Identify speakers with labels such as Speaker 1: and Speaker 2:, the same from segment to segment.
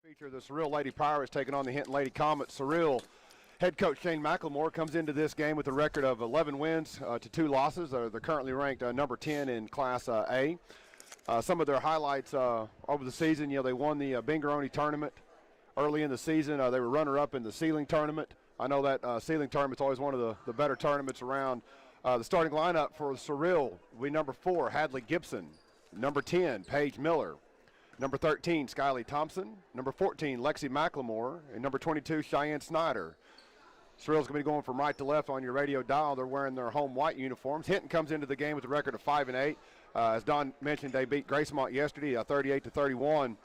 Speaker 1: Feature the Surreal Lady Pirates taking on the Hinton Lady Comets. Surreal head coach Shane McLemore comes into this game with a record of 11 wins to 2 losses. They're currently ranked number 10 in Class A. Some of their highlights over the season, they won the Bingaroni tournament early in the season. They were runner-up in the ceiling tournament. I know that ceiling tournament's always one of the better tournaments around. The starting lineup for Surreal will be number 4, Hadley Gibson. Number 10, Paige Miller. Number 13, Skylie Thompson. Number 14, Lexi McLemore. And number 22, Cheyenne Snyder. Surreal's going to be going from right to left on your radio dial. They're wearing their home white uniforms. Hinton comes into the game with a record of 5-8. As Don mentioned, they beat Gracemont yesterday 38-31.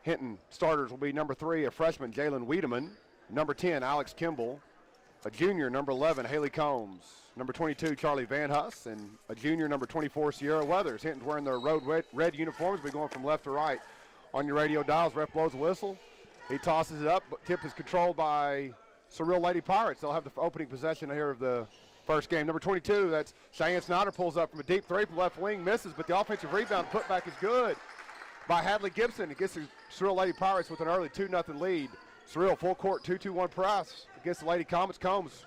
Speaker 1: Hinton starters will be number 3, a freshman, Jalen Wiedemann. Number 10, Alex Kimball. A junior, number 11, Haley Combs. Number 22, Charlie Van Huss, and a junior, number 24, Sierra Weathers. Hinton's wearing their road red uniforms. We're going from left to right on your radio dials. Ref blows a whistle. He tosses it up, but tip is controlled by Surreal Lady Pirates. They'll have the opening possession here of the first game. Number 22, that's Cheyenne Snyder, pulls up from a deep 3 from left wing, misses, but the offensive rebound putback is good by Hadley Gibson. It gets the Surreal Lady Pirates with an early 2-0 lead. Surreal full court 2-2-1 press against the Lady Comets. Combs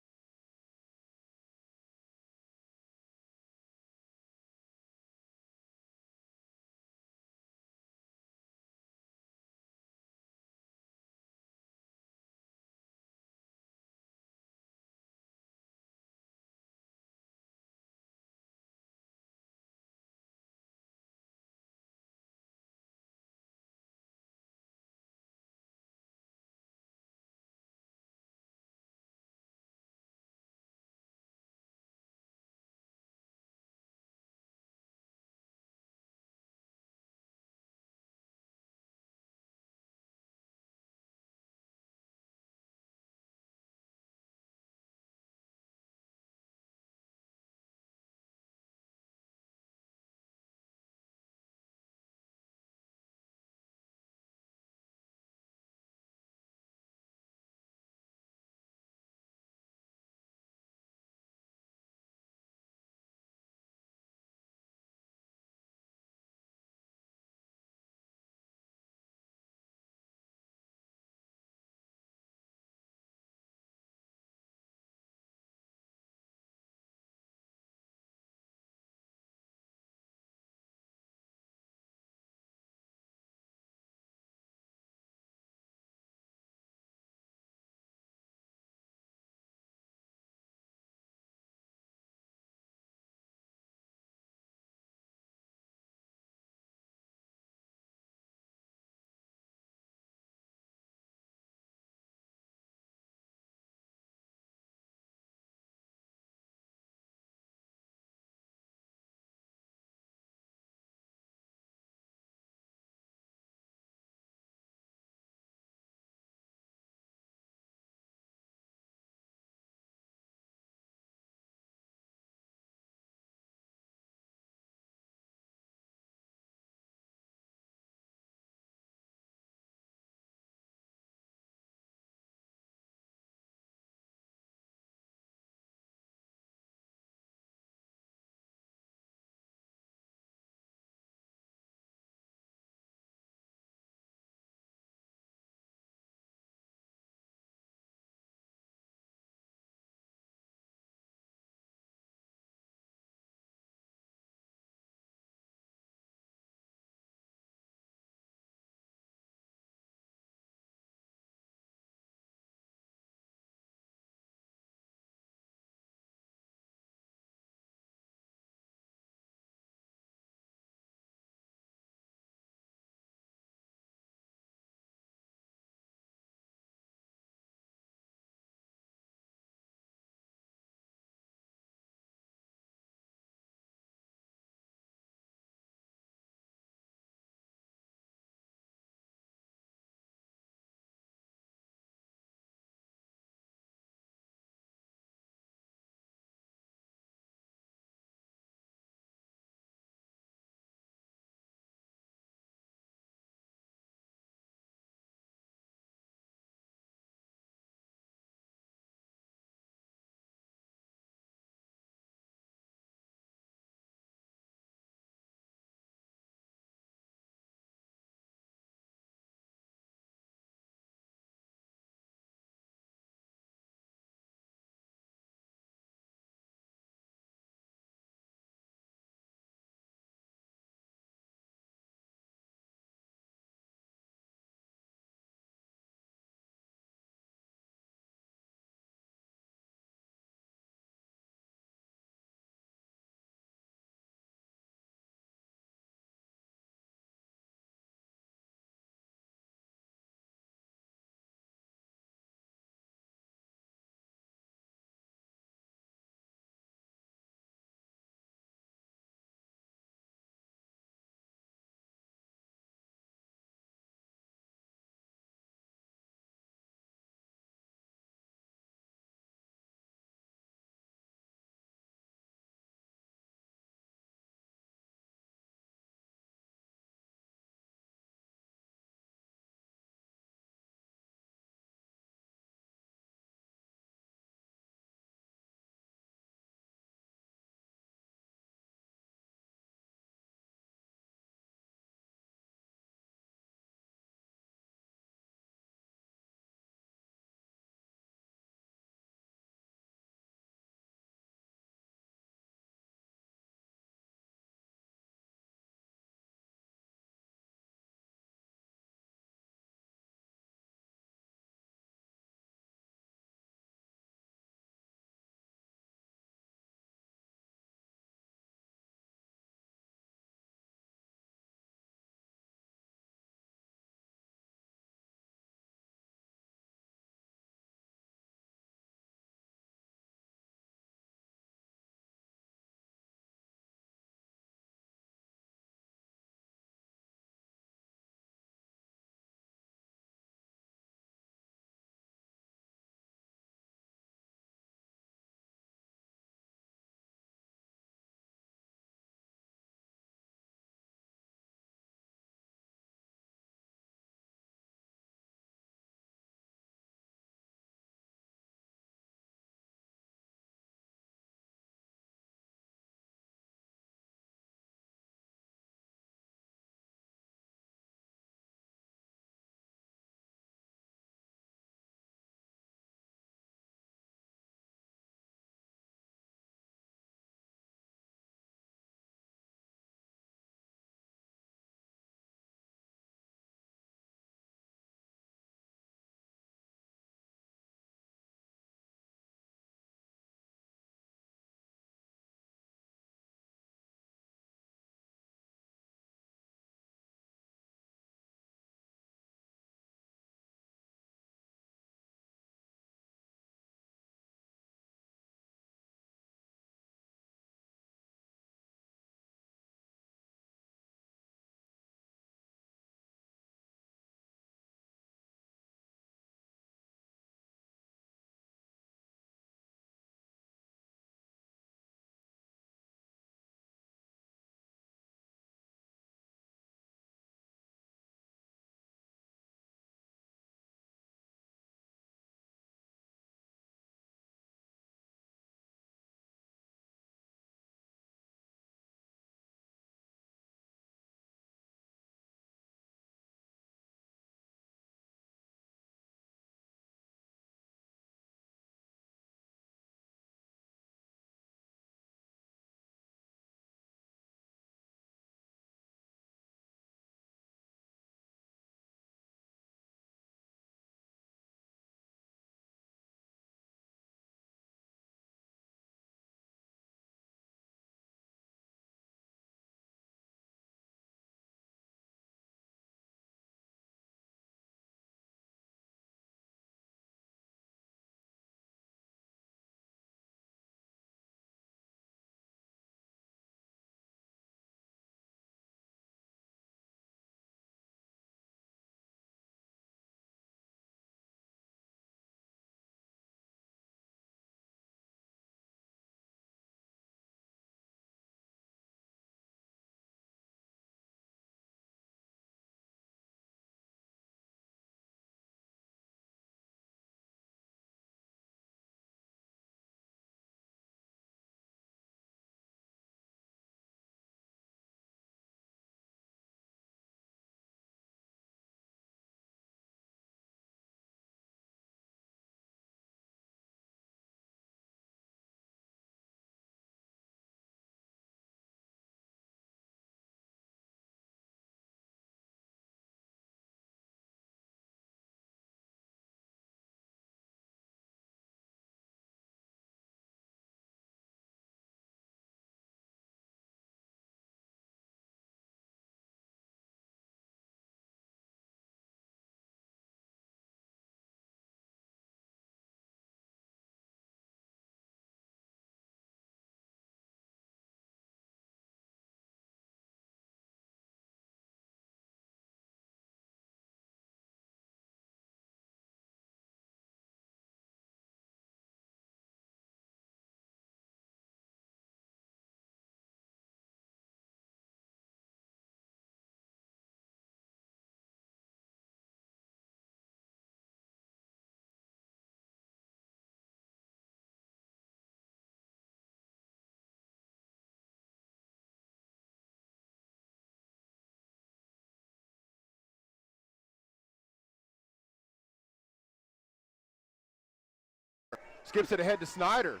Speaker 1: Skips it ahead to Snyder.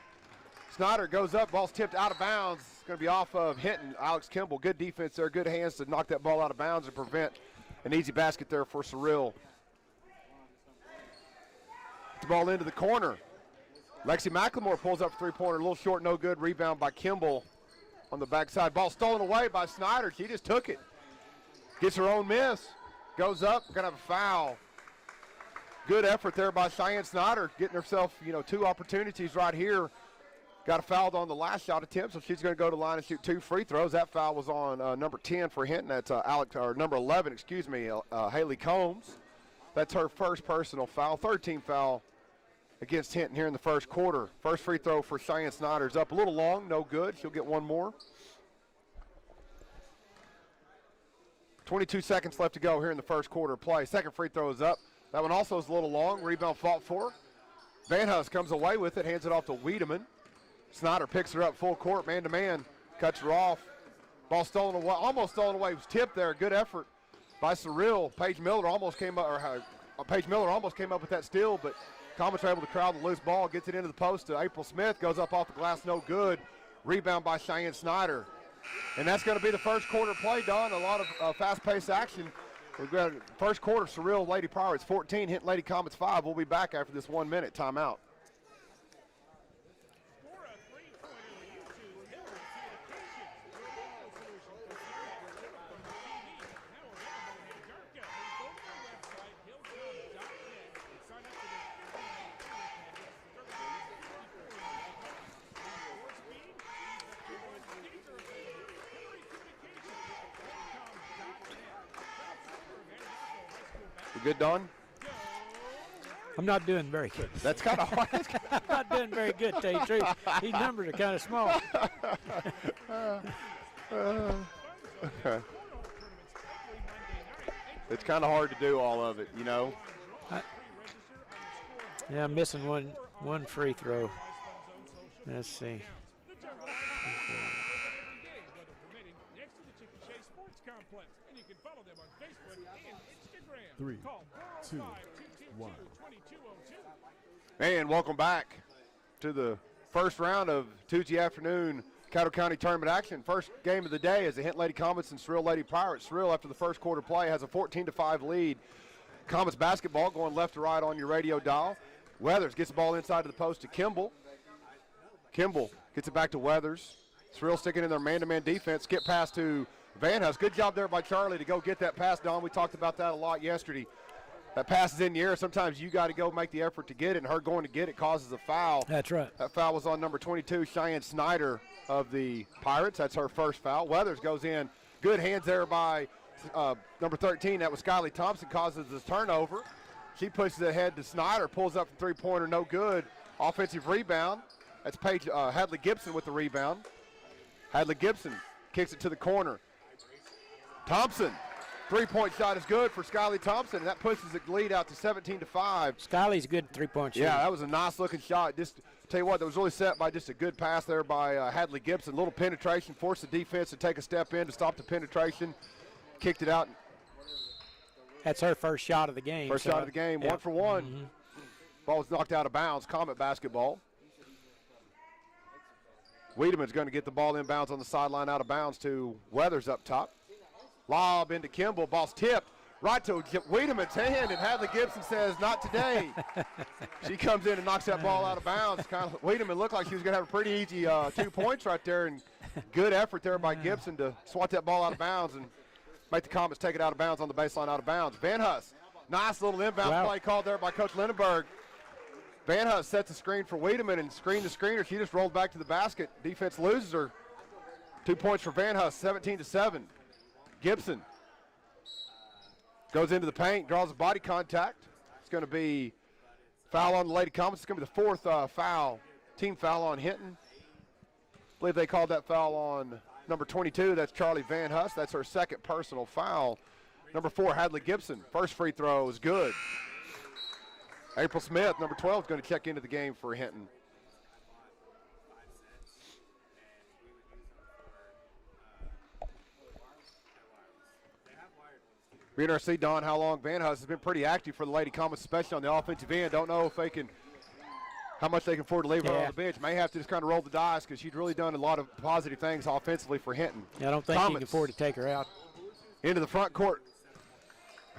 Speaker 1: Snyder goes up, ball's tipped out of bounds. It's going to be off of Hinton. Alex Kimball, good defense there, good hands to knock that ball out of bounds and prevent an easy basket there for Cyril. The ball into the corner. Lexi McLemore pulls up three-pointer, a little short, no good. Rebound by Kimball on the backside. Ball stolen away by Snyder. She just took it. Gets her own miss. Goes up, going to have a foul. Good effort there by Cheyenne Snyder, getting herself, 2 opportunities right here. Got a foul on the last shot attempt, so she's going to go to the line and shoot 2 free throws. That foul was on number 10 for Hinton. That's number 11, Haley Combs. That's her first personal foul, 13 foul against Hinton here in the first quarter. First free throw for Cheyenne Snyder is up a little long, no good. She'll get one more. 22 seconds left to go here in the first quarter of play. Second free throw is up. That one also is a little long. Rebound fought for. Van Huss comes away with it, hands it off to Wiedemann. Snyder picks her up full court, man-to-man, cuts her off. Ball stolen away, almost stolen away. It was tipped there. Good effort by Cyril. Paige Miller almost came up with that steal, but Comets are able to crowd the loose ball, gets it into the post to April Smith, goes up off the glass, no good. Rebound by Cheyenne Snyder. And that's going to be the first quarter play, Don. A lot of fast-paced action. We've got first quarter, Cyril Lady Pirates 14, Hinton Lady Comets 5. We'll be back after this 1-minute timeout. Good, Don?
Speaker 2: I'm not doing very good.
Speaker 1: That's kind of hard.
Speaker 2: I'm not doing very good, to tell you the truth. These numbers are kind of small.
Speaker 1: It's kind of hard to do all of it,
Speaker 2: Yeah, I'm missing one free throw. Let's see.
Speaker 3: 3, 2, 1.
Speaker 1: And welcome back to the first round of Tuesday afternoon Caddo County Tournament action. First game of the day is the Hinton Lady Comets and Cyril Lady Pirates. Cyril, after the first quarter play, has a 14-5 lead. Comets basketball going left to right on your radio dial. Weathers gets the ball inside of the post to Kimball. Kimball gets it back to Weathers. Cyril sticking in their man-to-man defense. Skip pass to Van Huss. Good job there by Charlie to go get that pass, Don. We talked about that a lot yesterday. That pass is in the air. Sometimes you got to go make the effort to get it, and her going to get it causes a foul.
Speaker 2: That's right.
Speaker 1: That foul was on number 22, Cheyenne Snyder of the Pirates. That's her first foul. Weathers goes in. Good hands there by number 13. That was Skyly Thompson, causes the turnover. She pushes it ahead to Snyder, pulls up from three-pointer, no good. Offensive rebound. That's Paige Hadley Gibson with the rebound. Hadley Gibson kicks it to the corner. Thompson, three-point shot is good for Skyly Thompson, and that pushes the lead out to 17-5.
Speaker 2: Skyly's good three-point shot.
Speaker 1: Yeah, that was a nice-looking shot. Just tell you what, that was really set by just a good pass there by Hadley Gibson. Little penetration, forced the defense to take a step in to stop the penetration. Kicked it out.
Speaker 2: That's her first shot of the game.
Speaker 1: First shot of the game, 1 for 1. Mm-hmm. Ball was knocked out of bounds. Comet basketball. Wiedemann's going to get the ball inbounds on the sideline, out of bounds to Weathers up top. Lob into Kimball. Ball's tipped right to Wiedemann's hand, and Hadley Gibson says, "Not today." She comes in and knocks that ball out of bounds. Wiedemann looked like she was going to have a pretty easy 2 points right there, and good effort there by Gibson to swat that ball out of bounds and make the Comets take it out of bounds on the baseline, out of bounds. Van Huss, nice little inbound play called there by Coach Lindenberg. Van Huss sets the screen for Wiedemann and screen the screener. She just rolled back to the basket. Defense loses her. 2 points for Van Huss, 17-7. Gibson goes into the paint, draws a body contact. It's going to be foul on the Lady Comets. It's going to be the fourth team foul on Hinton. I believe they called that foul on number 22. That's Charlie Van Huss. That's her second personal foul. Number 4, Hadley Gibson. First free throw is good. April Smith, number 12, is going to check into the game for Hinton. Be interesting to see, Don, how long Van Huss has been pretty active for the Lady Comets, especially on the offensive end. Don't know if they can how much they can afford to leave her
Speaker 2: Yeah.
Speaker 1: on the bench. May have to just kind of roll the dice because she's really done a lot of positive things offensively for Hinton.
Speaker 2: Yeah, I don't think you can
Speaker 1: Comets
Speaker 2: afford to take her out.
Speaker 1: into the front court.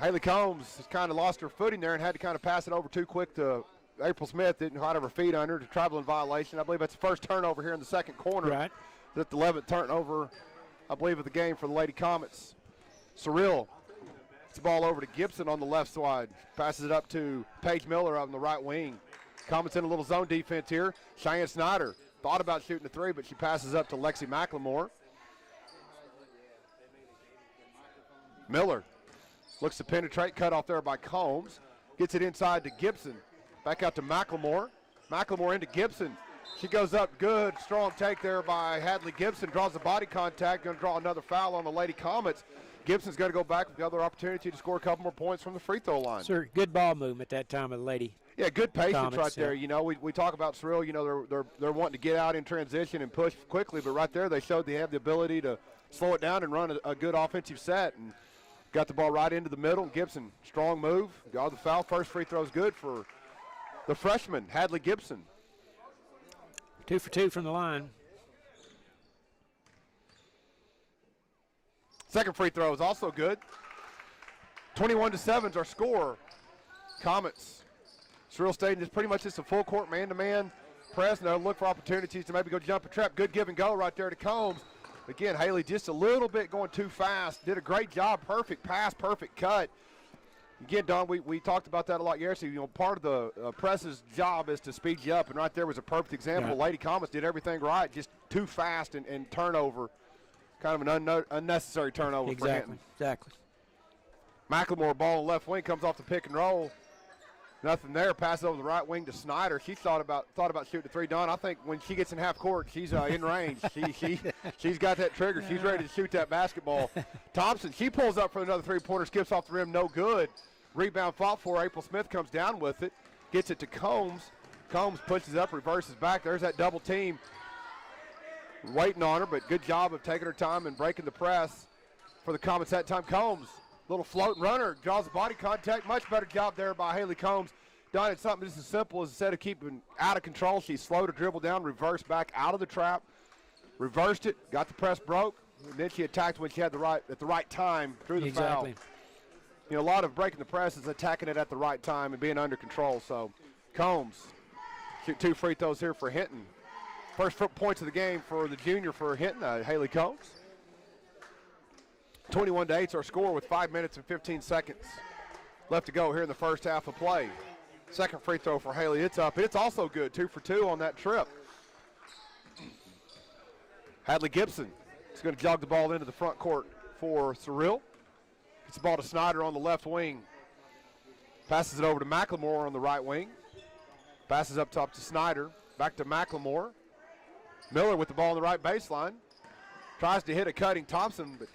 Speaker 1: Haley Combs has kind of lost her footing there and had to kind of pass it over too quick to April Smith. Didn't quite have her feet under to traveling violation. I believe that's the first turnover here in the second corner.
Speaker 2: Right.
Speaker 1: That's the 11th turnover, I believe, of the game for the Lady Comets. Surreal. It's the ball over to Gibson on the left side. Passes it up to Paige Miller on the right wing. Comets in a little zone defense here. Cheyenne Snyder thought about shooting a three, but she passes up to Lexi McLemore. Miller looks to penetrate, cut off there by Combs. Gets it inside to Gibson. Back out to McLemore. McLemore into Gibson. She goes up good, strong take there by Hadley Gibson. Draws the body contact, going to draw another foul on the Lady Comets. Gibson's going to go back with the other opportunity to score a couple more points from the free throw line.
Speaker 2: Sir, good ball movement that time of the Lady.
Speaker 1: Yeah, good patience
Speaker 2: Comets,
Speaker 1: right there.
Speaker 2: yeah.
Speaker 1: You know, we talk about Surreal, you know, they're wanting to get out in transition and push quickly, but right there they showed they have the ability to slow it down and run a good offensive set. And got the ball right into the middle. Gibson, strong move. Got the foul. First free throw is good for the freshman, Hadley Gibson.
Speaker 2: 2 for 2 from the line.
Speaker 1: Second free throw is also good. 21-7 is our score. Comets. Surreal Stadium is pretty much just a full court man-to-man press. And they'll look for opportunities to maybe go jump a trap. Good give and go right there to Combs. Again, Haley just a little bit going too fast. Did a great job. Perfect pass, perfect cut. Again, Don, we talked about that a lot yesterday. You know, part of the press's job is to speed you up, and right there was a perfect example.
Speaker 2: Yeah.
Speaker 1: Lady Comets did everything right, just too fast and turnover. Kind of an unnecessary turnover for Hinton.
Speaker 2: Exactly.
Speaker 1: McLemore ball on left wing comes off the pick and roll. Nothing there. Passes over the right wing to Snyder. She thought about shooting the three. Don, I think when she gets in half court, she's in range. She's got that trigger. She's ready to shoot that basketball. Thompson, she pulls up for another three-pointer, skips off the rim, no good. Rebound fought for. April Smith comes down with it, gets it to Combs. Combs pushes up, reverses back. There's that double team waiting on her, but good job of taking her time and breaking the press for the Comets that time. Combs, little floating runner, draws the body contact. Much better job there by Haley Combs. Done it something just as simple as instead of keeping out of control, she slowed her dribble down, reversed back out of the trap, reversed it, got the press broke, and then she attacked when she had at the right time through the foul. You know, a lot of breaking the press is attacking it at the right time and being under control. So Combs shoot 2 free throws here for Hinton. First points of the game for the junior for Hinton, Haley Combs. 21-8 is our score with 5 minutes and 15 seconds left to go here in the first half of play. Second free throw for Haley. It's up. It's also good. 2 for 2 on that trip. Hadley Gibson is going to jog the ball into the front court for Surreal. Gets the ball to Snyder on the left wing. Passes it over to McLemore on the right wing. Passes up top to Snyder. Back to McLemore. Miller with the ball on the right baseline. Tries to hit a cutting Thompson, but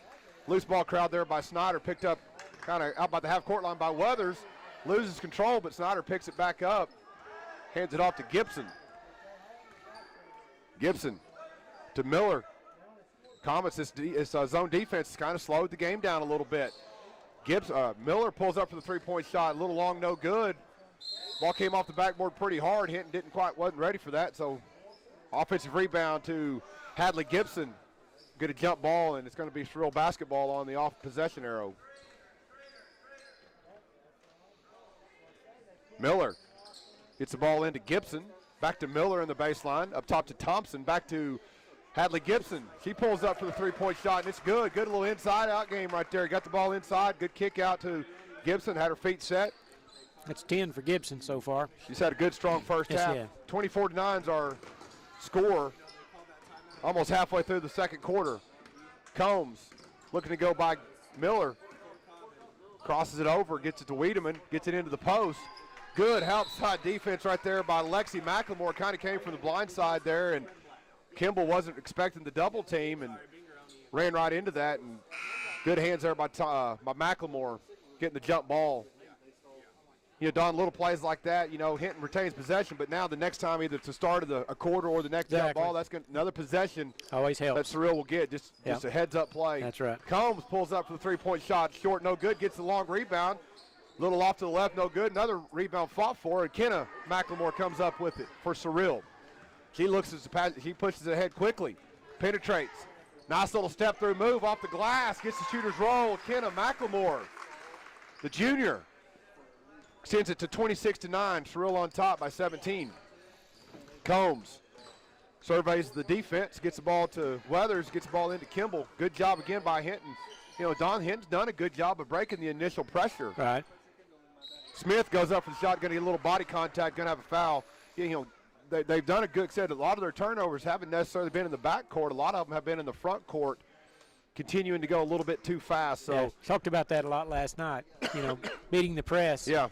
Speaker 1: loose ball crowd there by Snyder. Picked up kind of out by the half-court line by Weathers. Loses control, but Snyder picks it back up. Hands it off to Gibson. Gibson to Miller. Comets, this zone defense has kind of slowed the game down a little bit. Miller pulls up for the three-point shot. A little long, no good. Ball came off the backboard pretty hard. Hinton wasn't ready for that, so offensive rebound to Hadley Gibson. Get a jump ball, and it's going to be Surreal basketball on the off-possession arrow. Miller gets the ball into Gibson. Back to Miller in the baseline. Up top to Thompson. Back to Hadley Gibson. She pulls up for the three-point shot, and it's good. Good little inside-out game right there. Got the ball inside. Good kick out to Gibson. Had her feet set.
Speaker 2: That's 10 for Gibson so far.
Speaker 1: She's had a good, strong first half.
Speaker 2: Yeah.
Speaker 1: 24-9 is our score. Almost halfway through the second quarter. Combs looking to go by Miller. Crosses it over, gets it to Wiedemann, gets it into the post. Good outside defense right there by Lexi McLemore. Kind of came from the blind side there, and Kimball wasn't expecting the double team and ran right into that. And good hands there by McLemore getting the jump ball. You know, Don, little plays like that, you know, Hinton retains possession, but now the next time, either to start of a quarter or the next jump ball, that's another possession
Speaker 2: always helps.
Speaker 1: that Surreal will get, just a heads-up play.
Speaker 2: That's right.
Speaker 1: Combs pulls up for the three-point shot, short, no good, gets the long rebound. Little off to the left, no good. Another rebound fought for, and Kenna McLemore comes up with it for Cyril. She looks as the pass, he pushes it ahead quickly, penetrates. Nice little step through move off the glass, gets the shooter's roll. Kenna McLemore, the junior, sends it to 26-9. Cyril on top by 17. Combs surveys the defense, gets the ball to Weathers, gets the ball into Kimball. Good job again by Hinton. You know, Don Hinton's done a good job of breaking the initial pressure.
Speaker 2: Right.
Speaker 1: Smith goes up for the shot, going to get a little body contact, going to have a foul. You know, they've done a good set. A lot of their turnovers haven't necessarily been in the back court. A lot of them have been in the front court, continuing to go a little bit too fast. So
Speaker 2: yeah, talked about that a lot last night. You know, beating the press.
Speaker 1: Yeah.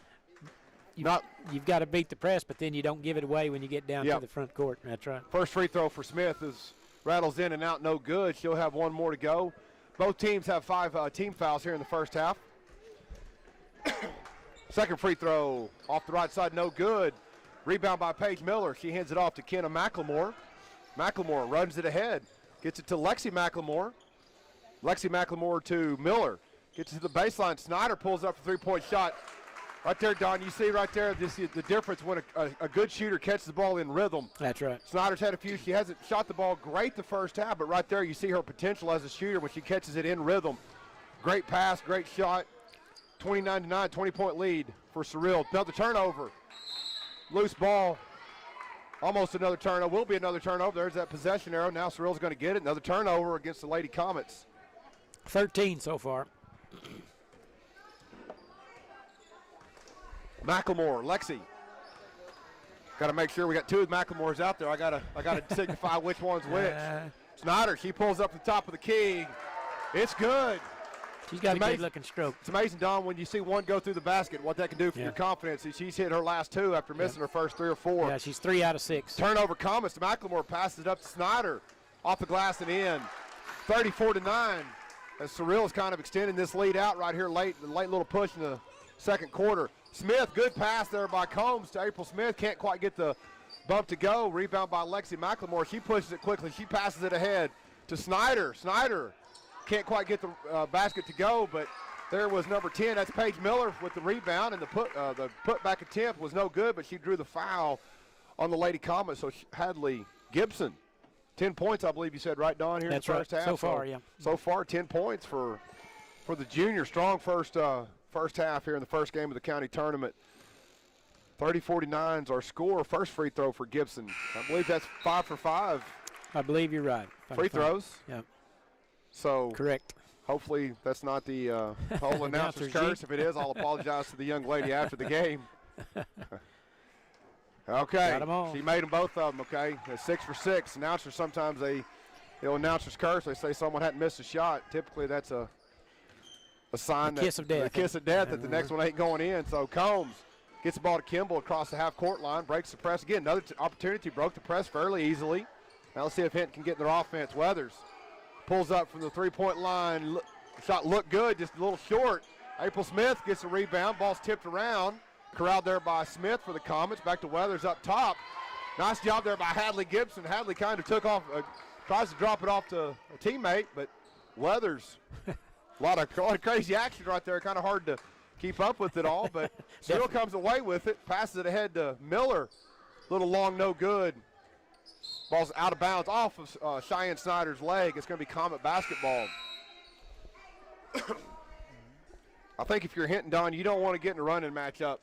Speaker 2: You've got to beat the press, but then you don't give it away when you get down to the front court. That's right.
Speaker 1: First free throw for Smith is rattles in and out, no good. She'll have one more to go. Both teams have 5 team fouls here in the first half. Second free throw off the right side, no good. Rebound by Paige Miller. She hands it off to Kenna McLemore. McLemore runs it ahead, gets it to Lexi McLemore. Lexi McLemore to Miller. Gets it to the baseline. Snyder pulls up a three-point shot. Right there, Don, you see right there the difference when a good shooter catches the ball in rhythm.
Speaker 2: That's right.
Speaker 1: Snyder's had a few. She hasn't shot the ball great the first half, but right there you see her potential as a shooter when she catches it in rhythm. Great pass, great shot. 29-9, 20-point lead for Cyril. Another turnover. Loose ball. Almost another turnover. Will be another turnover. There's that possession arrow. Now Cyril's going to get it. Another turnover against the Lady Comets.
Speaker 2: 13 so far.
Speaker 1: McLemore, Lexi. Got to make sure we got 2 of McLemores out there. I gotta signify which one's which. Snyder, she pulls up the top of the key. It's good.
Speaker 2: She's got a good-looking stroke.
Speaker 1: It's amazing, Don, when you see one go through the basket, what that can do for your confidence. And she's hit her last 2 after missing her first 3 or 4.
Speaker 2: Yeah, she's 3 out of 6.
Speaker 1: Turnover Comets. McLemore passes it up to Snyder. Off the glass and in. 34-9. As Cyril's kind of extending this lead out right here late. The late little push in the second quarter. Smith, good pass there by Combs to April Smith. Can't quite get the bump to go. Rebound by Lexi McLemore. She pushes it quickly. She passes it ahead to Snyder. Snyder can't quite get the basket to go, but there was number 10. That's Paige Miller with the rebound, and the putback attempt was no good, but she drew the foul on the Lady Comets. So Hadley Gibson, 10 points, I believe you said, right, Don, here
Speaker 2: That's
Speaker 1: in the first
Speaker 2: right.
Speaker 1: half.
Speaker 2: So far, yeah.
Speaker 1: So far, 10 points for the junior. Strong first half here in the first game of the county tournament. 30-49 is our score. First free throw for Gibson. I believe that's 5 for 5.
Speaker 2: I believe you're right.
Speaker 1: Free throws.
Speaker 2: Yeah.
Speaker 1: So
Speaker 2: correct.
Speaker 1: Hopefully that's not the whole announcer's curse. If it is, I'll apologize to the young lady after the game. Okay.
Speaker 2: Got 'em all.
Speaker 1: She made them, both of them, okay? 6 for 6. Announcers sometimes announcer's curse. They say someone hadn't missed a shot. Typically that's a sign that
Speaker 2: kiss of death.
Speaker 1: The kiss of death that the next one ain't going in. So Combs gets the ball to Kimball across the half-court line, breaks the press. Again, another opportunity, broke the press fairly easily. Now let's see if Hinton can get in their offense. Weathers pulls up from the three-point line. Shot looked good, just a little short. April Smith gets a rebound. Ball's tipped around. Corralled there by Smith for the Comets. Back to Weathers up top. Nice job there by Hadley Gibson. Hadley kind of took off, tries to drop it off to a teammate, but Weathers, a lot of crazy action right there. Kind of hard to keep up with it all, but still comes away with it. Passes it ahead to Miller. Little long, no good. Ball's out of bounds off of Cheyenne Snyder's leg. It's going to be Comet basketball. I think if you're Hinton, Don, you don't want to get in a running matchup.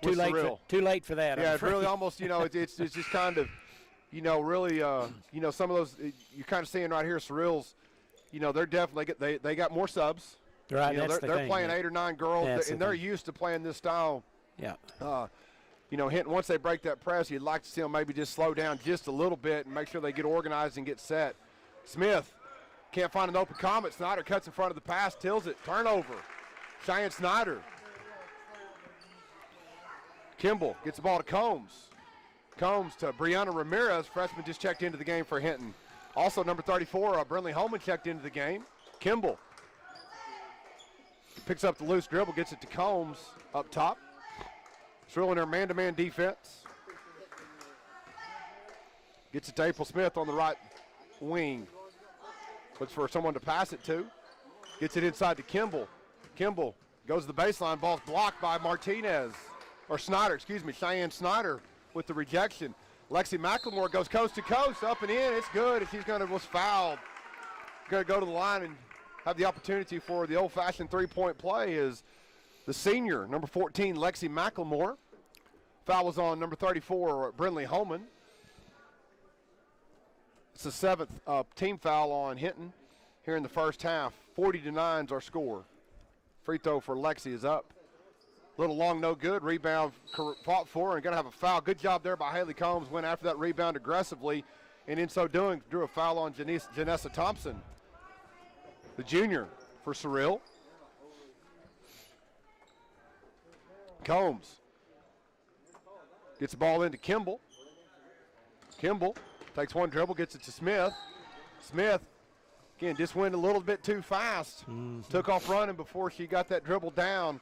Speaker 2: Too late for that.
Speaker 1: Yeah, it's really almost, it's just kind of, really, some of those, you're kind of seeing right here, Cyril's, they're definitely, they got more subs.
Speaker 2: Right,
Speaker 1: they're playing 8 or 9 girls, and they're used to playing this style.
Speaker 2: Yeah.
Speaker 1: Hinton, once they break that press, you'd like to see them maybe just slow down just a little bit and make sure they get organized and get set. Smith can't find an open Comet. Snyder cuts in front of the pass, tills it, turnover. Cheyenne Snyder. Kimball gets the ball to Combs. Combs to Brianna Ramirez. Freshman just checked into the game for Hinton. Also, number 34, Brinley Holman checked into the game. Kimball picks up the loose dribble, gets it to Combs up top. Drilling their man-to-man defense. Gets it to April Smith on the right wing. Looks for someone to pass it to. Gets it inside to Kimball. Kimball Goes to the baseline. Ball's blocked by Martinez. Or Snyder, excuse me. Cheyenne Snyder with the rejection. Lexi McLemore goes coast to coast, up and in. It's good. And she's was fouled. Going to go to the line and have the opportunity for the old-fashioned three-point play is the senior, number 14, Lexi McLemore. Foul was on number 34, Brinley Holman. It's the 7th team foul on Hinton here in the first half. 40-9 is our score. Free throw for Lexi is up. Little long, no good. Rebound fought for and going to have a foul. Good job there by Haley Combs. Went after that rebound aggressively, and in so doing, drew a foul on Janessa Thompson, the junior for Cyril. Combs gets the ball into Kimball. Kimball takes one dribble, gets it to Smith. Smith, again, just went a little bit too fast. Took off running before she got that dribble down.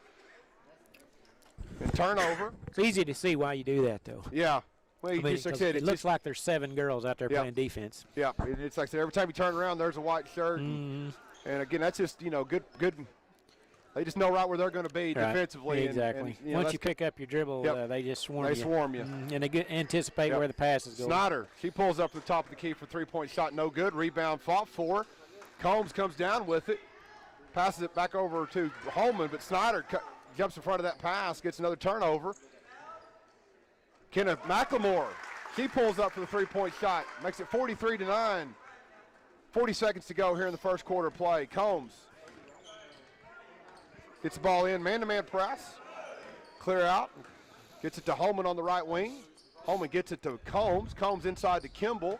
Speaker 1: And turnover.
Speaker 2: It's easy to see why you do that, though.
Speaker 1: Yeah. Well,
Speaker 2: I mean,
Speaker 1: just like I said,
Speaker 2: it looks like there's 7 girls out there playing defense.
Speaker 1: Yeah, it's like I said, every time you turn around, there's a white shirt. And again, that's just, good. They just know right where they're going to be defensively.
Speaker 2: Exactly.
Speaker 1: And,
Speaker 2: once you pick up your dribble, they just swarm you.
Speaker 1: They swarm you.
Speaker 2: And they anticipate where the pass is going.
Speaker 1: Snyder, she pulls up the top of the key for three-point shot, no good. Rebound fought for. Combs comes down with it. Passes it back over to Holman, but Snyder jumps in front of that pass, gets another turnover. Kenneth McLemore, she pulls up for the three-point shot, makes it 43-9. 40 seconds to go here in the first quarter play. Combs gets the ball in, man-to-man press. Clear out, gets it to Holman on the right wing. Holman gets it to Combs. Combs inside to Kimball.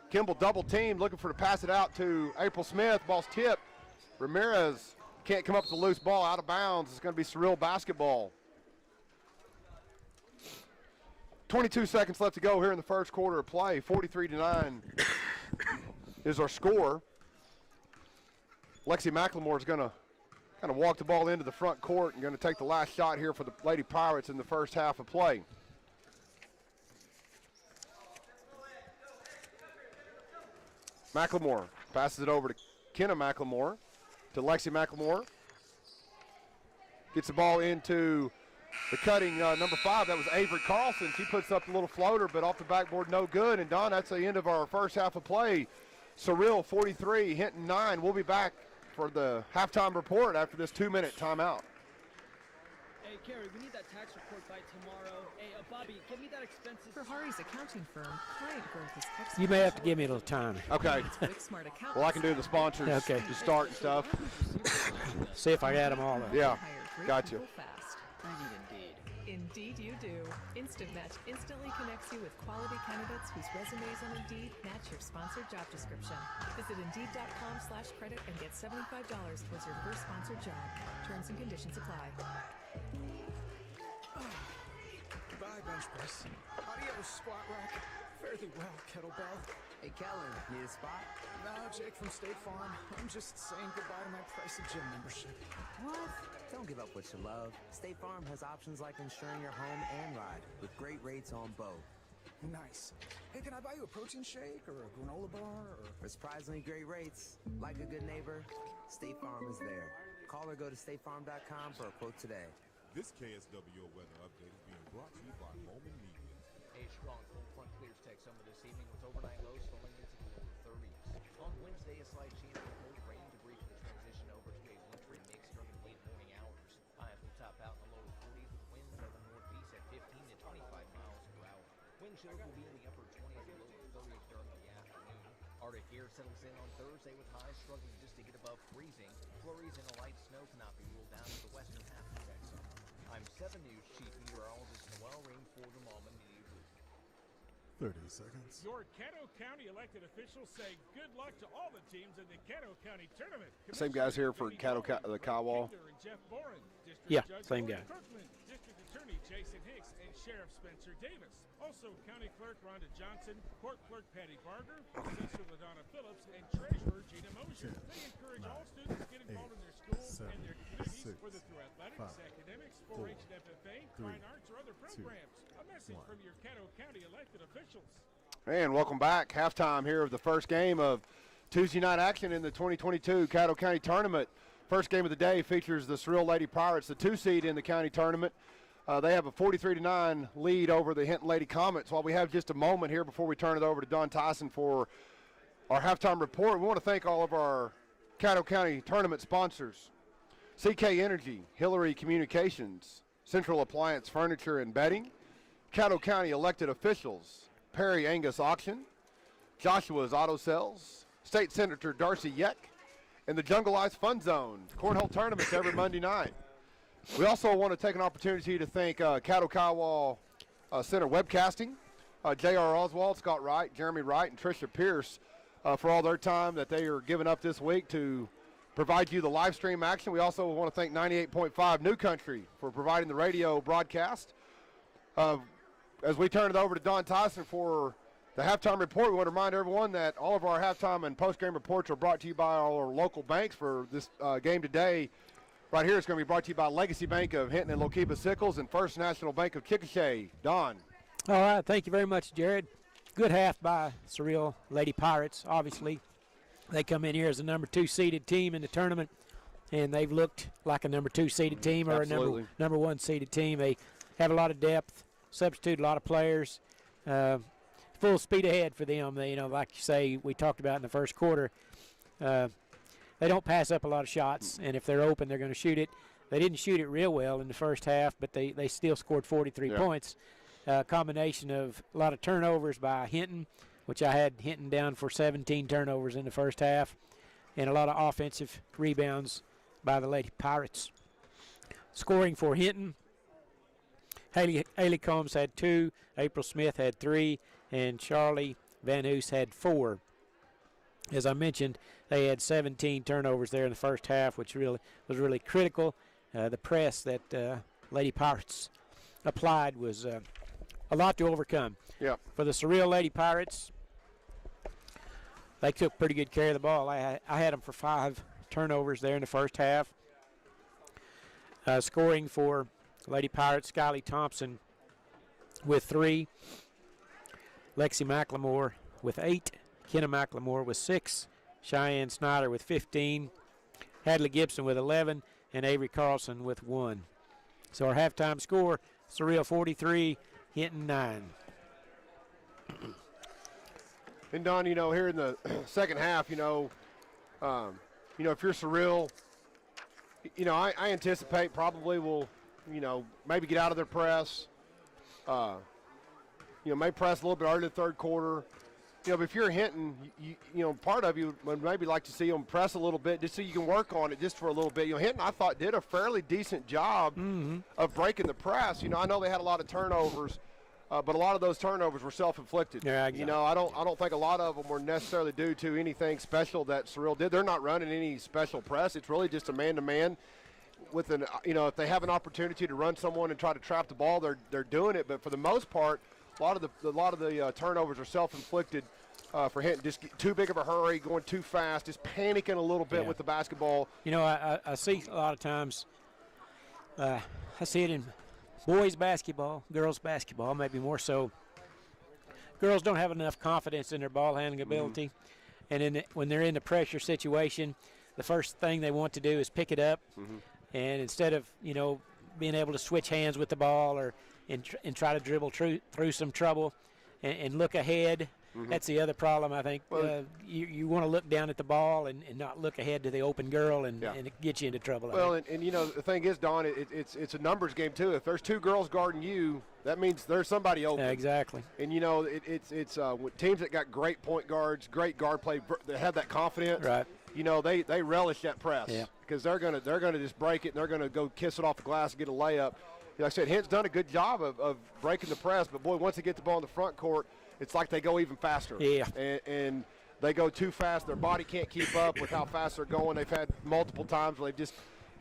Speaker 1: Kimball double team, looking for to pass it out to April Smith. Ball's tipped. Ramirez can't come up with the loose ball, out of bounds. It's going to be Cyril basketball. 22 seconds left to go here in the first quarter of play. 43-9 is our score. Lexi McLemore is going to kind of walk the ball into the front court and going to take the last shot here for the Lady Pirates in the first half of play. McLemore passes it over to Kenna McLemore, to Lexi McLemore. Gets the ball into the cutting number 5. That was Avery Carlson. She puts up a little floater, but off the backboard, no good. And, Don, that's the end of our first half of play. Cyril 43, Hinton 9. We'll be back for the halftime report after this 2-minute timeout.
Speaker 4: Hey, Carrie, we need that tax report by tomorrow. Hey, Bobby, give me that expenses.
Speaker 5: For Hari's accounting firm, client growth is excellent.
Speaker 2: You may have to give me a little time.
Speaker 1: Okay. Well, I can do the sponsors to start and stuff.
Speaker 2: See if I got them all there.
Speaker 1: Yeah, gotcha.
Speaker 4: I need Indeed.
Speaker 5: Indeed you do. Instant Match instantly connects you with quality candidates whose resumes on Indeed match your sponsored job description. Visit Indeed.com/credit and get $75 towards your first sponsored job. Terms and conditions apply.
Speaker 6: Goodbye, bench press. Adios, squat rack. Fare thee well, kettlebell.
Speaker 7: Hey, Kellen, need a spot?
Speaker 6: No, Jake from State Farm. I'm just saying goodbye to my pricey gym membership.
Speaker 7: What? Don't give up what you love. State Farm has options like insuring your home and ride with great rates on both.
Speaker 6: Nice. Hey, can I buy you a protein shake or a granola bar or...
Speaker 7: For surprisingly great rates, like a good neighbor, State Farm is there. Call or go to statefarm.com for a quote today.
Speaker 3: This KSWO weather update is being brought to you by Moment Media.
Speaker 8: A strong cold front clears Texoma this evening with overnight lows falling into the lower 30s. On Wednesday, a slight chance of cold rain debris for the transition over to a wintry mix during the late morning hours. Highs will top out in the lower 40s with winds out of the northeast at 15 to 25 miles per hour. Wind chills will be in the upper 20s and lower 30s during the afternoon. Arctic air settles in on Thursday with highs struggling just to get above freezing. Flurries and a light snow cannot be ruled out in the western half of Texas. I'm 7 News Chief Meteorologist Noel Ring for the Moment Media Group.
Speaker 3: 30 seconds.
Speaker 9: Your Caddo County elected officials say good luck to all the teams in the Caddo County Tournament.
Speaker 1: Same guys here for the Kiowa.
Speaker 2: Yeah, same guy.
Speaker 9: Kirkland, District Attorney Jason Hicks, and Sheriff Spencer Davis. Also, County Clerk Rhonda Johnson, Court Clerk Patty Barger, Assessor LaDonna Phillips, and Treasurer Gina Mosier. They encourage all students to get involved in their schools and their communities, whether through athletics, academics, 4-H and FFA, fine arts, or other programs. A message from your Caddo County elected officials.
Speaker 1: And welcome back. Halftime here of the first game of Tuesday night action in the 2022 Caddo County Tournament. first game of the day features the Surreal Lady Pirates, the 2 seed in the county tournament. They have a 43-9 lead over the Hinton Lady Comets. While we have just a moment here before we turn it over to Don Tyson for our halftime report, we want to thank all of our Caddo County tournament sponsors: CK Energy, Hillary Communications, Central Appliance Furniture and Bedding, Caddo County elected officials, Perry Angus Auction, Joshua's Auto Sales, State Senator Darcy Yeck, and the Jungle Ice Fun Zone. Cornhole tournaments every Monday night. We also want to take an opportunity to thank Caddo Kiowa Center Webcasting, J.R. Oswald, Scott Wright, Jeremy Wright, and Tricia Pierce for all their time that they are giving up this week to provide you the live stream action. We also want to thank 98.5 New Country for providing the radio broadcast. As we turn it over to Don Tyson for the halftime report, we want to remind everyone that all of our halftime and post-game reports are brought to you by our local banks. For this game today, right here, it's going to be brought to you by Legacy Bank of Hinton and Lokeeba Sickles and First National Bank of Chickasha. Don.
Speaker 2: All right, thank you very much, Jared. Good half by Surreal Lady Pirates. Obviously, they come in here as a number 2 seeded team in the tournament, and they've looked like a number 2 seeded team or
Speaker 1: Absolutely.
Speaker 2: a number 1 seeded team. They have a lot of depth, substitute a lot of players, full speed ahead for them. They, like you say, we talked about in the first quarter, they don't pass up a lot of shots, and if they're open, they're going to shoot it. They didn't shoot it real well in the first half, but they still scored 43 points. Combination of a lot of turnovers by Hinton, which I had Hinton down for 17 turnovers in the first half, and a lot of offensive rebounds by the Lady Pirates. Scoring for Hinton, Haley Combs had 2, April Smith had 3, and Charlie Van Hoos had 4. As I mentioned, they had 17 turnovers there in the first half, which was really critical. The press that Lady Pirates applied was a lot to overcome.
Speaker 1: Yep.
Speaker 2: For the Surreal Lady Pirates, they took pretty good care of the ball. I had them for 5 turnovers there in the first half. Scoring for Lady Pirates, Skylie Thompson with 3, Lexi McLemore with 8, Kenna McLemore with 6, Cheyenne Snyder with 15, Hadley Gibson with 11, and Avery Carlson with 1. So our halftime score, Surreal 43, Hinton 9.
Speaker 1: And Don, here in the second half, if you're Surreal, I anticipate probably will, maybe get out of their press. May press a little bit early in the third quarter. But if you're Hinton, part of you would maybe like to see them press a little bit just so you can work on it just for a little bit. Hinton, I thought, did a fairly decent job of breaking the press. I know they had a lot of turnovers, but a lot of those turnovers were self-inflicted.
Speaker 2: Yeah, exactly.
Speaker 1: I don't think a lot of them were necessarily due to anything special that Surreal did. They're not running any special press. It's really just a man-to-man. With an, if they have an opportunity to run someone and try to trap the ball, they're doing it. But for the most part, a lot of the turnovers are self-inflicted for Hinton. Just too big of a hurry, going too fast, just panicking a little bit with the basketball.
Speaker 2: I see a lot of times. I see it in boys basketball, girls basketball, maybe more so. Girls don't have enough confidence in their ball handling ability, and when they're in the pressure situation, the first thing they want to do is pick it up, and instead of being able to switch hands with the ball and try to dribble through some trouble and look ahead. That's the other problem, I think.
Speaker 1: Well,
Speaker 2: you want to look down at the ball and not look ahead to the open girl, and it gets you into trouble.
Speaker 1: Well, and the thing is, Don, it's a numbers game, too. If there's 2 girls guarding you, that means there's somebody open.
Speaker 2: Yeah, exactly.
Speaker 1: And, it's with teams that got great point guards, great guard play, that have that confidence.
Speaker 2: Right.
Speaker 1: They relish that press because they're gonna just break it and they're gonna go kiss it off the glass and get a layup. Like I said, Hinton's done a good job of breaking the press, but boy, once they get the ball in the front court, it's like they go even faster.
Speaker 2: Yeah.
Speaker 1: And they go too fast. Their body can't keep up with how fast they're going. They've had multiple times where they've just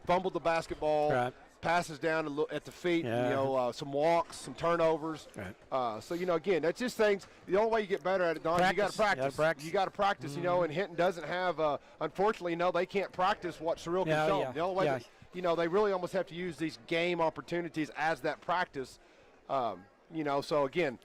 Speaker 1: fumbled the basketball, passes down at the feet, some walks, some turnovers.
Speaker 2: Right.
Speaker 1: So, again, that's just things. The only way you get better at it, Don, you got to practice. You got to practice, and Hinton doesn't have, unfortunately, they can't practice what Surreal can show them. The only way, they really almost have to use these game opportunities as that practice. So, again.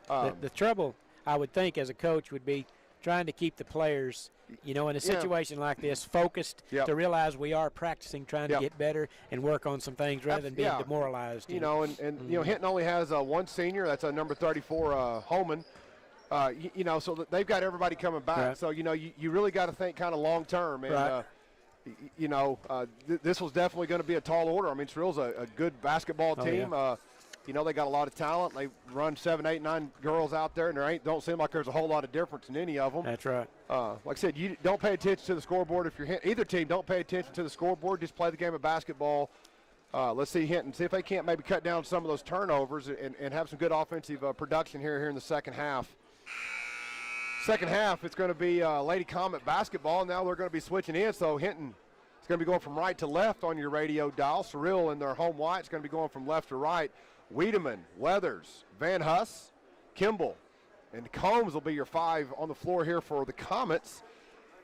Speaker 2: The trouble, I would think, as a coach would be trying to keep the players, in a situation like this, focused to realize we are practicing, trying to get better and work on some things rather than being demoralized.
Speaker 1: And Hinton only has one senior. That's number 34, Holman. So they've got everybody coming back.
Speaker 2: Right.
Speaker 1: So, you really got to think kind of long term. And,
Speaker 2: Right.
Speaker 1: This was definitely going to be a tall order. I mean, Surreal's a good basketball team.
Speaker 2: Yeah.
Speaker 1: They got a lot of talent. They run 7, 8, 9 girls out there, and don't seem like there's a whole lot of difference in any of them.
Speaker 2: That's right.
Speaker 1: Like I said, you don't pay attention to the scoreboard. If you're either team, don't pay attention to the scoreboard. Just play the game of basketball. Let's see Hinton, see if they can't maybe cut down some of those turnovers and have some good offensive production here in the second half. Second half, it's going to be Lady Comet basketball. Now they're going to be switching in, so Hinton is going to be going from right to left on your radio dial. Surreal in their home white is going to be going from left to right. Wiedemann, Weathers, Van Huss, Kimball, and Combs will be your 5 on the floor here for the Comets.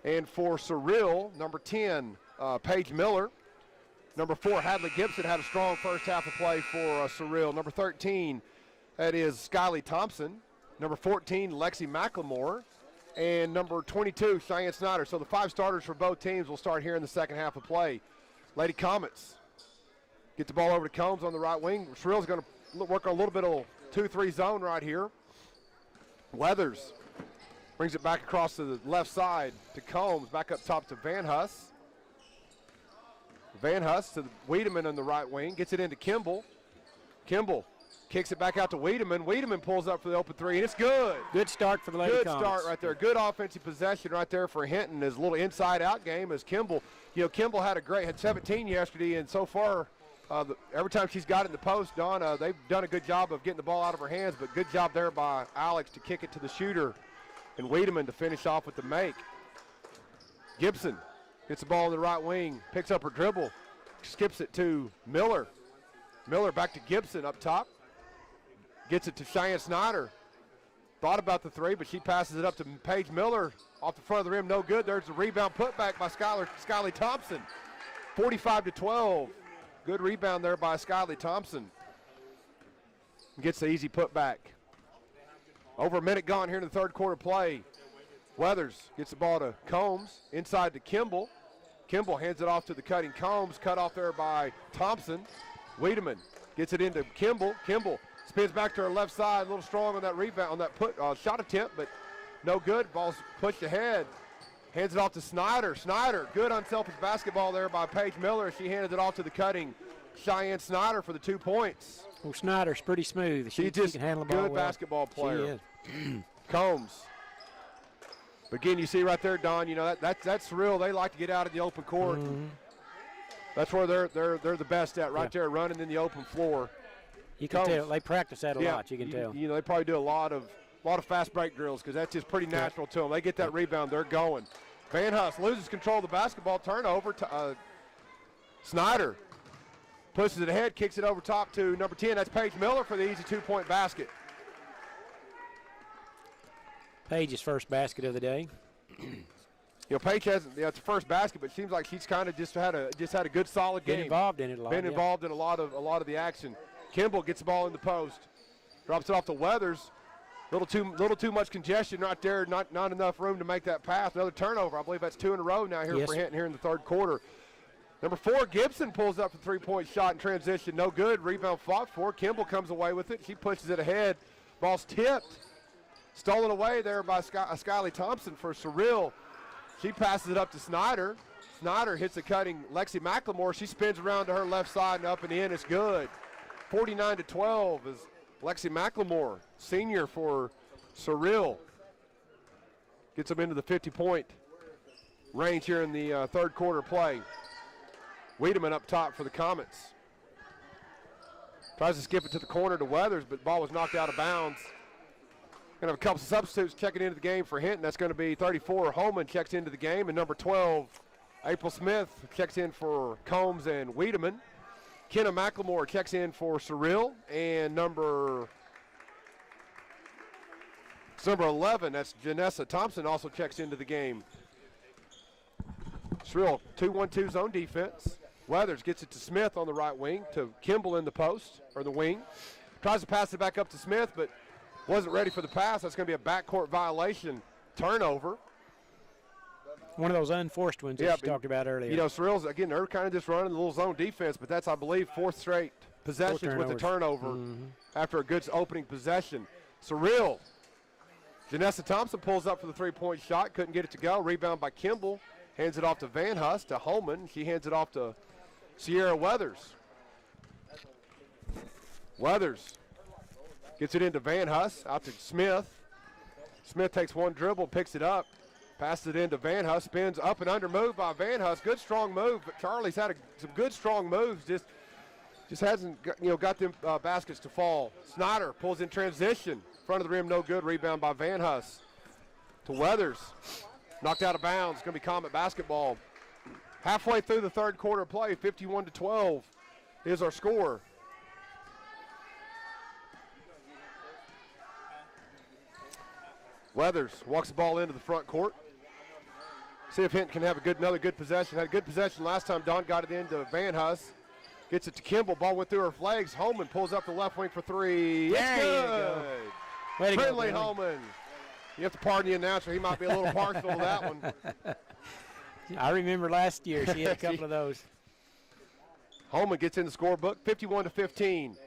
Speaker 1: And for Surreal, number 10, Paige Miller. Number 4, Hadley Gibson had a strong first half of play for Surreal. Number 13, that is Skyly Thompson. Number 14, Lexi McLemore. And number 22, Cheyenne Snyder. So the 5 starters for both teams will start here in the second half of play. Lady Comets get the ball over to Combs on the right wing. Surreal's going to work on a little bit of 2-3 zone right here. Weathers brings it back across to the left side to Combs, back up top to Van Huss. Van Huss to Wiedemann on the right wing, gets it into Kimball. Kimball kicks it back out to Wiedemann. Wiedemann pulls up for the open 3, and it's good.
Speaker 2: Good start for the Lady
Speaker 1: Good
Speaker 2: Comets.
Speaker 1: start right there. Good offensive possession right there for Hinton. His little inside-out game as Kimball. Kimball had 17 yesterday, and so far, every time she's got it in the post, Don, they've done a good job of getting the ball out of her hands, but good job there by Alex to kick it to the shooter, and Wiedemann to finish off with the make. Gibson gets the ball in the right wing, picks up her dribble, skips it to Miller. Miller back to Gibson up top. Gets it to Cheyenne Snyder. Thought about the 3, but she passes it up to Paige Miller off the front of the rim. No good. There's the rebound putback by Skyly Thompson. 45-12. Good rebound there by Skyly Thompson. Gets the easy putback. Over a minute gone here in the third quarter play. Weathers gets the ball to Combs. Inside to Kimball. Kimball hands it off to the cutting Combs. Cut off there by Thompson. Wiedemann gets it into Kimball. Kimball spins back to her left side, a little strong on that rebound, on that shot attempt, but no good. Ball's pushed ahead. Hands it off to Snyder. Snyder, good unselfish basketball there by Paige Miller. She handed it off to the cutting Cheyenne Snyder for the 2 points.
Speaker 2: Well, Snyder's pretty smooth. She
Speaker 1: just
Speaker 2: can handle the ball
Speaker 1: good
Speaker 2: well.
Speaker 1: basketball player.
Speaker 2: She is.
Speaker 1: Combs. But again, you see right there, Don, that's real. They like to get out of the open court.
Speaker 2: Mm-hmm.
Speaker 1: That's where they're the best at, right there, running in the open floor.
Speaker 2: You can tell they practice that a lot. You can tell.
Speaker 1: They probably do a lot of fast break drills because that's just pretty natural to them. They get that rebound, they're going. Van Huss loses control of the basketball, turnover to Snyder. Pushes it ahead, kicks it over top to number 10. That's Paige Miller for the easy 2-point basket.
Speaker 2: Paige's first basket of the day.
Speaker 1: Paige hasn't. It's the first basket, but it seems like she's kind of just had a good solid game.
Speaker 2: Been involved in it a lot.
Speaker 1: Been involved in a lot of the action. Kimball gets the ball in the post, drops it off to Weathers. Little too much congestion right there. Not enough room to make that pass. Another turnover. I believe that's 2 in a row now here for Hinton here in the third quarter. Number 4, Gibson pulls up the 3-point shot in transition. No good. Rebound fought for. Kimball comes away with it. She pushes it ahead. Ball's tipped. Stolen away there by Skyly Thompson for Surreal. She passes it up to Snyder. Snyder hits a cutting Lexi McLemore. She spins around to her left side and up and in. It's good. 49-12 is Lexi McLemore, senior for Surreal. Gets them into the 50-point range here in the third quarter play. Wiedemann up top for the Comets. Tries to skip it to the corner to Weathers, but the ball was knocked out of bounds. Going to have a couple of substitutes checking into the game for Hinton. That's going to be 34, Holman checks into the game, and number 12, April Smith checks in for Combs and Wiedemann. Kenna McLemore checks in for Surreal, and number 11, that's Janessa Thompson, also checks into the game. Surreal 2-1-2 zone defense. Weathers gets it to Smith on the right wing, to Kimball in the post, or the wing. Tries to pass it back up to Smith, but wasn't ready for the pass. That's going to be a backcourt violation turnover.
Speaker 2: One of those unforced ones
Speaker 1: Yeah,
Speaker 2: that you
Speaker 1: but,
Speaker 2: talked about earlier.
Speaker 1: You know, Surreal's, again, they're kind of just running the little zone defense, but that's, I believe, fourth straight possessions with a turnover after a good opening possession. Surreal. Janessa Thompson pulls up for the three-point shot, couldn't get it to go. Rebound by Kimball. Hands it off to Van Huss, to Holman. She hands it off to Sierra Weathers. Weathers gets it into Van Huss, out to Smith. Smith takes one dribble, picks it up, passes it into Van Huss, spins up and under move by Van Huss. Good strong move, but Charlie's had some good strong moves. Just hasn't got them baskets to fall. Snyder pulls in transition, front of the rim, no good. Rebound by Van Huss to Weathers. Knocked out of bounds. Going to be Comet basketball. Halfway through the third quarter of play, 51-12 is our score. Weathers walks the ball into the front court. See if Hinton can have another good possession. Had a good possession last time. Don got it into Van Huss. Gets it to Kimball. Ball went through her legs. Holman pulls up the left wing for three.
Speaker 2: There
Speaker 1: it's good.
Speaker 2: Way to go,
Speaker 1: Finley
Speaker 2: Billy.
Speaker 1: Holman. You have to pardon the announcer. He might be a little partial to that one.
Speaker 2: I remember last year she had a couple of those.
Speaker 1: Holman gets in the scorebook, 51-15.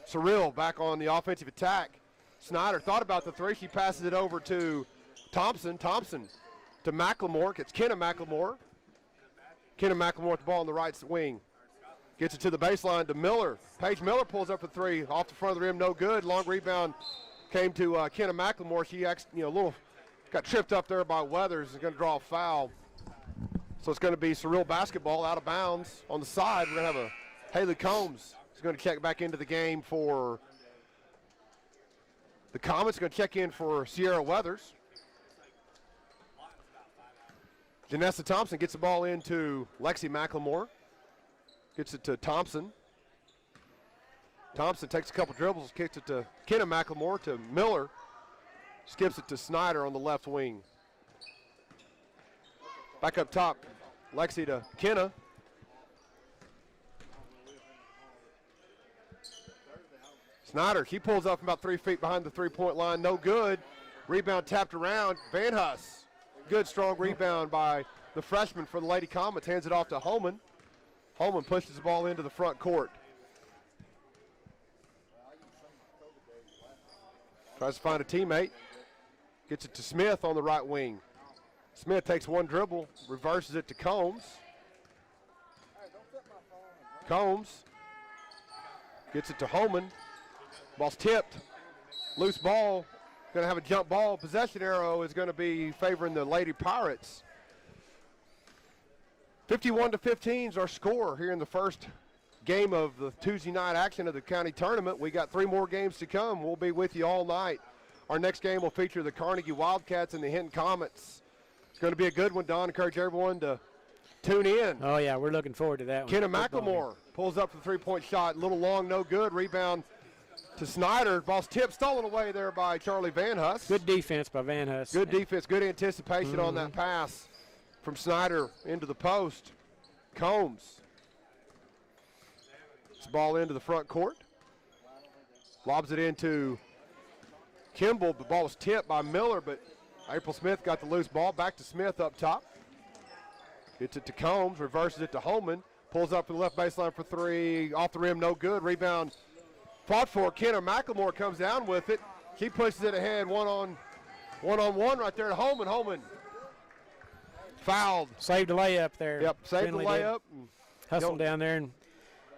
Speaker 1: Surreal back on the offensive attack. Snyder thought about the three. She passes it over to Thompson. Thompson to McLemore. Gets Kenna McLemore. Kenna McLemore with the ball on the right wing. Gets it to the baseline to Miller. Paige Miller pulls up for three. Off the front of the rim, no good. Long rebound came to Kenna McLemore. She got tripped up there by Weathers. Is going to draw a foul. So it's going to be Surreal basketball out of bounds on the side. We're going to have a Haley Combs is going to check back into the game for the Comets. Going to check in for Sierra Weathers. Janessa Thompson gets the ball into Lexi McLemore. Gets it to Thompson. Thompson takes a couple dribbles, kicks it to Kenna McLemore, to Miller. Skips it to Snyder on the left wing. Back up top, Lexi to Kenna. Snyder, she pulls up from about 3 feet behind the three-point line, no good. Rebound tapped around, Van Huss. Good strong rebound by the freshman for the Lady Comets, hands it off to Holman. Holman pushes the ball into the front court. Tries to find a teammate. Gets it to Smith on the right wing. Smith takes one dribble, reverses it to Combs. Combs gets it to Holman. Ball's tipped. Loose ball. Going to have a jump ball. Possession arrow is going to be favoring the Lady Pirates. 51-15 is our score here in the first game of the Tuesday night action of the county tournament. We got 3 more games to come. We'll be with you all night. Our next game will feature the Carnegie Wildcats and the Hinton Comets. It's going to be a good one, Don. Encourage everyone to tune in.
Speaker 2: Oh, yeah, we're looking forward to that one.
Speaker 1: Kenna McLemore pulls up for the three-point shot. A little long, no good. Rebound to Snyder. Ball's tipped, stolen away there by Charlie Van Huss.
Speaker 2: Good defense by Van Huss.
Speaker 1: Good defense, good anticipation on that pass from Snyder into the post. Combs. This ball into the front court. Lobs it into Kimball. The ball was tipped by Miller, but April Smith got the loose ball. Back to Smith up top. Gets it to Combs, reverses it to Holman. Pulls up for the left baseline for three. Off the rim, no good. Rebound fought for. Kenna McLemore comes down with it. She pushes it ahead one-on-one right there to Holman. Holman fouled.
Speaker 2: Saved a layup there.
Speaker 1: Yep, saved
Speaker 2: Finley
Speaker 1: the
Speaker 2: did.
Speaker 1: layup.
Speaker 2: Hustled down there and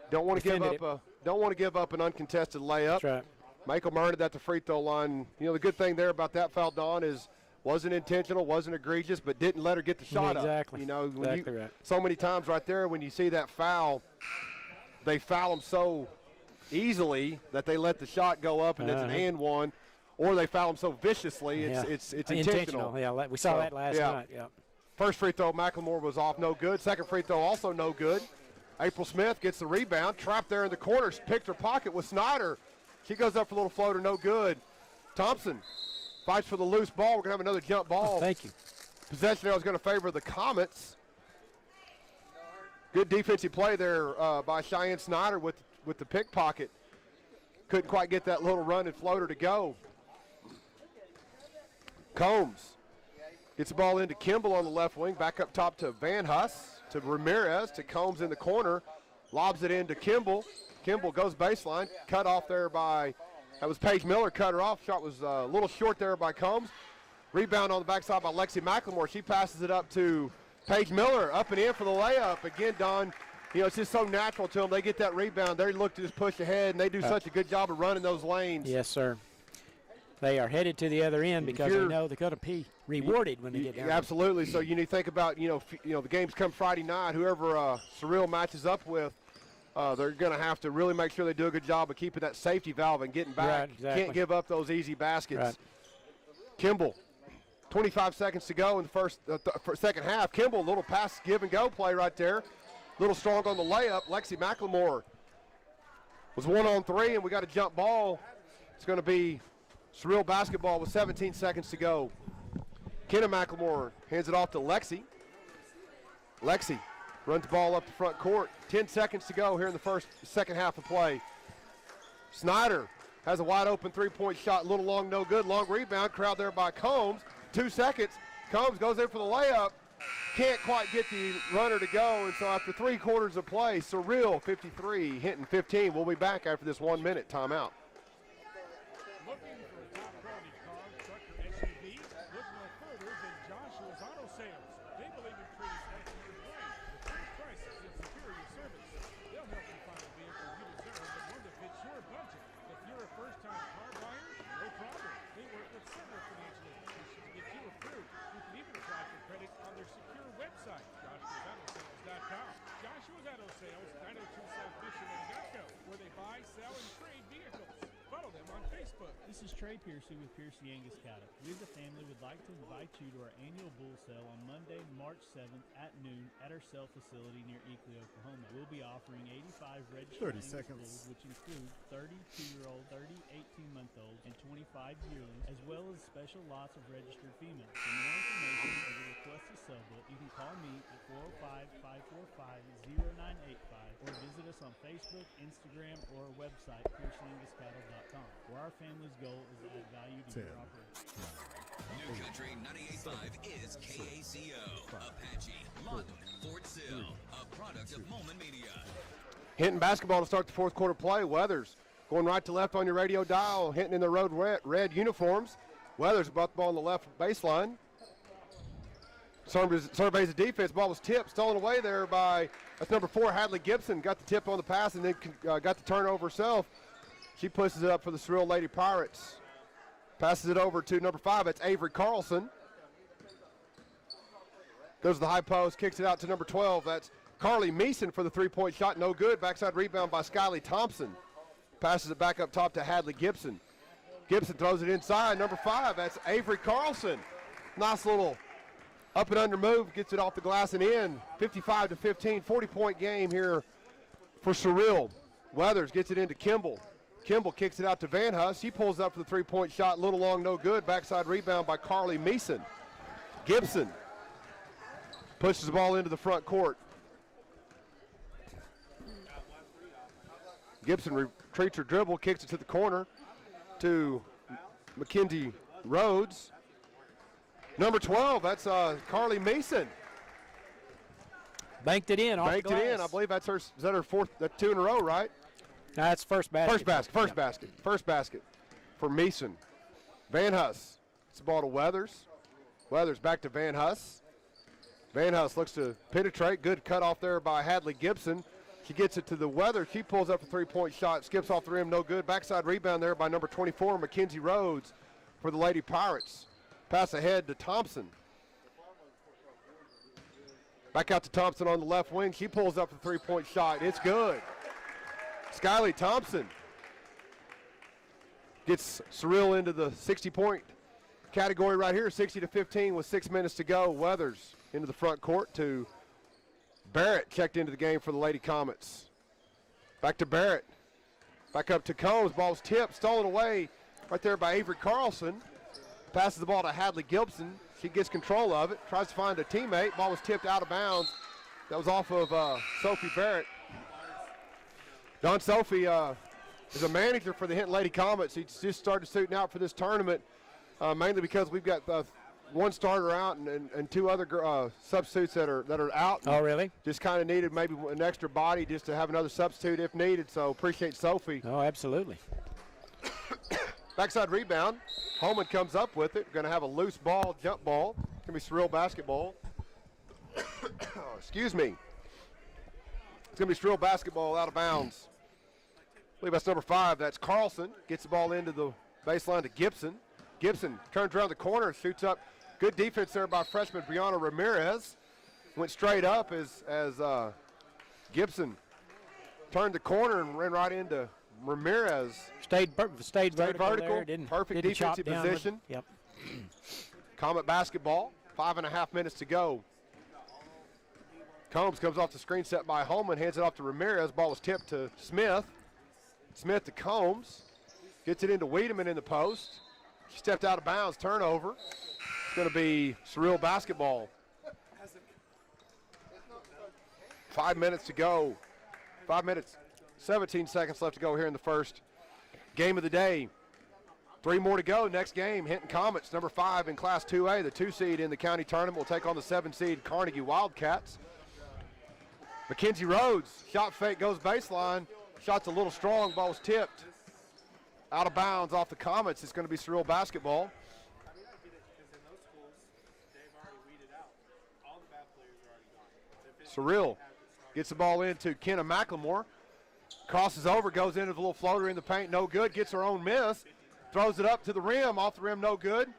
Speaker 1: Don't want to
Speaker 2: defended
Speaker 1: give up an uncontested layup.
Speaker 2: that's right.
Speaker 1: Michael earned it at the free throw line. You know, the good thing there about that foul, Don, is wasn't intentional, wasn't egregious, but didn't let her get the shot
Speaker 2: Exactly.
Speaker 1: up. You know,
Speaker 2: Exactly right.
Speaker 1: so many times right there when you see that foul, they foul them so easily that they let the shot go up and it's an and one, or they foul them so viciously it's intentional.
Speaker 2: Yeah, we saw that last night. Yeah.
Speaker 1: First free throw, McLemore was off, no good. Second free throw, also no good. April Smith gets the rebound, trapped there in the corner, picked her pocket with Snyder. She goes up for a little floater, no good. Thompson fights for the loose ball. We're going to have another jump ball.
Speaker 2: Thank you.
Speaker 1: Possession arrow is going to favor the Comets. Good defensive play there by Cheyenne Snyder with the pickpocket. Couldn't quite get that little run and floater to go. Combs Gets the ball into Kimball on the left wing, back up top to Van Huss, to Ramirez, to Combs in the corner, lobs it into Kimball. Kimball goes baseline, cut off there by, that was Paige Miller, cut her off. Shot was a little short there by Combs. Rebound on the backside by Lexi McLemore. She passes it up to Paige Miller, up and in for the layup. Again, Don, it's just so natural to them. They get that rebound. They look to just push ahead, and they do such a good job of running those lanes.
Speaker 2: Yes, sir. They are headed to the other end because they know they're going to be rewarded when they get down.
Speaker 1: Absolutely. So you need to think about, the games come Friday night. Whoever Surreal matches up with, they're going to have to really make sure they do a good job of keeping that safety valve and getting back.
Speaker 2: Right, exactly.
Speaker 1: Can't give up those easy baskets.
Speaker 2: Right.
Speaker 1: Kimball, 25 seconds to go in the second half. Kimball, little pass give and go play right there. Little strong on the layup. Lexi McLemore was 1-on-3, and we got a jump ball. It's going to be Surreal basketball with 17 seconds to go. Kenna McLemore hands it off to Lexi. Lexi runs the ball up the front court. 10 seconds to go here in the second half of play. Snyder has a wide open three-point shot, a little long, no good. Long rebound, crowd there by Combs. 2 seconds. Combs goes in for the layup. Can't quite get the runner to go, and so after 3 quarters of play, Surreal 53, Hinton 15. We'll be back after this 1-minute timeout.
Speaker 9: Looking for a top-quality car, truck, or SUV? Look no further than Joshua's Auto Sales. They believe in treating customers right with fair prices and superior service. They'll help you find a vehicle you deserve, but one that fits your budget. If you're a first-time car buyer, no problem. They work with several financial institutions to get you approved. You can even apply for credit on their secure website, joshuasautosales.com. Joshua's Auto Sales, 902 South Mission in Anadarko, where they buy, sell, and trade vehicles. Follow them on Facebook.
Speaker 10: This is Trey Piercy with Piercy Angus Cattle. We as a family would like to invite you to our annual bull sale on Monday, March 7th at noon at our sale facility near Eakley, Oklahoma. We'll be offering 85 registered Angus bulls, which include 32-year-old, 30, 18-month-olds, and 25 yearlings, as well as special lots of registered females. For more information or to request a sale book, you can call me at 405-545-0985 or visit us on Facebook, Instagram, or our website, PiercyAngusCattle.com, where our family's goal is to add value to your operation.
Speaker 11: New Country 98.5 is KACO, Apache, Lawton, Fort Sill, a product of Moment Media.
Speaker 1: Hinton basketball to start the fourth quarter play. Weathers going right to left on your radio dial. Hinton in the road red uniforms. Weathers about the ball on the left baseline. Surveys the defense. Ball was tipped, stolen away there by, that's number 4, Hadley Gibson. Got the tip on the pass and then got the turnover herself. She pushes it up for the Surreal Lady Pirates. Passes it over to number 5. That's Avery Carlson. Goes to the high post, kicks it out to number 12. That's Carly Meeson for the three-point shot. No good. Backside rebound by Skyly Thompson. Passes it back up top to Hadley Gibson. Gibson throws it inside. Number 5, that's Avery Carlson. Nice little up and under move. Gets it off the glass and in. 55-15, 40-point game here for Surreal. Weathers gets it into Kimball. Kimball kicks it out to Van Huss. He pulls up for the three-point shot. Little long, no good. Backside rebound by Carly Meeson. Gibson pushes the ball into the front court. Gibson retreats her dribble, kicks it to the corner to Mackenzie Rhodes. Number 12, that's Carly Meeson.
Speaker 2: Banked it in.
Speaker 1: Banked it in. I believe that's her. Is that her fourth? That's 2 in a row, right?
Speaker 2: That's first basket.
Speaker 1: First basket for Meeson. Van Huss. It's the ball to Weathers. Weathers back to Van Huss. Van Huss looks to penetrate. Good cut off there by Hadley Gibson. She gets it to the Weathers. She pulls up a three-point shot. Skips off the rim. No good. Backside rebound there by number 24, Mackenzie Rhodes for the Lady Pirates. Pass ahead to Thompson. Back out to Thompson on the left wing. She pulls up the three-point shot. It's good. Skyly Thompson gets Surreal into the 60-point category right here, 60-15 with 6 minutes to go. Weathers into the front court to Barrett, checked into the game for the Lady Comets. Back to Barrett. Back up to Combs. Ball's tipped, stolen away right there by Avery Carlson. Passes the ball to Hadley Gibson. She gets control of it, tries to find a teammate. Ball was tipped out of bounds. That was off of Sophie Barrett. Don Sophie is a manager for the Hinton Lady Comets. He's just started suiting out for this tournament, mainly because we've got one starter out and two other substitutes that are out.
Speaker 2: Oh, really?
Speaker 1: Just kind of needed maybe an extra body just to have another substitute if needed. So appreciate Sophie.
Speaker 2: Oh, absolutely.
Speaker 1: Backside rebound. Holman comes up with it. Going to have a loose ball, jump ball. Going to be surreal basketball. Excuse me. It's going to be surreal basketball out of bounds. I believe that's number 5. That's Carlson. Gets the ball into the baseline to Gibson. Gibson turns around the corner, shoots up. Good defense there by freshman Brianna Ramirez. Went straight up as Gibson turned the corner and ran right into Ramirez.
Speaker 2: Stayed vertical there.
Speaker 1: Perfect
Speaker 2: didn't chop
Speaker 1: defensive
Speaker 2: down
Speaker 1: position.
Speaker 2: Yep.
Speaker 1: Comet basketball. 5.5 minutes to go. Combs comes off the screen set by Holman, hands it off to Ramirez. Ball was tipped to Smith. Smith to Combs. Gets it into Wiedemann in the post. She stepped out of bounds, turnover. It's going to be surreal basketball. 5 minutes to go. 5 minutes, 17 seconds left to go here in the first game of the day. 3 more to go. Next game, Hinton Comets, number 5 in Class 2A, the 2 seed in the county tournament, will take on the 7 seed Carnegie Wildcats. Mackenzie Rhodes, shot fake, goes baseline. Shot's a little strong, ball was tipped. Out of bounds off the Comets. It's going to be surreal basketball. Surreal gets the ball into Kenna McLemore. Crosses over, goes into the little floater in the paint, no good. Gets her own miss. Throws it up to the rim, off the rim, no good.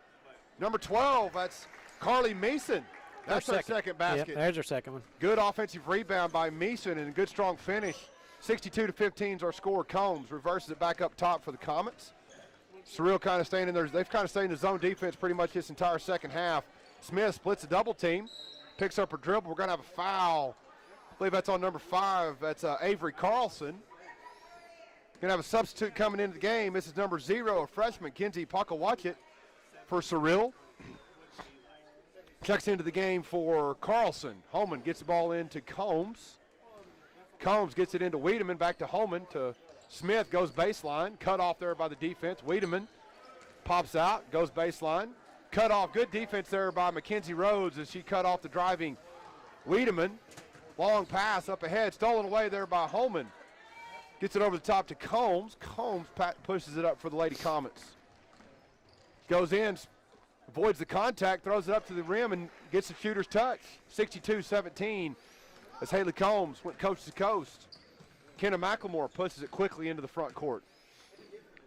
Speaker 1: Number 12, that's Carly Meeson. That's her second basket.
Speaker 2: Yep, there's her second one.
Speaker 1: Good offensive rebound by Meeson and a good strong finish. 62-15 is our score. Combs reverses it back up top for the Comets. Surreal kind of staying in there. They've kind of stayed in the zone defense pretty much this entire second half. Smith splits a double team, picks up her dribble. We're going to have a foul. I believe that's on number 5. That's Avery Carlson. Going to have a substitute coming into the game. This is number 0, a freshman, Kenzie Pakawatchit for Surreal. Checks into the game for Carlson. Holman gets the ball into Combs. Combs gets it into Wiedemann, back to Holman, to Smith, goes baseline. Cut off there by the defense. Wiedemann pops out, goes baseline. Cut off, good defense there by Mackenzie Rhodes as she cut off the driving Wiedemann. Long pass up ahead, stolen away there by Holman. Gets it over the top to Combs. Combs pushes it up for the Lady Comets. Goes in, avoids the contact, throws it up to the rim and gets the shooter's touch. 62-17 as Haley Combs went coast to coast. Kenna McLemore pushes it quickly into the front court.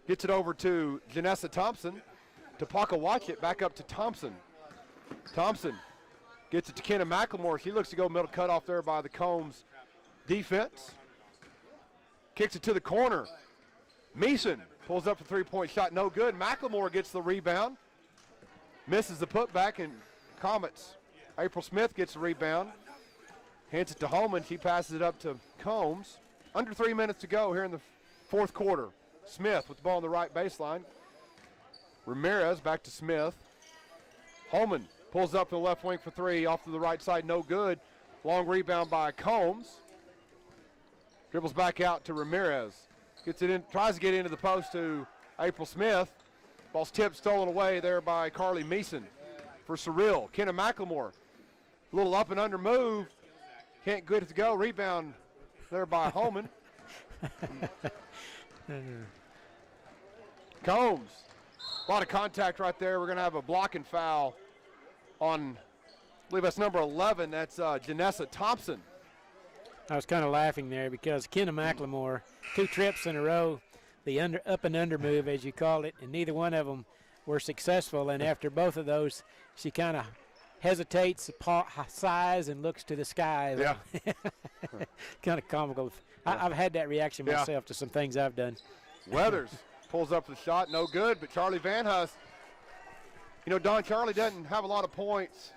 Speaker 1: Gets it over to Janessa Thompson, to Pakawatchit, back up to Thompson. Thompson gets it to Kenna McLemore. She looks to go middle, cut off there by the Combs defense. Kicks it to the corner. Meeson pulls up a three-point shot, no good. McLemore gets the rebound. Misses the putback, and Comets. April Smith gets the rebound. Hands it to Holman. She passes it up to Combs. Under 3 minutes to go here in the fourth quarter. Smith with the ball on the right baseline. Ramirez back to Smith. Holman pulls up to the left wing for 3. Off to the right side, no good. Long rebound by Combs. Dribbles back out to Ramirez. Gets it in, tries to get into the post to April Smith. Ball's tipped, stolen away there by Carly Meeson for Surreal. Kenna McLemore, a little up and under move. Can't get it to go. Rebound there by Holman. Combs, a lot of contact right there. We're going to have a blocking foul on, I believe that's number 11. That's Janessa Thompson.
Speaker 2: I was kind of laughing there because Kenna McLemore, 2 trips in a row, the up and under move, as you call it, and neither one of them were successful. And after both of those, she kind of hesitates, sighs, and looks to the sky.
Speaker 1: Yeah.
Speaker 2: Kind of comical. I've had that reaction myself to some things I've done.
Speaker 1: Weathers pulls up the shot, no good, but Charlie Van Huss, you know, Don, Charlie doesn't have a lot of points.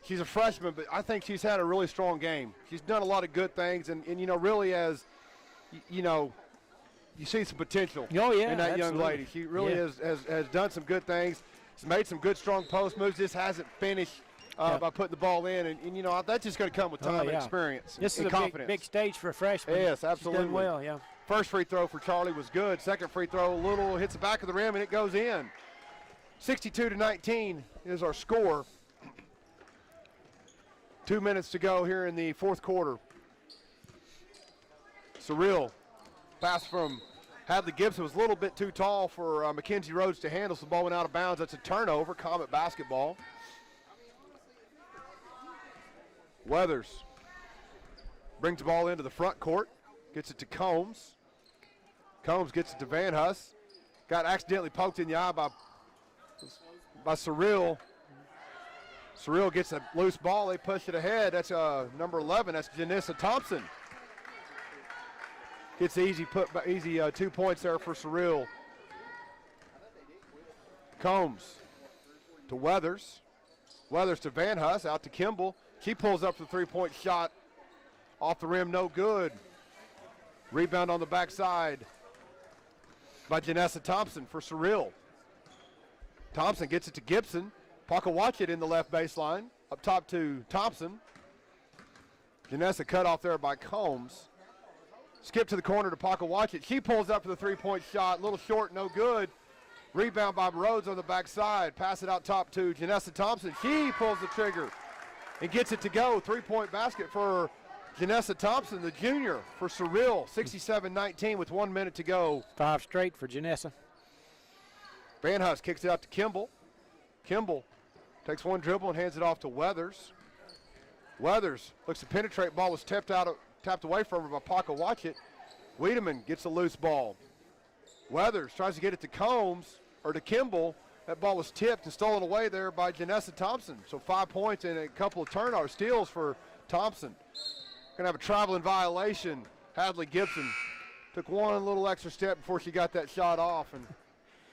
Speaker 1: She's a freshman, but I think she's had a really strong game. She's done a lot of good things, and you know, really as, you know, you see some potential in that young lady. She really has done some good things. She's made some good, strong post moves. Just hasn't finished by putting the ball in, and you know, that's just going to come with time and experience
Speaker 2: this
Speaker 1: and
Speaker 2: is
Speaker 1: confidence.
Speaker 2: a big stage for a freshman.
Speaker 1: Yes, absolutely.
Speaker 2: She's done well, yeah.
Speaker 1: First free throw for Charlie was good. Second free throw, a little, hits the back of the rim, and it goes in. 62-19 is our score. 2 minutes to go here in the fourth quarter. Surreal pass from Hadley Gibson was a little bit too tall for Mackenzie Rhodes to handle. So the ball went out of bounds. That's a turnover. Comet basketball. Weathers brings the ball into the front court. Gets it to Combs. Combs gets it to Van Huss. Got accidentally poked in the eye by Surreal. Surreal gets a loose ball. They push it ahead. That's number 11. That's Janissa Thompson. Gets easy 2 points there for Surreal. Combs to Weathers. Weathers to Van Huss. Out to Kimball. She pulls up for the three-point shot. Off the rim, no good. Rebound on the backside by Janessa Thompson for Surreal. Thompson gets it to Gibson. Pakawatchit in the left baseline. Up top to Thompson. Janessa cut off there by Combs. Skip to the corner to Pakawatchit. She pulls up for the three-point shot. A little short, no good. Rebound by Rhodes on the backside. Pass it out top to Janessa Thompson. She pulls the trigger and gets it to go. Three-point basket for Janessa Thompson, the junior, for Surreal. 67-19 with 1 minute to go.
Speaker 2: 5 straight for Janessa.
Speaker 1: Van Huss kicks it out to Kimball. Kimball takes one dribble and hands it off to Weathers. Weathers looks to penetrate. Ball was tapped away from her by Pakawatchit. Wiedemann gets a loose ball. Weathers tries to get it to Combs, or to Kimball. That ball was tipped and stolen away there by Janessa Thompson. So 5 points and a couple of turnover steals for Thompson. Gonna have a traveling violation. Hadley Gibson took one little extra step before she got that shot off and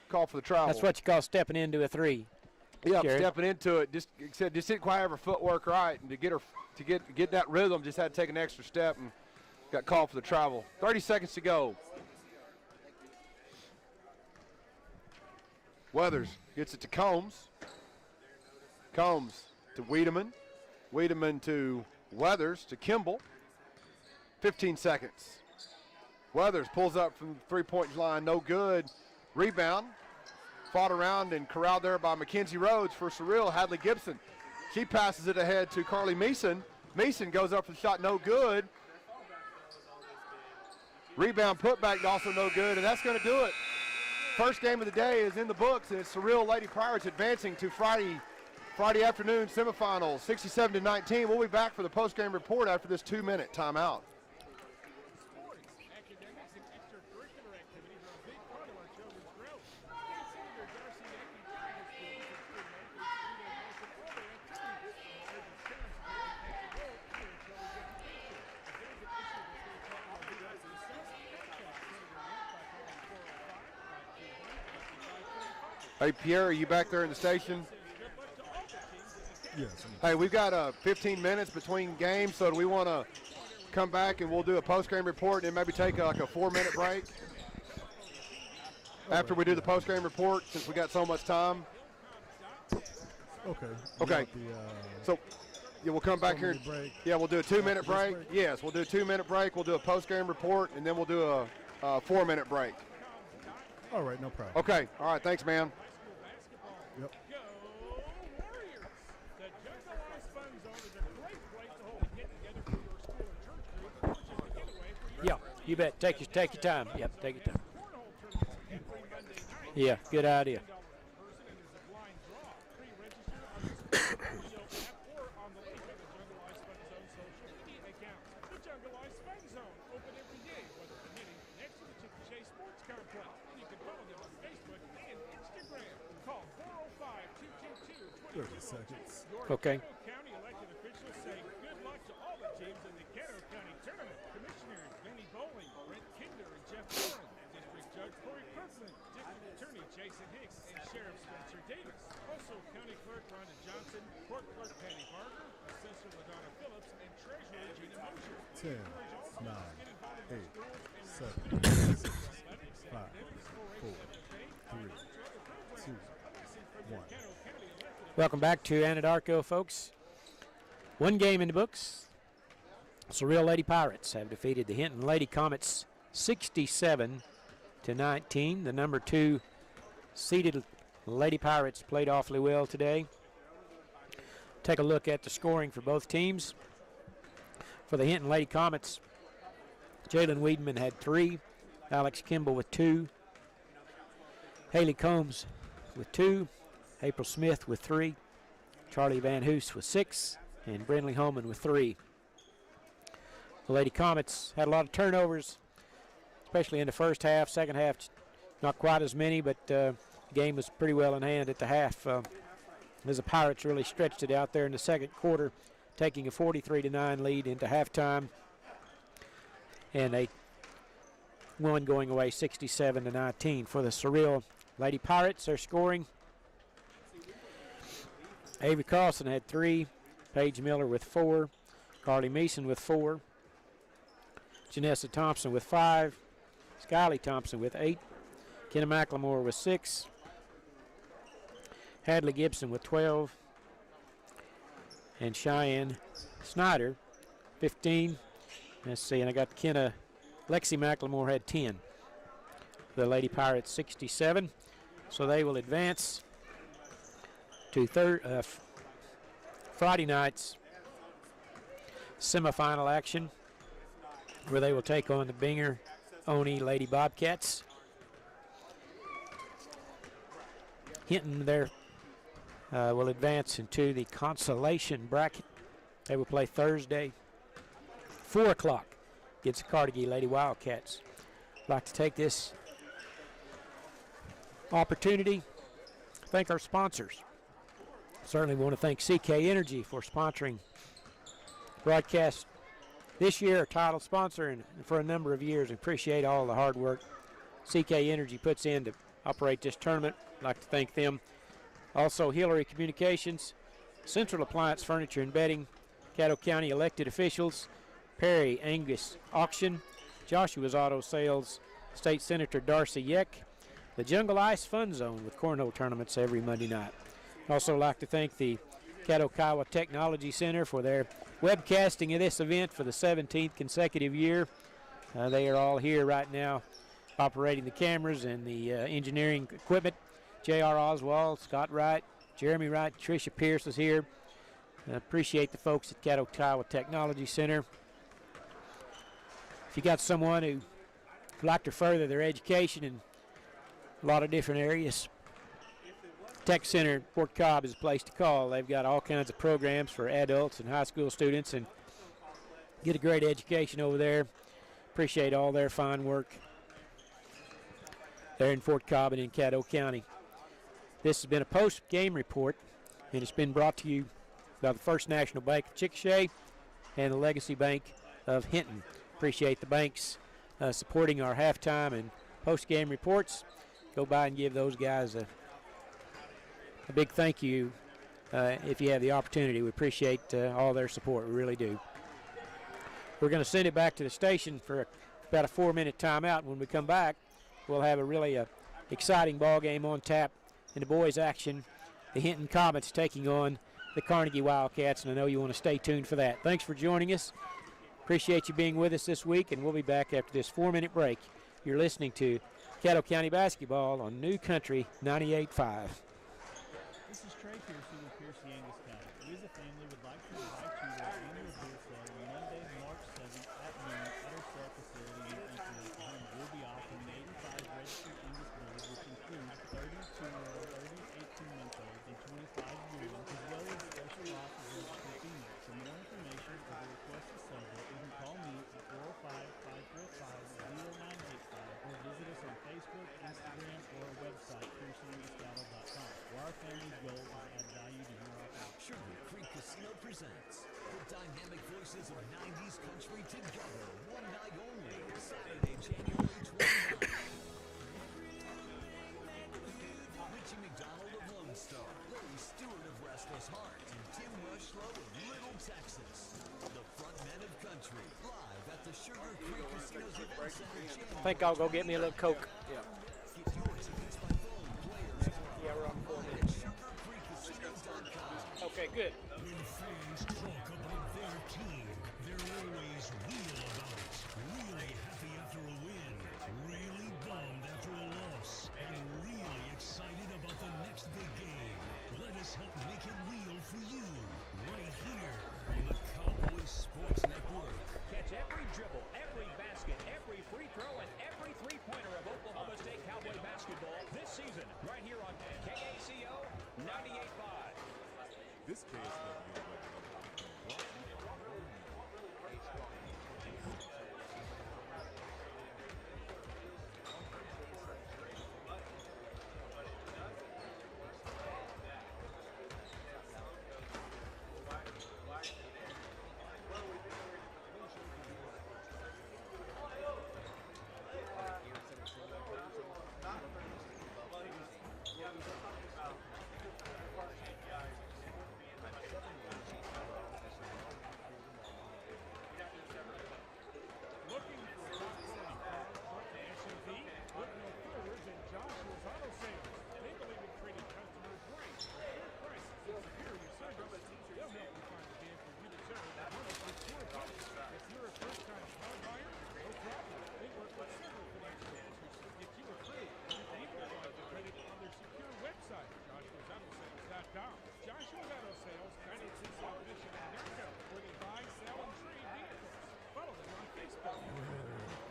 Speaker 1: called for the travel.
Speaker 2: That's what you call stepping into a three.
Speaker 1: Yeah,
Speaker 2: Jared.
Speaker 1: stepping into it. Just didn't quite have her footwork right, and to get that rhythm, just had to take an extra step and got called for the travel. 30 seconds to go. Weathers gets it to Combs. Combs to Wiedemann. Wiedemann to Weathers to Kimball. 15 seconds. Weathers pulls up from the three-point line, no good. Rebound. Fought around and corralled there by Mackenzie Rhodes for Surreal. Hadley Gibson. She passes it ahead to Carly Meeson. Meeson goes up for the shot, no good. Rebound putback also no good, and that's going to do it. First game of the day is in the books, and it's Surreal Lady Pirates advancing to Friday afternoon semifinals, 67-19. We'll be back for the post-game report after this 2-minute timeout. Hey, Pierre, are you back there in the station?
Speaker 3: Yes.
Speaker 1: Hey, we've got 15 minutes between games, so do we want to come back and we'll do a post-game report and maybe take like a 4-minute break after we do the post-game report since we got so much time?
Speaker 3: Okay.
Speaker 1: Okay. So, yeah, we'll come back here.
Speaker 3: Break.
Speaker 1: Yeah, we'll do a 2-minute break. Yes, we'll do a 2-minute break. We'll do a post-game report, and then we'll do a 4-minute break.
Speaker 3: All right, no problem.
Speaker 1: Okay. All right. Thanks, man.
Speaker 3: Yep.
Speaker 2: Yeah, you bet. Take your time. Yep, take your time. Yeah, good idea. Okay.
Speaker 9: County elected officials say good luck to all the teams in the Caddo County Tournament. Commissioners Benny Bowling, Brent Kinder, and Jeff Warren, District Judge Corey Kirkland, District Attorney Jason Hicks, and Sheriff Spencer Davis. Also, County Clerk Rhonda Johnson, Court Clerk Patty Barker, Assessor LaDonna Phillips, and Treasurer Gina Mosher.
Speaker 3: 10, 9, 8, 7, 6, 5, 4, 3, 2, 1.
Speaker 2: Welcome back to Anadarko, folks. One game in the books. Surreal Lady Pirates have defeated the Hinton Lady Comets 67-19. The number 2 seeded The Lady Pirates played awfully well today. Take a look at the scoring for both teams. For the Hinton Lady Comets, Jalen Wiedemann had 3, Alex Kimball with 2, Haley Combs with 2, April Smith with 3, Charlie Van Hoos with 6, and Brindley Holman with 3. The Lady Comets had a lot of turnovers, especially in the first half. Second half, not quite as many, but the game was pretty well in hand at the half. As the Pirates really stretched it out there in the second quarter, taking a 43-9 lead into halftime, and they won going away 67-19. For the Surreal Lady Pirates, they're scoring. Avery Carlson had 3, Paige Miller with 4, Carly Meeson with 4, Janessa Thompson with 5, Skylie Thompson with 8, Kenna McLemore with 6, Hadley Gibson with 12, and Cheyenne Snyder 15. Let's see, and I got Lexi McLemore had 10. The Lady Pirates 67. So they will advance to Friday night's semifinal action, where they will take on the Binger-Oni Lady Bobcats. Hinton there will advance into the consolation bracket. They will play Thursday, 4 o'clock, against the Carnegie Lady Wildcats. I'd like to take this opportunity to thank our sponsors. Certainly want to thank CK Energy for sponsoring broadcast this year, our title sponsor, and for a number of years. We appreciate all the hard work CK Energy puts in to operate this tournament. I'd like to thank them. Also, Hillary Communications, Central Appliance Furniture and Bedding, Caddo County elected officials, Perry Angus Auction, Joshua's Auto Sales, State Senator Darcy Yeck, the Jungle Ice Fun Zone with cornhole tournaments every Monday night. Also like to thank the Kiowa Technology Center for their webcasting of this event for the 17th consecutive year. They are all here right now operating the cameras and the engineering equipment. J.R. Oswald, Scott Wright, Jeremy Wright, Tricia Pierce is here. Appreciate the folks at Kiowa Technology Center. If you got someone who would like to further their education in a lot of different areas, Tech Center in Fort Cobb is a place to call. They've got all kinds of programs for adults and high school students, and get a great education over there. Appreciate all their fine work there in Fort Cobb and in Caddo County. This has been a post-game report, and it's been brought to you by the First National Bank of Chickasha and the Legacy Bank of Hinton. Appreciate the banks supporting our halftime and post-game reports. Go by and give those guys a big thank you if you have the opportunity. We appreciate all their support. We really do. We're going to send it back to the station for about a 4-minute timeout. When we come back, we'll have a really exciting ball game on tap in the boys' action. The Hinton Comets taking on the Carnegie Wildcats, and I know you want to stay tuned for that. Thanks for joining us. Appreciate you being with us this week, and we'll be back after this 4-minute break. You're listening to Caddo County Basketball on New Country 98.5.
Speaker 10: This is Trey Piercy with Piercy Angus Cattle. We as a family would like to invite you to our annual bull sale on Monday, March 7th at noon at our sale facility in Hinton, Oklahoma. We'll be offering 85 registered Angus bulls, which includes 30 2-year-old, 30 18-month-olds, and 25 yearlings, as well as special offers of registered females. For more information or to request a subject, you can call me at 405-545-0985 or visit us on Facebook, Instagram, or our website, PiercyAngusCattle.com, where our family's goal is to add value to your operation.
Speaker 11: Sugar Creek Casino presents the dynamic voices of 90s country together, one night only, Saturday, January 29th. Richie McDonald of Lone Star, Larry Stewart of Restless Heart, and Tim Rushlow of Little Texas. The front men of country, live at the Sugar Creek Casino's Event Center.
Speaker 2: I think I'll go get me a little Coke.
Speaker 11: Get yours against my phone, Players Club.
Speaker 2: Yeah, we're on 4
Speaker 11: At
Speaker 2: minutes.
Speaker 11: SugarCreekCasinos.com.
Speaker 2: Okay, good.
Speaker 12: When fans talk about their team, they're always real about it. Really happy after a win, really bummed after a loss, and really excited about the next
Speaker 3: This KSW weather update is brought to you by
Speaker 9: Looking for top quality car, truck, and SUV? Look no further than Joshua's Auto Sales. They believe in treating customers right. Fair prices and superior service. They'll help you find the vehicle you deserve at one of the secure prices. If you're a first-time car buyer, no problem. They work with several financial institutions to get you approved. You can even apply for credit on their secure website, joshuasautosales.com. Joshua's Auto Sales, 96 South Mission, Anadarko, where they buy, sell, and trade vehicles. Follow them on Facebook.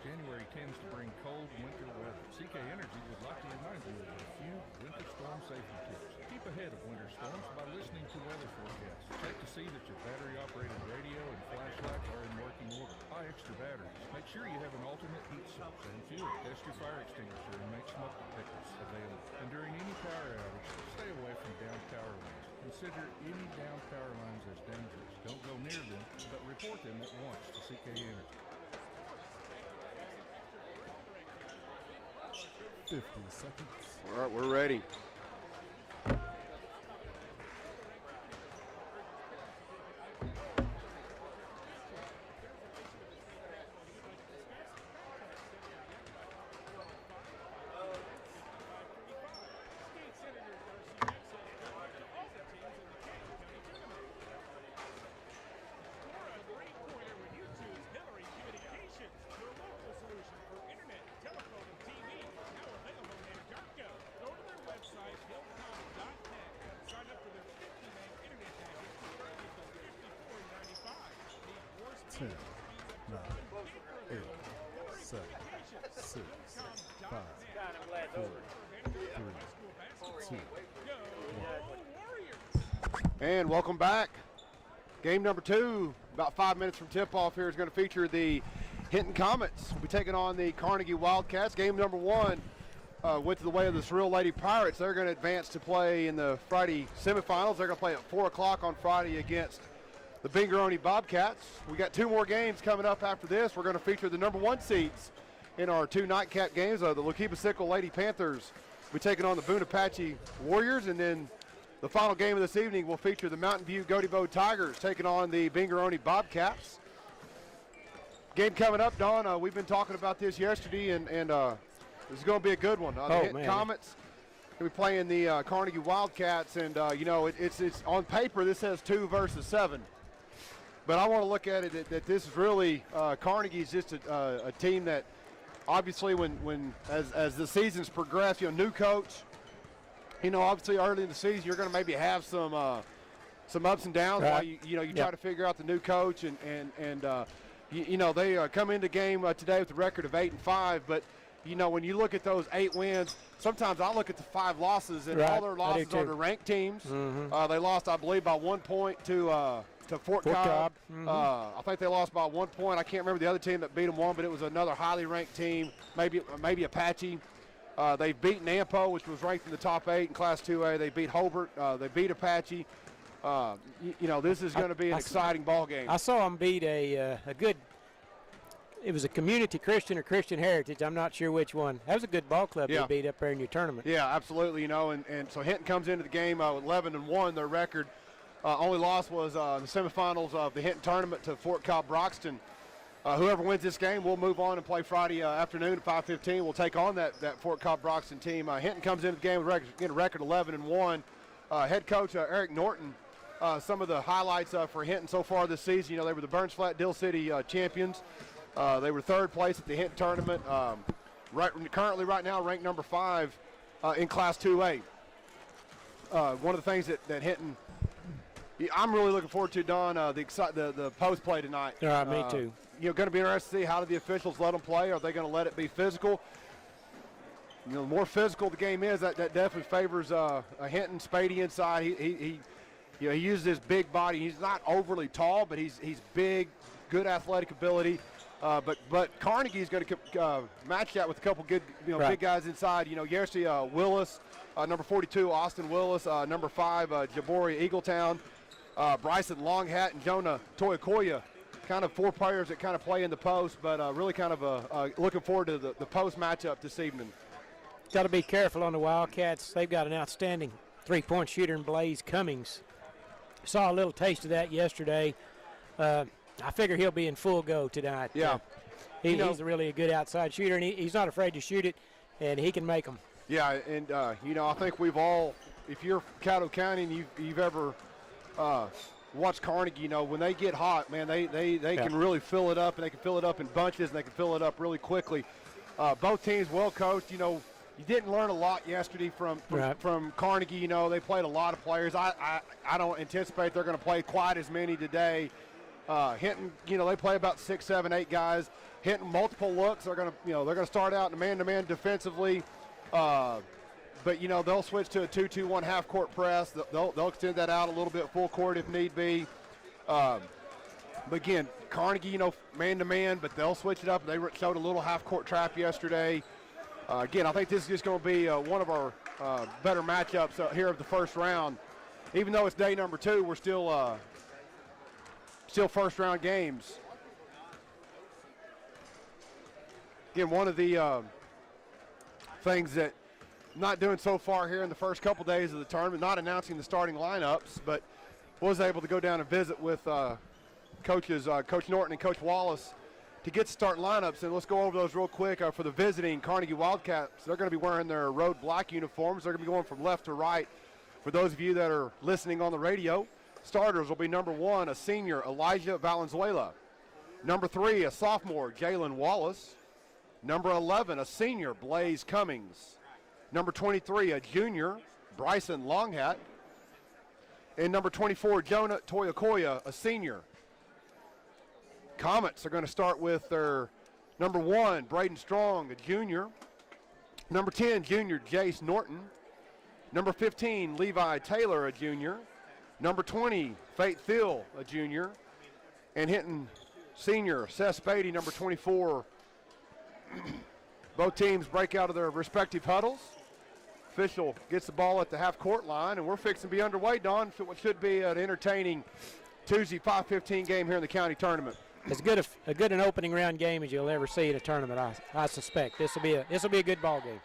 Speaker 13: January tends to bring cold winter weather. CK Energy would like to remind you of a few winter storm safety tips. Keep ahead of winter storms by listening to weather forecasts. Check to see that your battery-operated radio and flashlights are in working order. Buy extra batteries. Make sure you have an alternate heat source and fuel. Test your fire extinguisher and make smoke detectors available. And during any power outage, stay away from downed power lines. Consider any downed power lines as dangerous. Don't go near them, but report them at once to CK Energy.
Speaker 3: 50 seconds.
Speaker 1: All right, we're ready.
Speaker 3: Ten, 9, 8, 7, 6, 5, 4, 3, 2, 1.
Speaker 1: And welcome back. Game number 2, about 5 minutes from tip-off here, is going to feature the Hinton Comets. We'll be taking on the Carnegie Wildcats. Game number 1 went to the way of the Surreal Lady Pirates. They're going to advance to play in the Friday semifinals. They're going to play at 4 o'clock on Friday against the Bingaroni Bobcats. We got 2 more games coming up after this. We're going to feature the number 1 seeds in our 2 nightcap games. The Lokeba-Sickle Lady Panthers will be taking on the Boone Apache Warriors, and then the final game of this evening will feature the Mountain View Godebo Tigers taking on the Bingaroni Bobcats. Game coming up, Don. We've been talking about this yesterday, and this is going to be a good one. The Hinton Comets will be playing the Carnegie Wildcats, and you know, it's on paper this says 2 versus 7. But I want to look at it that this is really Carnegie's just a team that obviously as the seasons progress, you know, new coach, you know, obviously early in the season you're going to maybe have some ups and downs while you try to figure out the new coach and you know, they come into game today with a record of 8-5, but you know, when you look at those 8 wins, sometimes I look at the 5 losses, and all their losses are to ranked teams. They lost, I believe, by 1 point to Fort Cobb. I think they lost by 1 point. I can't remember the other team that beat them one, but it was another highly ranked team, maybe Apache. They've beaten Nampo, which was ranked in the top 8 in Class 2A. They beat Hobart. They beat Apache. You know, this is going to be an exciting ball game.
Speaker 2: I saw them beat a good. It was a Community Christian or Christian Heritage. I'm not sure which one. That was a good ball club they beat up there in your tournament.
Speaker 1: Yeah, absolutely. You know, and so Hinton comes into the game with 11-1. Their record only loss was in the semifinals of the Hinton tournament to Fort Cobb Broxton. Whoever wins this game will move on and play Friday afternoon at 5:15. We'll take on that Fort Cobb Broxton team. Hinton comes into the game with a record 11-1. Head coach Eric Norton. Some of the highlights for Hinton so far this season, you know, they were the Burns Flat Dill City champions. They were 3rd place at the Hinton tournament. Currently, right now, ranked number 5 in Class 2A. One of the things that Hinton, I'm really looking forward to, Don, the post play tonight.
Speaker 2: Me too.
Speaker 1: You know, going to be interested to see how do the officials let them play. Are they going to let it be physical? You know, the more physical the game is, that definitely favors Hinton. Spady inside. You know, he uses his big body. He's not overly tall, but he's big, good athletic ability. But Carnegie's going to match that with a couple good, big guys inside. You know, Yersi Willis, number 42, Austin Willis, number 5, Jabori Eagletown, Bryson Longhat, and Jonah Toyokoya. Kind of 4 players that kind of play in the post, but really kind of looking forward to the post matchup this evening.
Speaker 2: Got to be careful on the Wildcats. They've got an outstanding three-point shooter in Blaze Cummings. Saw a little taste of that yesterday. I figure he'll be in full go tonight.
Speaker 1: Yeah.
Speaker 2: He's really a good outside shooter, and he's not afraid to shoot it, and he can make them.
Speaker 1: Yeah, and, I think we've all, if you're Caddo County and you've ever watched Carnegie, when they get hot, man, they can really fill it up, and they can fill it up in bunches, and they can fill it up really quickly. Both teams well coached. You didn't learn a lot yesterday from Carnegie. They played a lot of players. I don't anticipate they're going to play quite as many today. Hinton, they play about 6, 7, 8 guys. Hinton multiple looks. They're going to start out in a man-to-man defensively, but they'll switch to a 2-2-1 half-court press. They'll extend that out a little bit full court if need be. But again, Carnegie, man-to-man, but they'll switch it up. They showed a little half-court trap yesterday. Again, I think this is just going to be one of our better matchups here of the first round. Even though it's day number 2, we're still first-round games. Again, one of the things that I'm not doing so far here in the first couple days of the tournament, not announcing the starting lineups, but was able to go down and visit with coaches, Coach Norton and Coach Wallace, to get starting lineups. And let's go over those real quick. For the visiting Carnegie Wildcats, they're going to be wearing their road black uniforms. They're going to be going from left to right. For those of you that are listening on the radio, starters will be number 1, a senior, Elijah Valenzuela. Number 3, a sophomore, Jalen Wallace. Number 11, a senior, Blaze Cummings. Number 23, a junior, Bryson Longhat. And number 24, Jonah Toyokoya, a senior. Comets are going to start with their number 1, Braden Strong, a junior. Number 10, junior, Jace Norton. Number 15, Levi Taylor, a junior. Number 20, Faith Thiel, a junior. And Hinton senior, Seth Spady, number 24. Both teams break out of their respective huddles. Official gets the ball at the half-court line, and we're fixing to be underway, Don, for what should be an entertaining Tuesday 5:15 game here in the county tournament.
Speaker 2: As good an opening round game as you'll ever see in a tournament, I suspect. This will be a good ball game.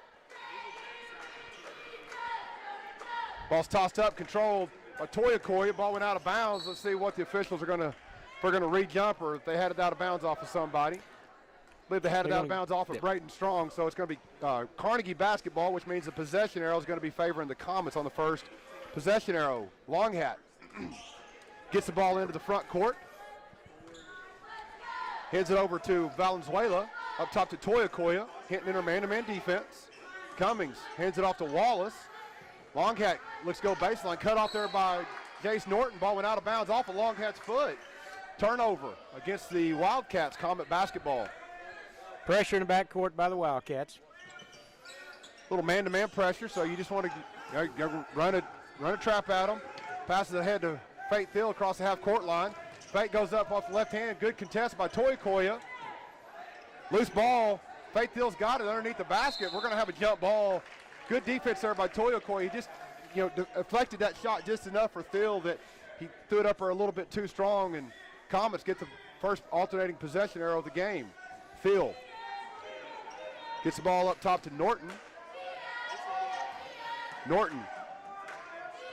Speaker 1: Ball's tossed up, controlled by Toyokoya. Ball went out of bounds. Let's see what the officials are going to, if they're going to re-jump or if they had it out of bounds off of somebody. I believe they had it out of bounds off of Braden Strong, so it's going to be Carnegie basketball, which means the possession arrow is going to be favoring the Comets on the first possession arrow. Longhat gets the ball into the front court. Heads it over to Valenzuela, up top to Toyokoya, hitting in her man-to-man defense. Cummings hands it off to Wallace. Longhat looks to go baseline, cut off there by Jace Norton. Ball went out of bounds off of Longhat's foot. Turnover against the Wildcats, Comet basketball.
Speaker 2: Pressure in the backcourt by the Wildcats.
Speaker 1: Little man-to-man pressure, so you just want to run a trap at them. Passes ahead to Faith Thiel across the half-court line. Faith goes up off the left hand. Good contest by Toyokoya. Loose ball. Faith Thiel's got it underneath the basket. We're going to have a jump ball. Good defense there by Toyokoya. He just, deflected that shot just enough for Thiel that he threw it up there a little bit too strong, and Comets get the first alternating possession arrow of the game. Thiel gets the ball up top to Norton. Norton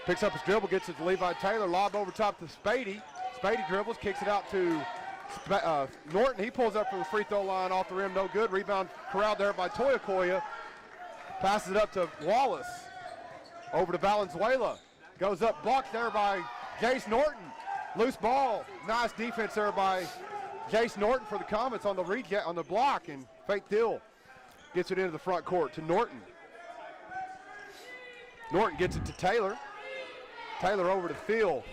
Speaker 1: picks up his dribble, gets it to Levi Taylor, lob over top to Spady. Spady dribbles, kicks it out to Norton. He pulls up from the free throw line off the rim, no good. Rebound corralled there by Toyokoya. Passes it up to Wallace. Over to Valenzuela. Goes up, blocked there by Jace Norton. Loose ball. Nice defense there by Jace Norton for the Comets on the block, and Faith Thiel gets it into the front court to Norton. Norton gets it to Taylor. Taylor over to Thiel.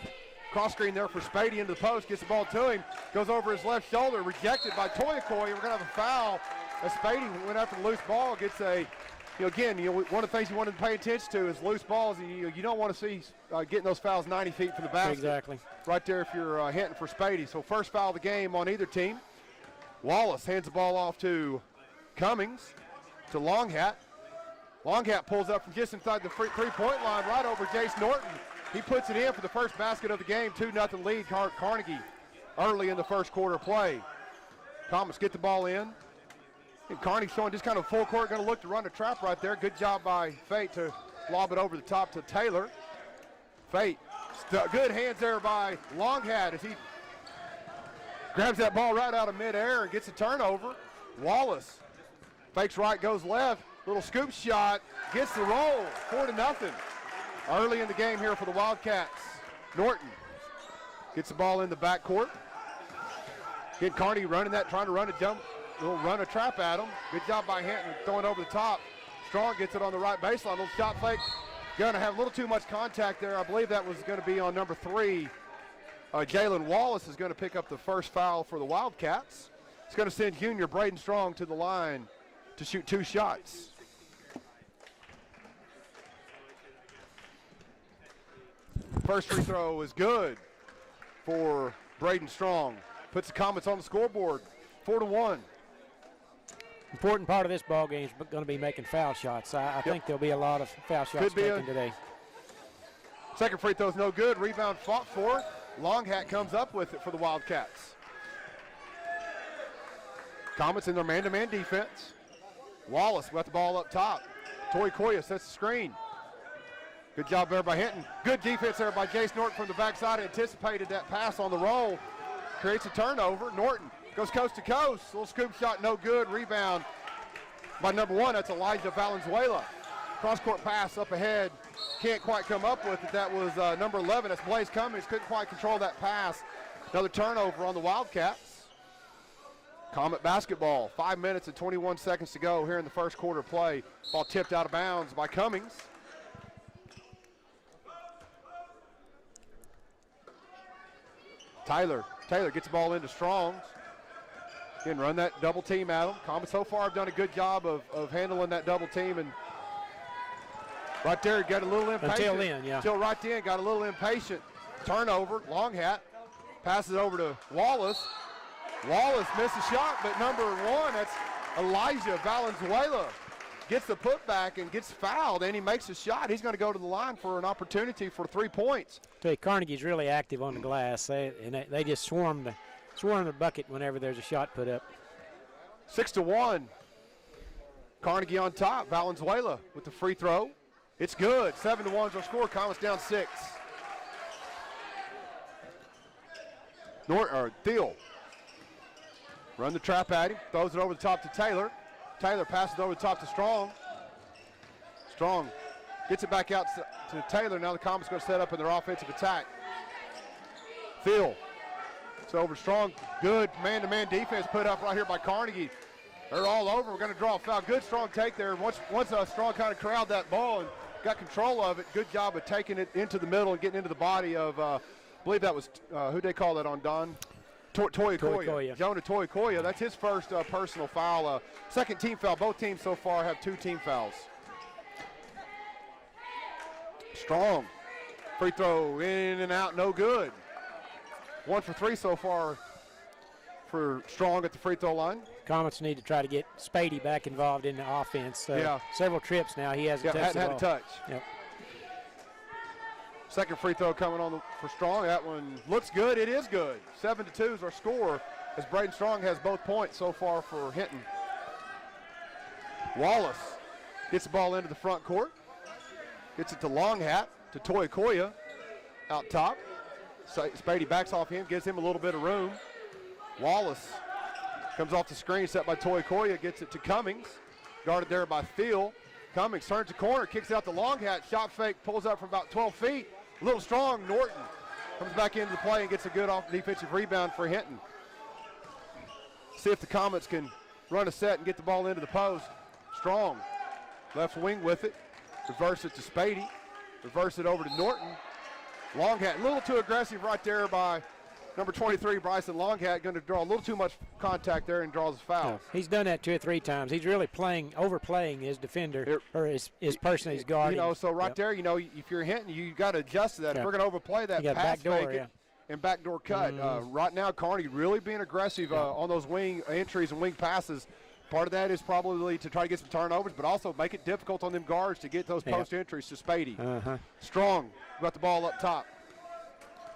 Speaker 1: Cross screen there for Spady into the post, gets the ball to him, goes over his left shoulder, rejected by Toyokoya. We're going to have a foul as Spady went after the loose ball, gets a again, one of the things you want to pay attention to is loose balls. You don't want to see getting those fouls 90 feet from the basket.
Speaker 2: Exactly.
Speaker 1: Right there if you're Hinton for Spady. So first foul of the game on either team. Wallace hands the ball off to Cummings, to Longhat. Longhat pulls up from just inside the three-point line right over Jace Norton. He puts it in for the first basket of the game, 2-0 lead Carnegie early in the first quarter play. Comets get the ball in. And Carnegie's showing just kind of full court, going to look to run the trap right there. Good job by Fate to lob it over the top to Taylor. Fate, good hands there by Longhat as he grabs that ball right out of midair and gets a turnover. Wallace fakes right, goes left. Little scoop shot, gets the roll, 4-0. Early in the game here for the Wildcats. Norton gets the ball in the backcourt. Again, Carnegie running that, trying to run a jump, little run a trap at him. Good job by Hinton throwing over the top. Strong gets it on the right baseline. Little shot fake. Going to have a little too much contact there. I believe that was going to be on number 3. Jalen Wallace is going to pick up the first foul for the Wildcats. It's going to send junior Braden Strong to the line to shoot 2 shots. First free throw is good for Braden Strong. Puts the Comets on the scoreboard, 4-1.
Speaker 2: Important part of this ball game is going to be making foul shots. I think there'll be a lot of foul shots taken today.
Speaker 1: Second free throw is no good. Rebound fought for. Longhat comes up with it for the Wildcats. Comets in their man-to-man defense. Wallace got the ball up top. Toy Koya sets the screen. Good job there by Hinton. Good defense there by Jace Norton from the backside. Anticipated that pass on the roll. Creates a turnover. Norton goes coast to coast. Little scoop shot, no good. Rebound by number 1. That's Elijah Valenzuela. Cross-court pass up ahead. Can't quite come up with it. That was number 11. That's Blaze Cummings. Couldn't quite control that pass. Another turnover on the Wildcats. Comet basketball. 5 minutes and 21 seconds to go here in the first quarter play. Ball tipped out of bounds by Cummings. Taylor gets the ball into Strong's. Again, run that double team at him. Comets so far have done a good job of handling that double team. And right there, got a little impatient.
Speaker 2: Until then, yeah.
Speaker 1: Until right then, got a little impatient. Turnover, Longhat. Passes over to Wallace. Wallace missed a shot, but number 1, that's Elijah Valenzuela. Gets the putback and gets fouled, and he makes a shot. He's going to go to the line for an opportunity for 3 points.
Speaker 2: Carnegie's really active on the glass. They just swarm the bucket whenever there's a shot put up.
Speaker 1: 6-1. Carnegie on top. Valenzuela with the free throw. It's good. 7-1 is our score. Comets down 6. Thiel. Run the trap at him. Throws it over the top to Taylor. Taylor passes over the top to Strong. Strong gets it back out to Taylor. Now the Comets going to set up in their offensive attack. Thiel. It's over Strong. Good man-to-man defense put up right here by Carnegie. They're all over. We're going to draw a foul. Good strong take there. Once Strong kind of corralled that ball and got control of it. Good job of taking it into the middle and getting into the body of, I believe that was, who'd they call that on, Don? Toy Koya. Jonah Toy Koya. That's his first personal foul. Second team foul. Both teams so far have 2 team fouls. Strong. Free throw in and out. No good. 1 for 3 so far for Strong at the free throw line.
Speaker 2: Comets need to try to get Spady back involved in the offense. Several trips now. He hasn't touched the ball.
Speaker 1: Hadn't touched.
Speaker 2: Yep.
Speaker 1: Second free throw coming on for Strong. That one looks good. It is good. 7-2 is our score as Braden Strong has both points so far for Hinton. Wallace gets the ball into the front court. Gets it to Longhat, to Toy Koya out top. Spady backs off him, gives him a little bit of room. Wallace comes off the screen set by Toy Koya, gets it to Cummings. Guarded there by Thiel. Cummings turns the corner, kicks out to Longhat. Shot fake, pulls up from about 12 feet. A little Strong. Norton comes back into the play and gets a good defensive rebound for Hinton. See if the Comets can run a set and get the ball into the post. Strong, left wing with it. Reverse it to Spady. Reverse it over to Norton. Longhat, a little too aggressive right there by Number 23, Bryson Longhat, going to draw a little too much contact there and draws a foul.
Speaker 2: Yeah, he's done that 2 or 3 times. He's really overplaying his defender or his person he's guarding.
Speaker 1: You know, so right there, you know, if you're Hinton, you got to adjust to that. If we're going to overplay that, pass fake it and backdoor cut. Right now, Carnegie really being aggressive on those wing entries and wing passes. Part of that is probably to try to get some turnovers, but also make it difficult on them guards to get those post entries to Spady. Strong got the ball up top.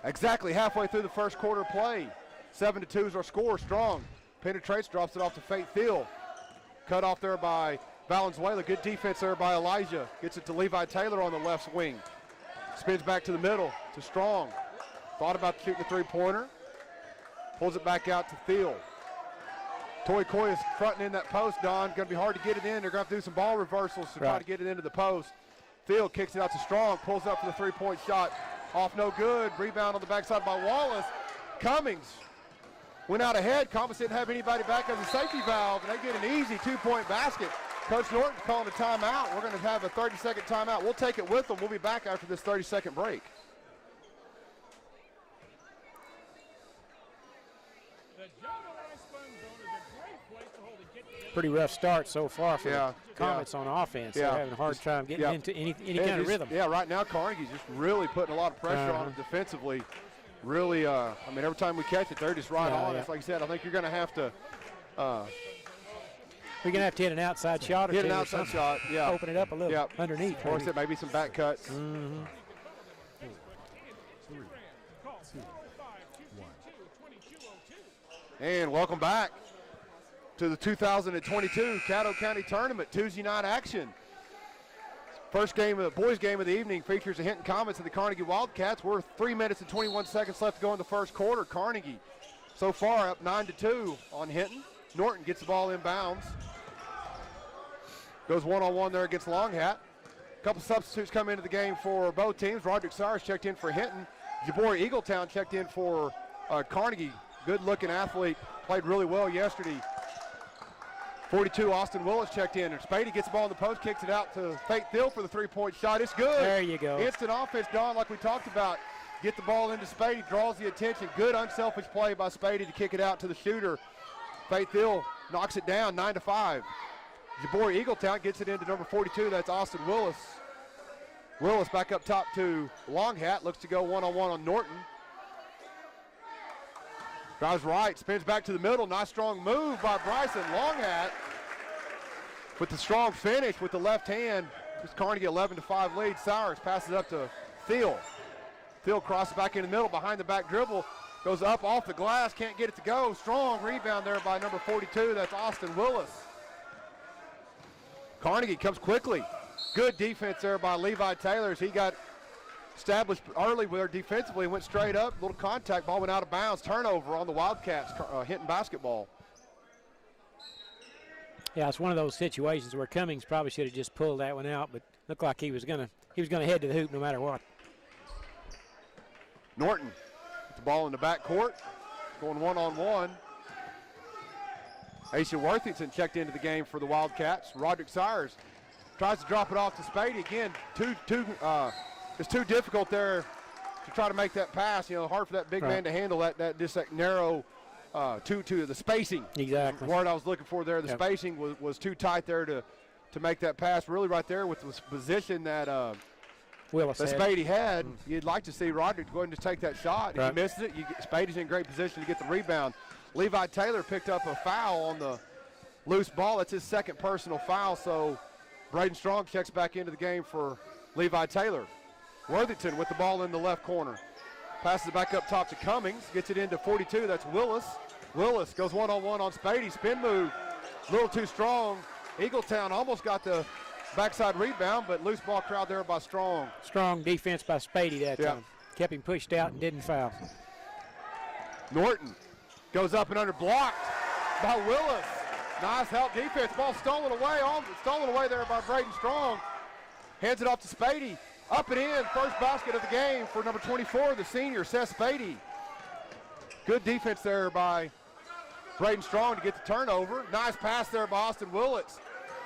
Speaker 1: Exactly halfway through the first quarter play. 7-2 is our score. Strong penetrates, drops it off to Fate Thiel. Cut off there by Valenzuela. Good defense there by Elijah. Gets it to Levi Taylor on the left wing. Spins back to the middle to Strong. Thought about shooting the three-pointer. Pulls it back out to Thiel. Toy Coy is fronting in that post, Don. Going to be hard to get it in. They're going to have to do some ball reversals to try to get it into the post. Thiel kicks it out to Strong. Pulls up for the three-point shot. Off no good. Rebound on the backside by Wallace. Cummings went out ahead. Comets didn't have anybody back as a safety valve, and they get an easy 2-point basket. Coach Norton's calling a timeout. We're going to have a 30-second timeout. We'll take it with them. We'll be back after this 30-second break.
Speaker 2: Pretty rough start so far for the Comets on offense. They're having a hard time getting into any kind of rhythm.
Speaker 1: Yeah, right now Carnegie's just really putting a lot of pressure on them defensively. Really, I mean, every time we catch it, they're just right on us. Like you said, I think you're going to have to
Speaker 2: we're going to have to hit an outside shot or
Speaker 1: hit an outside shot,
Speaker 2: open it up a little underneath.
Speaker 1: Or maybe some back cuts. And welcome back to the 2022 Caddo County Tournament Tuesday night action. First game of the boys' game of the evening features the Hinton Comets and the Carnegie Wildcats. We're 3 minutes and 21 seconds left to go in the first quarter. Carnegie so far up 9-2 on Hinton. Norton gets the ball inbounds. Goes one-on-one there against Longhat. A couple substitutes come into the game for both teams. Roderick Sires checked in for Hinton. Jabori Eagletown checked in for Carnegie. Good-looking athlete. Played really well yesterday. 42, Austin Willis checked in. And Spady gets the ball in the post, kicks it out to Fate Thiel for the three-point shot. It's good.
Speaker 2: There you go.
Speaker 1: Instant offense, Don, like we talked about. Get the ball into Spady, draws the attention. Good unselfish play by Spady to kick it out to the shooter. Fate Thiel knocks it down, 9-5. Jabori Eagletown gets it into number 42. That's Austin Willis. Willis back up top to Longhat. Looks to go one-on-one on Norton. Drives right, spins back to the middle. Nice strong move by Bryson Longhat. With the strong finish with the left hand. This Carnegie 11-5 lead. Sowers passes up to Thiel. Thiel crosses back in the middle behind the back dribble. Goes up off the glass, can't get it to go. Strong rebound there by number 42. That's Austin Willis. Carnegie comes quickly. Good defense there by Levi Taylor as he got established early with her defensively, went straight up, little contact, ball went out of bounds, turnover on the Wildcats, Hinton basketball.
Speaker 2: Yeah, it's one of those situations where Cummings probably should have just pulled that one out, but looked like he was gonna head to the hoop no matter what.
Speaker 1: Norton with the ball in the back court, going one-on-one. Asa Worthington checked into the game for the Wildcats. Roderick Sires tries to drop it off to Spady again. It's too difficult there to try to make that pass. You know, hard for that big man to handle that narrow to the spacing.
Speaker 2: Exactly.
Speaker 1: The word I was looking for there. The spacing was too tight there to make that pass. Really right there with the position that Spady had. You'd like to see Roderick go ahead and just take that shot. If he misses it, Spady's in great position to get the rebound. Levi Taylor picked up a foul on the loose ball. That's his second personal foul. So Braden Strong checks back into the game for Levi Taylor. Worthington with the ball in the left corner. Passes it back up top to Cummings. Gets it into 42. That's Willis. Willis goes one-on-one on Spady. Spin move. A little too strong. Eagletown almost got the backside rebound, but loose ball crowd there by Strong.
Speaker 2: Strong defense by Spady that time. Kept him pushed out and didn't foul.
Speaker 1: Norton goes up and under, blocked by Willis. Nice help defense. Ball stolen away there by Braden Strong. Hands it off to Spady. Up and in, first basket of the game for number 24, the senior, Seth Spady. Good defense there by Braden Strong to get the turnover. Nice pass there by Austin Willits.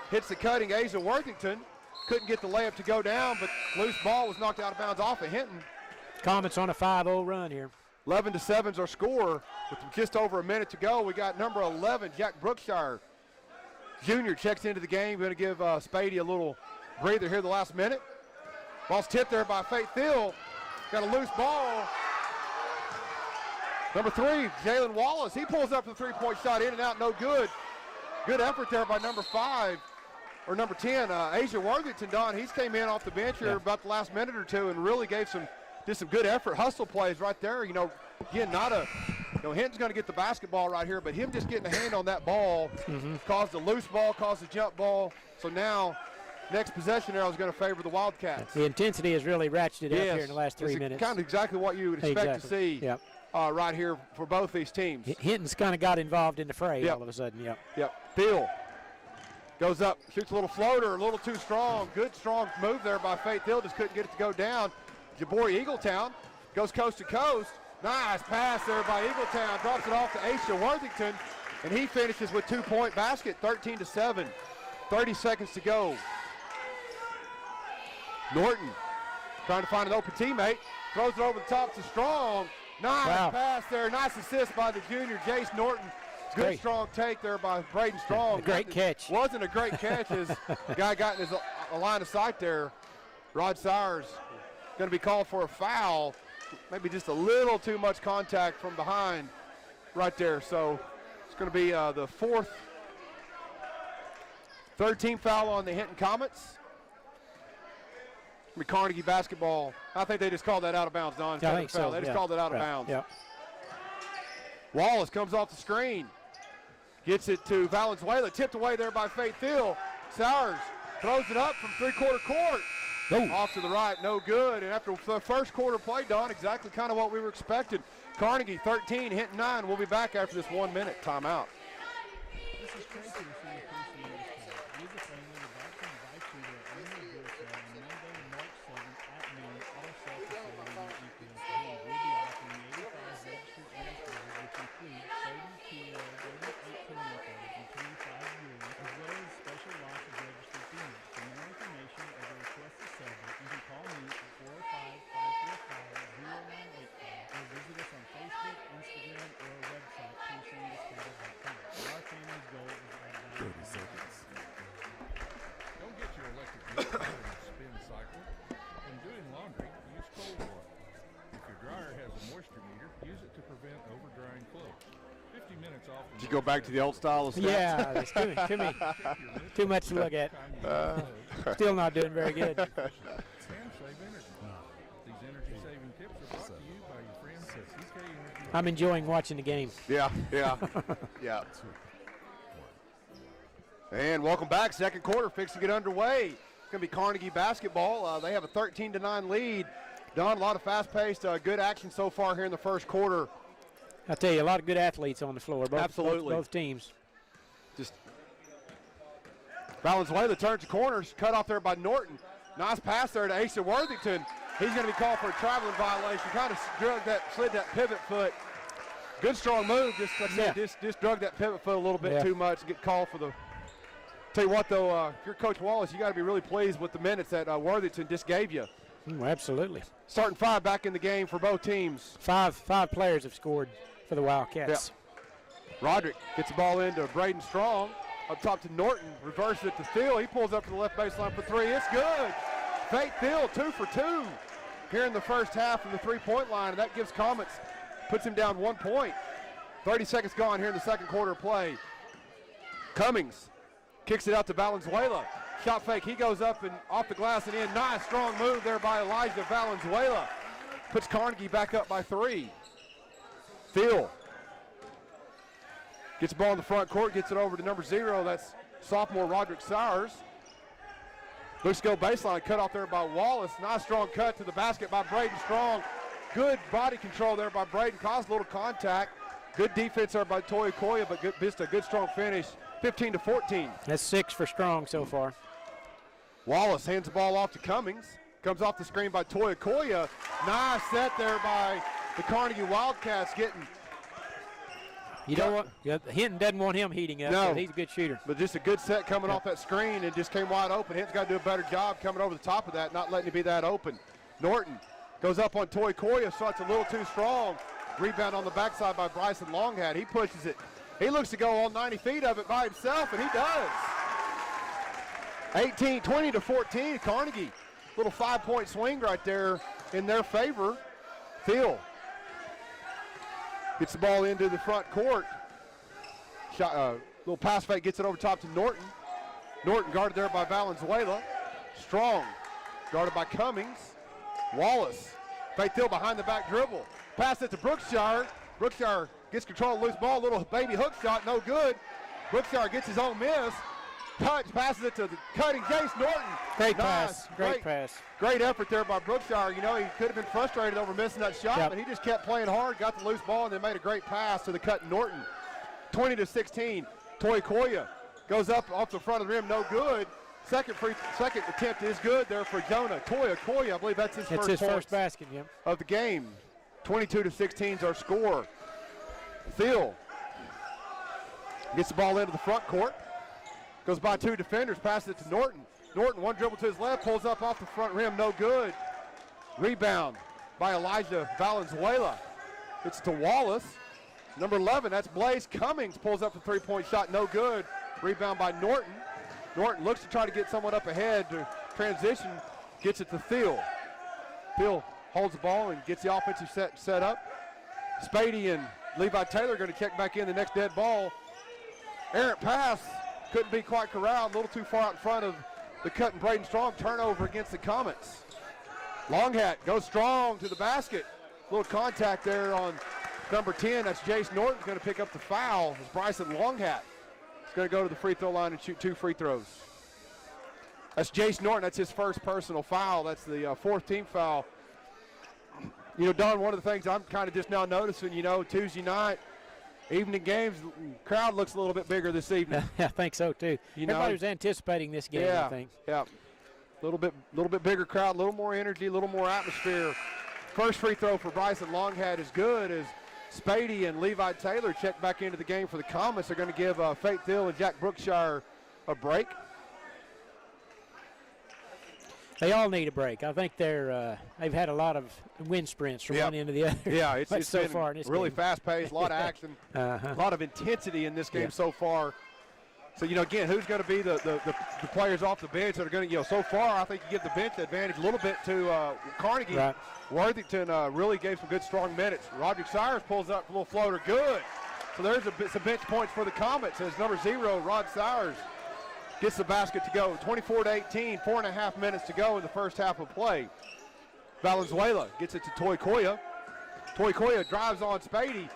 Speaker 1: Hits the cutting Asa Worthington. Couldn't get the layup to go down, but loose ball was knocked out of bounds off of Hinton.
Speaker 2: Comets on a 5-0 run here.
Speaker 1: 11-7 is our score with just over a minute to go. We got number 11, Jack Brookshire Jr. checks into the game. We're going to give Spady a little breather here the last minute. Ball's tipped there by Faith Thiel. Got a loose ball. Number 3, Jalen Wallace. He pulls up the three-point shot, in and out, no good. Good effort there by number 5, or number 10, Asia Worthington. Don, he's came in off the bench here about the last minute or two and really did some good effort. Hustle plays right there. Again, Hinton's going to get the basketball right here, but him just getting a hand on that ball caused a loose ball, caused a jump ball. So now, next possession arrow is going to favor the Wildcats.
Speaker 2: The intensity has really ratcheted up here in the last 3 minutes.
Speaker 1: Kind of exactly what you would expect to see right here for both these teams.
Speaker 2: Hinton's kind of got involved in the fray all of a sudden.
Speaker 1: Yep. Thiel goes up, shoots a little floater, a little too strong. Good, strong move there by Faith Thiel. Just couldn't get it to go down. Jabori Eagletown goes coast to coast. Nice pass there by Eagletown. Drops it off to Asia Worthington, and he finishes with 2-point basket, 13-7. 30 seconds to go. Norton trying to find an open teammate. Throws it over the top to Strong. Nice pass there. Nice assist by the junior, Jace Norton. Good strong take there by Braden Strong.
Speaker 2: Great catch.
Speaker 1: Wasn't a great catch as the guy got in his line of sight there. Rod Sires going to be called for a foul. Maybe just a little too much contact from behind right there. So it's going to be the third team foul on the Hinton Comets. Carnegie basketball. I think they just called that out of bounds, Don.
Speaker 2: I think so.
Speaker 1: They just called it out of bounds.
Speaker 2: Yeah.
Speaker 1: Wallace comes off the screen. Gets it to Valenzuela. Tipped away there by Faith Thiel. Sowers throws it up from three-quarter court. Off to the right, no good. And after the first quarter play, Don, exactly kind of what we were expecting. Carnegie 13, Hinton 9. We'll be back after this 1 minute timeout.
Speaker 10: This is Tracy with CCBT. We're the family would like to invite you to our annual beer sale on Monday, March 7th at noon at our self-facility in Eaton, Oklahoma. We'll be offering 85 registered owners beers, which include 30 Kiowa, 18 Metros, and 25 Yearly, as well as special lots of registered beers. For more information or to request a server, you can call me at 405-545-0985 or visit us on Facebook, Instagram, or our website, PCNDiscover.com. Our family's goal is to add value.
Speaker 13: 30 seconds. Don't get your electric vehicle in a spin cycle. When doing laundry, use cold water. If your dryer has a moisture meter, use it to prevent over-drying clothes. 50 minutes off.
Speaker 1: Did you go back to the old style of stuff?
Speaker 2: Yeah, it's too much to look at. Still not doing very good.
Speaker 13: And save energy. These energy-saving tips are brought to you by your friends at CK Energy.
Speaker 2: I'm enjoying watching the game.
Speaker 1: Yeah. And welcome back. Second quarter fixing to get underway. It's going to be Carnegie basketball. They have a 13-9 lead. Don, a lot of fast-paced, good action so far here in the first quarter.
Speaker 2: I tell you, a lot of good athletes on the floor. Both teams.
Speaker 1: Just Valenzuela turns the corners, cut off there by Norton. Nice pass there to Asa Worthington. He's going to be called for a traveling violation. Kind of slid that pivot foot. Good strong move. Just drug that pivot foot a little bit too much and get called for the. Tell you what though, if you're Coach Wallace, you got to be really pleased with the minutes that Worthington just gave you.
Speaker 2: Absolutely.
Speaker 1: Starting 5 back in the game for both teams.
Speaker 2: Five players have scored for the Wildcats.
Speaker 1: Roderick gets the ball into Braden Strong. Up top to Norton, reverses it to Thiel. He pulls up to the left baseline for 3. It's good. Faith Thiel 2 for 2 here in the first half from the 3-point line, and that gives Comets, puts him down 1 point. 30 seconds gone here in the second quarter of play. Cummings kicks it out to Valenzuela. Shot fake, he goes up and off the glass and in. Nice strong move there by Elijah Valenzuela. Puts Carnegie back up by 3. Thiel gets the ball in the front court, gets it over to number 0. That's sophomore Roderick Sowers. Looks to go baseline, cut off there by Wallace. Nice strong cut to the basket by Braden Strong. Good body control there by Braden, caused a little contact. Good defense there by Toya Koya, but just a good strong finish. 15-14.
Speaker 2: That's 6 for Strong so far.
Speaker 1: Wallace hands the ball off to Cummings. Comes off the screen by Toya Koya. Nice set there by the Carnegie Wildcats getting.
Speaker 2: You don't want, Hinton doesn't want him heating up.
Speaker 1: No,
Speaker 2: so he's a good shooter.
Speaker 1: But just a good set coming off that screen and just came wide open. Hinton's got to do a better job coming over the top of that, not letting it be that open. Norton goes up on Toy Koya, so it's a little too strong. Rebound on the backside by Bryson Longhat. He pushes it. He looks to go all 90 feet of it by himself, and he does. 20 to 14, Carnegie. Little 5-point swing right there in their favor. Thiel gets the ball into the front court. Little pass fake, gets it over top to Norton. Norton guarded there by Valenzuela. Strong, guarded by Cummings. Wallace, fake Thiel behind the back dribble. Pass it to Brookshire. Brookshire gets control of the loose ball. Little baby hook shot, no good. Brookshire gets his own miss. Touch, passes it to the cutting Jace Norton.
Speaker 2: Great pass, great pass.
Speaker 1: Great effort there by Brookshire. You know, he could have been frustrated over missing that shot, but he just kept playing hard, got the loose ball, and then made a great pass to the cutting Norton. 20 to 16, Toy Koya goes up off the front of the rim, no good. Second attempt is good there for Jonah. Koya, I believe that's his first
Speaker 2: basket
Speaker 1: of the game. 22 to 16 is our score. Thiel gets the ball into the front court. Goes by two defenders, passes it to Norton. Norton, one dribble to his left, pulls up off the front rim, no good. Rebound by Elijah Valenzuela. It's to Wallace. Number 11, that's Blaze Cummings, pulls up the three-point shot, no good. Rebound by Norton. Norton looks to try to get someone up ahead to transition, gets it to Thiel. Thiel holds the ball and gets the offensive set up. Spady and Levi Taylor are going to check back in the next dead ball. Errant pass. Couldn't be quite corralled, a little too far out in front of the cut and Braden Strong. Turnover against the Comets. Longhat goes strong to the basket. A little contact there on number 10. That's Jace Norton going to pick up the foul. It's Bryson Longhat. He's going to go to the free throw line and shoot 2 free throws. That's Jace Norton. That's his first personal foul. That's the fourth team foul. You know, Don, one of the things I'm kind of just now noticing, you know, Tuesday night, evening games, crowd looks a little bit bigger this evening.
Speaker 2: I think so too. Everybody was anticipating this game, I think.
Speaker 1: Yeah, a little bit bigger crowd, a little more energy, a little more atmosphere. First free throw for Bryson Longhat is good as Spady and Levi Taylor check back into the game for the Comets. They're going to give Fate Thiel and Jack Brookshire a break.
Speaker 2: They all need a break. I think they've had a lot of wind sprints from one end to the other.
Speaker 1: Yeah, it's
Speaker 2: so
Speaker 1: been
Speaker 2: far in this
Speaker 1: really
Speaker 2: game.
Speaker 1: fast-paced, a lot of action, a lot of intensity in this game so far. So, you know, again, who's going to be the players off the bench that are going to, you know, so far I think you give the bench advantage a little bit to Carnegie.
Speaker 2: Right.
Speaker 1: Worthington really gave some good, strong minutes. Roderick Sires pulls up a little floater, good. So there's some bench points for the Comets as number 0, Rod Sires, gets the basket to go. 24 to 18, 4.5 minutes to go in the first half of play. Valenzuela gets it to Toy Koya. Toy Koya drives on Spady.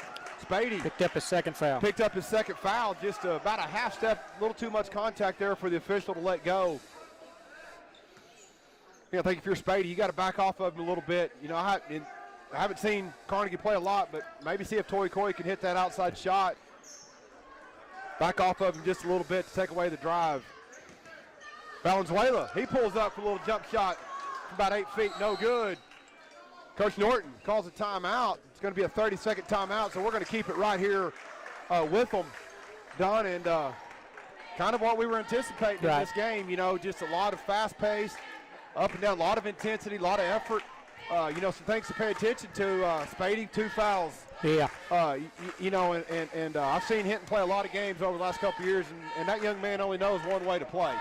Speaker 1: Spady
Speaker 2: picked up his second foul.
Speaker 1: Picked up his second foul. Just about a half step, a little too much contact there for the official to let go. I think if you're Spady, you got to back off of him a little bit. You know, I haven't seen Carnegie play a lot, but maybe see if Toy Koya can hit that outside shot. Back off of him just a little bit to take away the drive. Valenzuela, he pulls up for a little jump shot from about 8 feet, no good. Coach Norton calls a timeout. It's going to be a 30-second timeout, so we're going to keep it right here with them, Don, and kind of what we were anticipating in this game. You know, just a lot of fast-paced, up and down, a lot of intensity, a lot of effort. You know, some things to pay attention to. Spady, 2 fouls.
Speaker 2: Yeah.
Speaker 1: You know, and I've seen Hinton play a lot of games over the last couple of years, and that young man only knows one way to play.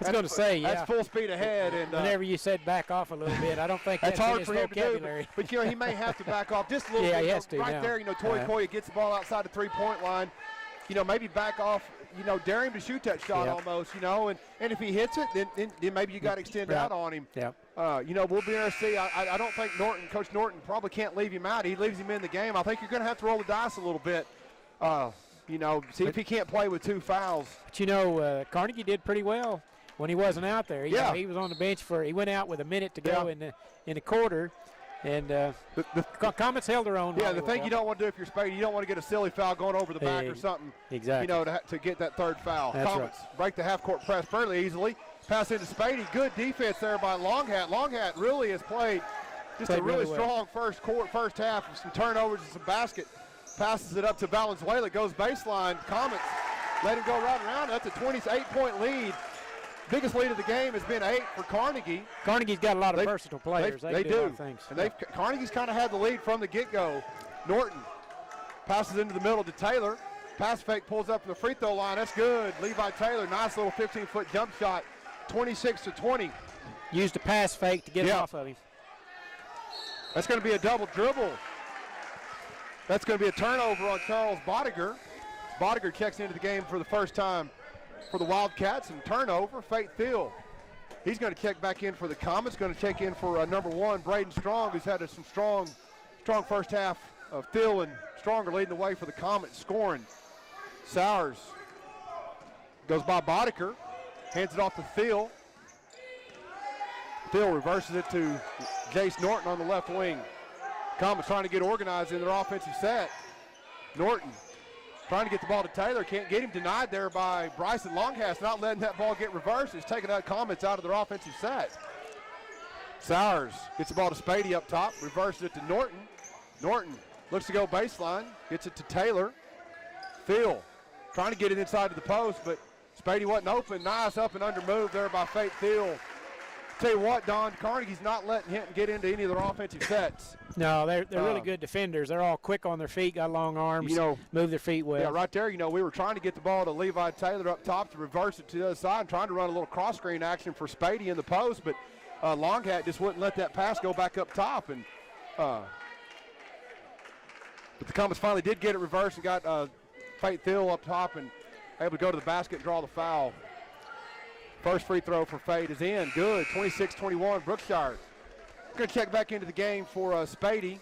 Speaker 2: I was going to say,
Speaker 1: that's full speed ahead. And
Speaker 2: whenever you said back off a little bit, I don't think that's
Speaker 1: hard
Speaker 2: in his
Speaker 1: for him
Speaker 2: vocabulary.
Speaker 1: to do. But you know, he may have to back off just a little bit.
Speaker 2: He has to
Speaker 1: right
Speaker 2: now.
Speaker 1: There, you know, Toy Koya gets the ball outside the three-point line. You know, maybe back off. You know, dare him to shoot that shot almost. You know, and if he hits it, then maybe you got to extend out on him.
Speaker 2: Yeah.
Speaker 1: You know, we'll be there to see. I don't think Coach Norton probably can't leave him out. He leaves him in the game. I think you're going to have to roll the dice a little bit. You know, see if he can't play with 2 fouls.
Speaker 2: But you know, Carnegie did pretty well when he wasn't out there. You know, he was on the bench he went out with a minute to go in the quarter. And the Comets held their own.
Speaker 1: Yeah, the thing you don't want to do if you're Spady, you don't want to get a silly foul going over the back or something.
Speaker 2: Exactly.
Speaker 1: You know, to get that 3rd foul.
Speaker 2: That's
Speaker 1: Comets break the half-court press fairly easily. Pass into Spady. Good defense there by Longhat. Longhat really has played just a really strong first half with some turnovers and some basket. Passes it up to Valenzuela. Goes baseline. Comets let him go right around. That's a 28-point lead. Biggest lead of the game has been 8 for Carnegie.
Speaker 2: Carnegie's got a lot of versatile players.
Speaker 1: They
Speaker 2: do.
Speaker 1: do.
Speaker 2: A lot of things.
Speaker 1: And Carnegie's kind of had the lead from the get-go. Norton passes into the middle to Taylor. Pass fake, pulls up to the free throw line. That's good. Levi Taylor, nice little 15-foot jump shot. 26-20.
Speaker 2: Used a pass fake to get it off of him.
Speaker 1: That's going to be a double dribble. That's going to be a turnover on Charles Bodiger. Bodiger checks into the game for the first time for the Wildcats, and turnover, Fate Thiel. He's going to check back in for the Comets, going to check in for number 1, Braden Strong, who's had some strong first half of Thiel and Stronger leading the way for the Comets, scoring. Sowers goes by Bodiger, hands it off to Thiel. Thiel reverses it to Jace Norton on the left wing. Comets trying to get organized in their offensive set. Norton trying to get the ball to Taylor, can't get him, denied there by Bryson Longhast, not letting that ball get reversed. It's taking out Comets out of their offensive set. Sowers gets the ball to Spady up top, reverses it to Norton. Norton looks to go baseline, gets it to Taylor. Thiel trying to get it inside of the post, but Spady wasn't open. Nice up and under move there by Fate Thiel. Tell you what, Don, Carnegie's not letting Hinton get into any of their offensive sets.
Speaker 2: No, they're really good defenders. They're all quick on their feet, got long arms, move their feet well.
Speaker 1: Yeah, right there, we were trying to get the ball to Levi Taylor up top to reverse it to the other side and trying to run a little cross-screen action for Spady in the post, but Longhat just wouldn't let that pass go back up top. And but the Comets finally did get it reversed and got Fate Thiel up top and able to go to the basket and draw the foul. First free throw for Fate is in. Good. 26-21. Brookshire. Going to check back into the game for Spady.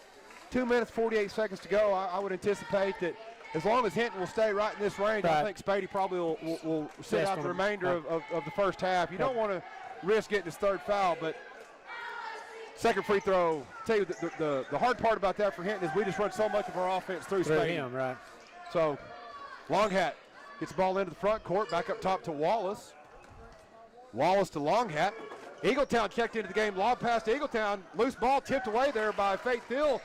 Speaker 1: 2 minutes, 48 seconds to go. I would anticipate that as long as Hinton will stay right in this range, I think Spady probably will sit out the remainder of the first half. You don't want to risk getting his third foul, but second free throw. Tell you the hard part about that for Hinton is we just run so much of our offense through Spady.
Speaker 2: Him, right.
Speaker 1: So Longhat gets the ball into the front court, back up top to Wallace. Wallace to Longhat. Eagletown checked into the game, lob pass to Eagletown. Loose ball tipped away there by Fate Thiel.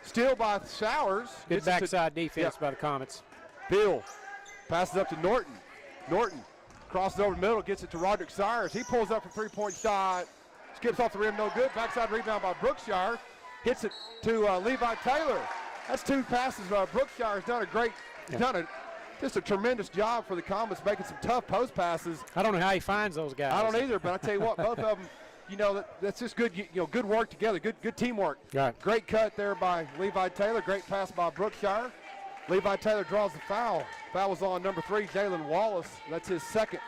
Speaker 1: Steal by Sowers.
Speaker 2: Good backside defense by the Comets.
Speaker 1: Thiel passes up to Norton. Norton crosses over the middle, gets it to Roderick Sires. He pulls up a three-point shot. Skips off the rim, no good. Backside rebound by Brookshire. Hits it to Levi Taylor. That's 2 passes. Brookshire has done just a tremendous job for the Comets, making some tough post passes.
Speaker 2: I don't know how he finds those guys.
Speaker 1: I don't either, but I tell you what, both of them, that's just good, good work together, good teamwork.
Speaker 2: Right.
Speaker 1: Great cut there by Levi Taylor, great pass by Brookshire. Levi Taylor draws the foul. Foul was on number 3, Jalen Wallace. That's his second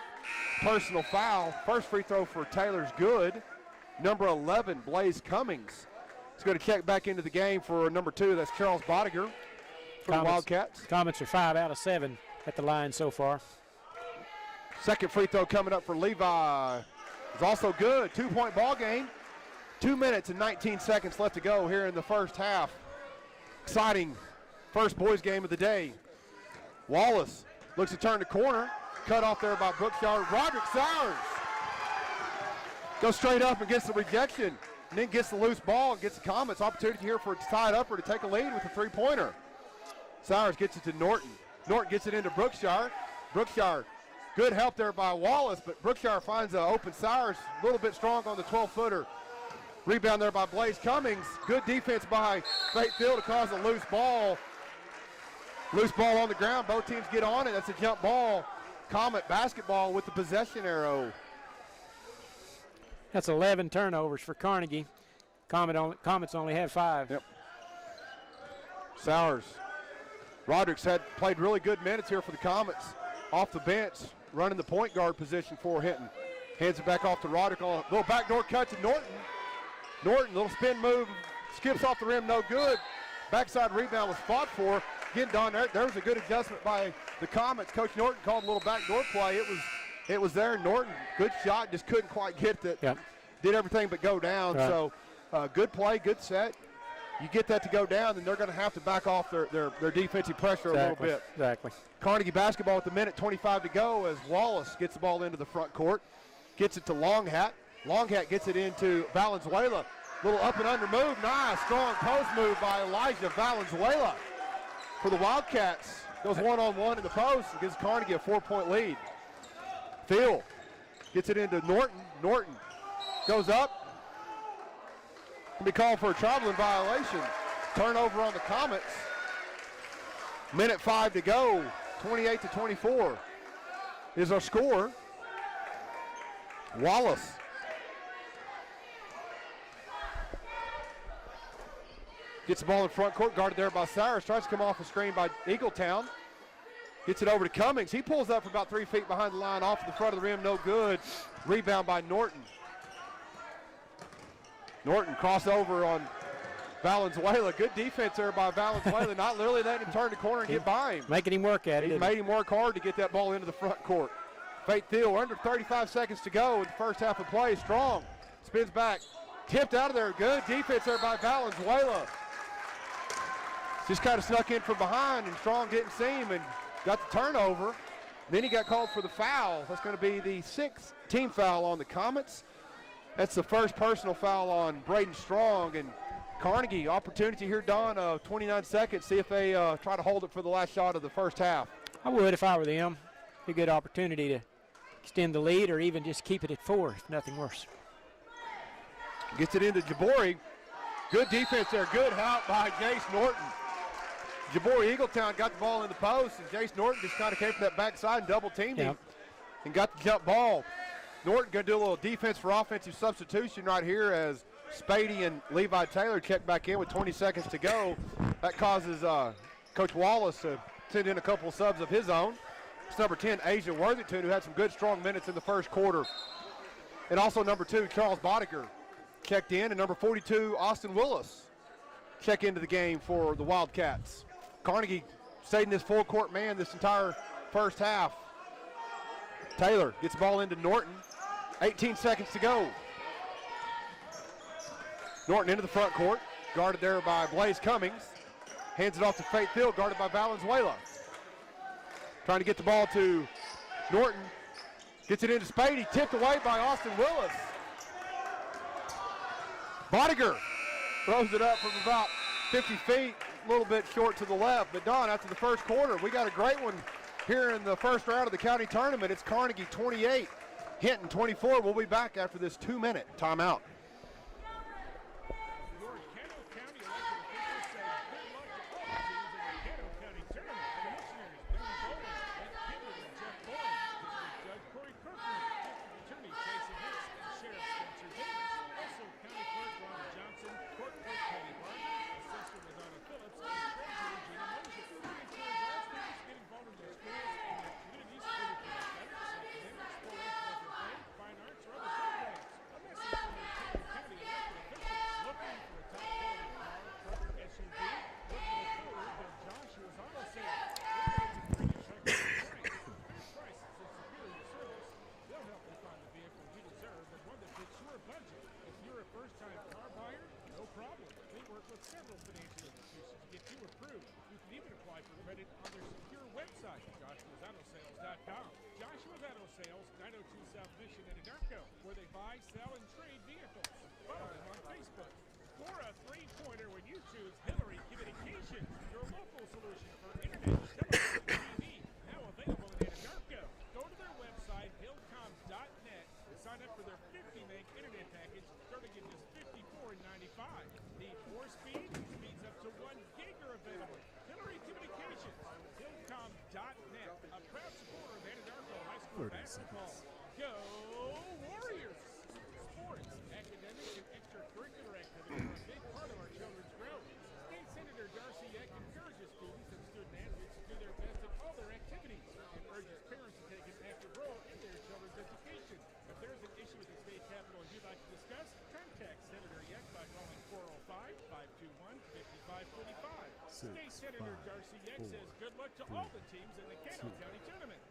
Speaker 1: personal foul. First free throw for Taylor's good. Number 11, Blaze Cummings. He's going to check back into the game for number 2. That's Charles Bodiger for the Wildcats.
Speaker 2: Comets are 5 out of 7 at the line so far.
Speaker 1: Second free throw coming up for Levi is also good. 2-point ball game. 2 minutes and 19 seconds left to go here in the first half. Exciting first boys game of the day. Wallace looks to turn the corner. Cut off there by Brookshire. Roderick Sowers goes straight up and gets the rejection. And then gets the loose ball and gets the Comets opportunity here for a tied upper to take a lead with a three-pointer. Sowers gets it to Norton. Norton gets it into Brookshire. Brookshire, good help there by Wallace, but Brookshire finds an open Sowers, a little bit strong on the 12-footer. Rebound there by Blaze Cummings. Good defense by Fate Thiel to cause a loose ball. Loose ball on the ground. Both teams get on it. That's a jump ball. Comet basketball with the possession arrow.
Speaker 2: That's 11 turnovers for Carnegie. Comets only have 5.
Speaker 1: Yep. Sowers. Roderick's played really good minutes here for the Comets. Off the bench, running the point guard position for Hinton. Hands it back off to Roderick on a little backdoor cut to Norton. Norton, little spin move, skips off the rim, no good. Backside rebound was fought for. Again, Don, there was a good adjustment by the Comets. Coach Norton called a little backdoor play. It was there. Norton, good shot, just couldn't quite get it.
Speaker 2: Yep.
Speaker 1: Did everything but go down.
Speaker 2: Right.
Speaker 1: So good play, good set. You get that to go down, then they're going to have to back off their defensive pressure a little bit.
Speaker 2: Exactly.
Speaker 1: Carnegie basketball with a minute 25 to go as Wallace gets the ball into the front court. Gets it to Longhat. Longhat gets it into Valenzuela. Little up and under move. Nice, strong post move by Elijah Valenzuela. For the Wildcats, goes one-on-one in the post and gives Carnegie a 4-point lead. Thiel gets it into Norton. Norton goes up. Can be called for a traveling violation. Turnover on the Comets. Minute 5 to go. 28-24 is our score. Wallace. Gets the ball in front court, guarded there by Cyrus. Tries to come off the screen by Eagletown. Gets it over to Cummings. He pulls up for about 3 feet behind the line, off the front of the rim, no good. Rebound by Norton. Norton crossover on Valenzuela. Good defense there by Valenzuela. Not literally letting him turn the corner and get by him.
Speaker 2: Making him work at it.
Speaker 1: He made him work hard to get that ball into the front court. Fate Thiel, under 35 seconds to go in the first half of play. Strong spins back. Tipped out of there. Good defense there by Valenzuela. Just kind of snuck in from behind, and Strong didn't see him and got the turnover. Then he got called for the foul. That's going to be the 6th team foul on the Comets. That's the first personal foul on Braden Strong. And Carnegie, opportunity here, Don, 29 seconds. See if they try to hold it for the last shot of the first half.
Speaker 2: I would if I were them. Be a good opportunity to extend the lead or even just keep it at 4, if nothing worse.
Speaker 1: Gets it into Jabori. Good defense there. Good help by Jace Norton. Jabori Eagletown got the ball in the post, and Jace Norton just kind of came from that backside and double-teamed him and got the jump ball. Norton going to do a little defense for offensive substitution right here as Spady and Levi Taylor check back in with 20 seconds to go. That causes Coach Wallace to send in a couple of subs of his own. It's number 10, Asia Worthington, who had some good, strong minutes in the first quarter. And also number 2, Charles Boddicker checked in, and number 42, Austin Willis check into the game for the Wildcats. Carnegie stayed in this full court man this entire first half. Taylor gets the ball into Norton. 18 seconds to go. Norton into the front court, guarded there by Blaze Cummings. Hands it off to Fate Thiel, guarded by Valenzuela. Trying to get the ball to Norton. Gets it into Spady, tipped away by Austin Willis. Boddicker throws it up from about 50 feet. A little bit short to the left, but Don, after the first quarter, we got a great one here in the first round of the county tournament. It's Carnegie 28, Hinton 24. We'll be back after this 2-minute timeout.
Speaker 9: Your Caddo County elected officials say good luck to all the teams in the Caddo County Tournament. Commissioners Ben Bowling, Ed Kimball, and Jeff Bowen, District Judge Corey Kirkland, District Attorney Jason Hicks, and Sheriff Spencer Davis. Also, County Clerk Rhonda Johnson, Court Clerk Patty Barger, Assessor Ladonna Phillips, and Treasurer Gina Moses. We encourage all students to get involved in their schools and their communities, whether it's athletics, academics, sport, athletic play, fine arts, or other programs. A message from the Caddo County elected officials looking for a top-quality car, truck, or SUV. Look no further than Joshua's Auto Sales. They're ready to bring you fair prices and superior service. They'll help you find the vehicle you deserve and one that fits your budget. If you're a first-time car buyer, no problem. They work with several financial institutions to get you approved. You can even apply for credit on their secure website, joshuasautosales.com. Joshua's Auto Sales, 902 South Mission in Anadarko, where they buy, sell, and trade vehicles. Follow them on Facebook. Score a three-pointer when you choose Hillary Communications, your local solution for internet, television, and TV. Now available in Anadarko. Go to their website, hillcom.net, and sign up for their 50-meg internet package starting at just $54.95. Need more speed? Speeds up to 1 gig are available. Hillary Communications, hillcom.net, a proud supporter of Anadarko High School basketball. Go Warriors! Sports, academic, and extracurricular activities are a big part of our children's growth. State Senator Darcy Eck encourages students and student athletes to do their best in all their activities and urges parents to take an active role in their children's education. If there is an issue with the state capitol you'd like to discuss, contact Senator Eck by calling 405-521-5545. State Senator Darcy Eck says good luck to all the teams in the Caddo County Tournament.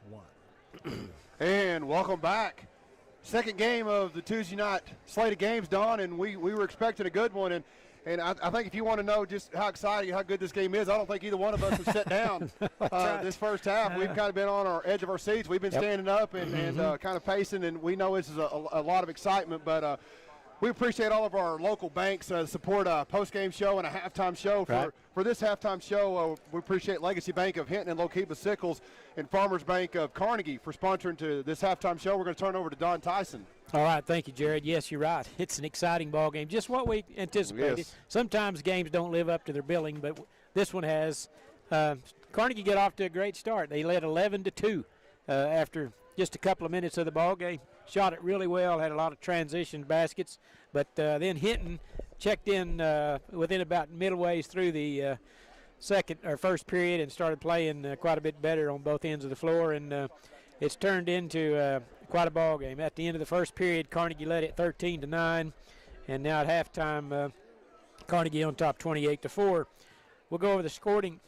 Speaker 1: And welcome back. Second game of the Tuesday night slate of games, Don, and we were expecting a good one. And I think if you want to know just how exciting, how good this game is, I don't think either one of us have sat down this first half. We've kind of been on our edge of our seats. We've been standing up and kind of pacing, and we know this is a lot of excitement. But we appreciate all of our local banks support a post-game show and a halftime show. For this halftime show, we appreciate Legacy Bank of Hinton and Lokeeba Sickles and Farmers Bank of Carnegie for sponsoring to this halftime show. We're going to turn over to Don Tyson.
Speaker 2: All right, thank you, Jared. Yes, you're right. It's an exciting ball game, just what we anticipated.
Speaker 1: Yes.
Speaker 2: Sometimes games don't live up to their billing, but this one has. Carnegie got off to a great start. They led 11-2 after just a couple of minutes of the ball game. Shot it really well, had a lot of transition baskets, but then Hinton checked in within about midways through the first period and started playing quite a bit better on both ends of the floor, and it's turned into quite a ball game. At the end of the first period, Carnegie led it 13-9, and now at halftime, Carnegie on top 28-4. We'll go over the scoring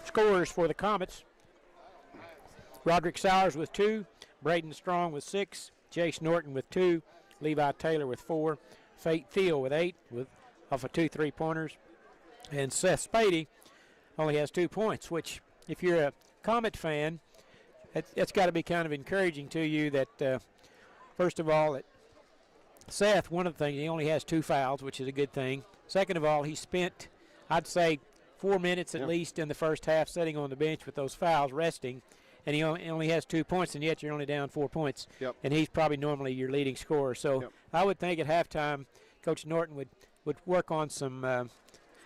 Speaker 2: scores for the Comets. Roderick Sowers with 2, Braden Strong with 6, Jace Norton with 2, Levi Taylor with 4, Fate Thiel with 8 off of 2 3-pointers, and Seth Spady only has 2 points, which if you're a Comet fan, that's got to be kind of encouraging to you that, first of all, that Seth, one of the things, he only has 2 fouls, which is a good thing. Second of all, he spent, I'd say, 4 minutes at least in the first half sitting on the bench with those fouls, resting, and he only has 2 points, and yet you're only down 4 points.
Speaker 1: Yep.
Speaker 2: And he's probably normally your leading scorer. So I would think at halftime, Coach Norton would work on some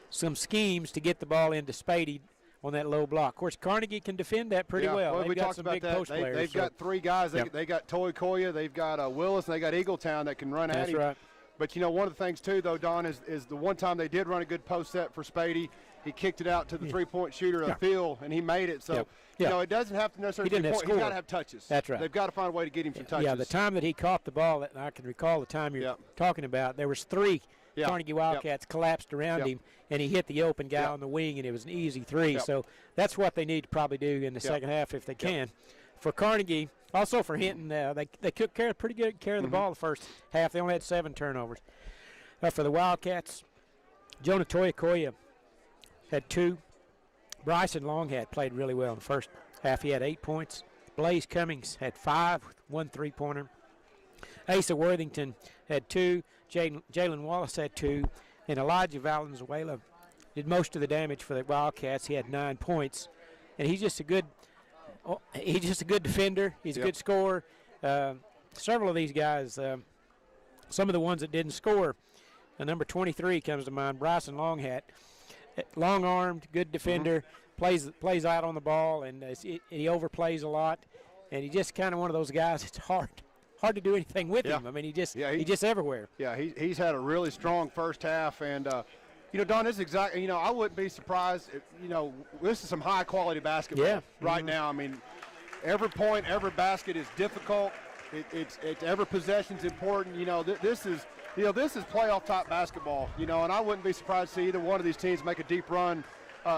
Speaker 2: schemes to get the ball into Spady on that low block. Of course, Carnegie can defend that pretty well. They've
Speaker 1: we
Speaker 2: got
Speaker 1: talked
Speaker 2: some
Speaker 1: about
Speaker 2: big
Speaker 1: that.
Speaker 2: post players.
Speaker 1: They've got 3 guys. They got Toy Koya, they've got Willis, and they got Eagletown that can run at him.
Speaker 2: That's right.
Speaker 1: But, one of the things, too, though, Don, is the one time they did run a good post set for Spady, he kicked it out to the three-point shooter, Thiel, and he made it. So, it doesn't have to necessarily be point. He's got to have touches.
Speaker 2: That's right.
Speaker 1: They've got to find a way to get him some touches.
Speaker 2: Yeah, the time that he caught the ball, and I can recall the time you're talking about, there was 3 Carnegie Wildcats collapsed around him, and he hit the open guy on the wing, and it was an easy 3. So that's what they need to probably do in the second half if they can. For Carnegie, also for Hinton, they took pretty good care of the ball the first half. They only had 7 turnovers. For the Wildcats, Jonah Toyakoya had 2. Bryson Longhad played really well in the first half. He had 8 points. Blaze Cummings had 5 with 1 3-pointer. Asa Worthington had 2. Jalen Wallace had 2. And Elijah Valenzuela did most of the damage for the Wildcats. He had 9 points. And he's just a good defender. He's a good scorer. Several of these guys, some of the ones that didn't score, number 23 comes to mind, Bryson Longhat. Long-armed, good defender, plays out on the ball, and he overplays a lot. And he's just kind of one of those guys. It's hard to do anything with him. I mean, he's just everywhere.
Speaker 1: Yeah, he's had a really strong first half, and Don, this is exactly. I wouldn't be surprised if, this is some high-quality basketball right now. I mean, every point, every basket is difficult. It's every possession's important. This is playoff type basketball. And I wouldn't be surprised to see either one of these teams make a deep run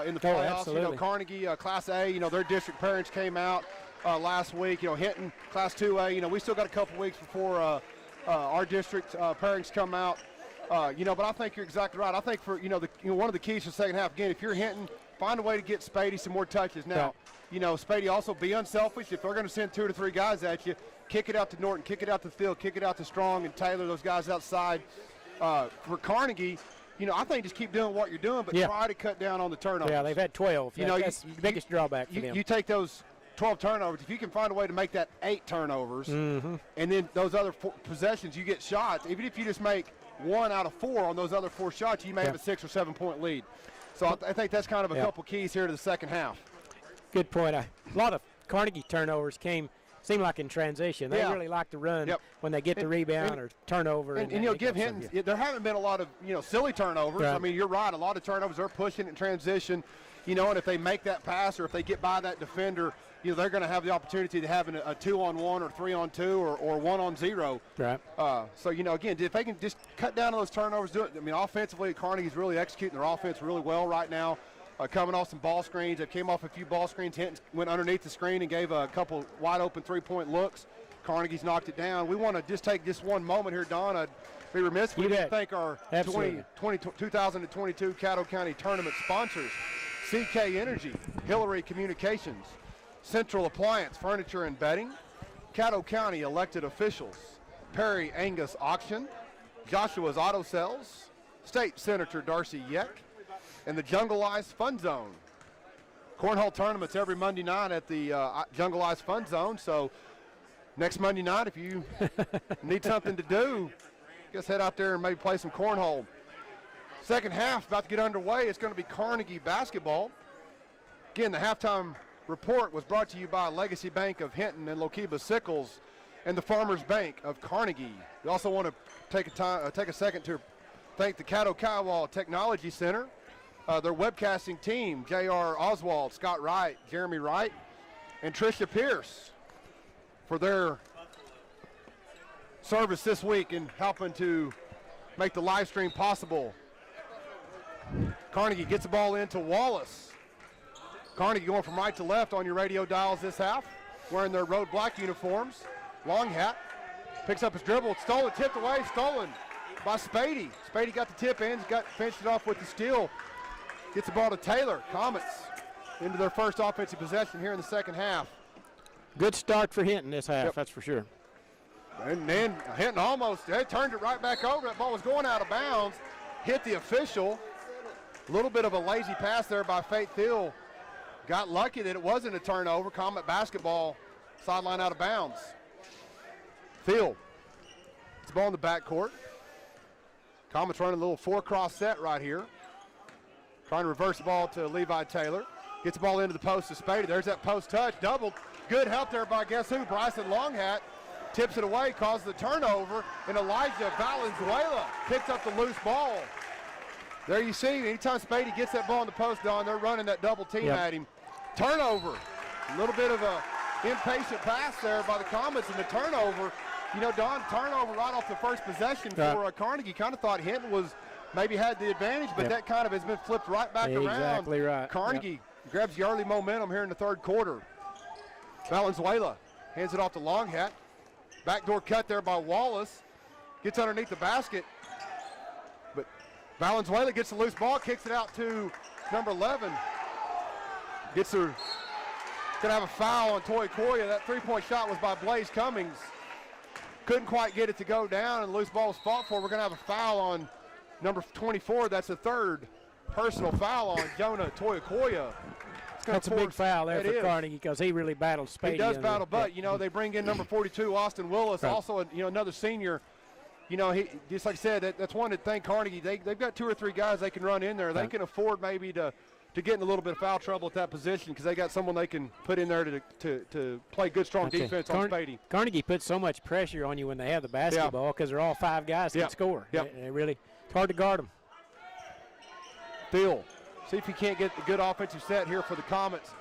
Speaker 1: in the playoffs.
Speaker 2: Absolutely.
Speaker 1: Carnegie, Class A. Their district parents came out last week. Hinton, Class 2A. We still got a couple weeks before our district pairings come out. But I think you're exactly right. I think for one of the keys to the second half, again, if you're Hinton, find a way to get Spady some more touches. Now, Spady also be unselfish. If they're going to send 2 to 3 guys at you, kick it out to Norton, kick it out to Thiel, kick it out to Strong and Taylor, those guys outside. For Carnegie, I think just keep doing what you're doing, but try to cut down on the turnovers.
Speaker 2: Yeah, they've had 12. That's the biggest drawback for them.
Speaker 1: You take those 12 turnovers, if you can find a way to make that 8 turnovers, and then those other 4 possessions, you get shots. Even if you just make 1 out of 4 on those other 4 shots, you may have a 6 or 7 point lead. So I think that's kind of a couple keys here to the second half.
Speaker 2: Good point. A lot of Carnegie turnovers seem like in transition. They really like to run when they get the rebound or turnover.
Speaker 1: And give Hinton, there haven't been a lot of, silly turnovers. Right. I mean, you're right. A lot of turnovers, they're pushing in transition, and if they make that pass or if they get by that defender, they're going to have the opportunity to have a 2-on-1 or 3-on-2 or 1-on-0.
Speaker 2: Right.
Speaker 1: So, again, if they can just cut down on those turnovers, do it. I mean, offensively, Carnegie's really executing their offense really well right now. Coming off some ball screens. They came off a few ball screens. Hinton went underneath the screen and gave a couple wide-open 3-point looks. Carnegie's knocked it down. We want to just take this one moment here, Don. I'd be remiss if we didn't thank our 2022 Caddo County Tournament sponsors, CK Energy, Hillary Communications, Central Appliance Furniture and Bedding, Caddo County elected officials, Perry Angus Auction, Joshua's Auto Sales, State Senator Darcy Yeck, and the Jungle Ice Fun Zone. Cornhole tournaments every Monday night at the Jungle Ice Fun Zone. So Next Monday night, if you need something to do, just head out there and maybe play some cornhole. Second half about to get underway. It's going to be Carnegie basketball. Again, the halftime report was brought to you by Legacy Bank of Hinton and Lokiba Sickles and the Farmers Bank of Carnegie. We also want to take a second to thank the Caddo Kiowa Technology Center, their webcasting team, J.R. Oswald, Scott Wright, Jeremy Wright, and Tricia Pierce for their service this week in helping to make the live stream possible. Carnegie gets the ball into Wallace. Carnegie going from right to left on your radio dials this half, wearing their road black uniforms. Long hat, picks up his dribble, stolen, tipped away, stolen by Spady. Spady got the tip in, finished it off with the steal. Gets the ball to Taylor. Comets into their first offensive possession here in the second half.
Speaker 2: Good start for Hinton this half,
Speaker 1: Yep.
Speaker 2: that's for sure.
Speaker 1: And then Hinton almost turned it right back over. That ball was going out of bounds, hit the official. A little bit of a lazy pass there by Faith Thiel. Got lucky that it wasn't a turnover. Comet basketball, sideline out of bounds. Thiel, it's ball in the backcourt. Comets running a little 4-cross set right here. Trying to reverse the ball to Levi Taylor. Gets the ball into the post to Spady. There's that post touch, doubled. Good help there by guess who? Bryson Longhat. Tips it away, causes the turnover, and Elijah Valenzuela picks up the loose ball. There you see, anytime Spady gets that ball in the post, Don, they're running that double team at him. Turnover. A little bit of a impatient pass there by the Comets, and the turnover. You know, Don, turnover right off the first possession for Carnegie. Kind of thought Hinton was maybe had the advantage, but that kind of has been flipped right back around.
Speaker 2: Exactly right.
Speaker 1: Carnegie grabs the early momentum here in the third quarter. Valenzuela hands it off to Longhat. Backdoor cut there by Wallace. Gets underneath the basket. But Valenzuela gets the loose ball, kicks it out to number 11. Gets her, gonna have a foul on Toy Koya. That three-point shot was by Blaze Cummings. Couldn't quite get it to go down, and the loose ball was fought for. We're gonna have a foul on number 24. That's the third personal foul on Jonah Toyakoya.
Speaker 2: That's a big foul there for Carnegie because he really battled Spady.
Speaker 1: He does battle, but, you know, they bring in number 42, Austin Willis, also, another senior. You know, he just like I said, that's one to thank Carnegie. They've got 2 or 3 guys they can run in there. They can afford maybe to get in a little bit of foul trouble at that position because they got someone they can put in there to play good, strong defense on Spady.
Speaker 2: Carnegie puts so much pressure on you when they have the basketball because they're all 5 guys that can score. They really, it's hard to guard them.
Speaker 1: Thiel. See if he can't get a good offensive set here for the Comets.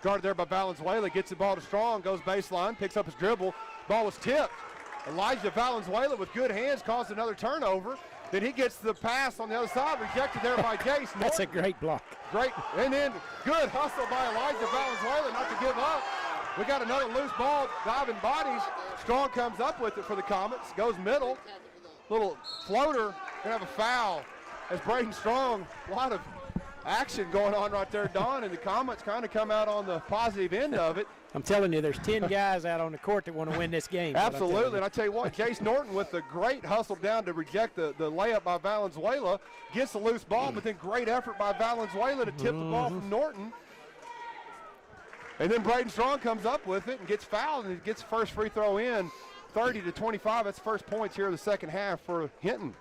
Speaker 1: Guarded there by Valenzuela. Gets the ball to Strong. Goes baseline. Picks up his dribble. Ball was tipped. Elijah Valenzuela with good hands caused another turnover. Then he gets the pass on the other side. Rejected there by Jace.
Speaker 2: That's a great block.
Speaker 1: Great. And then good hustle by Elijah Valenzuela not to give up. We got another loose ball. Diving bodies. Strong comes up with it for the Comets. Goes middle. Little floater. Gonna have a foul as Braden Strong. A lot of action going on right there, Don, and the Comets kind of come out on the positive end of it.
Speaker 2: I'm telling you, there's 10 guys out on the court that want to win this game.
Speaker 1: Absolutely, and I tell you what, Jace Norton with the great hustle down to reject the layup by Valenzuela, gets the loose ball, but then great effort by Valenzuela to tip the ball from Norton. And then Braden Strong comes up with it and gets fouled, and he gets the first free throw in, 30-25. That's first points here in the second half for Hinton.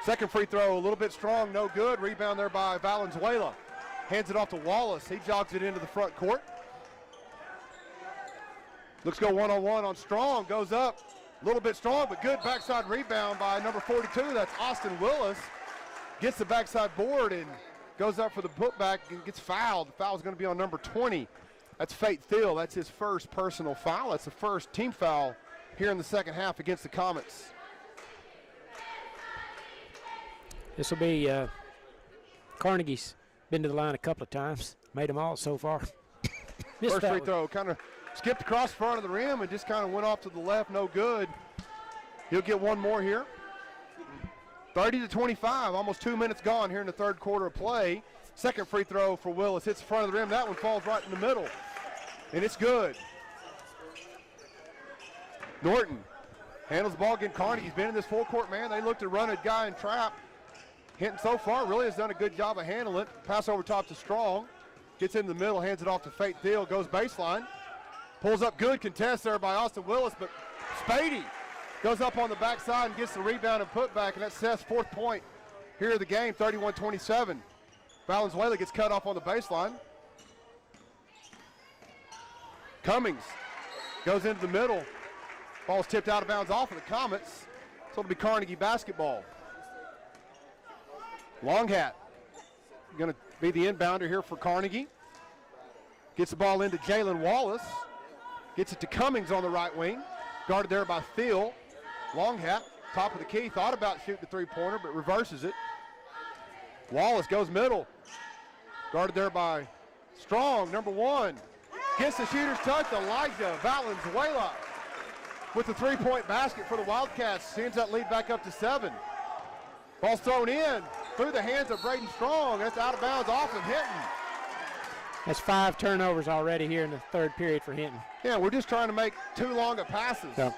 Speaker 1: Second free throw, a little bit strong, no good. Rebound there by Valenzuela. Hands it off to Wallace. He jogs it into the front court. Looks go one-on-one on Strong. Goes up, a little bit strong, but good backside rebound by number 42. That's Austin Willis. Gets the backside board and goes up for the putback and gets fouled. The foul is going to be on number 20. That's Faith Thiel. That's his first personal foul. That's the first team foul here in the second half against the Comets.
Speaker 2: This will be Carnegie's been to the line a couple of times. Made them all so far.
Speaker 1: First free throw kind of skipped across the front of the rim and just kind of went off to the left. No good. He'll get one more here. 30-25. Almost 2 minutes gone here in the third quarter of play. Second free throw for Willis. Hits the front of the rim. That one falls right in the middle. And it's good. Norton handles the ball again. Carnegie's been in this full court, man. They look to run a guy in trap. Hinton so far really has done a good job of handling it. Pass over top to Strong. Gets in the middle, hands it off to Faith Thiel, goes baseline. Pulls up good contest there by Austin Willis, but Spady goes up on the backside and gets the rebound and put back, and that's Seth's 4th point here of the game, 31-27. Valenzuela gets cut off on the baseline. Cummings goes into the middle. Ball's tipped out of bounds off of the Comets, so it'll be Carnegie basketball. Longhat going to be the inbounder here for Carnegie. Gets the ball into Jalen Wallace. Gets it to Cummings on the right wing. Guarded there by Thiel. Longhat, top of the key, thought about shooting the three-pointer, but reverses it. Wallace goes middle. Guarded there by Strong, number 1. Gets the shooter's touch, Elijah Valenzuela with the three-point basket for the Wildcats. Sends that lead back up to 7. Ball's thrown in through the hands of Braden Strong. That's out of bounds off of Hinton.
Speaker 2: That's 5 turnovers already here in the 3rd period for Hinton.
Speaker 1: Yeah, we're just trying to make too long of passes.
Speaker 2: Yeah.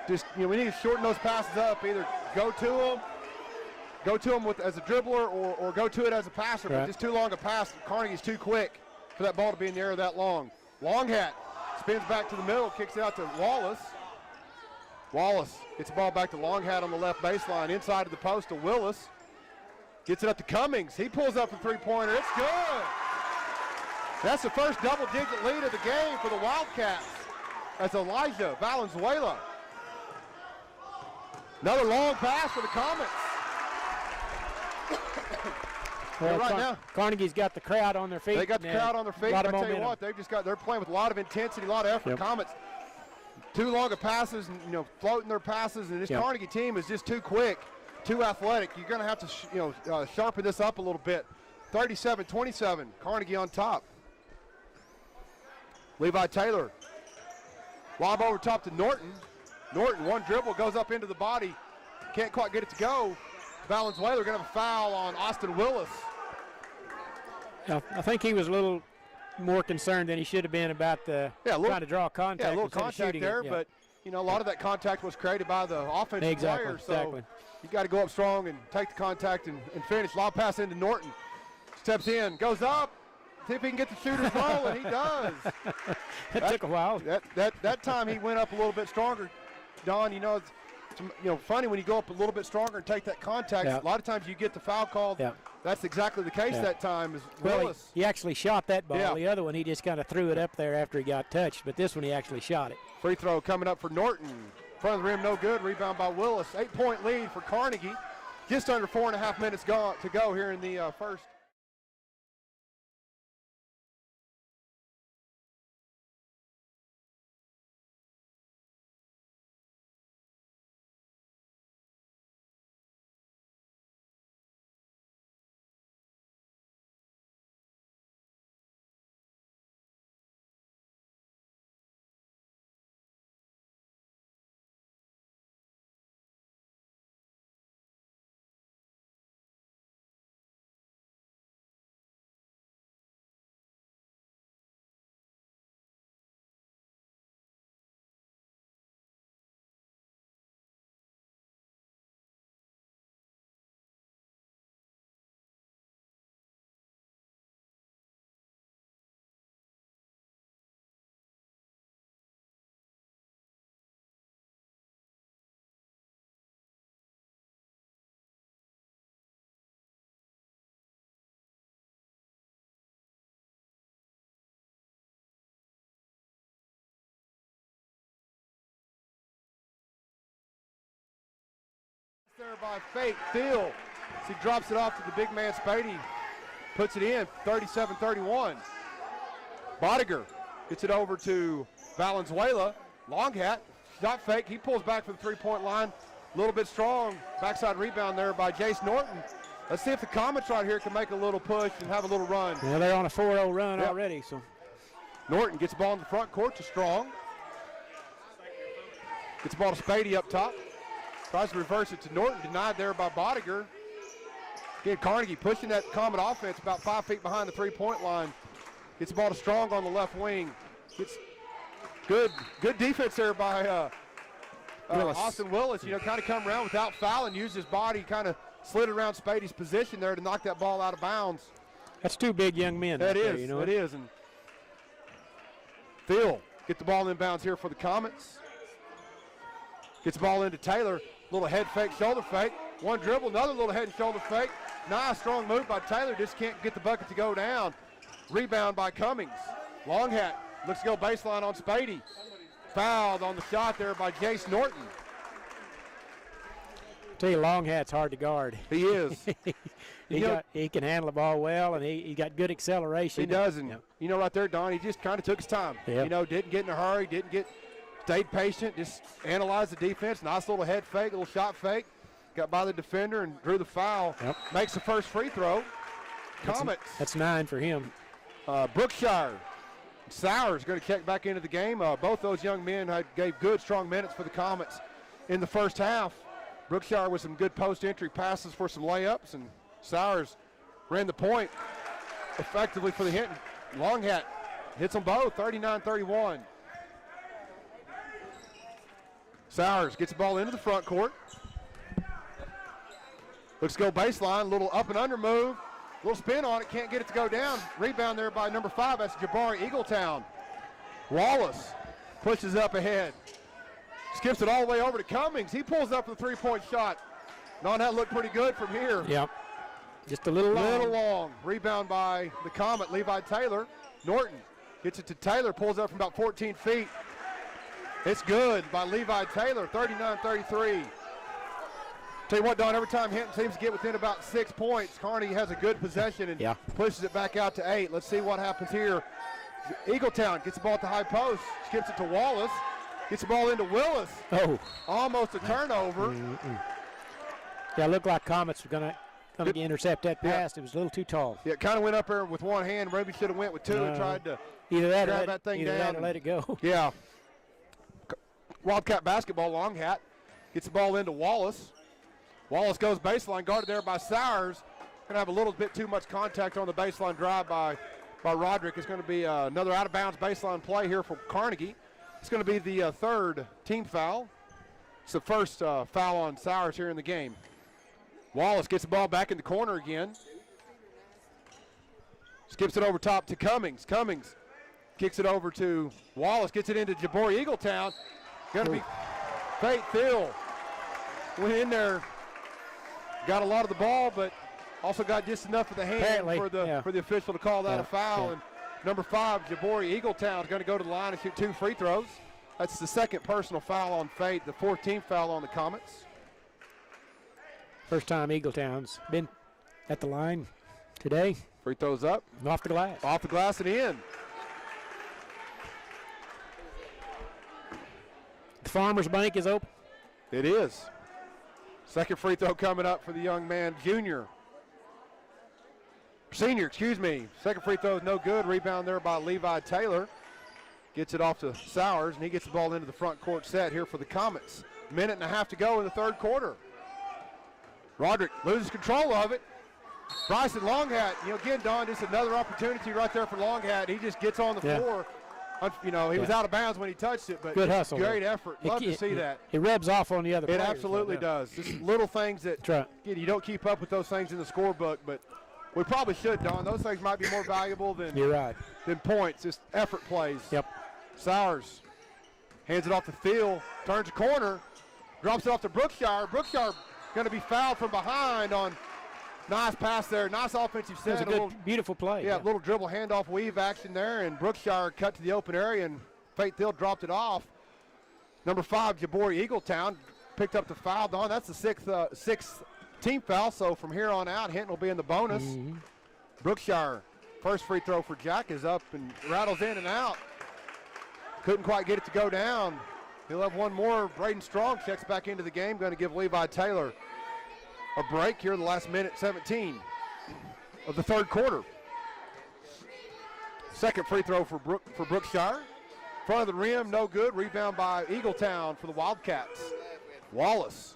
Speaker 1: Just we need to shorten those passes up. Either go to them with as a dribbler or go to it as a passer.
Speaker 2: Right.
Speaker 1: But just too long a pass. Carnegie's too quick for that ball to be in the air that long. Longhat spins back to the middle, kicks it out to Wallace. Wallace gets the ball back to Longhat on the left baseline, inside of the post to Willis. Gets it up to Cummings. He pulls up a three-pointer. It's good. That's the first double-digit lead of the game for the Wildcats. That's Elijah Valenzuela. Another long pass for the Comets.
Speaker 2: Well,
Speaker 1: right now,
Speaker 2: Carnegie's got the crowd on their feet.
Speaker 1: They got the crowd on their feet. I tell you what, they're playing with a lot of intensity, a lot of effort.
Speaker 2: Yep.
Speaker 1: Comets, too long of passes, and floating their passes, and this
Speaker 2: Yep.
Speaker 1: Carnegie team is just too quick, too athletic. You're going to have to, sharpen this up a little bit. 37-27, Carnegie on top. Levi Taylor, lob over top to Norton. Norton, one dribble, goes up into the body, can't quite get it to go. Valenzuela going to have a foul on Austin Willis.
Speaker 2: I think he was a little more concerned than he should have been about trying to draw contact.
Speaker 1: Yeah, a little
Speaker 2: instead of
Speaker 1: contact
Speaker 2: shooting
Speaker 1: there,
Speaker 2: it. Yeah.
Speaker 1: but a lot of that contact was created by the offensive player. So
Speaker 2: Exactly.
Speaker 1: you got to go up strong and take the contact and finish. Lob pass into Norton. Steps in, goes up. See if he can get the shooters rolling. He does.
Speaker 2: It took a while.
Speaker 1: That time he went up a little bit stronger. Don, it's funny when you go up a little bit stronger and take that contact.
Speaker 2: Yeah.
Speaker 1: A lot of times you get the foul called.
Speaker 2: Yeah.
Speaker 1: That's exactly the case that time. Is
Speaker 2: Well,
Speaker 1: Willis.
Speaker 2: he actually shot that ball.
Speaker 1: Yeah.
Speaker 2: The other one, he just kind of threw it up there after he got touched. But this one, he actually shot it.
Speaker 1: Free throw coming up for Norton. Front of the rim, no good. Rebound by Willis. 8-point lead for Carnegie. Just under 4.5 minutes to go here in the first. There by Fate. Thiel. He drops it off to the big man Spady. Puts it in. 37-31. Bodiger gets it over to Valenzuela. Longhat. Shot fake. He pulls back from the three-point line. A little bit strong. Backside rebound there by Jace Norton. Let's see if the Comets right here can make a little push and have a little run.
Speaker 2: Yeah, they're on a 4-0 run already. So
Speaker 1: Norton gets the ball in the front court to Strong. Gets the ball to Spady up top. Tries to reverse it to Norton, denied there by Bodiger. Again, Carnegie pushing that Comet offense about 5 feet behind the three-point line. Gets the ball to Strong on the left wing. Gets good defense there by Austin Willis. Kind of come around without fouling, used his body, kind of slid around Spady's position there to knock that ball out of bounds.
Speaker 2: that's two big young men.
Speaker 1: That
Speaker 2: right
Speaker 1: is,
Speaker 2: there, you know?
Speaker 1: it is. And Thiel get the ball inbounds here for the Comets. Gets the ball into Taylor. Little head fake, shoulder fake. One dribble, another little head and shoulder fake. Nice strong move by Taylor. Just can't get the bucket to go down. Rebound by Cummings. Long hat looks to go baseline on Spady. Fouled on the shot there by Jace Norton.
Speaker 2: Tell you, Long Hat's hard to guard.
Speaker 1: He is.
Speaker 2: He can handle the ball well, and he got good acceleration.
Speaker 1: He does, and right there, Don, he just kind of took his time.
Speaker 2: Yep.
Speaker 1: Didn't get in a hurry, stayed patient, just analyzed the defense. Nice little head fake, little shot fake. Got by the defender and drew the foul.
Speaker 2: Yep.
Speaker 1: Makes the first free throw. Comets.
Speaker 2: That's 9 for him.
Speaker 1: Brookshire. Sowers going to check back into the game. Both those young men gave good, strong minutes for the Comets in the first half. Brookshire with some good post-entry passes for some layups, and Sowers ran the point effectively for the Hinton. Long hat hits them both, 39-31. Sowers gets the ball into the front court. Looks to go baseline, little up and under move. Little spin on it, can't get it to go down. Rebound there by number 5, that's Jabari Eagletown. Wallace pushes up ahead. Skips it all the way over to Cummings. He pulls up the three-point shot. That looked pretty good from here.
Speaker 2: Yep. Just a little long.
Speaker 1: Rebound by the Comet, Levi Taylor. Norton gets it to Taylor, pulls up from about 14 feet. It's good by Levi Taylor, 39-33. Tell you what, Don, every time Hinton seems to get within about 6 points, Carnegie has a good possession and pushes it back out to 8. Let's see what happens here. Eagletown gets the ball at the high post, skips it to Wallace, gets the ball into Willis.
Speaker 2: Oh.
Speaker 1: Almost a turnover.
Speaker 2: Yeah, it looked like Comets were going to intercept that pass. It was a little too tall.
Speaker 1: Yeah, it kind of went up there with one hand. Maybe should have went with two and tried to grab that thing down.
Speaker 2: And let it go.
Speaker 1: Yeah. Wildcat basketball, Long hat gets the ball into Wallace. Wallace goes baseline, guarded there by Sowers. Going to have a little bit too much contact on the baseline drive by Roderick. It's going to be another out-of-bounds baseline play here for Carnegie. It's going to be the third team foul. It's the first foul on Sowers here in the game. Wallace gets the ball back in the corner again. Skips it over top to Cummings. Cummings kicks it over to Wallace, gets it into Jabari Eagletown. Going to be Fate Thiel. Went in there. Got a lot of the ball, but also got just enough of the hand for the official to call that a foul. And number 5, Jabari Eagletown, is going to go to the line and shoot 2 free throws. That's the second personal foul on Fate, the 14th foul on the Comets.
Speaker 2: First time Eagletown's been at the line today.
Speaker 1: Free throws up.
Speaker 2: And off the glass.
Speaker 1: Off the glass and in.
Speaker 2: The Farmers Bank is open.
Speaker 1: It is. Second free throw coming up for the young man, senior, excuse me. Second free throw is no good. Rebound there by Levi Taylor. Gets it off to Sowers, and he gets the ball into the front court set here for the Comets. Minute and a half to go in the third quarter. Roderick loses control of it. Bryson Longhat, again, Don, just another opportunity right there for Longhat. He just gets on the floor. He was out of bounds when he touched it, but
Speaker 2: good hustle.
Speaker 1: Great effort. Love to see that.
Speaker 2: It rubs off on the other players.
Speaker 1: It absolutely does. Just little things that you don't keep up with those things in the scorebook, but we probably should, Don. Those things might be more valuable than points. Just effort plays.
Speaker 2: Yep.
Speaker 1: Sowers hands it off to Thiel, turns the corner, drops it off to Brookshire. Brookshire going to be fouled from behind on. Nice pass there. Nice offensive set.
Speaker 2: It was a good, beautiful play.
Speaker 1: Yeah, little dribble handoff weave action there, and Brookshire cut to the open area, and Fate Thiel dropped it off. Number 5, Jabari Eagletown, picked up the foul. Don, that's the sixth team foul, so from here on out, Hinton will be in the bonus. Brookshire, first free throw for Jack is up and rattles in and out. Couldn't quite get it to go down. He'll have one more. Braden Strong checks back into the game, going to give Levi Taylor a break here in the last minute 17 of the third quarter. Second free throw for Brookshire. Front of the rim, no good. Rebound by Eagletown for the Wildcats. Wallace.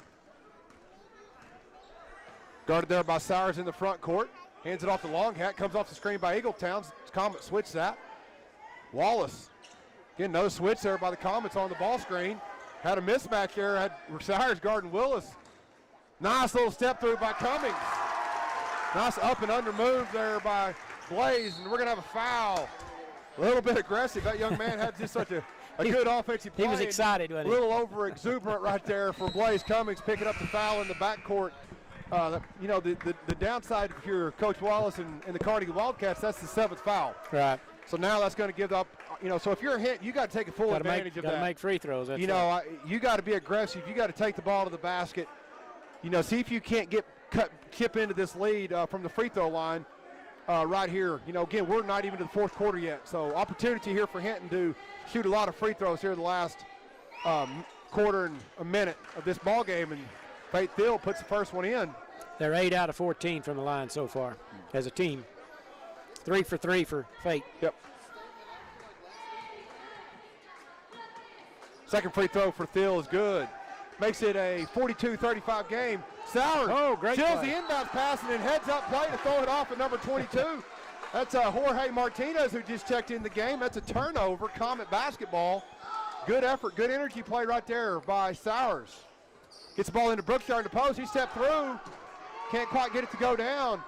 Speaker 1: Guarded there by Sowers in the front court. Hands it off to Longhat. Comes off the screen by Eagletown. Comet switch that. Wallace. Again, no switch there by the Comets on the ball screen. Had a mismatch there. Had Sowers guarding Willis. Nice little step through by Cummings. Nice up and under move there by Blaze, and we're going to have a foul A little bit aggressive. That young man had just such a good offensive play.
Speaker 2: He was excited, wasn't
Speaker 1: A
Speaker 2: he?
Speaker 1: little over exuberant right there for Blaze Cummings, picking up the foul in the backcourt. You know, the downside if you're Coach Wallace and the Carnegie Wildcats, that's the 7th foul.
Speaker 2: Right.
Speaker 1: So now that's going to give up, you know, so if you're a hit, you got to take a full advantage of that.
Speaker 2: Got to make free throws. That's
Speaker 1: you know, you got to be aggressive. You got to take the ball to the basket. You know, see if you can't chip into this lead from the free throw line right here. You know, again, we're not even to the 4th quarter yet. So opportunity here for Hinton to shoot a lot of free throws here the last quarter and a minute of this ball game. And Faith Thiel puts the first one in.
Speaker 2: They're 8 out of 14 from the line so far as a team. 3 for 3 for Fate.
Speaker 1: Yep. Second free throw for Thiel is good. Makes it a 42-35 game. Sowers
Speaker 2: great
Speaker 1: chills
Speaker 2: play.
Speaker 1: the inbound pass and then heads up play to throw it off at number 22. That's Jorge Martinez who just checked in the game. That's a turnover. Comet basketball. Good effort, good energy play right there by Sowers. Gets the ball into Brookshire in the post. He stepped through. Can't quite get it to go down.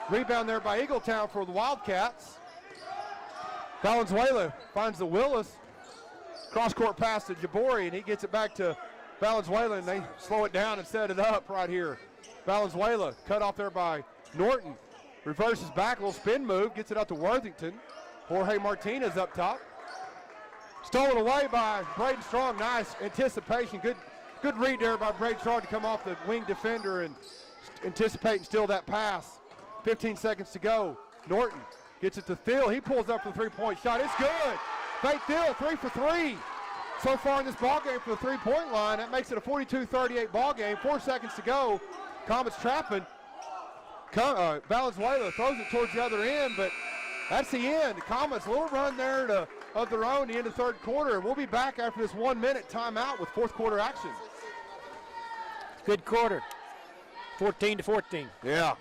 Speaker 1: Rebound there by Eagletown for the Wildcats. Valenzuela finds the Willis. Cross-court pass to Jabori, and he gets it back to Valenzuela, and they slow it down and set it up right here. Valenzuela cut off there by Norton. Reverses back, a little spin move, gets it out to Worthington. Jorge Martinez up top. Stolen away by Braden Strong. Nice anticipation. Good read there by Braden Strong to come off the wing defender and anticipate and steal that pass. 15 seconds to go. Norton gets it to Thiel. He pulls up for the three-point shot. It's good. Faith Thiel, 3 for 3 so far in this ball game for the three-point line. That makes it a 42-38 ball game. 4 seconds to go. Comets trapping. Valenzuela throws it towards the other end, but that's the end. The Comets, a little run there of their own, the end of the 3rd quarter. We'll be back after this 1-minute timeout with 4th quarter action.
Speaker 2: Good quarter. 14-14.
Speaker 1: Yeah.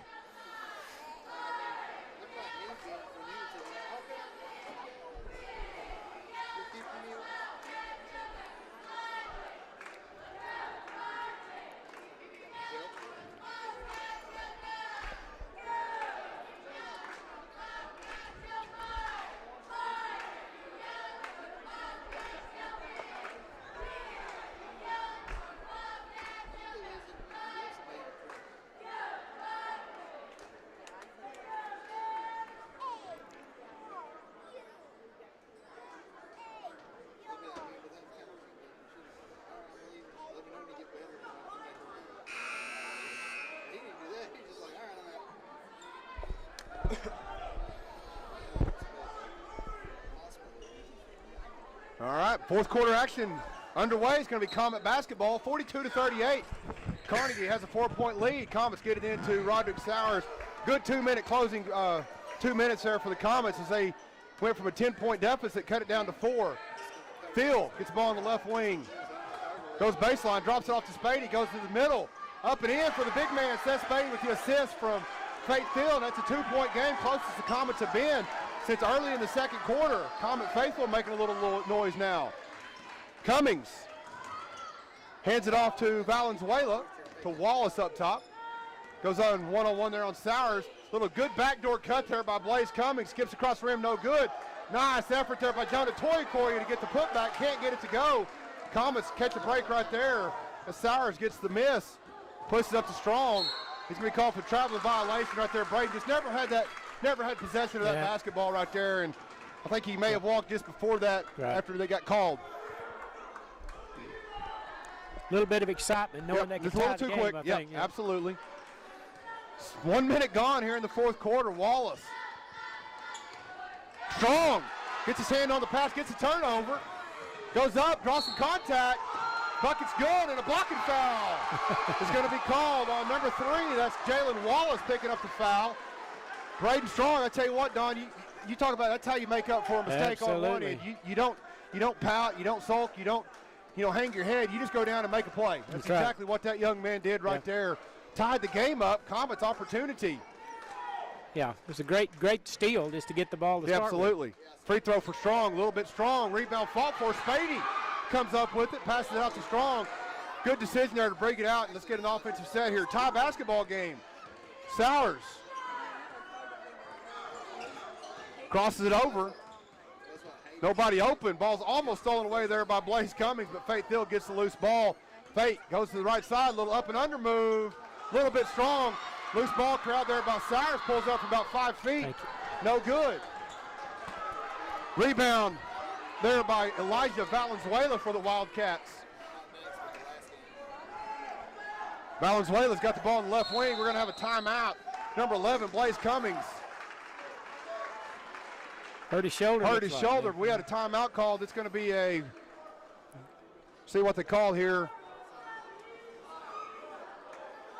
Speaker 1: All right, 4th quarter action underway. It's going to be Comet basketball, 42-38. Carnegie has a 4-point lead. Comets get it into Roderick Sowers. Good 2-minute closing, 2 minutes there for the Comets as they went from a 10-point deficit, cut it down to 4. Thiel gets the ball on the left wing. Goes baseline, drops it off to Spady, goes to the middle. Up and in for the big man, Seth Spady with the assist from Faith Thiel. That's a 2-point game, closest the Comets have been since early in the 2nd quarter. Comet faithful making a little noise now. Cummings hands it off to Valenzuela, to Wallace up top. Goes on one-on-one there on Sowers. Little good backdoor cut there by Blaze Cummings. Skips across the rim, no good. Nice effort there by Jonah Toykoye to get the putback. Can't get it to go. Comets catch a break right there as Sowers gets the miss. Pushes up to Strong. He's going to be called for traveling violation right there. Braden just never had possession of that basketball right there, and I think he may have walked just before that after they got called.
Speaker 2: A little bit of excitement knowing they can tie the game,
Speaker 1: quick.
Speaker 2: I think.
Speaker 1: Yeah, absolutely. 1 minute gone here in the 4th quarter. Wallace. Strong gets his hand on the pass, gets a turnover. Goes up, draws some contact. Bucket's good, and a blocking foul is going to be called on number 3. That's Jalen Wallace picking up the foul. Braden Strong, I tell you what, Don, you talk about that's how you make up for a mistake on one end. You don't pout, you don't sulk, you don't hang your head. You just go down and make a play. That's exactly what that young man did right there. Tied the game up. Comets opportunity.
Speaker 2: Yeah, it was a great steal just to get the ball to start
Speaker 1: absolutely. Free throw for Strong, a little bit Strong. Rebound fought for Spady. Comes up with it, passes it out to Strong. Good decision there to break it out, and let's get an offensive set here. Tie basketball game. Sowers crosses it over. Nobody open. Ball's almost stolen away there by Blaze Cummings, but Faith Hill gets the loose ball. Faith goes to the right side, a little up and under move, a little bit strong. Loose ball crowd there by Cyrus, pulls up from about 5 feet. No good. Rebound there by Elijah Valenzuela for the Wildcats. Valenzuela's got the ball in the left wing. We're going to have a timeout. Number 11, Blaze Cummings.
Speaker 2: Hurt his shoulder.
Speaker 1: Hurt his shoulder. We had a timeout called. It's going to be a, see what they call here.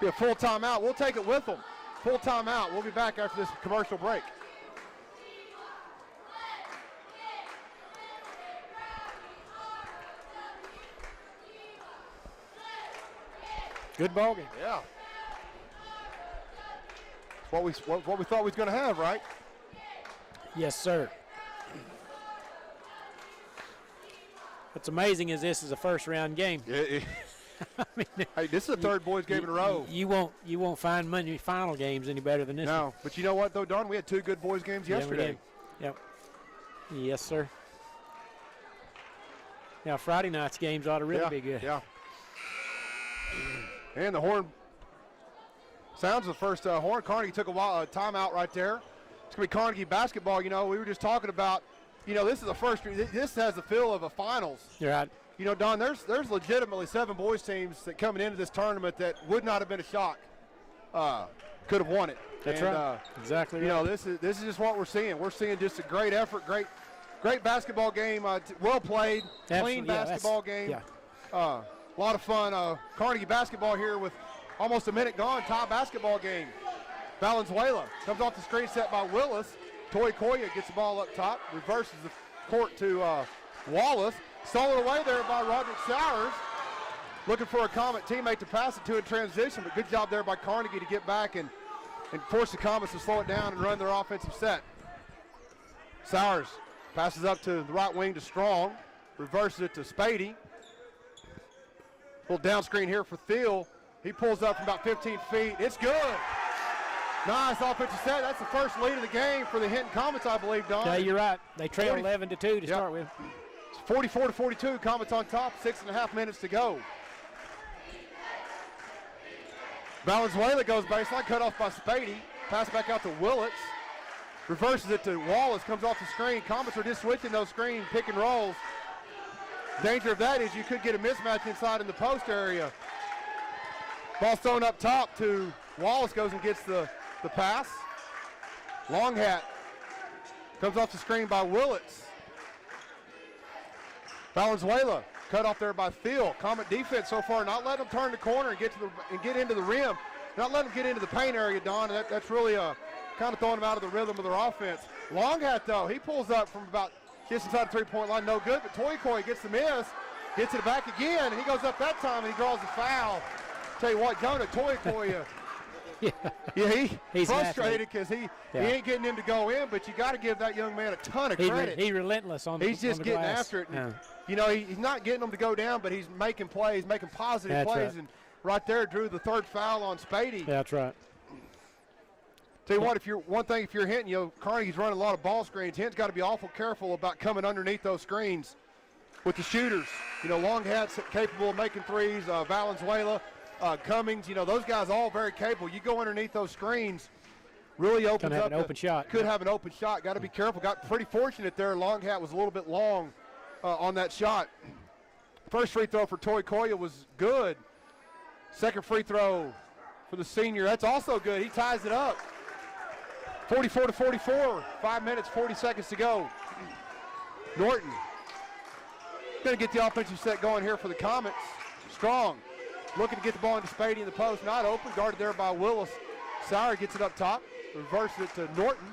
Speaker 1: Be a full timeout. We'll take it with them. Full timeout. We'll be back after this commercial break.
Speaker 2: Good ball game.
Speaker 1: Yeah. What we thought we was going to have, right?
Speaker 2: Yes, sir. What's amazing is this is a first-round game.
Speaker 1: I mean, hey, this is the third boys game in a row.
Speaker 2: You won't find many final games any better than this.
Speaker 1: No,
Speaker 2: one.
Speaker 1: but you know what though, Don? We had 2 good boys games yesterday.
Speaker 2: Yep. Yes, sir. Now Friday night's games ought to really be good.
Speaker 1: Yeah. And the horn sounds the first horn. Carnegie took a timeout right there. It's going to be Carnegie basketball. You know, we were just talking about, you know, this is the first, this has the feel of a finals.
Speaker 2: You're right.
Speaker 1: You know, Don, there's legitimately 7 boys teams that coming into this tournament that would not have been a shock. Could have won it.
Speaker 2: That's right. Exactly.
Speaker 1: You know, this is just what we're seeing. We're seeing just a great effort, great basketball game, well played, clean basketball game.
Speaker 2: Yeah.
Speaker 1: A lot of fun. Carnegie basketball here with almost a minute gone. Tie basketball game. Valenzuela comes off the screen set by Willis. Toy Koya gets the ball up top, reverses the court to Wallace. Stolen away there by Roderick Sowers. Looking for a Comet teammate to pass it to in transition, but good job there by Carnegie to get back and force the Comets to slow it down and run their offensive set. Sowers passes up to the right wing to Strong, reverses it to Spady. Little down screen here for Thiel. He pulls up from about 15 feet. It's good. Nice offensive set. That's the first lead of the game for the Hinton Comets, I believe, Don.
Speaker 2: Yeah, you're right. They trail 11-2 to start with.
Speaker 1: 44-42, Comets on top, 6.5 minutes to go. Valenzuela goes baseline, cut off by Spady. Pass back out to Willits. Reverses it to Wallace, comes off the screen. Comets are just switching those screen pick and rolls. Danger of that is you could get a mismatch inside in the post area. Ball thrown up top to Wallace, goes and gets the pass. Long hat comes off the screen by Willits. Valenzuela cut off there by Thiel. Comet defense so far, not letting them turn the corner and get into the rim. Not letting them get into the paint area, Don. That's really kind of throwing them out of the rhythm of their offense. Long hat though, he pulls up from about just inside the 3-point line, no good. But Toykoy gets the miss, gets it back again, and he goes up that time and he draws a foul. Tell you what, Jonah Toykoy. He's frustrated because he ain't getting him to go in, but you got to give that young man a ton of credit.
Speaker 2: He's relentless on the glass.
Speaker 1: He's just getting after it. And, you know, he's not getting them to go down, but he's making plays, making positive plays. Right. And right there drew the 3rd foul on Spady.
Speaker 2: That's right.
Speaker 1: Tell you what, if you're Hinton, you know, Carnegie's running a lot of ball screens. Hinton's got to be awful careful about coming underneath those screens with the shooters. You know, Long hat's capable of making threes. Valenzuela, Cummings, you know, those guys all very capable. You go underneath those screens, really opens up.
Speaker 2: An open shot.
Speaker 1: Could have an open shot. Got to be careful. Got pretty fortunate there. Long hat was a little bit long on that shot. First free throw for Toy Koya was good. Second free throw for the senior. That's also good. He ties it up. 44-44. 5 minutes, 40 seconds to go. Norton going to get the offensive set going here for the Comets. Strong looking to get the ball into Spady in the post. Not open. Guarded there by Willis. Sauer gets it up top. Reverses it to Norton.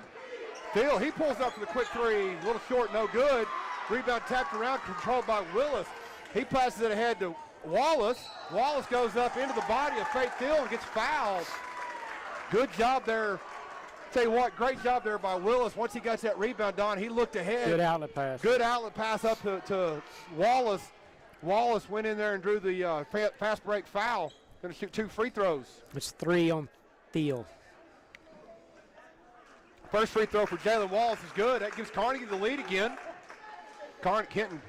Speaker 1: Phil, he pulls up for the quick three. A little short, no good. Rebound tapped around, controlled by Willis. He passes it ahead to Wallace. Wallace goes up into the body of Faith Thiel and gets fouled. Good job there. Tell you what, great job there by Willis. Once he got that rebound, Don, he looked ahead.
Speaker 2: Good outlet pass.
Speaker 1: Good outlet pass up to Wallace. Wallace went in there and drew the fast break foul. Going to shoot 2 free throws.
Speaker 2: It's 3 on Thiel.
Speaker 1: First free throw for Jalen Wallace is good. That gives Carnegie the lead again. Hinton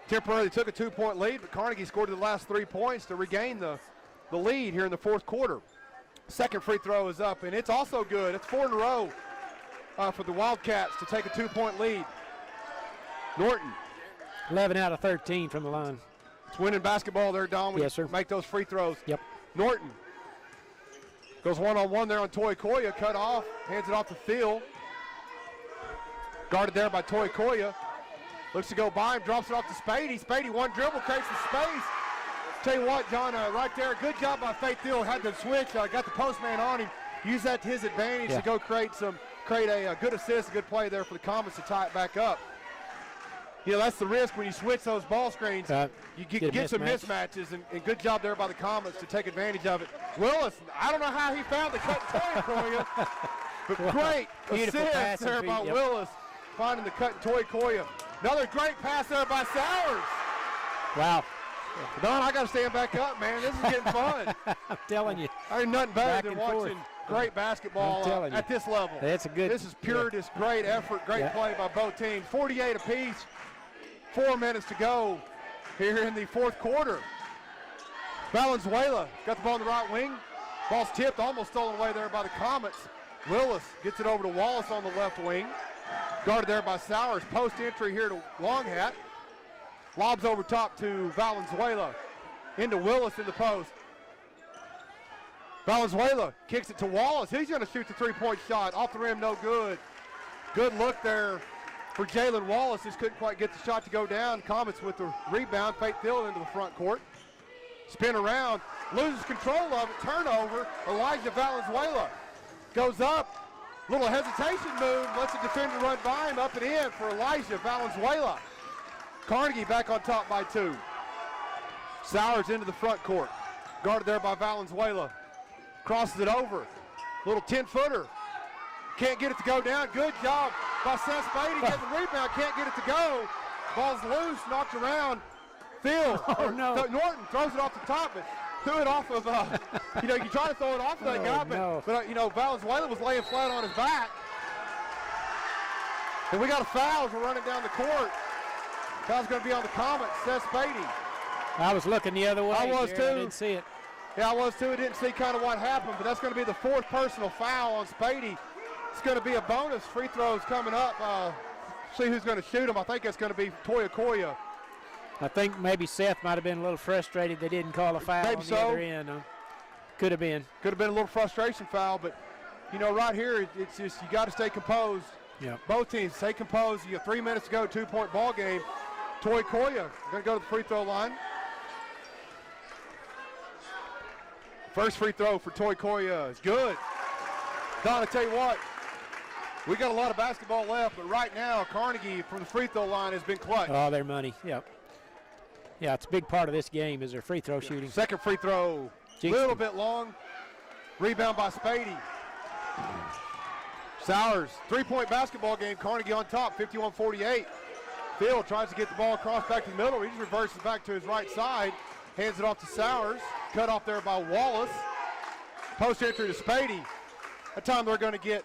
Speaker 1: temporarily took a 2-point lead, but Carnegie scored the last 3 points to regain the lead here in the fourth quarter. Second free throw is up, and it's also good. It's 4 in a row for the Wildcats to take a 2-point lead. Norton.
Speaker 2: 11 out of 13 from the line.
Speaker 1: It's winning basketball there, Don.
Speaker 2: Yes, sir.
Speaker 1: Make those free throws.
Speaker 2: Yep.
Speaker 1: Norton goes one-on-one there on Toy Koya, cut off, hands it off to Phil. Guarded there by Toy Koya. Looks to go by him, drops it off to Spady. Spady, one dribble, creates the space. Tell you what, John, right there, good job by Faith Thiel. Had the switch, got the postman on him. Used that to his advantage to go create a good assist, a good play there for the Comets to tie it back up. You know, that's the risk when you switch those ball screens. You get some mismatches, and good job there by the Comets to take advantage of it. Willis, I don't know how he found the cut and toy for you, but great assist there by Willis, finding the cut and toy Koya. Another great pass there by Sowers.
Speaker 2: Wow.
Speaker 1: Don, I got to stand back up, man. This is getting fun.
Speaker 2: I'm telling you.
Speaker 1: There's nothing better than watching great basketball at this level.
Speaker 2: This is
Speaker 1: pure, just great effort, great play by both teams. 48 apiece. 4 minutes to go here in the fourth quarter. Valenzuela got the ball on the right wing. Ball's tipped, almost stolen away there by the Comets. Willis gets it over to Wallace on the left wing. Guarded there by Sowers. Post entry here to Longhat. Lobs over top to Valenzuela. Into Willis in the post. Valenzuela kicks it to Wallace. He's going to shoot the three-point shot. Off the rim, no good. Good look there for Jalen Wallace. Just couldn't quite get the shot to go down. Comets with the rebound. Faith Thiel into the front court. Spin around. Loses control of it. Turnover. Elijah Valenzuela goes up. Little hesitation move. Lets the defender run by him. Up and in for Elijah Valenzuela. Carnegie back on top by 2. Sowers into the front court. Guarded there by Valenzuela. Crosses it over. Little 10-footer. Can't get it to go down. Good job by Seth Spady. Getting the rebound. Can't get it to go. Ball's loose. Knocked around. Phil. Norton throws it off the top. But threw it off of, you try to throw it off that guy. But Valenzuela was laying flat on his back. And we got a foul as we're running down the court. Foul's going to be on the Comets. Seth Spady.
Speaker 2: I was looking the other way.
Speaker 1: I was too.
Speaker 2: I didn't see it.
Speaker 1: Yeah, I was too. I didn't see kind of what happened, but that's going to be the 4th personal foul on Spady. It's going to be a bonus. Free throws coming up. See who's going to shoot them. I think it's going to be Toya Koya.
Speaker 2: I think maybe Seth might have been a little frustrated they didn't call a foul on the other end. Could have been. Could have been a little frustration foul, but, right here, it's just you got to stay composed. Yeah.
Speaker 1: Both teams stay composed. You have 3 minutes to go, 2-point ball game. Toy Koya going to go to the free throw line. First free throw for Toy Koya is good. Don, I tell you what, we got a lot of basketball left, but right now, Carnegie from the free throw line has been clutch.
Speaker 2: Oh, their money, yep. Yeah, it's a big part of this game is their free throw shooting.
Speaker 1: Second free throw, a little bit long. Rebound by Spady. Sowers, 3-point basketball game, Carnegie on top, 51-48. Phil tries to get the ball across back to the middle. He just reverses back to his right side. Hands it off to Sowers. Cut off there by Wallace. Post entry to Spady. That time they're going to get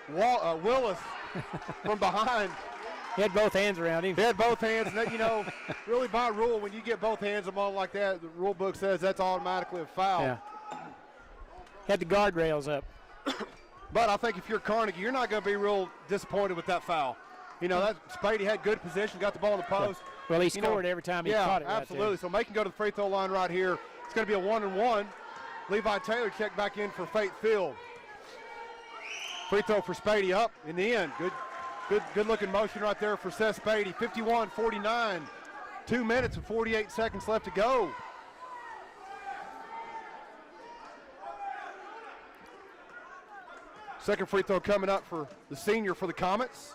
Speaker 1: Willis from behind.
Speaker 2: He had both hands around him.
Speaker 1: He had both hands. And that, really by rule, when you get both hands on like that, the rule book says that's automatically a foul.
Speaker 2: Yeah. Had the guardrails up.
Speaker 1: But I think if you're Carnegie, you're not going to be real disappointed with that foul. That Spady had good position, got the ball in the post.
Speaker 2: Yeah. Well, he scored every time he caught it.
Speaker 1: Yeah, absolutely. So Macon go to the free throw line right here. It's going to be a 1-and-1. Levi Taylor checked back in for Faith Field. Free throw for Spady up in the end. Good looking motion right there for Seth Spady. 51-49. 2 minutes and 48 seconds left to go. Second free throw coming up for the senior for the Comets.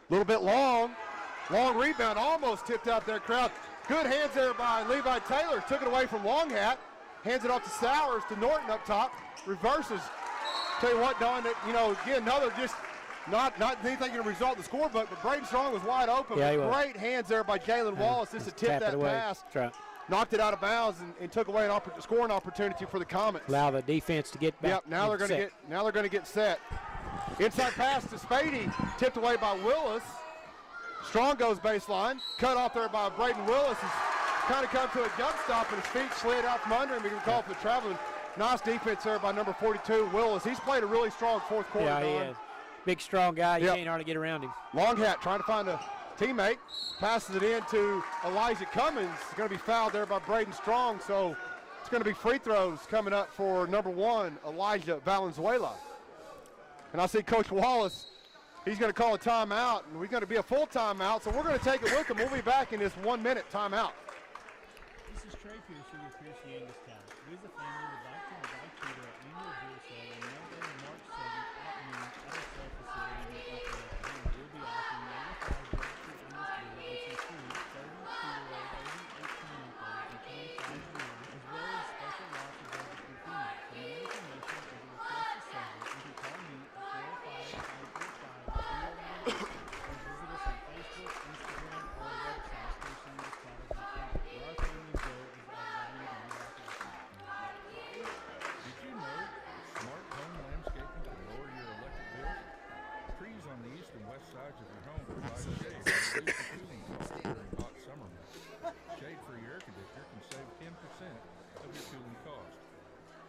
Speaker 1: A little bit long. Long rebound, almost tipped out there, crowd. Good hands there by Levi Taylor. Took it away from Longhat. Hands it off to Sowers, to Norton up top. Reverses. Tell you what, Don, that, again, another just not anything going to result in the scorebook, but Braden Strong was wide open.
Speaker 2: Yeah,
Speaker 1: great hands there by Jalen Wallace just to tip that pass. Knocked it out of bounds and took away an scoring opportunity for the Comets.
Speaker 2: Allow the defense to get back.
Speaker 1: Yep, now they're going to get set. Inside pass to Spady, tipped away by Willis. Strong goes baseline. Cut off there by Braden Willis. He's kind of come to a jump stop, and his feet slid out from under him. He can call for the traveling. Nice defense there by number 42, Willis. He's played a really strong fourth quarter.
Speaker 2: Yeah, he is. Big, strong guy. You
Speaker 1: Yep.
Speaker 2: can't hardly get around him.
Speaker 1: Long hat trying to find a teammate. Passes it in to Elijah Cummins. He's going to be fouled there by Braden Strong, so it's going to be free throws coming up for number 1, Elijah Valenzuela. And I see Coach Wallace, he's going to call a timeout, and we're going to be a full timeout, so we're going to take it with him. We'll be back in this 1-minute timeout.
Speaker 10: This is Trey Piercy with Piercy Angus Cattle. We as a family would like to invite you to our annual bull sale on Monday, March 7th at noon at our sale facility near East Oklahoma. We'll be offering 95 registered Angus bulls, which include 30-year-old, 18-month-old, and 25-year-old, as well as special lots of registered females. For more information or to request a sale, you can call me at 405-545-0116 or visit us on Facebook, Instagram, or our website, StationAngusCattle.com, where our family goal is to add value to your operation.
Speaker 13: Did you know smart home landscaping can lower your electric bills? Trees on the east and west sides of your home provide shade and reduce the cooling costs during hot summer months. Shade for your air conditioner can save 10% of your cooling cost.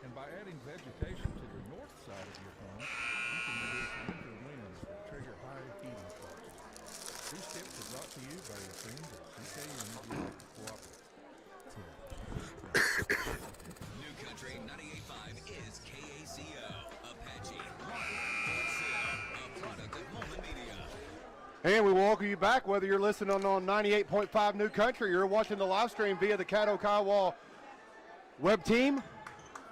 Speaker 13: And by adding vegetation to the north side of your home, you can reduce winter winds that trigger high heating costs. These tips are brought to you by your friends at CK Energy Electric Cooperative.
Speaker 11: New Country 98.5 is KACO, Apache, a product of Moment Media.
Speaker 1: And we welcome you back, whether you're listening on 98.5 New Country or you're watching the live stream via the Caddo County web team.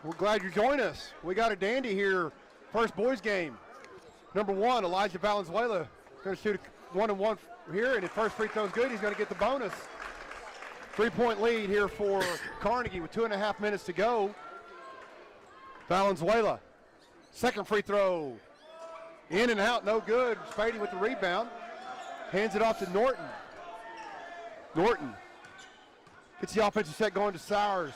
Speaker 1: We're glad you joined us. We got a dandy here, first boys game. Number 1, Elijah Valenzuela, going to shoot a 1-and-1 here, and his first free throw is good. He's going to get the bonus. 3-point lead here for Carnegie with 2.5 minutes to go. Valenzuela, second free throw. In and out, no good. Spady with the rebound. Hands it off to Norton. Norton gets the offensive set going to Sowers.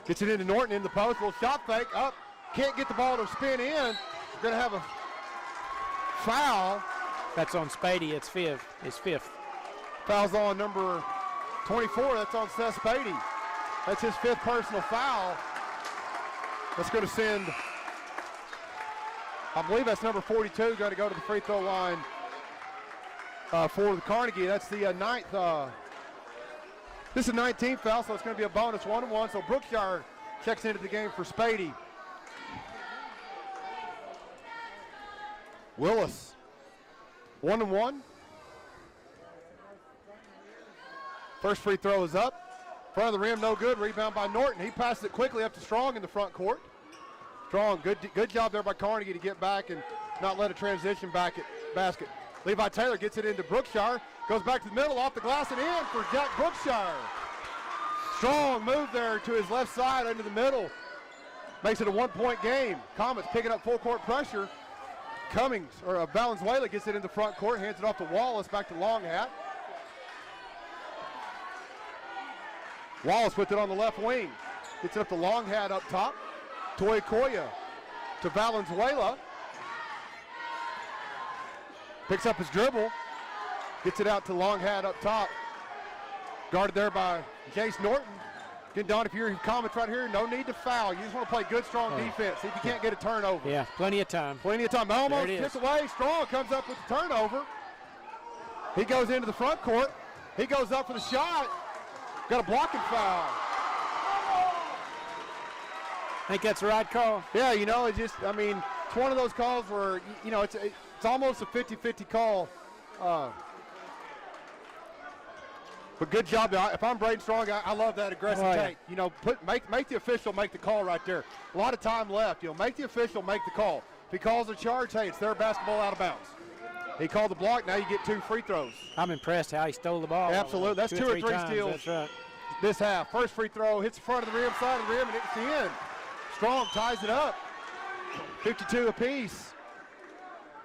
Speaker 1: Gets it into Norton in the post. Little shot fake. Up. Can't get the ball to spin in. Going to have a foul.
Speaker 2: That's on Spady. It's fifth. His fifth.
Speaker 1: Foul's on number 24. That's on Seth Spady. That's his fifth personal foul. That's going to send, I believe that's number 42, going to go to the free throw line for the Carnegie. That's the ninth. This is the 19th foul, so it's going to be a bonus 1-and-1. So Brookshire checks into the game for Spady. Willis, 1-and-1. First free throw is up. Front of the rim, no good. Rebound by Norton. He passes it quickly up to Strong in the front court. Strong, good job there by Carnegie to get back and not let a transition back at basket. Levi Taylor gets it into Brookshire. Goes back to the middle, off the glass and in for Jack Brookshire. Strong move there to his left side into the middle. Makes it a 1-point game. Comets picking up full court pressure. Valenzuela gets it in the front court, hands it off to Wallace, back to Longhat. Wallace with it on the left wing. Gets it up to Longhat up top. Toy Koya to Valenzuela. Picks up his dribble. Gets it out to Longhat up top. Guarded there by Jace Norton. Again, Don, if you're Comets right here, no need to foul. You just want to play good, strong defense. See if you can't get a turnover.
Speaker 2: Yeah, plenty of time.
Speaker 1: Plenty of time. Almost tipped away. Strong comes up with the turnover. He goes into the front court. He goes up for the shot. Got a blocking foul.
Speaker 2: I think that's the right call.
Speaker 1: Yeah, it's one of those calls where, it's almost a 50-50 call. But good job. If I'm Braden Strong, I love that aggressive take. Make the official make the call right there. A lot of time left. Make the official make the call. If he calls a charge, hey, it's their basketball out of bounds. He called the block. Now you get 2 free throws.
Speaker 2: I'm impressed how he stole the ball.
Speaker 1: Absolutely. That's 2 or 3 steals.
Speaker 2: That's right.
Speaker 1: This half. First free throw hits the front of the rim, side of the rim, and it's the end. Strong ties it up. 52 apiece.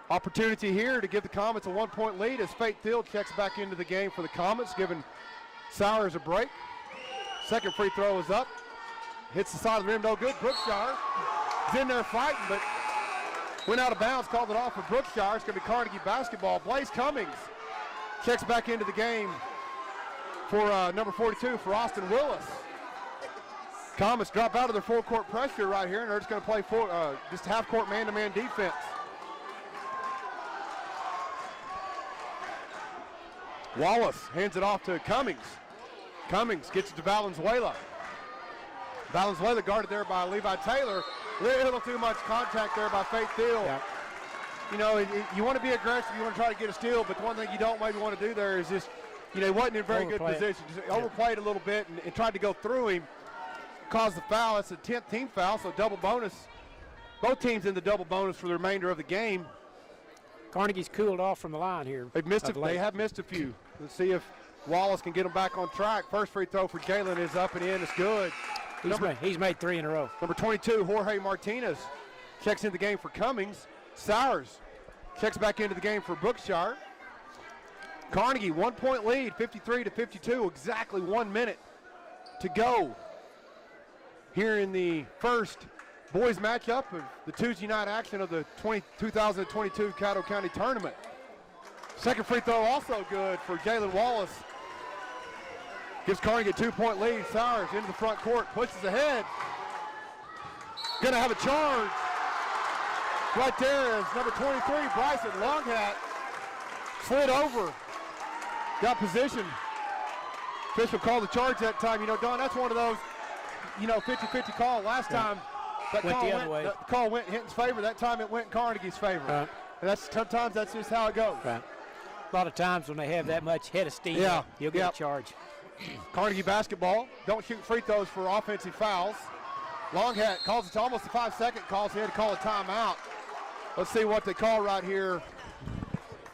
Speaker 1: Opportunity here to give the Comets a 1-point lead as Fate Field checks back into the game for the Comets, giving Sowers a break. Second free throw is up. Hits the side of the rim, no good. Brookshire is in there fighting, but went out of bounds, called it off for Brookshire. It's going to be Carnegie basketball. Blaze Cummings checks back into the game for number 42 for Austin Willis. Comets drop out of their full court pressure right here, and they're just going to play just half court man-to-man defense. Wallace hands it off to Cummings. Cummings gets it to Valenzuela. Valenzuela guarded there by Levi Taylor. A little too much contact there by Faith Thiel.
Speaker 2: Yep.
Speaker 1: You know, you want to be aggressive, you want to try to get a steal, but the one thing you don't maybe want to do there is just, you know, he wasn't in very good position. Just overplayed a little bit and tried to go through him, caused the foul. It's a 10th team foul, so double bonus. Both teams in the double bonus for the remainder of the game.
Speaker 2: Carnegie's cooled off from the line here.
Speaker 1: They have missed a few. Let's see if Wallace can get them back on track. First free throw for Jalen is up and in. It's good.
Speaker 2: He's made 3 in a row.
Speaker 1: Number 22, Jorge Martinez, checks into the game for Cummings. Sowers checks back into the game for Brookshire. Carnegie, 1-point lead, 53-52, exactly 1 minute to go here in the first boys matchup of the Tuesday night action of the 2022 Caddo County Tournament. Second free throw also good for Jalen Wallace. Gives Carnegie a 2-point lead. Sowers into the front court, pushes ahead. Gonna have a charge. Right there is number 23, Bryson Longhat. Slid over. Got position. Official called the charge that time. You know, Don, that's one of those, you know, 50-50 call. Last time that call went in Hinton's favor. That time it went in Carnegie's favor. And sometimes that's just how it goes.
Speaker 2: Right. A lot of times when they have that much head of steam, you'll get a charge.
Speaker 1: Carnegie basketball, don't shoot free throws for offensive fouls. Longhat calls it to almost a 5-second call, so he had to call a timeout. Let's see what they call right here.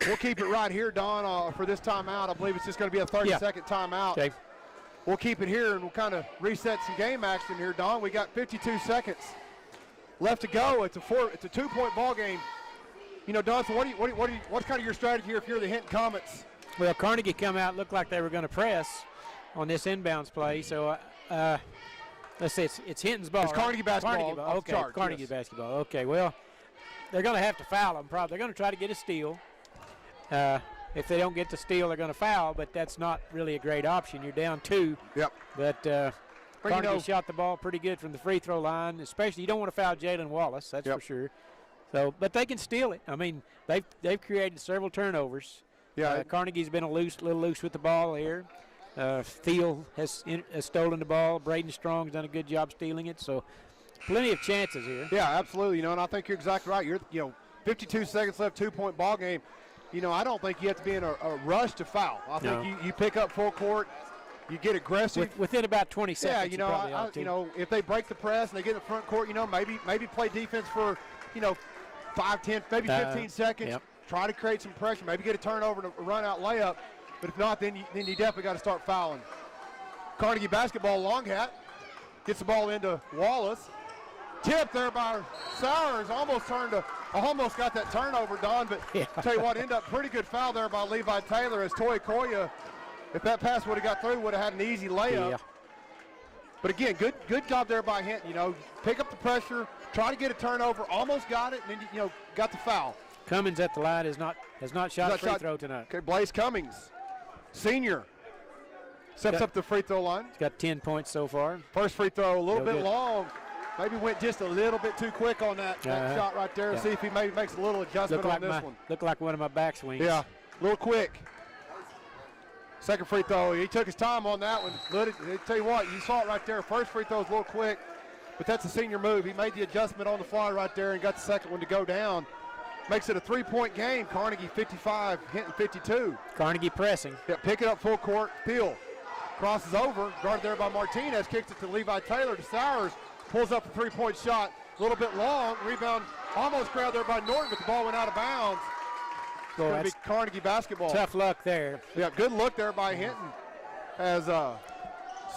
Speaker 1: We'll keep it right here, Don, for this timeout. I believe it's just going to be a 30-second timeout.
Speaker 2: Okay.
Speaker 1: We'll keep it here, and we'll kind of reset some game action here, Don. We got 52 seconds left to go. It's a 2-point ball game. You know, Don, so what's kind of your strategy here if you're the Hinton Comets?
Speaker 2: Well, Carnegie come out, looked like they were going to press on this inbounds play. So let's say it's Hinton's ball.
Speaker 1: It's Carnegie basketball.
Speaker 2: Carnegie basketball. Okay, well, they're going to have to foul them. Probably they're going to try to get a steal. If they don't get the steal, they're going to foul, but that's not really a great option. You're down 2.
Speaker 1: Yep.
Speaker 2: But Carnegie shot the ball pretty good from the free throw line. Especially, you don't want to foul Jalen Wallace. That's for sure. So, but they can steal it. I mean, they've created several turnovers.
Speaker 1: Yeah.
Speaker 2: Carnegie's been a little loose with the ball here. Thiel has stolen the ball. Braden Strong's done a good job stealing it. So, plenty of chances here.
Speaker 1: Yeah, absolutely. You know, and I think you're exactly right. 52 seconds left, 2-point ball game. You know, I don't think you have to be in a rush to foul. I think you pick up full court, you get aggressive.
Speaker 2: Within about 20 seconds.
Speaker 1: Yeah, you know, if they break the press and they get in the front court, you know, maybe play defense for, 5, 10, maybe 15 seconds.
Speaker 2: Yep.
Speaker 1: Try to create some pressure. Maybe get a turnover and a run-out layup. But if not, then you definitely got to start fouling. Carnegie basketball, Longhat gets the ball into Wallace. Tip there by Sowers. Almost got that turnover, Don. But I'll tell you what, ended up pretty good foul there by Levi Taylor as Toy Koya, if that pass would have got through, would have had an easy layup.
Speaker 2: Yeah.
Speaker 1: But again, good job there by Hinton. You know, pick up the pressure, try to get a turnover, almost got it, and then got the foul.
Speaker 2: Cummings at the line has not shot a free throw tonight.
Speaker 1: Okay, Blaze Cummings, senior, steps up the free throw line.
Speaker 2: He's got 10 points so far.
Speaker 1: First free throw a little bit long. Maybe went just a little bit too quick on that shot right there. See if he maybe makes a little adjustment on this one.
Speaker 2: Looked like one of my backswings.
Speaker 1: Yeah, a little quick. Second free throw, he took his time on that one. I tell you what, you saw it right there. First free throw was a little quick, but that's a senior move. He made the adjustment on the fly right there and got the second one to go down. Makes it a 3-point game. Carnegie 55, Hinton 52.
Speaker 2: Carnegie pressing.
Speaker 1: Yeah, pick it up full court. Thiel crosses over, guarded there by Martinez, kicks it to Levi Taylor to Sowers. Pulls up a 3-point shot, a little bit long. Rebound almost grabbed there by Norton, but the ball went out of bounds. It's going to be Carnegie basketball.
Speaker 2: Tough luck there.
Speaker 1: Yeah, good look there by Hinton as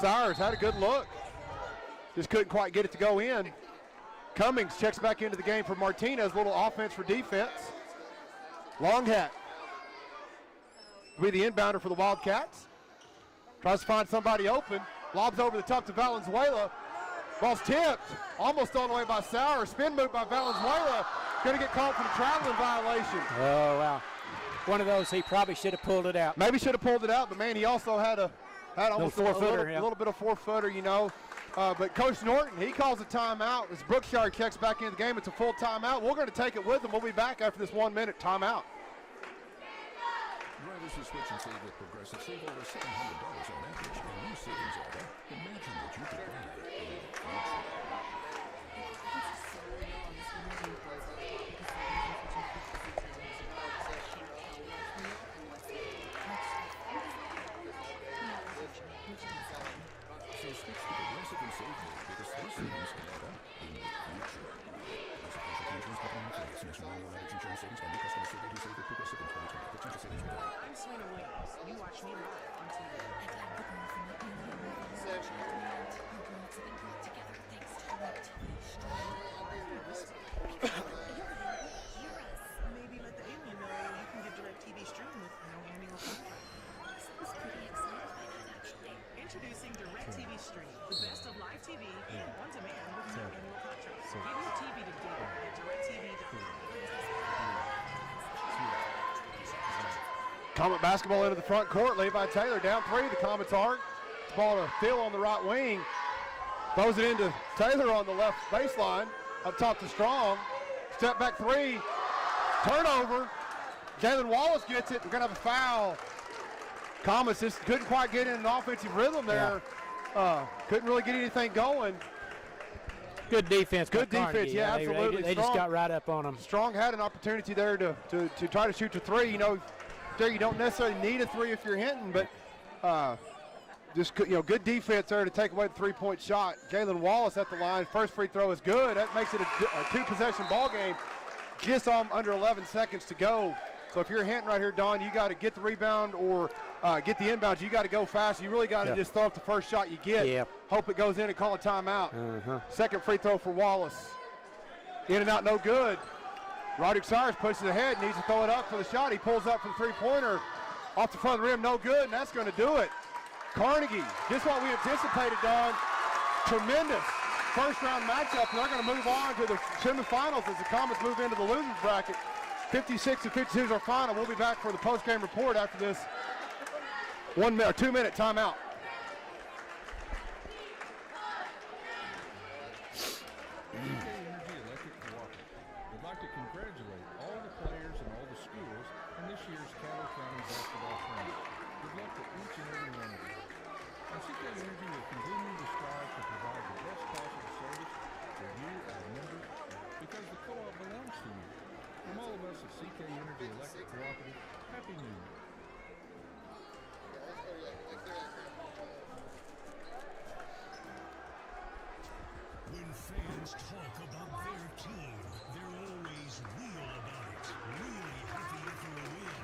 Speaker 1: Sowers had a good look. Just couldn't quite get it to go in. Cummings checks back into the game for Martinez. A little offense for defense. Longhat will be the inbounder for the Wildcats. Tries to find somebody open. Lobs over the top to Valenzuela. Ball's tipped. Almost thrown away by Sowers. Spin move by Valenzuela. Going to get called for the traveling violation.
Speaker 2: Oh, wow. one of those he probably should have pulled it out.
Speaker 1: Maybe should have pulled it out, but man, he also had almost a
Speaker 2: four-footer,
Speaker 1: little bit of four-footer, you know. But Coach Norton, he calls a timeout as Brookshire checks back into the game. It's a full timeout. We're going to take it with them. We'll be back after this 1-minute timeout.
Speaker 14: Drivers who switch and save with Progressive save over $700 on average, and new savings are there. Imagine what you could buy in the future. So switch to Progressive and save more because those savings can add up in the future. Insurance company in place. National average insurance savings by new customers surveyed who saved with Progressive in 2020. Potential savings will vary.
Speaker 15: I'm Serena Williams. You watch me live on TV. Maybe let the alien know you can get DirecTV streaming with no annual contract. Sounds pretty excited by that, actually. Introducing DirecTV Stream, the best of live TV and on demand with no annual contract. Give your TV to Gator at DirecTV.com.
Speaker 1: Comet basketball into the front court. Levi Taylor down 3. The Comets are. Ball to Phil on the right wing. Throws it into Taylor on the left baseline. Up top to Strong. Step back 3. Turnover. Jalen Wallace gets it. We're going to have a foul. Comets just couldn't quite get in an offensive rhythm there. Couldn't really get anything going.
Speaker 2: Good defense.
Speaker 1: Good
Speaker 2: by
Speaker 1: defense,
Speaker 2: Carnegie.
Speaker 1: yeah, absolutely.
Speaker 2: They just got right up on them.
Speaker 1: Strong had an opportunity there to try to shoot the 3. You know, there you don't necessarily need a 3 if you're Hinton, but just good defense there to take away the 3-point shot. Jalen Wallace at the line. First free throw is good. That makes it a 2-possession ball game. Just under 11 seconds to go. So if you're Hinton right here, Don, you got to get the rebound or get the inbounds. You got to go fast. You really got to just throw up the first shot you get.
Speaker 2: Yep.
Speaker 1: Hope it goes in and call a timeout. Second free throw for Wallace. In and out, no good. Roderick Cyrus pushes ahead, needs to throw it up for the shot. He pulls up for the three-pointer. Off the front of the rim, no good, and that's going to do it. Carnegie, just what we anticipated, Don. Tremendous first-round matchup, and they're going to move on to the semifinals as the Comets move into the losers bracket. 56-52 is our final. We'll be back for the post-game report after this 2-minute timeout.
Speaker 13: We'd like to congratulate all the players and all the schools in this year's Caddo County Basketball Tournament. Good luck to each and every one of you. And CK Energy will continue to strive to provide the best possible service for you, our members, because the co-op belongs to you. From all of us at CK Energy Electric Cooperative, Happy New Year.
Speaker 12: When fans talk about their team, they're always real about it. Really happy after a win,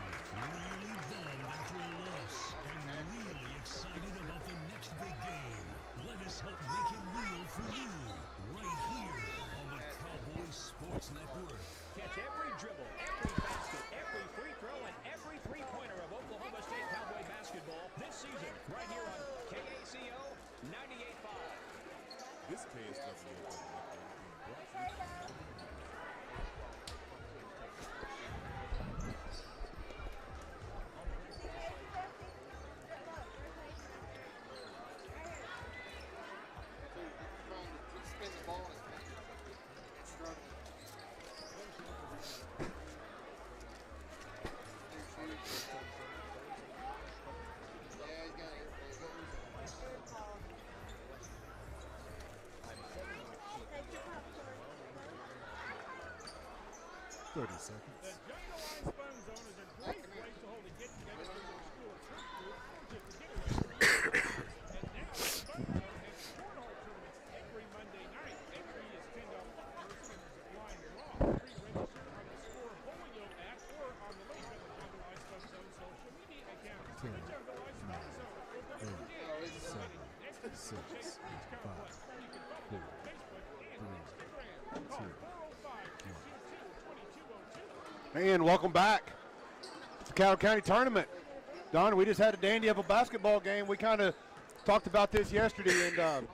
Speaker 12: really bummed after a loss, and really excited about the next big game. Let us help make it real for you, right here on the Cowboys Sports Network.
Speaker 8: Catch every dribble, every basket, every free throw, and every three-pointer of Oklahoma State Cowboy basketball this season, right here on KACO 98.5.
Speaker 3: This KSW is being brought to you.
Speaker 1: And welcome back to the Caddo County Tournament. Don, we just had a dandy of a basketball game. We kind of talked about this yesterday, and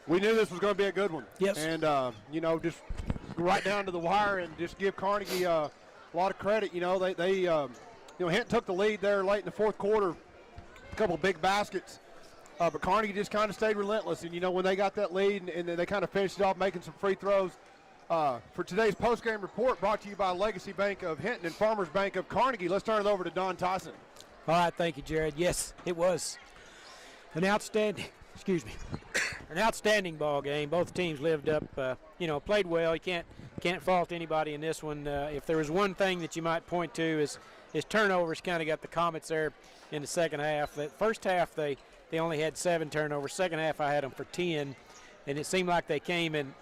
Speaker 1: we knew this was going to be a good one.
Speaker 2: Yes.
Speaker 1: And, just right down to the wire and just give Carnegie a lot of credit. Hinton took the lead there late in the fourth quarter, a couple of big baskets. But Carnegie just kind of stayed relentless. And, when they got that lead and they kind of finished it off making some free throws. For today's postgame report brought to you by Legacy Bank of Hinton and Farmers Bank of Carnegie. Let's turn it over to Don Tyson.
Speaker 2: All right, thank you, Jared. Yes, it was an outstanding ball game. Both teams lived up, played well. You can't fault anybody in this one. If there was one thing that you might point to is turnovers. Kind of got the Comets there in the second half. The first half they only had 7 turnovers. Second half I had them for 10, and it seemed like they came in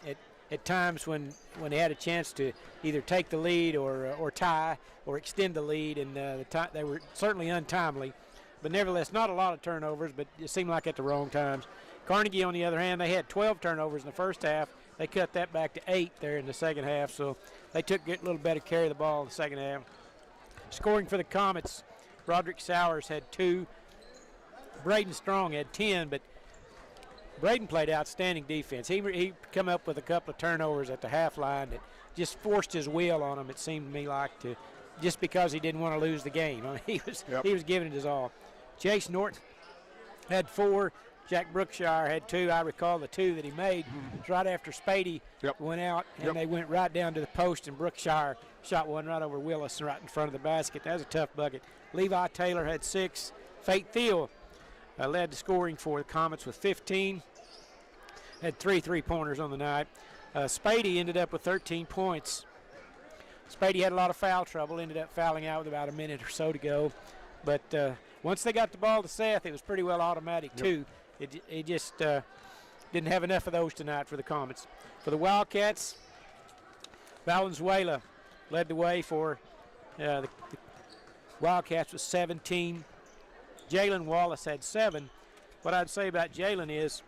Speaker 2: at times when they had a chance to either take the lead or tie or extend the lead, and they were certainly untimely. But nevertheless, not a lot of turnovers, but it seemed like at the wrong times. Carnegie, on the other hand, they had 12 turnovers in the first half. They cut that back to 8 there in the second half, so they took a little better care of the ball in the second half. Scoring for the Comets, Roderick Sowers had 2. Braden Strong had 10, but Braden played outstanding defense. He come up with a couple of turnovers at the half line that just forced his will on him, it seemed to me like, just because he didn't want to lose the game. I mean, he was giving it his all. Chase Norton had 4. Jack Brookshire had 2. I recall the 2 that he made. It was right after Spady went out, and they went right down to the post, and Brookshire shot one right over Willis right in front of the basket. That was a tough bucket. Levi Taylor had 6. Fate Thiel led the scoring for the Comets with 15. Had 3 3-pointers on the night. Spady ended up with 13 points. Spady had a lot of foul trouble, ended up fouling out with about a minute or so to go. But once they got the ball to Seth, it was pretty well automatic too. It just didn't have enough of those tonight for the Comets. For the Wildcats, Valenzuela led the way for the Wildcats with 17. Jalen Wallace had 7. What I'd say about Jalen is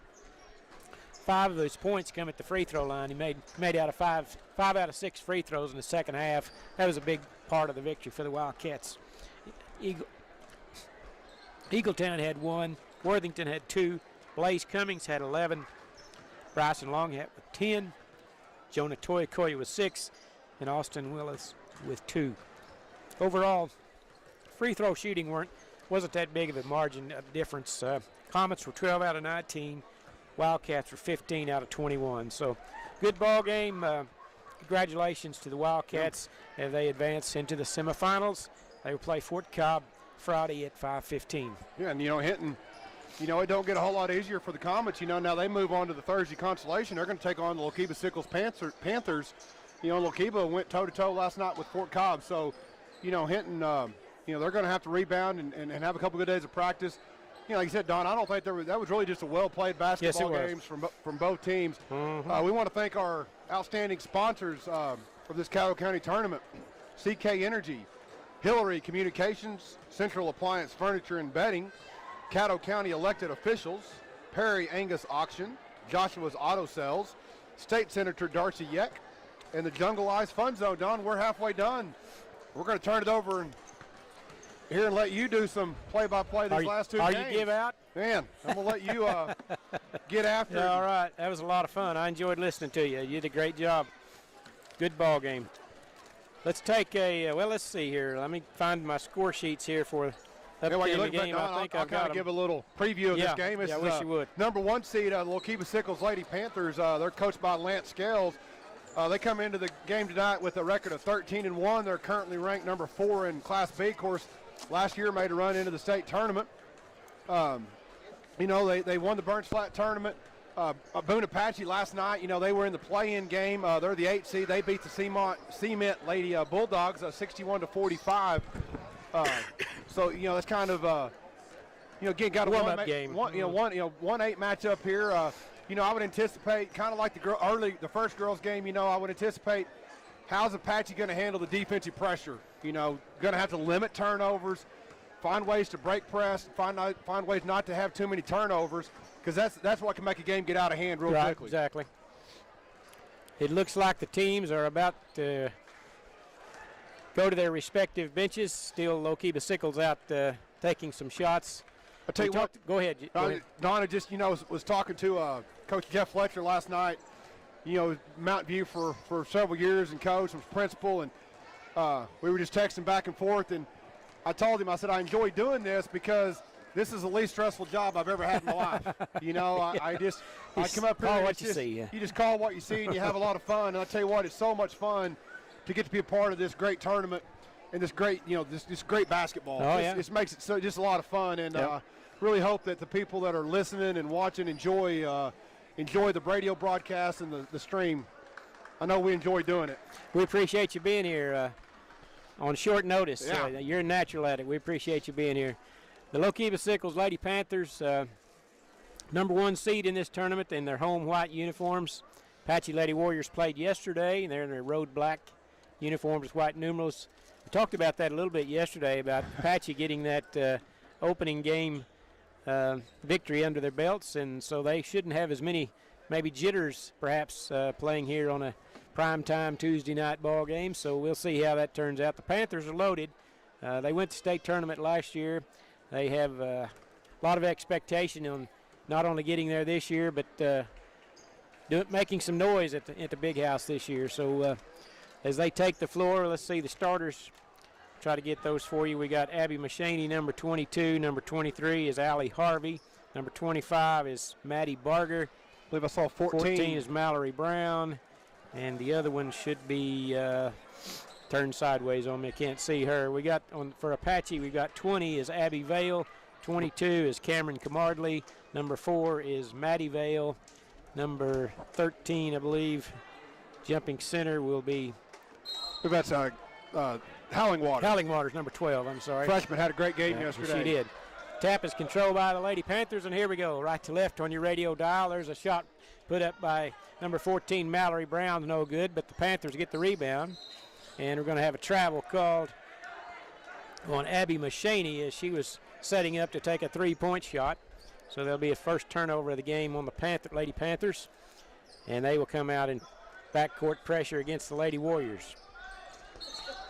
Speaker 2: 5 of those points come at the free throw line. He made out of 5 out of 6 free throws in the second half. That was a big part of the victory for the Wildcats. Eagletown had 1. Worthington had 2. Blaze Cummings had 11. Bryson Longhat with 10. Jonah Toyakoya with 6. And Austin Willis with 2. Overall, free throw shooting wasn't that big of a margin of difference. Comets were 12 out of 19. Wildcats were 15 out of 21. So good ball game. Congratulations to the Wildcats as they advance into the semifinals. They will play Fort Cobb Friday at 5:15.
Speaker 1: Yeah, and Hinton, it don't get a whole lot easier for the Comets. Now they move on to the Thursday consolation. They're going to take on the Lookeba Sickles Panthers. Lookeba went toe-to-toe last night with Fort Cobb. So, Hinton, they're going to have to rebound and have a couple good days of practice. Like you said, Don, I don't think that was really just a well-played basketball games from both teams.
Speaker 2: Mm-hmm.
Speaker 1: We want to thank our outstanding sponsors of this Caddo County tournament: CK Energy, Hillary Communications, Central Appliance Furniture and Bedding, Caddo County elected officials, Perry Angus Auction, Joshua's Auto Sales, State Senator Darcy Yeck, and the Jungle Eyes Fun Zone. Don, we're halfway done. We're going to turn it over here and let you do some play-by-play these last 2 games.
Speaker 2: Are you give out?
Speaker 1: Man, I'm going to let you get after it.
Speaker 2: All right. That was a lot of fun. I enjoyed listening to you. You did a great job. Good ball game. Let's take let's see here. Let me find my score sheets here for the upcoming game.
Speaker 1: I'll kind of give a little preview of this game.
Speaker 2: I wish you would.
Speaker 1: Number 1 seed, the Lookeba Sickles Lady Panthers. They're coached by Lance Scales. They come into the game tonight with a record of 13-1. They're currently ranked number 4 in Class B. Of course, last year made a run into the state tournament. They won the Burns Flat tournament. Boone Apache last night, they were in the play-in game. They're the 8th seed. They beat the Cement Lady Bulldogs 61-45. So that's kind of again got a
Speaker 2: warm-up game.
Speaker 1: 1-8 matchup here. I would anticipate kind of like the first girls game. I would anticipate how's Apache going to handle the defensive pressure. Going to have to limit turnovers, find ways to break press, find ways not to have too many turnovers, because that's what can make a game get out of hand real quickly.
Speaker 2: Exactly. It looks like the teams are about to go to their respective benches. Still Lookeba Sickles out taking some shots.
Speaker 1: I'll tell you what.
Speaker 2: Go ahead.
Speaker 1: Donna just, was talking to Coach Jeff Fletcher last night. Mountain View for several years and coach, was principal, and we were just texting back and forth, and I told him, I said, I enjoy doing this because this is the least stressful job I've ever had in my life. You know, I come up here
Speaker 2: call
Speaker 1: and
Speaker 2: what
Speaker 1: it's
Speaker 2: you
Speaker 1: just,
Speaker 2: see, yeah.
Speaker 1: you just call what you see and you have a lot of fun. And I tell you what, it's so much fun to get to be a part of this great tournament and this great, this great basketball. This makes it so just a lot of fun, and really hope that the people that are listening and watching enjoy the radio broadcast and the stream. I know we enjoy doing it.
Speaker 2: We appreciate you being here on short notice.
Speaker 1: Yeah.
Speaker 2: You're natural at it. We appreciate you being here. The Low-Kiva Sickles Lady Panthers, #1 seed in this tournament in their home white uniforms. Apache Lady Warriors played yesterday, and they're in their road black uniforms with white numerals. We talked about that a little bit yesterday, about Apache getting that opening game victory under their belts, and so they shouldn't have as many maybe jitters perhaps playing here on a primetime Tuesday night ball game, so we'll see how that turns out. The Panthers are loaded. They went to state tournament last year. They have a lot of expectation on not only getting there this year, but making some noise at the big house this year. So as they take the floor, let's see the starters. Try to get those for you. We got Abby Mashaney, number 22. Number 23 is Allie Harvey. Number 25 is Maddie Barger.
Speaker 1: I believe I saw 14.
Speaker 2: 14 is Mallory Brown. And the other one should be turned sideways on me. I can't see her. We got for Apache, we got 20 is Abby Vale. 22 is Cameron Camardley. Number 4 is Maddie Vale. Number 13, I believe, jumping center will be.
Speaker 1: That's Howling-Waters.
Speaker 2: Howling-Waters, number 12, I'm sorry.
Speaker 1: Freshman had a great game yesterday.
Speaker 2: She did. Tap is controlled by the Lady Panthers, and here we go. Right to left on your radio dial. There's a shot put up by number 14, Mallory Brown. No good, but the Panthers get the rebound. And we're going to have a travel called on Abby Mashaney as she was setting up to take a three-point shot. So there'll be a first turnover of the game on the Lady Panthers. And they will come out in backcourt pressure against the Lady Warriors.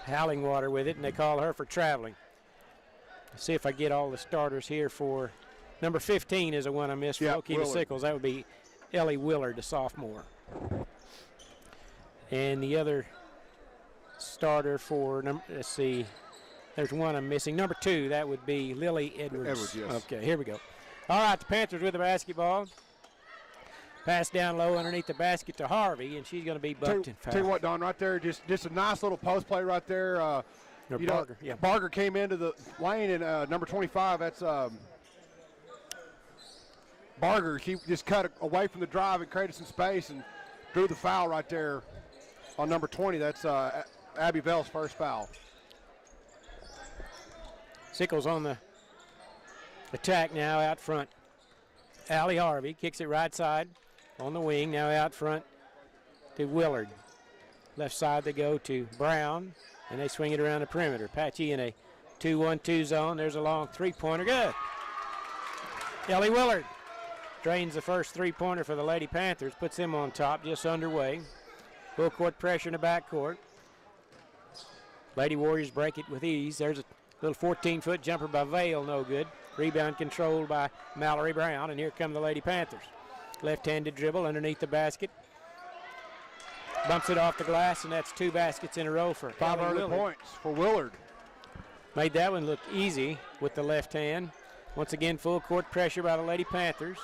Speaker 2: Howling-Water with it, and they call her for traveling. Let's see if I get all the starters here for number 15 is the one I missed for Low-Kiva Sickles. That would be Ellie Willard, a sophomore. And the other starter for, let's see, there's one I'm missing. Number 2, that would be Lily Edwards.
Speaker 1: Yes.
Speaker 2: Okay, here we go. All right, the Panthers with the basketball. Pass down low underneath the basket to Harvey, and she's going to be bucked and fouled.
Speaker 1: Tell you what, Don, right there, just a nice little post play right there.
Speaker 2: Barger,
Speaker 1: Barger came into the lane, and number 25, that's Barger. She just cut away from the drive and created some space and drew the foul right there on number 20. That's Abby Vale's first foul.
Speaker 2: Sickles on the attack now out front. Allie Harvey kicks it right side on the wing, now out front to Willard. Left side they go to Brown, and they swing it around the perimeter. Apache in a 2-1-2 zone. There's a long three-pointer. Good. Ellie Willard drains the first three-pointer for the Lady Panthers, puts them on top, just underway. Full court pressure in the backcourt. Lady Warriors break it with ease. There's a little 14-foot jumper by Vale, no good. Rebound controlled by Mallory Brown, and here come the Lady Panthers. Left-handed dribble underneath the basket. Bumps it off the glass, and that's 2 baskets in a row for
Speaker 1: 5 early points for Willard.
Speaker 2: Made that one look easy with the left hand. Once again, full court pressure by the Lady Panthers.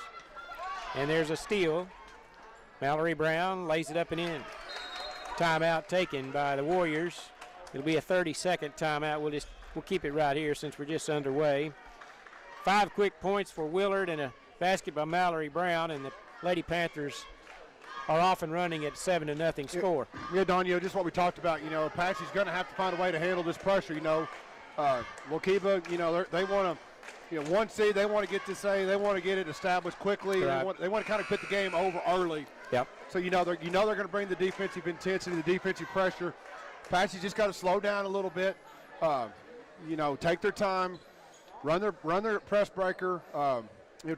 Speaker 2: And there's a steal. Mallory Brown lays it up and in. Timeout taken by the Warriors. It'll be a 30-second timeout. We'll keep it right here since we're just underway. 5 quick points for Willard and a basket by Mallory Brown, and the Lady Panthers are off and running at 7-0 score.
Speaker 1: Yeah, Don, just what we talked about. Apache's going to have to find a way to handle this pressure. Low-Kiva, they want to, 1 seed. They want to get this A. They want to get it established quickly.
Speaker 2: Right.
Speaker 1: They want to kind of put the game over early.
Speaker 2: Yep.
Speaker 1: So they're going to bring the defensive intensity, the defensive pressure. Apache's just got to slow down a little bit. Take their time, run their press breaker.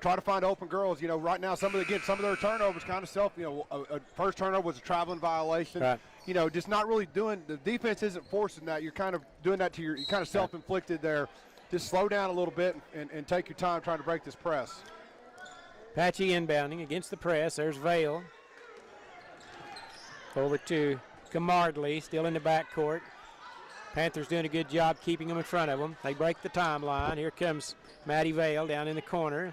Speaker 1: Try to find open girls. Right now some of their turnovers kind of a first turnover was a traveling violation.
Speaker 2: Right.
Speaker 1: Just not really doing, the defense isn't forcing that. You're kind of doing that you're kind of self-inflicted there. Just slow down a little bit and take your time trying to break this press.
Speaker 2: Apache inbounding against the press. There's Vale. Over to Camardley, still in the backcourt. Panthers doing a good job keeping them in front of them. They break the timeline. Here comes Maddie Vale down in the corner.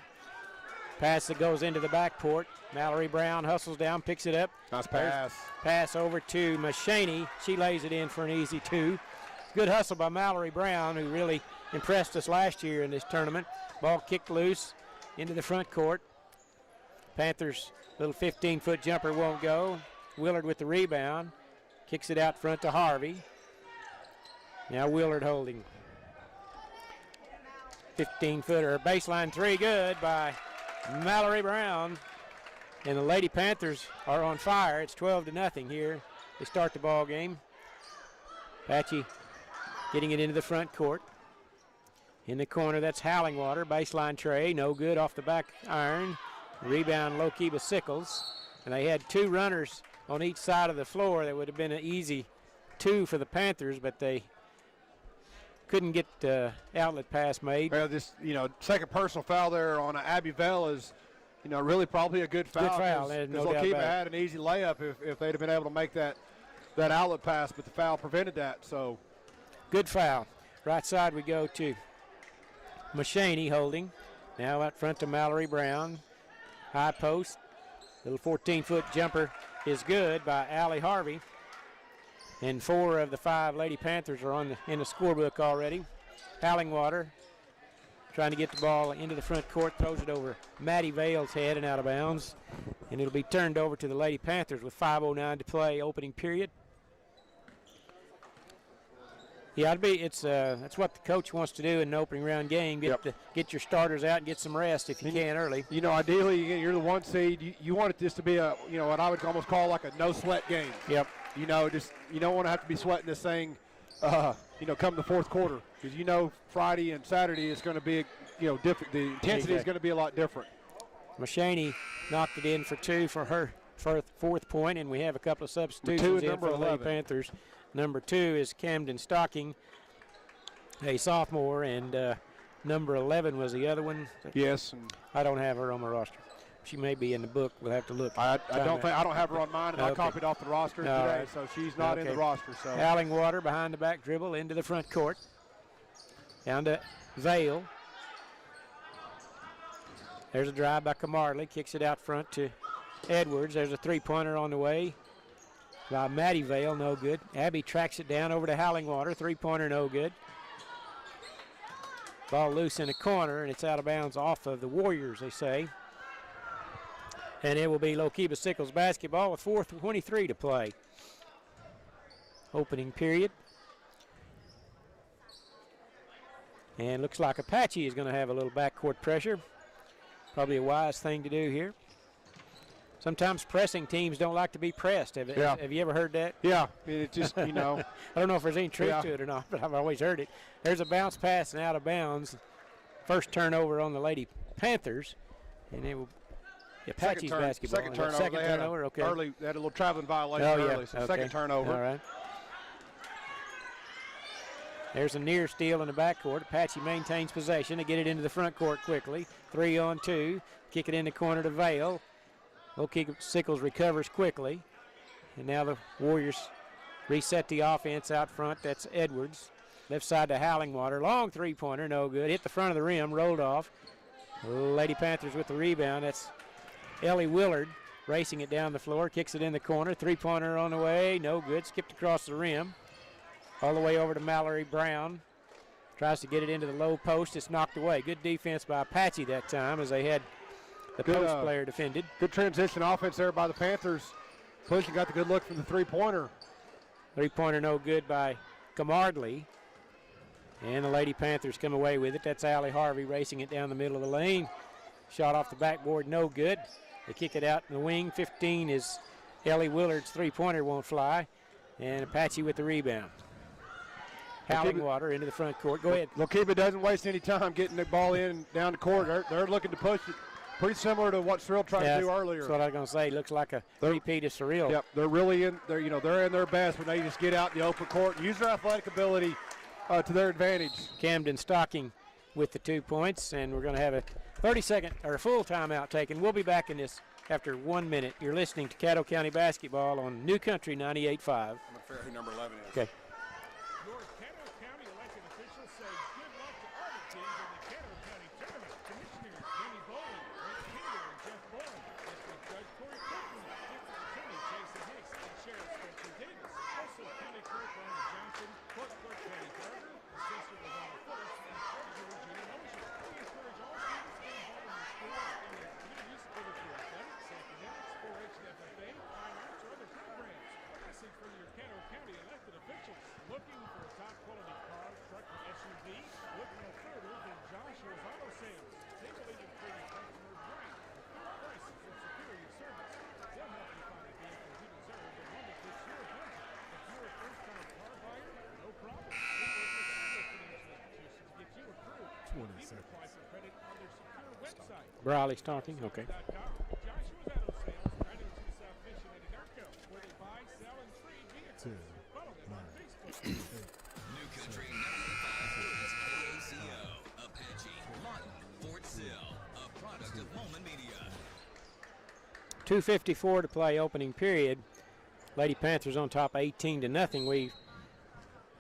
Speaker 2: Pass that goes into the backcourt. Mallory Brown hustles down, picks it up.
Speaker 1: Nice pass.
Speaker 2: Pass over to Mashaney. She lays it in for an easy 2. Good hustle by Mallory Brown, who really impressed us last year in this tournament. Ball kicked loose into the front court. Panthers' little 15-foot jumper won't go. Willard with the rebound. Kicks it out front to Harvey. Now Willard holding. 15-footer, baseline 3, good by Mallory Brown. And the Lady Panthers are on fire. It's 12-0 here. They start the ball game. Patchy getting it into the front court. In the corner, that's Howlingwater. Baseline tray, no good off the back iron. Rebound, Lokiba Sickles. And they had 2 runners on each side of the floor. That would have been an easy 2 for the Panthers, but they couldn't get the outlet pass made.
Speaker 1: Well, this, second personal foul there on Abby Vale is, really probably a good foul.
Speaker 2: Good foul,
Speaker 1: Because
Speaker 2: no doubt
Speaker 1: Lokiba
Speaker 2: about it.
Speaker 1: had an easy layup if they'd have been able to make that outlet pass, but the foul prevented that. So
Speaker 2: good foul. Right side we go to Mashaney holding. Now out front to Mallory Brown. High post. Little 14-foot jumper is good by Allie Harvey. And 4 of the 5 Lady Panthers are in the scorebook already. Howlingwater trying to get the ball into the front court, throws it over Maddie Vale's head and out of bounds. And it'll be turned over to the Lady Panthers with 5:09 to play, opening period. Yeah, that's what the coach wants to do in an opening round game. Get your starters out and get some rest if you can early.
Speaker 1: Ideally, you're the 1 seed. You want this to be what I would almost call like a no-sweat game.
Speaker 2: Yep.
Speaker 1: You don't want to have to be sweating this thing, come the fourth quarter, because Friday and Saturday is going to be, different. The intensity is going to be a lot different.
Speaker 2: Mashaney knocked it in for 2 for her fourth point, and we have a couple of substitutions in for the Lady Panthers. Number 2 is Camden Stocking, a sophomore, and number 11 was the other one.
Speaker 1: Yes.
Speaker 2: I don't have her on my roster. She may be in the book. We'll have to look.
Speaker 1: I don't have her on mine, and I copied off the roster today, so she's not in the roster. So
Speaker 2: Howlingwater behind the back dribble into the front court. Down to Vale. There's a drive by Camarley. Kicks it out front to Edwards. There's a 3-pointer on the way by Maddie Vale, no good. Abby tracks it down over to Howlingwater. 3-pointer, no good. Ball loose in the corner, and it's out of bounds off of the Warriors, they say. And it will be Lokiba Sickles basketball with 4:23 to play. Opening period. And looks like Apache is going to have a little backcourt pressure. Probably a wise thing to do here. Sometimes pressing teams don't like to be pressed. Have you ever heard that?
Speaker 1: Yeah, it just,
Speaker 2: I don't know if there's any truth to it or not, but I've always heard it. There's a bounce pass and out of bounds. First turnover on the Lady Panthers. And it will Apache's basketball.
Speaker 1: Second turnover.
Speaker 2: Second turnover, okay.
Speaker 1: Early, they had a little traveling violation early, so second turnover.
Speaker 2: All right. There's a near steal in the backcourt. Apache maintains possession. They get it into the front court quickly. 3-on-2. Kick it in the corner to Vale. Sickles recovers quickly. And now the Warriors reset the offense out front. That's Edwards. Left side to Howlingwater. Long 3-pointer, no good. Hit the front of the rim, rolled off. Lady Panthers with the rebound. That's Ellie Willard racing it down the floor. Kicks it in the corner. 3-pointer on the way, no good. Skipped across the rim. All the way over to Mallory Brown. Tries to get it into the low post. It's knocked away. Good defense by Apache that time as they had the post player defended.
Speaker 1: Good transition offense there by the Panthers. Pushing got the good look from the 3-pointer.
Speaker 2: 3-pointer no good by Camardley. And the Lady Panthers come away with it. That's Allie Harvey racing it down the middle of the lane. Shot off the backboard, no good. They kick it out in the wing. 15 is Ellie Willard's 3-pointer won't fly. And Apache with the rebound. Howlingwater into the front court. Go ahead.
Speaker 1: Lokiba doesn't waste any time getting the ball in down the court. They're looking to push it. Pretty similar to what Surreal tried to do earlier.
Speaker 2: That's what I was going to say. Looks like a repeat of Surreal.
Speaker 1: Yep, they're really in. They're in their best when they just get out in the open court and use their athletic ability to their advantage.
Speaker 2: Camden Stocking with the 2 points, and we're going to have a 30-second or a full timeout taken. We'll be back in this after 1 minute. You're listening to Caddo County Basketball on New Country 98.5.
Speaker 1: I'm going to figure out who number 11 is.
Speaker 2: Okay.
Speaker 9: Your Caddo Looking for a top-quality car, truck, or SUV? Look no further than Joshua's Auto Sales. They believe in treating customers right, with fair prices and superior service. They'll help you find a vehicle you deserve and one that fits your budget. If you're a first-time car buyer, no problem. We work with several financial institutions to get you approved.
Speaker 3: 20
Speaker 9: You can apply
Speaker 3: seconds.
Speaker 9: for credit on their secure website.
Speaker 2: Briley's talking. Okay.
Speaker 9: Joshua's Auto Sales, right into South Mission and Anadarko, where they buy, sell, and trade vehicles. Follow them on Facebook.
Speaker 11: New Country 95 is KACO, Apache, Lawton, Fort Sill, a product of Moment Media.
Speaker 2: 2:54 to play, opening period. Lady Panthers on top 18-0. We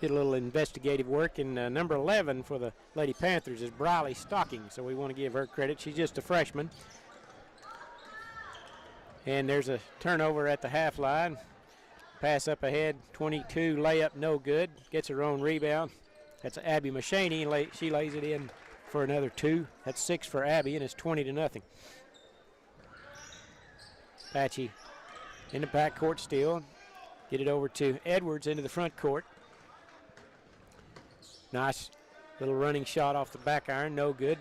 Speaker 2: did a little investigative work, and number 11 for the Lady Panthers is Briley Stocking, so we want to give her credit. She's just a freshman. And there's a turnover at the half line. Pass up ahead, 22, layup no good. Gets her own rebound. That's Abby Machaney, and she lays it in for another 2. That's 6 for Abby, and it's 20-0. Apache in the backcourt still. Get it over to Edwards into the front court. Nice little running shot off the back iron, no good.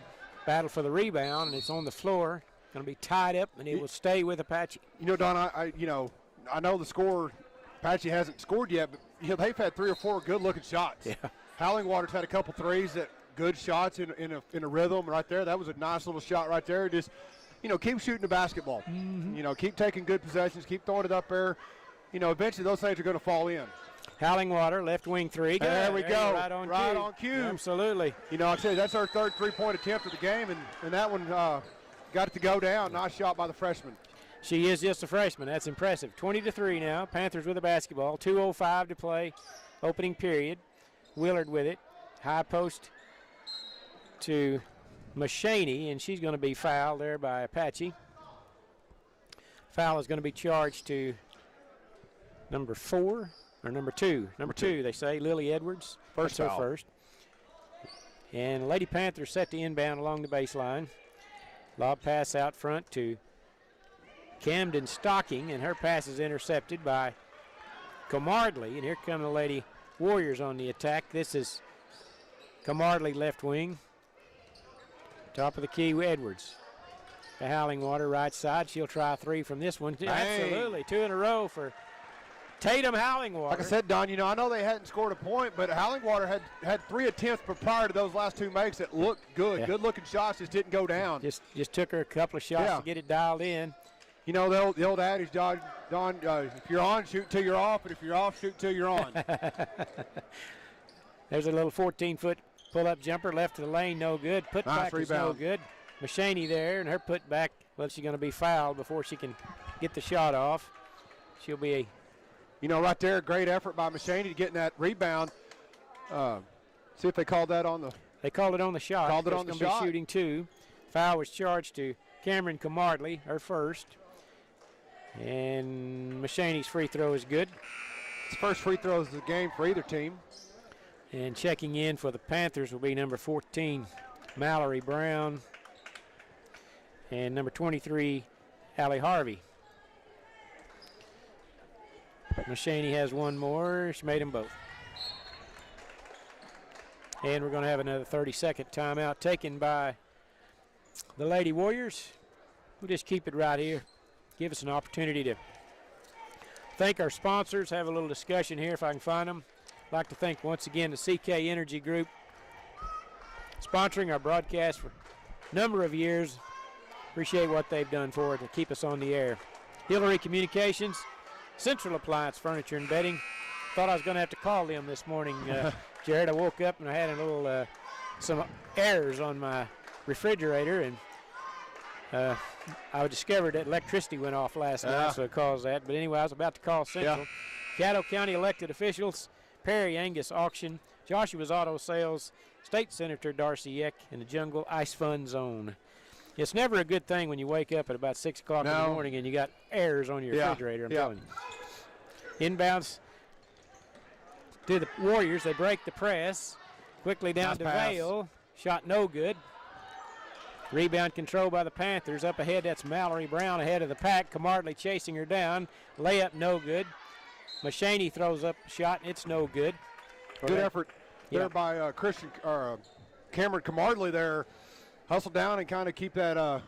Speaker 2: Battle for the rebound, and it's on the floor. Going to be tied up, and it will stay with Apache.
Speaker 1: You know, Don, I know the score. Apache hasn't scored yet, but they've had 3 or 4 good-looking shots.
Speaker 2: Yeah.
Speaker 1: Howlingwater's had a couple threes that good shots in a rhythm right there. That was a nice little shot right there. Just keep shooting the basketball.
Speaker 2: Mm-hmm.
Speaker 1: Keep taking good possessions. Keep throwing it up there. Eventually those things are going to fall in.
Speaker 2: Howlingwater, left wing 3. Good.
Speaker 1: There we go.
Speaker 2: Right on cue.
Speaker 1: Absolutely. I said that's our third 3-point attempt of the game, and that one got it to go down. Nice shot by the freshman.
Speaker 2: She is just a freshman. That's impressive. 20-3 now. Panthers with the basketball. 2:05 to play. Opening period. Willard with it. High post to Machaney, and she's going to be fouled there by Apache. Foul is going to be charged to number 4 or number 2. Number 2, they say. Lily Edwards.
Speaker 1: First
Speaker 2: That's her
Speaker 1: foul.
Speaker 2: first. And Lady Panthers set the inbound along the baseline. Lob pass out front to Camden Stocking, and her pass is intercepted by Comardley. And here come the Lady Warriors on the attack. This is Comardley left wing. Top of the key, Edwards. To Howlingwater, right side. She'll try 3 from this one.
Speaker 1: Bang.
Speaker 2: Absolutely. 2 in a row for Tatum Howlingwater.
Speaker 1: Like I said, Don, I know they hadn't scored a point, but Howlingwater had 3 attempts prior to those last 2 makes that looked good.
Speaker 2: Yeah.
Speaker 1: Good-looking shots, just didn't go down.
Speaker 2: Just took her a couple of shots to get it dialed in.
Speaker 1: The old adage, Don, if you're on, shoot till you're off, and if you're off, shoot till you're on.
Speaker 2: There's a little 14-foot pull-up jumper left to the lane, no good. Put
Speaker 1: Nice
Speaker 2: back is no
Speaker 1: rebound.
Speaker 2: good. Machaney there, and her put back, well, she's going to be fouled before she can get the shot off. She'll be
Speaker 1: right there, great effort by Machaney to get in that rebound. See if they called that on the.
Speaker 2: They called it on the shot.
Speaker 1: Called it on the
Speaker 2: It's gonna
Speaker 1: shot.
Speaker 2: be shooting 2. Foul was charged to Cameron Comardley, her first. And Machaney's free throw is good.
Speaker 1: It's first free throws of the game for either team.
Speaker 2: And checking in for the Panthers will be number 14, Mallory Brown. And number 23, Allie Harvey. Machaney has one more. She made them both. And we're going to have another 30-second timeout taken by the Lady Warriors. We'll just keep it right here. Give us an opportunity to thank our sponsors, have a little discussion here if I can find them. I'd like to thank once again the CK Energy Group sponsoring our broadcast for a number of years. Appreciate what they've done for it to keep us on the air. Hillary Communications, Central Appliance Furniture and Bedding. Thought I was going to have to call them this morning, Jared. I woke up and I had a little some errors on my refrigerator, and I discovered that electricity went off last night, so it caused that. But anyway, I was about to call Central. Caddo County elected officials, Perry Angus Auction, Joshua's Auto Sales, State Senator Darcy Eck, and the Jungle Ice Fun Zone. It's never a good thing when you wake up at about 6 o'clock in the morning and you got errors on your refrigerator, I'm telling you. Inbounds to the Warriors. They break the press. Quickly down
Speaker 1: Nice
Speaker 2: to
Speaker 1: pass.
Speaker 2: Vale. Shot no good. Rebound control by the Panthers. Up ahead, that's Mallory Brown ahead of the pack. Comardley chasing her down. Layup no good. Machaney throws up a shot. It's no good.
Speaker 1: Good effort there by Cameron Camardley there. Hustle down and kind of keep that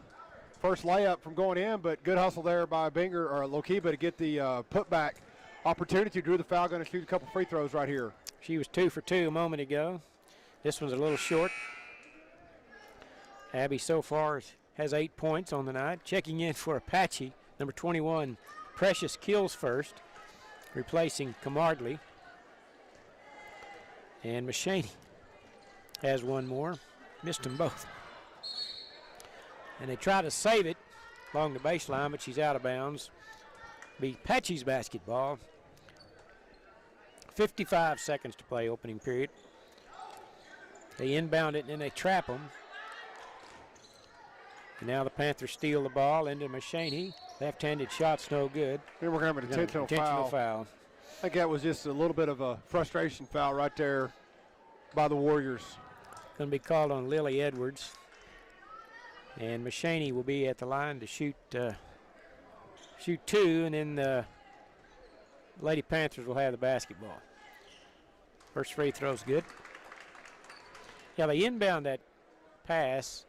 Speaker 1: first layup from going in, but good hustle there by Binger or Lokiba to get the putback opportunity. Drew the foul, going to shoot a couple free throws right here.
Speaker 2: She was 2 for 2 a moment ago. This one's a little short. Abby so far has 8 points on the night. Checking in for Apache, number 21, Precious Kills first, replacing Camardley. And Machaney has one more. Missed them both. And they try to save it along the baseline, but she's out of bounds. Be Apache's basketball. 55 seconds to play, opening period. They inbound it and then they trap them. And now the Panthers steal the ball into Machaney. Left-handed shot's no good.
Speaker 1: Then we're going to have an intentional foul. I think that was just a little bit of a frustration foul right there by the Warriors.
Speaker 2: Going to be called on Lily Edwards. And Machaney will be at the line to shoot 2, and then the Lady Panthers will have the basketball. First free throw's good. Yeah, they inbound that pass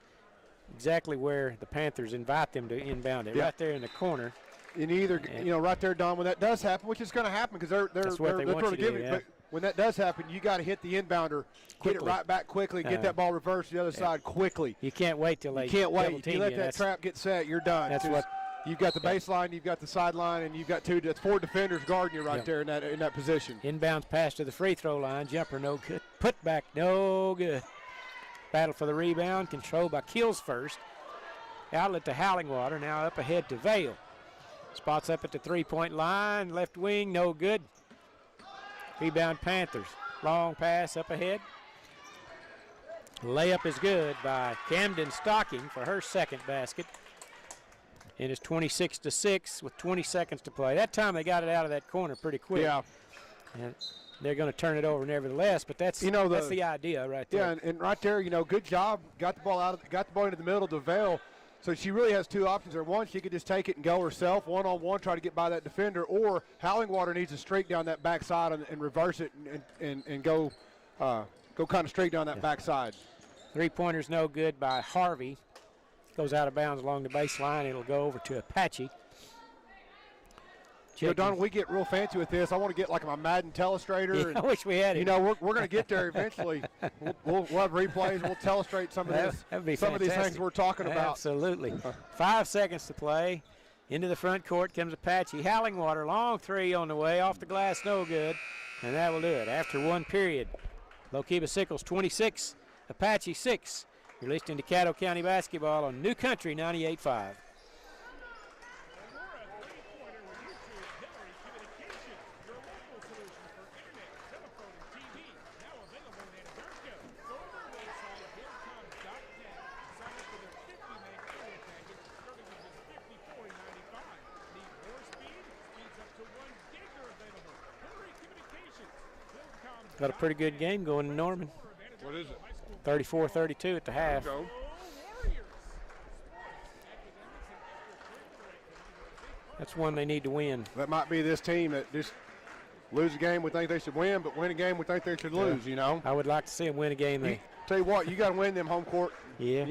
Speaker 2: exactly where the Panthers invite them to inbound it, right there in the corner.
Speaker 1: And either, right there, Don, when that does happen, which is going to happen because they're trying to give it. But when that does happen, you got to hit the inbounder, get it right back quickly, get that ball reversed to the other side quickly.
Speaker 2: You can't wait till they
Speaker 1: You can't wait.
Speaker 2: double-team
Speaker 1: You let that trap get set, you're done.
Speaker 2: That's what.
Speaker 1: You've got the baseline, you've got the sideline, and you've got that's 4 defenders guarding you right there in that position.
Speaker 2: Inbounds pass to the free throw line. Jumper no good. Put back no good. Battle for the rebound. Controlled by Kills first. Outlet to Howlingwater. Now up ahead to Vale. Spots up at the three-point line. Left wing, no good. Rebound Panthers. Long pass up ahead. Layup is good by Camden Stocking for her second basket. And it's 26-6 with 20 seconds to play. That time they got it out of that corner pretty quick.
Speaker 1: Yeah.
Speaker 2: And they're going to turn it over nevertheless, but that's that's the idea right there.
Speaker 1: Yeah, and right there, good job. Got the ball into the middle to Vale. So she really has 2 options there. One, she could just take it and go herself, one-on-one, try to get by that defender, or Howlingwater needs to streak down that backside and reverse it and go kind of straight down that backside.
Speaker 2: Three-pointer's no good by Harvey. Goes out of bounds along the baseline. It'll go over to Apache.
Speaker 1: Don, we get real fancy with this. I want to get like my Madden telestrator.
Speaker 2: I wish we had it.
Speaker 1: We're going to get there eventually. we'll have replays. We'll telestrate some of this.
Speaker 2: That'd be
Speaker 1: some
Speaker 2: fantastic.
Speaker 1: of these things we're talking about.
Speaker 2: Absolutely. 5 seconds to play. Into the front court comes Apache. Howlingwater, long three on the way. Off the glass, no good. And that will do it. After one period, Lokiba Sickles 26, Apache 6. You're listening to Caddo County Basketball on New Country 98.5. Got a pretty good game going in Norman.
Speaker 1: What is it?
Speaker 2: 34-32 at the half. That's one they need to win.
Speaker 1: That might be this team that just lose a game we think they should win, but win a game we think they should lose,
Speaker 2: I would like to see them win a game.
Speaker 1: Tell you what, you got to win them home court.
Speaker 2: Yeah.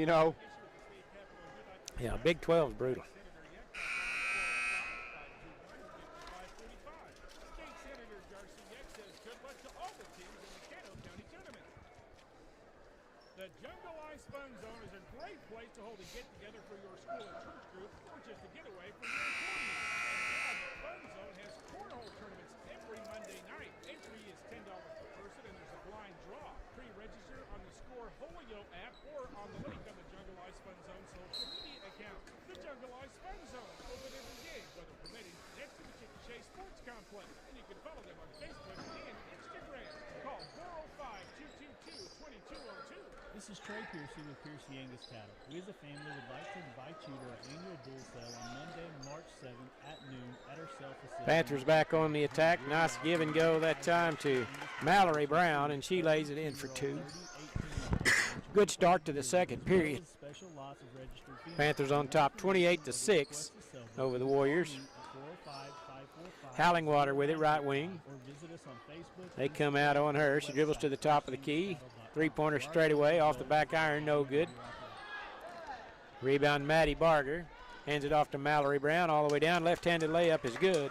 Speaker 1: Yeah,
Speaker 2: Big 12 is brutal.
Speaker 9: The Jungle Ice Fun Zone is a great place to hold a get-together for your school and church group, or just a getaway from your employees. And now the Fun Zone has cornhole tournaments every Monday night. Entry is $10 per person, and there's a blind draw. Pre-register on the Score Holio app or on the link on the Jungle Ice Fun Zone social media account. The Jungle Ice Fun Zone, open every day, weather permitting, next to the Chicken Chase Sports Complex. And you can follow them on Facebook and Instagram. Call 405-222-2202.
Speaker 10: This is Trey Piercy with Piercy Angus Cattle. We as a family would like to invite you to our annual bull sale on Monday, March 7th at noon at our sale facility.
Speaker 2: Panthers back on the attack. Nice give and go that time to Mallory Brown, and she lays it in for 2. Good start to the second period. Panthers on top 28-6 over the Warriors. Hallingwater with it, right wing.
Speaker 10: Or visit us on Facebook.
Speaker 2: They come out on her. She dribbles to the top of the key. Three-pointer straight away off the back iron, no good. Rebound, Maddie Barger. Hands it off to Mallory Brown all the way down. Left-handed layup is good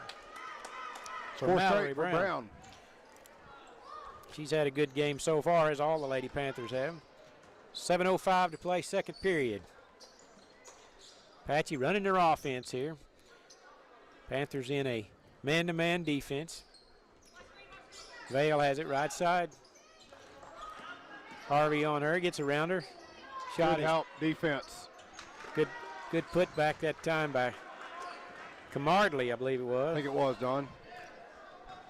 Speaker 2: for Mallory Brown. She's had a good game so far, as all the Lady Panthers have. 7:05 to play, second period. Apache running their offense here. Panthers in a man-to-man defense. Vale has it right side. Harvey on her, gets around her. Shot
Speaker 1: Good help defense.
Speaker 2: Good put back that time by Camardley, I believe it was.
Speaker 1: I think it was, Don.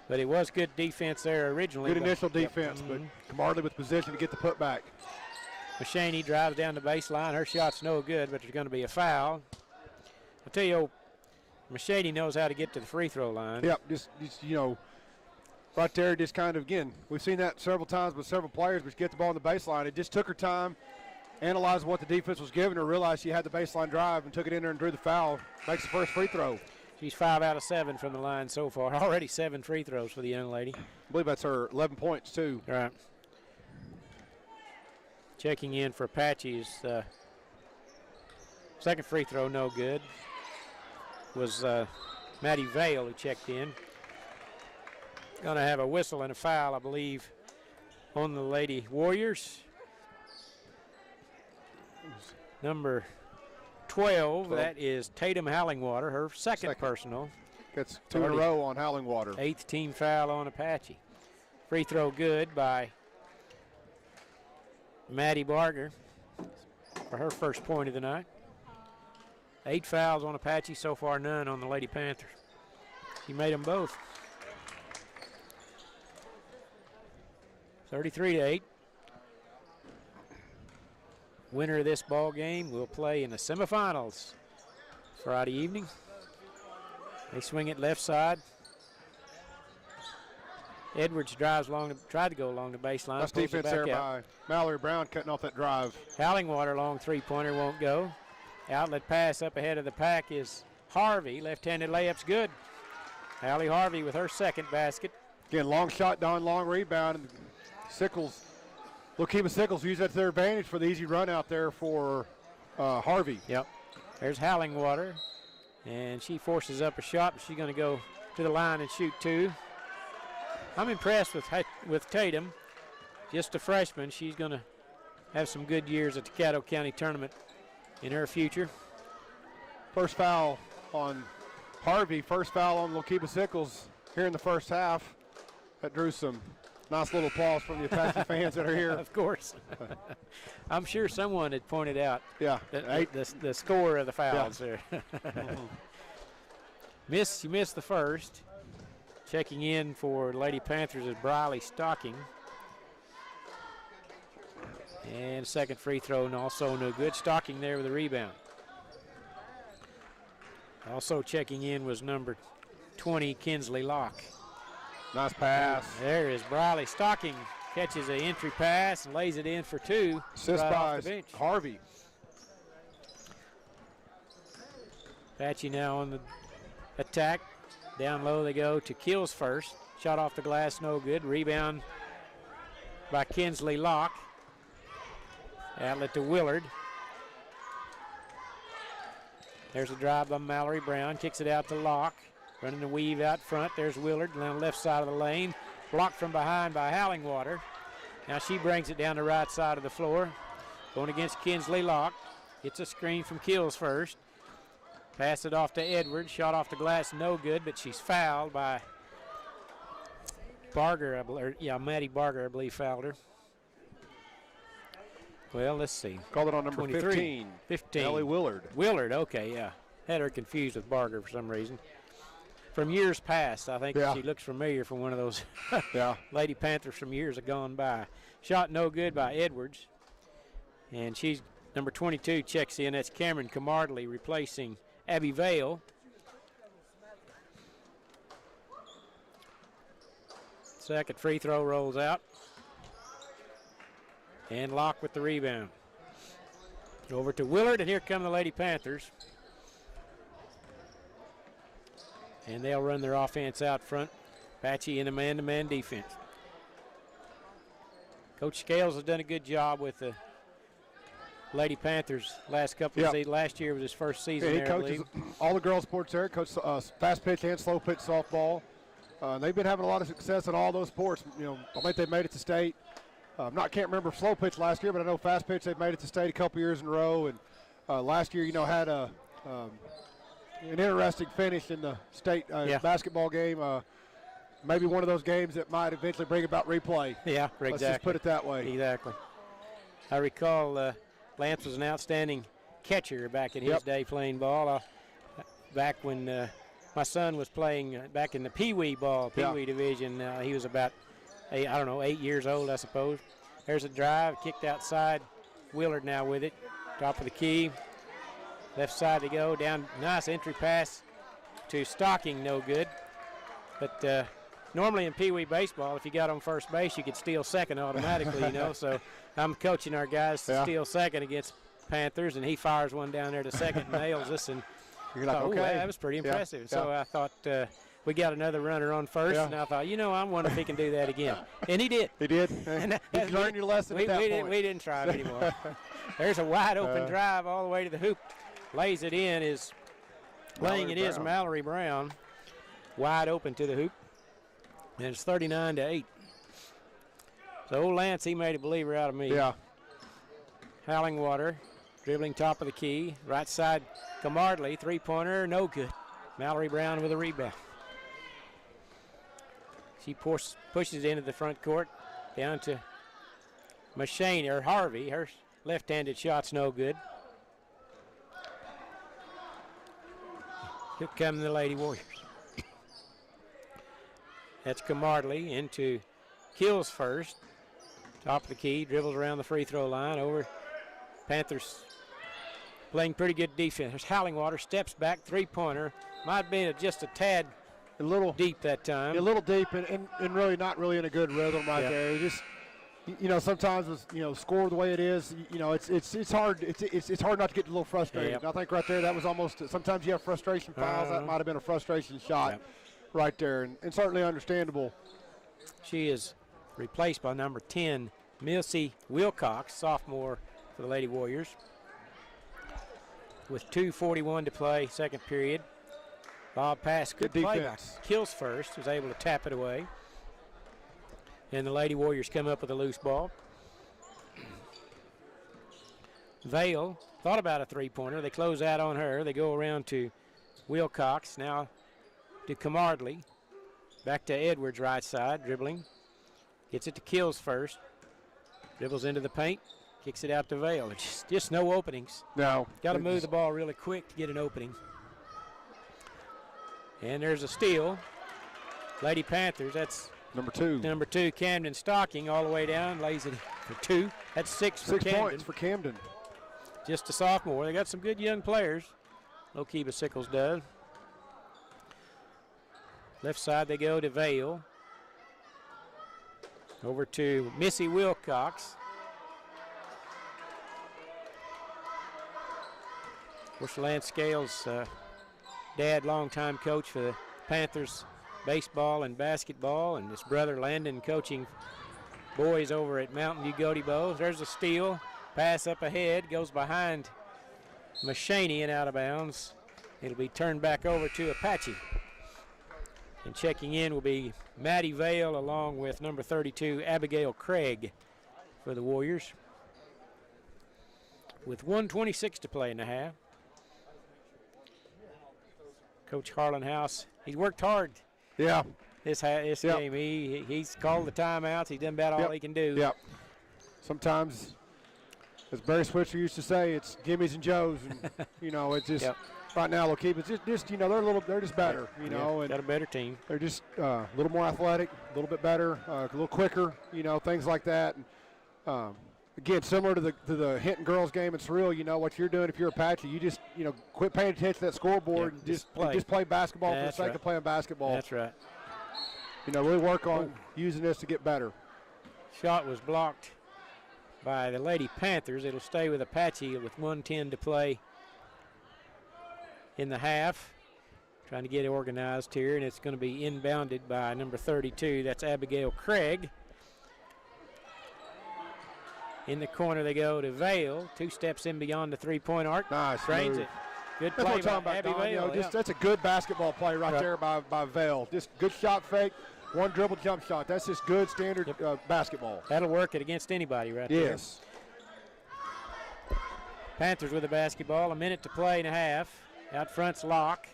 Speaker 2: But it was good defense there originally.
Speaker 1: Good initial defense, but Camardley with position to get the putback.
Speaker 2: Mashaney drives down the baseline. Her shot's no good, but there's going to be a foul. I tell you, Mashaney knows how to get to the free throw line.
Speaker 1: Yep, just right there, just kind of, again, we've seen that several times with several players, but she gets the ball on the baseline. It just took her time, analyzed what the defense was giving her, realized she had the baseline drive and took it in there and drew the foul. Makes the first free throw.
Speaker 2: She's 5 out of 7 from the line so far. Already 7 free throws for the young lady.
Speaker 1: I believe that's her 11 points, too.
Speaker 2: Right. Checking in for Apache's second free throw, no good. Was Maddie Vale who checked in. Going to have a whistle and a foul, I believe, on the Lady Warriors. Number 12, that is Tatum Hallingwater, her second personal.
Speaker 1: Gets 2 in a row on Hallingwater.
Speaker 2: 8th team foul on Apache. Free throw good by Maddie Barger for her first point of the night. 8 fouls on Apache so far, none on the Lady Panthers. She made them both. 33-8. Winner of this ball game will play in the semifinals Friday evening. They swing it left side. Edwards drives along, tried to go along the baseline.
Speaker 1: That's defense there by Mallory Brown cutting off that drive.
Speaker 2: Hallingwater long three-pointer won't go. Outlet pass up ahead of the pack is Harvey. Left-handed layup's good. Allie Harvey with her second basket.
Speaker 1: Again, long shot, Don, long rebound. And Kiowa Sickles use that to their advantage for the easy run out there for Harvey.
Speaker 2: Yep. There's Hallingwater, and she forces up a shot, but she's going to go to the line and shoot 2. I'm impressed with Tatum. Just a freshman. She's going to have some good years at the Caddo County Tournament in her future.
Speaker 1: First foul on Harvey. First foul on Kiowa Sickles here in the first half. That drew some nice little applause from the Apache fans that are here.
Speaker 2: Of course. I'm sure someone had pointed out the score of the fouls there. She missed the first. Checking in for Lady Panthers is Briley Stocking. And second free throw, and also no good. Stocking there with a rebound. Also checking in was number 20, Kinsley Locke.
Speaker 1: Nice pass.
Speaker 2: There is Briley Stocking. Catches an entry pass and lays it in for 2.
Speaker 1: Assist
Speaker 2: right
Speaker 1: by
Speaker 2: off the bench.
Speaker 1: Harvey.
Speaker 2: Apache now on the attack. Down low they go to Kills first. Shot off the glass, no good. Rebound by Kinsley Locke. Outlet to Willard. There's a drive by Mallory Brown. Kicks it out to Locke. Running the weave out front. There's Willard on the left side of the lane. Blocked from behind by Hallingwater. Now she brings it down the right side of the floor. Going against Kinsley Locke. Gets a screen from Kills first. Pass it off to Edwards. Shot off the glass, no good, but she's fouled by Barger. Maddie Barger, I believe, fouled her. Well, let's see.
Speaker 1: Called it on number
Speaker 2: 15.
Speaker 1: 15. Ellie Willard.
Speaker 2: Willard, okay, yeah. Had her confused with Barger for some reason. From years past, I think she looks familiar from one of those Lady Panthers from years gone by. Shot no good by Edwards. And she's number 22 checks in. That's Cameron Camardley replacing Abby Vale. Second free throw rolls out. And Locke with the rebound. Over to Willard, and here come the Lady Panthers. And they'll run their offense out front. Apache in a man-to-man defense. Coach Scales has done a good job with the Lady Panthers last couple of seasons. Last year was his first season
Speaker 1: He
Speaker 2: there, I
Speaker 1: coaches
Speaker 2: believe.
Speaker 1: all the girls sports there. Coaches fast pitch and slow pitch softball. They've been having a lot of success in all those sports. You know, I think they made it to state. Can't remember slow pitch last year, but I know fast pitch they've made it to state a couple years in a row. And last year, had an interesting finish in the state basketball game. Maybe one of those games that might eventually bring about replay.
Speaker 2: Yeah, exactly.
Speaker 1: Let's just put it that way.
Speaker 2: Exactly. I recall Lance was an outstanding catcher back in his day playing ball. Back when my son was playing back in the Pee Wee division, he was about 8 years old, I suppose. There's a drive, kicked outside. Willard now with it, top of the key. Left side to go, down, nice entry pass to Stocking, no good. But normally in Pee Wee baseball, if you got on first base, you could steal second automatically, So I'm coaching our guys to steal second against Panthers, and he fires one down there to second and nails us. And
Speaker 1: you're like, okay.
Speaker 2: That was pretty impressive. So I thought we got another runner on first, and I thought, I wonder if he can do that again. And he did.
Speaker 1: He did. You learned your lesson at that point.
Speaker 2: We didn't try it anymore. There's a wide open drive all the way to the hoop. Lays it in, laying it is Mallory Brown. Wide open to the hoop. And it's 39-8. So old Lance, he made a believer out of me.
Speaker 1: Yeah.
Speaker 2: Hallingwater, dribbling top of the key. Right side, Camardley, three-pointer, no good. Mallory Brown with a rebound. She pushes into the front court, down to Machine, or Harvey. Her left-handed shot's no good. Here come the Lady Warriors. That's Camardley into Kills first. Top of the key, dribbles around the free throw line over. Panthers playing pretty good defense. There's Hallingwater, steps back, three-pointer. Might have been just a tad deep that time.
Speaker 1: A little deep and really not really in a good rhythm there. Just sometimes with score the way it is, it's hard. It's hard not to get a little frustrated.
Speaker 2: Yep.
Speaker 1: And I think right there that was almost. Sometimes you have frustration fouls. That might have been a frustration shot right there, and certainly understandable.
Speaker 2: She is replaced by number 10, Missy Wilcox, sophomore for the Lady Warriors. With 2:41 to play, second period. Bob pass, good play by Kills first, was able to tap it away. And the Lady Warriors come up with a loose ball. Vale thought about a three-pointer. They close out on her. They go around to Wilcox, now to Camardley. Back to Edwards, right side, dribbling. Gets it to Kills first. Dribbles into the paint. Kicks it out to Vale. Just no openings.
Speaker 1: No.
Speaker 2: Got to move the ball really quick to get an opening. And there's a steal. Lady Panthers, that's
Speaker 1: number 2.
Speaker 2: Number 2, Camden Stocking, all the way down, lays it for 2. That's 6 for Camden.
Speaker 1: 6 points for Camden.
Speaker 2: Just a sophomore. They got some good young players. Lokiba Sickles does. Left side they go to Vale. Over to Missy Wilcox. Of course, Lance Scales' dad, longtime coach for the Panthers baseball and basketball, and his brother Landon coaching boys over at Mountain View Gotebo. There's a steal. Pass up ahead, goes behind Machaney and out of bounds. It'll be turned back over to Apache. And checking in will be Maddie Vale along with number 32, Abigail Craig for the Warriors. With 1:26 to play in the half. Coach Harlan House, he's worked hard.
Speaker 1: Yeah.
Speaker 2: This game, he's called the timeouts. He's done about all he can do.
Speaker 1: Yep. Sometimes, as Barry Switzer used to say, it's gimmies and joes, and it's just right now they'll keep it. Just they're just better. And
Speaker 2: got a better team.
Speaker 1: They're just a little more athletic, a little bit better, a little quicker. Things like that. And, again, similar to the Hinton girls game in Surreal, what you're doing if you're Apache, you just quit paying attention to that scoreboard and just play basketball for the sake of playing basketball.
Speaker 2: That's right.
Speaker 1: Really work on using this to get better.
Speaker 2: Shot was blocked by the Lady Panthers. It'll stay with Apache with 1:10 to play in the half. trying to get organized here, and it's going to be inbounded by number 32. That's Abigail Craig. In the corner they go to Vale. 2 steps in beyond the three-point arc.
Speaker 1: Nice
Speaker 2: Drains
Speaker 1: move.
Speaker 2: it. Good
Speaker 1: That's
Speaker 2: play
Speaker 1: what I'm talking
Speaker 2: by
Speaker 1: about,
Speaker 2: Abby
Speaker 1: Don. You know,
Speaker 2: Vale.
Speaker 1: that's a good basketball play right there by Vale. Just good shot fake, one dribble jump shot. That's just good standard basketball.
Speaker 2: That'll work it against anybody right there.
Speaker 1: Yes.
Speaker 2: Panthers with the basketball. A minute to play and a half. Out front's Locke.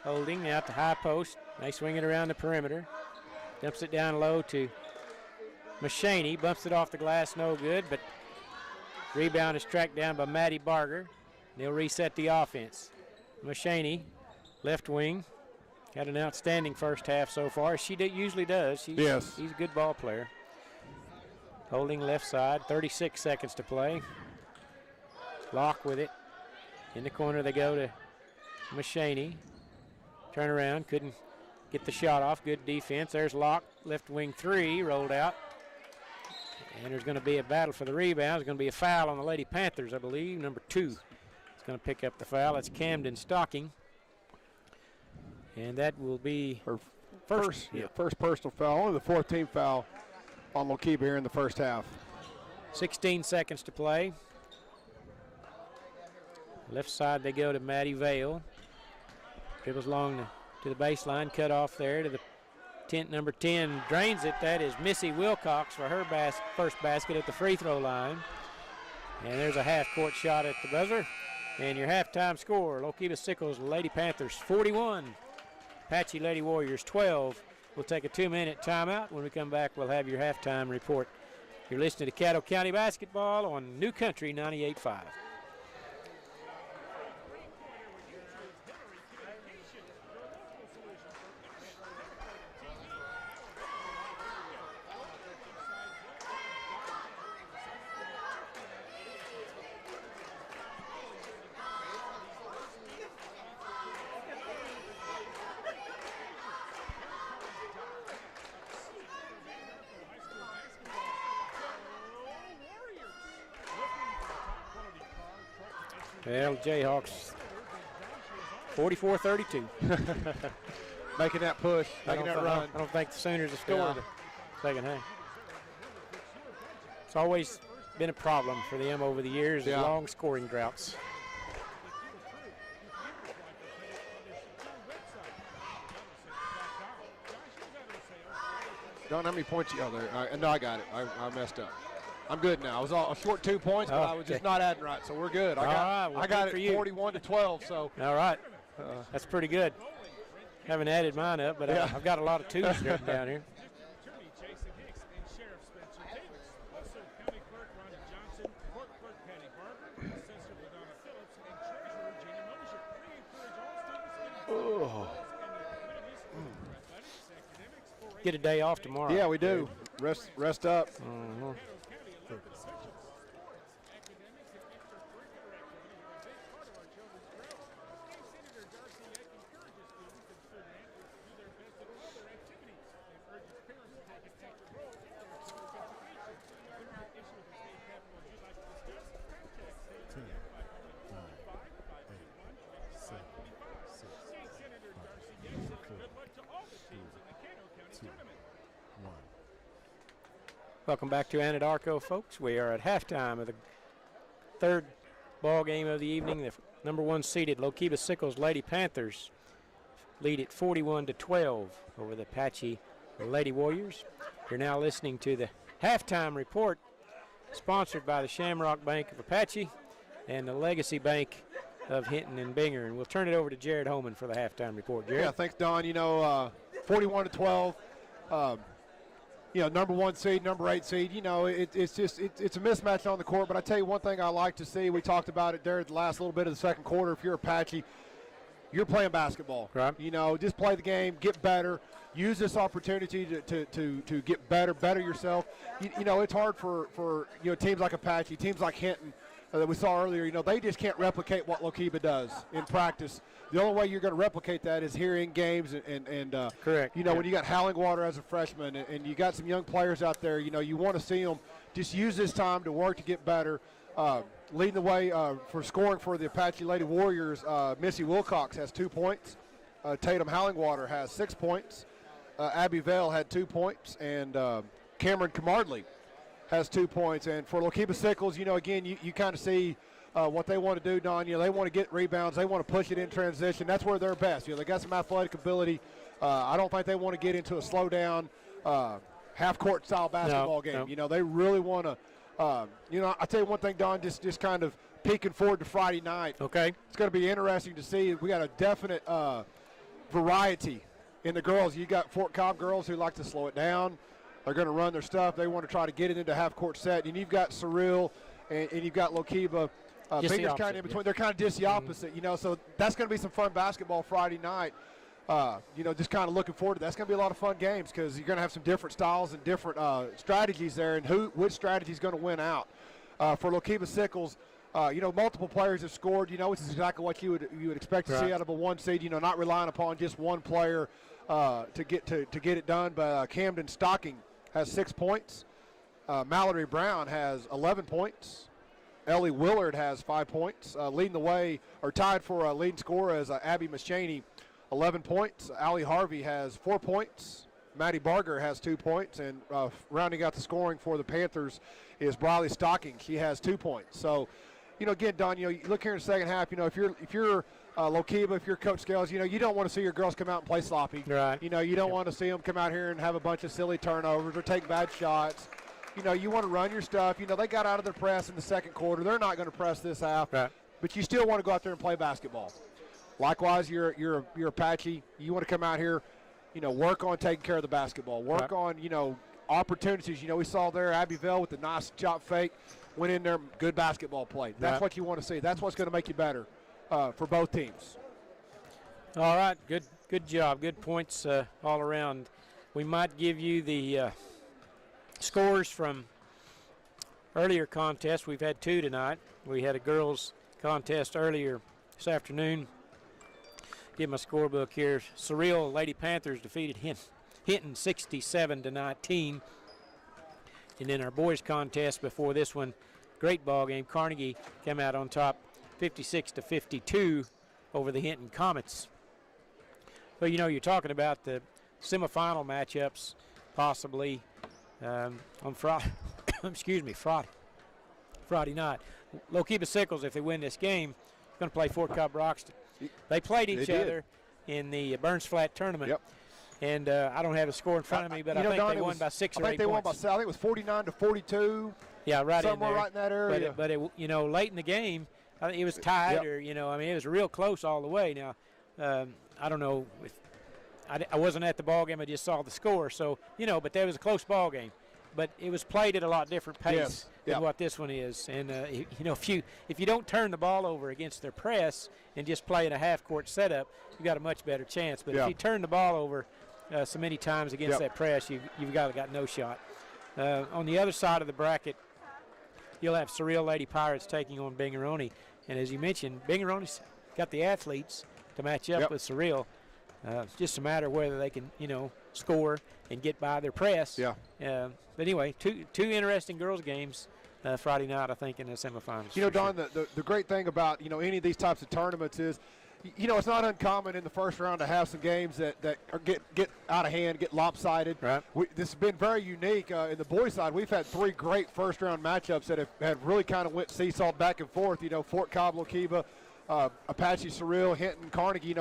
Speaker 2: Holding out to high post. They swing it around the perimeter. Dumps it down low to Machaney. Bumps it off the glass, no good, but rebound is tracked down by Maddie Barger. They'll reset the offense. Machaney, left wing, had an outstanding first half so far. She usually does. He's a good ball player. Holding left side, 36 seconds to play. Locke with it. In the corner they go to Machaney. Turn around, couldn't get the shot off. Good defense. There's Locke, left wing 3, rolled out. And there's going to be a battle for the rebound. There's going to be a foul on the Lady Panthers, I believe. Number 2 is going to pick up the foul. That's Camden Stocking. And that will be
Speaker 1: her first personal foul. Only the 4th team foul on Lokiba here in the first half.
Speaker 2: 16 seconds to play. Left side they go to Maddie Vale. Dribbles along to the baseline, cut off there to the number 10, drains it. That is Missy Wilcox for her first basket at the free throw line. And there's a half-court shot at the buzzer. And your halftime score, Lokiba Sickles Lady Panthers 41, Apache Lady Warriors 12. We'll take a 2-minute timeout. When we come back, we'll have your halftime report. You're listening to Caddo County Basketball on New Country 98.5. Well, Jayhawks 44-32.
Speaker 1: Making that push, making that run.
Speaker 2: I don't think the Sooners have scored the second half. It's always been a problem for them over the years, long scoring droughts.
Speaker 1: Don, how many points you got there? No, I got it. I messed up. I'm good now. I was all short 2 points, but I was just not adding right, so we're good. I got it 41-12. So.
Speaker 2: All right. That's pretty good. Haven't added mine up, but I've got a lot of 2s written down here. Get a day off tomorrow.
Speaker 1: Yeah, we do. Rest up.
Speaker 2: Welcome back to Anadarko, folks. We are at halftime of the 3rd ball game of the evening. The number 1 seeded Lokiba Sickles Lady Panthers lead at 41-12 over the Apache Lady Warriors. You're now listening to the halftime report, sponsored by the Shamrock Bank of Apache and the Legacy Bank of Hinton and Binger. And we'll turn it over to Jared Holman for the halftime report. Jared?
Speaker 1: Yeah, thanks, Don. 41-12. Number 1 seed, number 8 seed. It's a mismatch on the court. But I tell you one thing I like to see. We talked about it there at the last little bit of the second quarter. If you're Apache, you're playing basketball.
Speaker 2: Right.
Speaker 1: Just play the game, get better. Use this opportunity to get better yourself. It's hard for teams like Apache, teams like Hinton that we saw earlier. They just can't replicate what Lokiba does in practice. The only way you're going to replicate that is here in games and
Speaker 2: correct.
Speaker 1: When you got Hallingwater as a freshman and you got some young players out there, you want to see them just use this time to work to get better. Leading the way for scoring for the Apache Lady Warriors, Missy Wilcox has 2 points. Tatum Hallingwater has 6 points. Abby Vale had 2 points, and Cameron Camardley has 2 points. And for Lokiba Sickles, again, you kind of see what they want to do, Don. They want to get rebounds. They want to push it in transition. That's where they're best. They got some athletic ability. I don't think they want to get into a slow down, half-court style basketball game. They really want to, I'll tell you one thing, Don, just kind of peeking forward to Friday night.
Speaker 2: Okay. It's
Speaker 1: going to be interesting to see. We got a definite variety in the girls. You got Fort Cobb girls who like to slow it down. They're going to run their stuff. They want to try to get it into half-court set. And you've got Surreal and you've got Lokiba. Bingham's kind of in between. They're kind of just the opposite, so that's going to be some fun basketball Friday night. Just kind of looking forward to that. That's going to be a lot of fun games because you're going to have some different styles and different strategies there, and which strategy is going to win out. For Lokiba Sickles, multiple players have scored. Which is exactly what you would expect to see out of a 1 seed. Not relying upon just one player to get it done. But Camden Stocking has 6 points. Mallory Brown has 11 points. Ellie Willard has 5 points. Leading the way, or tied for leading scorer, is Abby Maschany, 11 points. Allie Harvey has 4 points. Maddie Barger has 2 points. And rounding out the scoring for the Panthers is Briley Stocking. She has 2 points. So, again, Don, you look here in the second half, if you're Lokiba, if you're Coach Scales, you don't want to see your girls come out and play sloppy.
Speaker 2: Right.
Speaker 1: You don't want to see them come out here and have a bunch of silly turnovers or take bad shots. You want to run your stuff. They got out of their press in the second quarter. They're not going to press this half.
Speaker 2: Right.
Speaker 1: But you still want to go out there and play basketball. Likewise, you're Apache. You want to come out here, work on taking care of the basketball. Work on, opportunities. We saw there Abby Vale with the nice chop fake. Went in there, good basketball play. That's what you want to see. That's what's going to make you better for both teams.
Speaker 2: All right, good job. Good points all around. We might give you the scores from earlier contests. We've had 2 tonight. We had a girls contest earlier this afternoon. Give my scorebook here. Surreal Lady Panthers defeated Hinton 67-19. And then our boys contest before this one, great ball game. Carnegie came out on top 56-52 over the Hinton Comets. Well, you're talking about the semifinal matchups possibly on Friday. Friday night. Lokiba Sickles, if they win this game, going to play Fort Cobb Roxton. They played each other in the Burns Flat tournament.
Speaker 1: Yep.
Speaker 2: And I don't have a score in front of me, but I think
Speaker 1: Don,
Speaker 2: they won by 6 or 8
Speaker 1: I think they
Speaker 2: points.
Speaker 1: won by, I think it was 49-42.
Speaker 2: Yeah, right
Speaker 1: somewhere
Speaker 2: in there.
Speaker 1: right in that area.
Speaker 2: But it, late in the game, I think it was tied, or it was real close all the way. Now, I don't know if I wasn't at the ball game. I just saw the score. So but that was a close ball game. But it was played at a lot different pace than what this one is. And if you don't turn the ball over against their press and just play in a half-court setup, you got a much better chance. But if you turn the ball over so many times against that press, you've got no shot. On the other side of the bracket, you'll have Surreal Lady Pirates taking on Bingaroni. And as you mentioned, Bingaroni's got the athletes to match up with Surreal. It's just a matter of whether they can, score and get by their press. But anyway, two interesting girls games Friday night, I think, in the semifinals.
Speaker 1: Don, the great thing about, any of these types of tournaments is, it's not uncommon in the first round to have some games that get out of hand, get lopsided.
Speaker 2: Right.
Speaker 1: This has been very unique. In the boys' side, we've had 3 great first-round matchups that have really kind of went seesawed back and forth. Fort Cobb, Lokiba, Apache, Surreal, Hinton, Carnegie,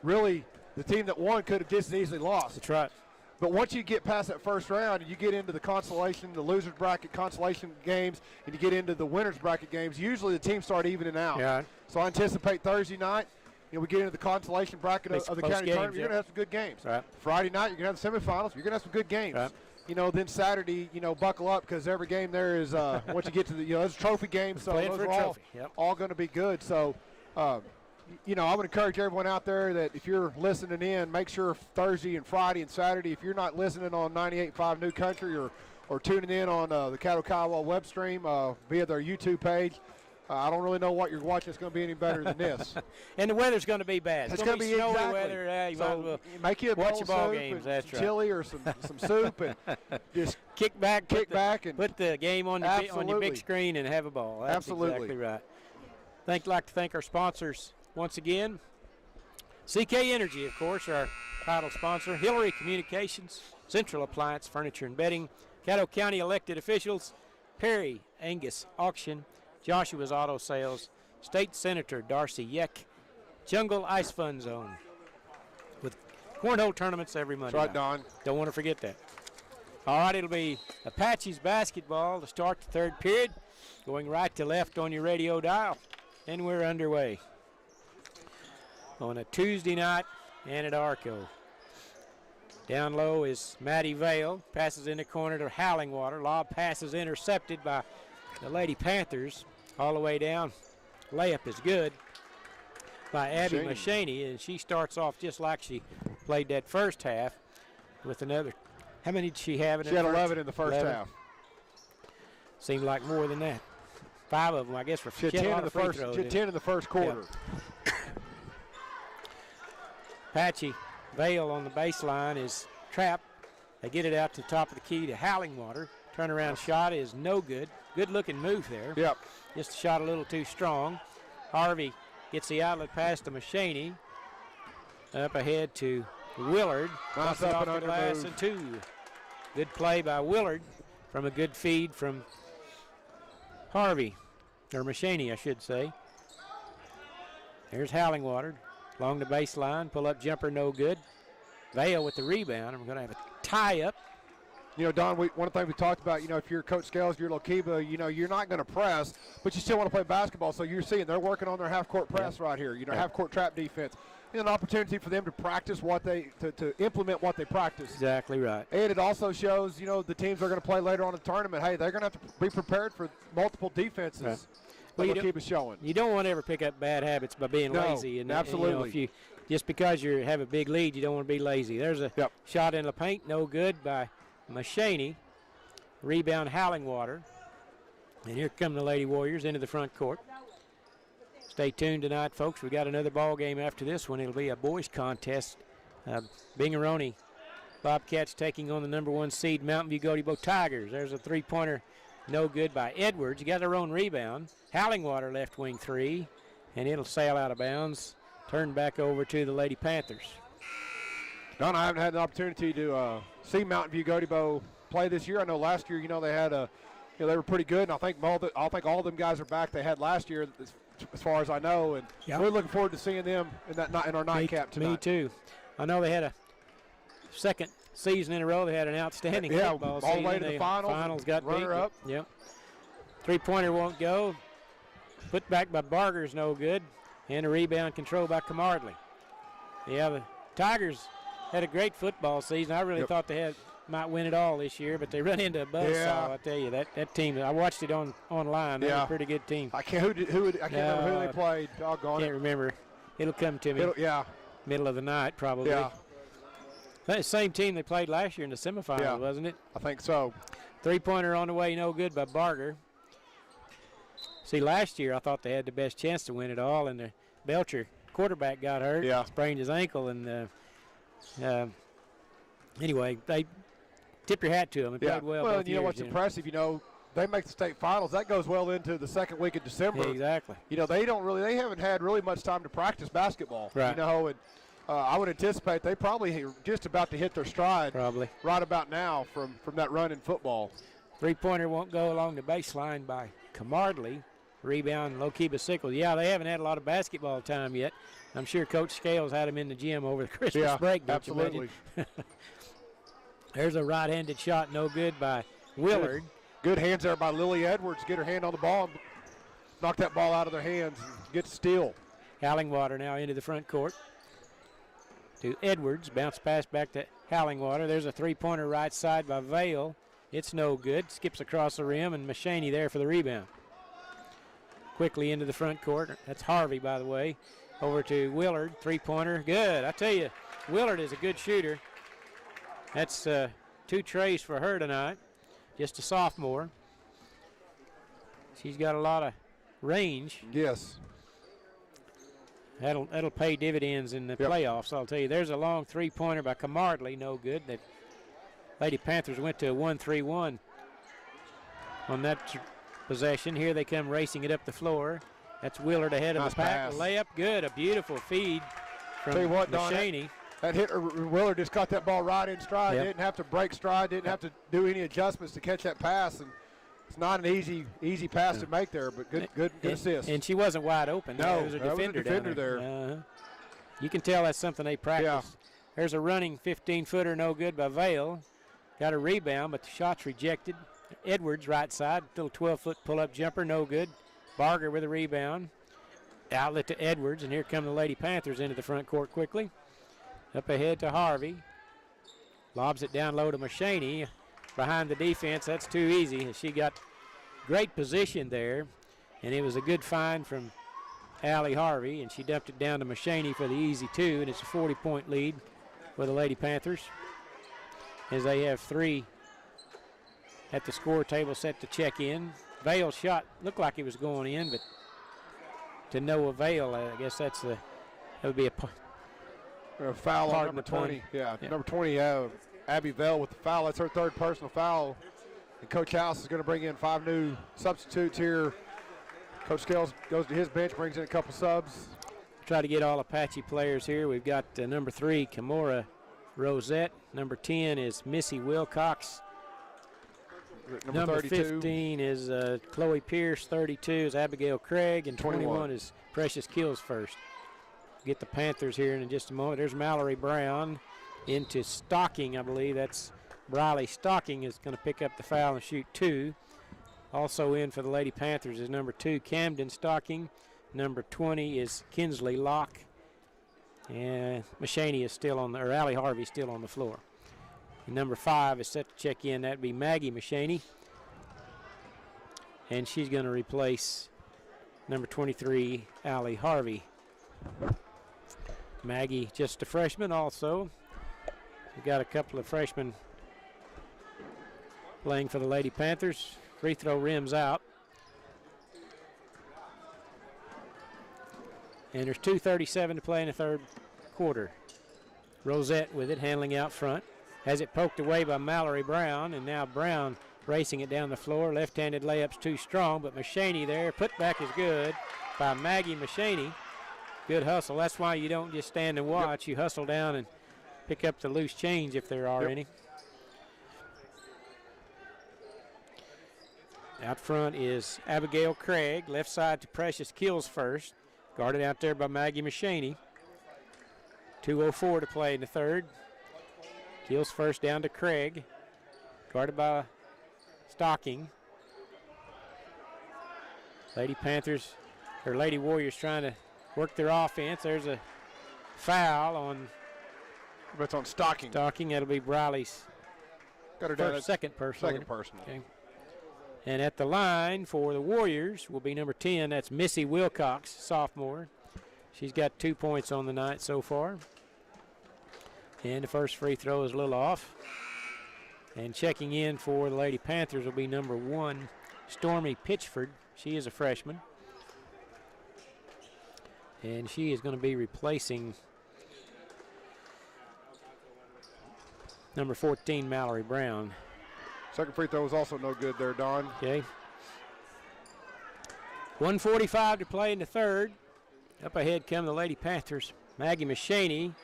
Speaker 1: really the team that won could have just as easily lost.
Speaker 2: That's right.
Speaker 1: But once you get past that first round and you get into the consolation, the losers bracket consolation games, and you get into the winners bracket games, usually the teams start evening out.
Speaker 2: Yeah.
Speaker 1: So I anticipate Thursday night, we get into the consolation bracket of the county tournament, you're going to have some good games.
Speaker 2: Right.
Speaker 1: Friday night, you're going to have the semifinals, you're going to have some good games.
Speaker 2: Right.
Speaker 1: Then Saturday, buckle up because every game there is, once you get to the, there's trophy games, so those are all going to be good. So, I would encourage everyone out there that if you're listening in, make sure Thursday and Friday and Saturday, if you're not listening on 98.5 New Country or tuning in on the Caddo Kiowa web stream via their YouTube page, I don't really know what you're watching that's going to be any better than this.
Speaker 2: And the weather's going to be bad.
Speaker 1: It's going to be
Speaker 2: snowy weather. You might as well
Speaker 1: make you a
Speaker 2: watch
Speaker 1: bowl
Speaker 2: your ball
Speaker 1: soup
Speaker 2: games.
Speaker 1: and
Speaker 2: That's
Speaker 1: some
Speaker 2: right.
Speaker 1: chili or some soup and just
Speaker 2: kick back,
Speaker 1: and
Speaker 2: put the game on your big screen and have a ball. That's
Speaker 1: Absolutely.
Speaker 2: exactly right. Like to thank our sponsors once again. CK Energy, of course, our title sponsor. Hillary Communications, Central Appliance, Furniture and Bedding, Caddo County elected officials, Perry Angus Auction, Joshua's Auto Sales, State Senator Darcy Yeck, Jungle Ice Fun Zone, with cornhole tournaments every Monday.
Speaker 1: That's right, Don.
Speaker 2: Don't want to forget that. All right, it'll be Apaches basketball to start the third period, going right to left on your radio dial, and we're underway. On a Tuesday night, Anadarko. Down low is Maddie Vale, passes in the corner to Howlingwater. Lob passes intercepted by the Lady Panthers all the way down. Layup is good by Abby Machaney, and she starts off just like she played that first half with another. How many did she have in
Speaker 1: She had 11 in the first
Speaker 2: 11?
Speaker 1: half.
Speaker 2: Seemed like more than that. 5 of them, I guess, were
Speaker 1: She had 10 in the first. She had 10 in the first quarter.
Speaker 2: Yeah. Apache Vale on the baseline is trapped. They get it out to the top of the key to Howlingwater. Turnaround shot is no good. Good looking move there.
Speaker 1: Yep.
Speaker 2: Just a shot a little too strong. Harvey gets the outlet pass to Machaney. Up ahead to Willard.
Speaker 1: Nice
Speaker 2: Off
Speaker 1: up
Speaker 2: the
Speaker 1: and under
Speaker 2: glass
Speaker 1: move.
Speaker 2: and 2. Good play by Willard from a good feed from Harvey, or Machaney, I should say. There's Howlingwater along the baseline. Pull up jumper, no good. Vale with the rebound. I'm going to have a tie up.
Speaker 1: You know, Don, one of the things we talked about, you know, if you're Coach Scales, if you're Lokiba, you know, you're not going to press, but you still want to play basketball. So you're seeing they're working on their half-court press right here, you know, half-court trap defense. You know, an opportunity for them to practice what they, to implement what they practice.
Speaker 2: Exactly right.
Speaker 1: And it also shows, you know, the teams are going to play later on in the tournament, hey, they're going to have to be prepared for multiple defenses.
Speaker 2: Right.
Speaker 1: Well,
Speaker 2: Well,
Speaker 1: Lokiba's showing.
Speaker 2: You don't want to ever pick up bad habits by being
Speaker 1: No,
Speaker 2: lazy. And
Speaker 1: absolutely.
Speaker 2: And, you know, just because you have a big lead, you don't want to be lazy. There's a shot in the paint, no good by Machaney. Rebound Howlingwater. And here come the Lady Warriors into the front court. Stay tuned tonight, folks. We got another ball game after this one. It'll be a boys contest. Bingaroni Bobcats taking on the number 1 seed Mountain View Gotebo Tigers. There's a three-pointer, no good by Edwards. You got their own rebound. Howlingwater left wing 3, and it'll sail out of bounds. Turned back over to the Lady Panthers.
Speaker 1: Don, I haven't had an opportunity to see Mountain View Gotebo play this year. I know last year, you know, they had you know, they were pretty good, and I think all them guys are back they had last year, as far as I know, and we're looking forward to seeing them in our nightcap tonight.
Speaker 2: Me too. I know they had a second season in a row. They had an outstanding football season.
Speaker 1: All the way to the finals.
Speaker 2: Finals got
Speaker 1: runner
Speaker 2: beat.
Speaker 1: up.
Speaker 2: Yep. Three-pointer won't go. Put back by Barger's no good, and a rebound control by Camardley. Yeah, the Tigers had a great football season. I really thought they might win it all this year, but they run into a buzzsaw. I tell you, that team. I watched it online. They're a pretty good team.
Speaker 1: I can't remember who they played. Doggone
Speaker 2: Can't remember. It'll come to me. Middle of the night probably.
Speaker 1: Yeah.
Speaker 2: That same team they played last year in the semifinals, wasn't it?
Speaker 1: I think so.
Speaker 2: Three-pointer on the way, no good by Barger. See, last year I thought they had the best chance to win it all, and the Belcher quarterback got hurt, sprained his ankle, and anyway, they tip your hat to them. They played well.
Speaker 1: Well,
Speaker 2: both
Speaker 1: you know
Speaker 2: years,
Speaker 1: what's impressive? You know, they make the state finals. That goes well into the second week of December.
Speaker 2: Yeah, exactly.
Speaker 1: You know, they haven't had really much time to practice basketball.
Speaker 2: Right.
Speaker 1: You know, and I would anticipate they probably just about to hit their stride.
Speaker 2: Probably.
Speaker 1: Right about now from that run in football.
Speaker 2: Three-pointer won't go along the baseline by Camardley. Rebound, Lokiba Sickles. Yeah, they haven't had a lot of basketball time yet. I'm sure Coach Scales had them in the gym over the Christmas break. Don't you imagine? There's a right-handed shot, no good by Willard.
Speaker 1: Good hands there by Lily Edwards. Get her hand on the ball and knock that ball out of their hands and get steal.
Speaker 2: Howlingwater now into the front court to Edwards. Bounce pass back to Howlingwater. There's a three-pointer right side by Vale. It's no good. Skips across the rim, and Machaney there for the rebound. Quickly into the front court. That's Harvey, by the way. Over to Willard. Three-pointer. Good. I tell you, Willard is a good shooter. That's 2 trays for her tonight. Just a sophomore. She's got a lot of range.
Speaker 1: Yes.
Speaker 2: That'll pay dividends in the playoffs, I'll tell you. There's a long three-pointer by Camardley. No good. The Lady Panthers went to a 1-3-1 on that possession. Here they come racing it up the floor. That's Willard ahead of the pack.
Speaker 1: Pass.
Speaker 2: Layup good. A beautiful feed from
Speaker 1: Tell you what, Don,
Speaker 2: Mahaney.
Speaker 1: that hitter Willard just caught that ball right in stride.
Speaker 2: Yep.
Speaker 1: Didn't have to break stride. Didn't have to do any adjustments to catch that pass. And it's not an easy pass to make there, but good assist.
Speaker 2: And she wasn't wide open.
Speaker 1: No,
Speaker 2: there was a defender,
Speaker 1: defender
Speaker 2: down
Speaker 1: there.
Speaker 2: Uh-huh. You can tell that's something they practice.
Speaker 1: Yeah.
Speaker 2: There's a running 15-footer, no good by Vale. Got a rebound, but the shot's rejected. Edwards, right side, little 12-foot pull-up jumper, no good. Barger with a rebound. Outlet to Edwards, and here come the Lady Panthers into the front court quickly. Up ahead to Harvey. Lobs it down low to Mahaney. Behind the defense, that's too easy. She got great position there, and it was a good find from Allie Harvey, and she dumped it down to Mahaney for the easy two, and it's a 40-point lead for the Lady Panthers as they have 3 at the score table set to check in. Vale's shot looked like it was going in, but to no avail. I guess that would be
Speaker 1: a foul on number 20. Yeah, number 20, Abby Vale with the foul. That's her 3rd personal foul. And Coach House is going to bring in 5 new substitutes here. Coach Scales goes to his bench, brings in a couple subs.
Speaker 2: Try to get all Apache players here. We've got number 3, Kimora Rosette. Number 10 is Missy Wilcox. Number 15 is Chloe Pierce. 32 is Abigail Craig. And 21 is Precious Kills first. Get the Panthers here in just a moment. There's Mallory Brown into Stocking, I believe. That's Briley Stocking is going to pick up the foul and shoot 2. Also in for the Lady Panthers is number 2, Camden Stocking. Number 20 is Kinsley Locke. And Mahaney is still on or Allie Harvey is still on the floor. And number 5 is set to check in. That'd be Maggie Mahaney. And she's going to replace number 23, Allie Harvey. Maggie, just a freshman also. We've got a couple of freshmen playing for the Lady Panthers. Free throw rims out. And there's 2:37 to play in the 3rd quarter. Rosette with it, handling out front. Has it poked away by Mallory Brown, and now Brown racing it down the floor. Left-handed layup's too strong, but Mahaney there. Put back is good by Maggie Mahaney. Good hustle. That's why you don't just stand and watch. You hustle down and pick up the loose change if there are any. Out front is Abigail Craig. Left side to Precious Kills first. Guarded out there by Maggie Mahaney. 2:04 to play in the 3rd. Kills first down to Craig. Guarded by Stocking. Lady Panthers, or Lady Warriors trying to work their offense. There's a foul on.
Speaker 1: That's on Stocking.
Speaker 2: Stocking, that'll be Briley's
Speaker 1: Got her down
Speaker 2: second personal.
Speaker 1: Second personal.
Speaker 2: Okay. And at the line for the Warriors will be number 10. That's Missy Wilcox, sophomore. She's got 2 points on the night so far. And the first free throw is a little off. And checking in for the Lady Panthers will be number 1, Stormy Pitchford. She is a freshman. And she is going to be replacing number 14, Mallory Brown.
Speaker 1: Second free throw was also no good there, Don.
Speaker 2: Okay. 1:45 to play in the 3rd. Up ahead come the Lady Panthers. Maggie Mahaney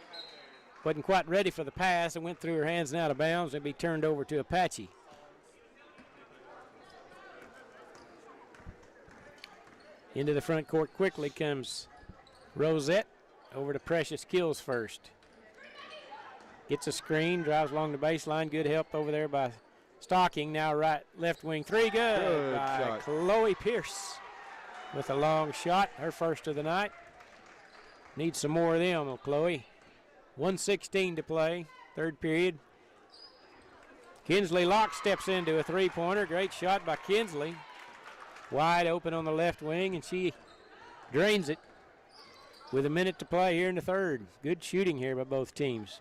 Speaker 2: wasn't quite ready for the pass and went through her hands and out of bounds and be turned over to Apache. Into the front court quickly comes Rosette. Over to Precious Kills first. Gets a screen, drives along the baseline. Good help over there by Stocking. Now left wing 3, good by
Speaker 1: shot.
Speaker 2: Chloe Pierce with a long shot, her first of the night. Need some more of them, Chloe. 1:16 to play, 3rd period. Kinsley Locke steps into a 3-pointer. Great shot by Kinsley. Wide open on the left wing, and she drains it with a minute to play here in the 3rd. Good shooting here by both teams.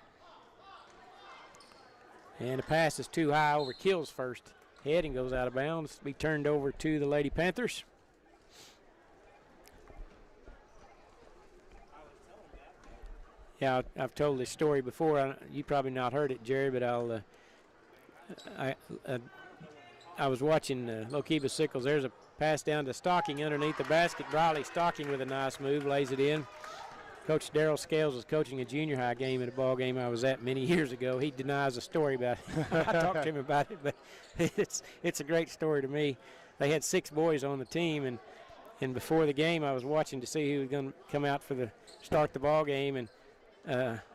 Speaker 2: And the pass is too high over Kills first head and goes out of bounds. Be turned over to the Lady Panthers. Yeah, I've told this story before. You probably not heard it, Jerry, but I was watching Lokiba Sickles. There's a pass down to Stocking underneath the basket. Briley Stocking with a nice move, lays it in. Coach Darrell Scales was coaching a junior high game at a ball game I was at many years ago. He denies the story about it. I talked to him about it, but it's a great story to me. They had 6 boys on the team, and before the game I was watching to see who was going to come out for start the ball game, and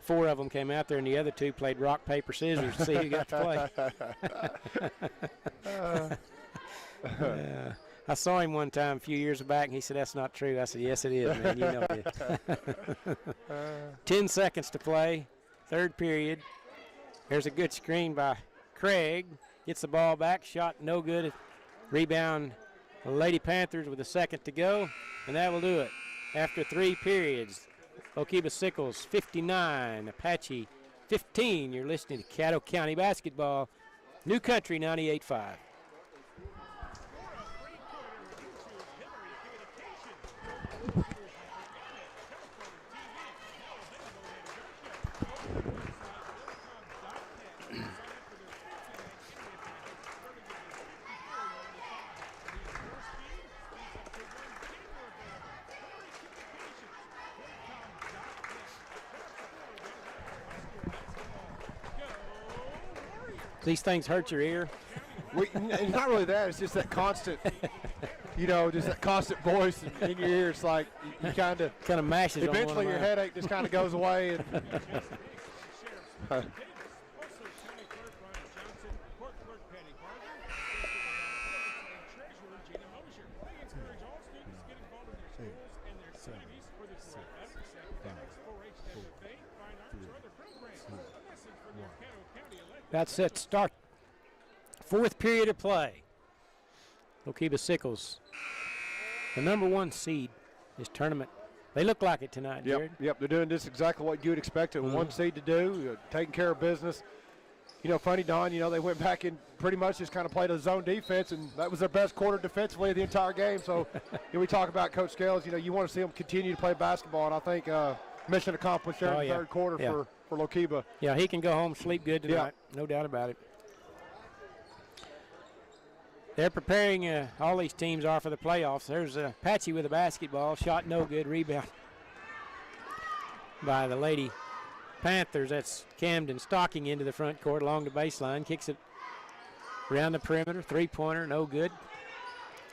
Speaker 2: 4 of them came out there, and the other 2 played rock, paper, scissors to see who got to play. I saw him one time a few years back, and he said, "That's not true." I said, "Yes, it is, man. You know it." 10 seconds to play, 3rd period. There's a good screen by Craig. Gets the ball back, shot no good. Rebound, Lady Panthers with a second to go, and that will do it. After 3 periods, Lookeba Sickles 59, Apache 15. You're listening to Caddo County Basketball, New Country 98.5. These things hurt your ear.
Speaker 1: It's not really that. It's just that constant, just that constant voice in your ear. It's like you kind of
Speaker 2: mashes.
Speaker 1: Eventually, your headache just kind of goes away.
Speaker 2: That's set to start. 4th period of play. Lookeba Sickles, the number 1 seed this tournament. They look like it tonight, Jared.
Speaker 1: Yep, they're doing just exactly what you would expect a 1 seed to do, taking care of business. Funny, Don, they went back and pretty much just kind of played a zone defense, and that was their best quarter defensively of the entire game. So we talk about Coach Scales, you want to see them continue to play basketball, and I think mission accomplished there in the 3rd quarter for Lookeba.
Speaker 2: Yeah, he can go home, sleep good tonight, no doubt about it. They're preparing, all these teams are for the playoffs. There's Apache with a basketball, shot no good, rebound by the Lady Panthers. That's Camden Stocking into the front court along the baseline, kicks it around the perimeter, 3-pointer, no good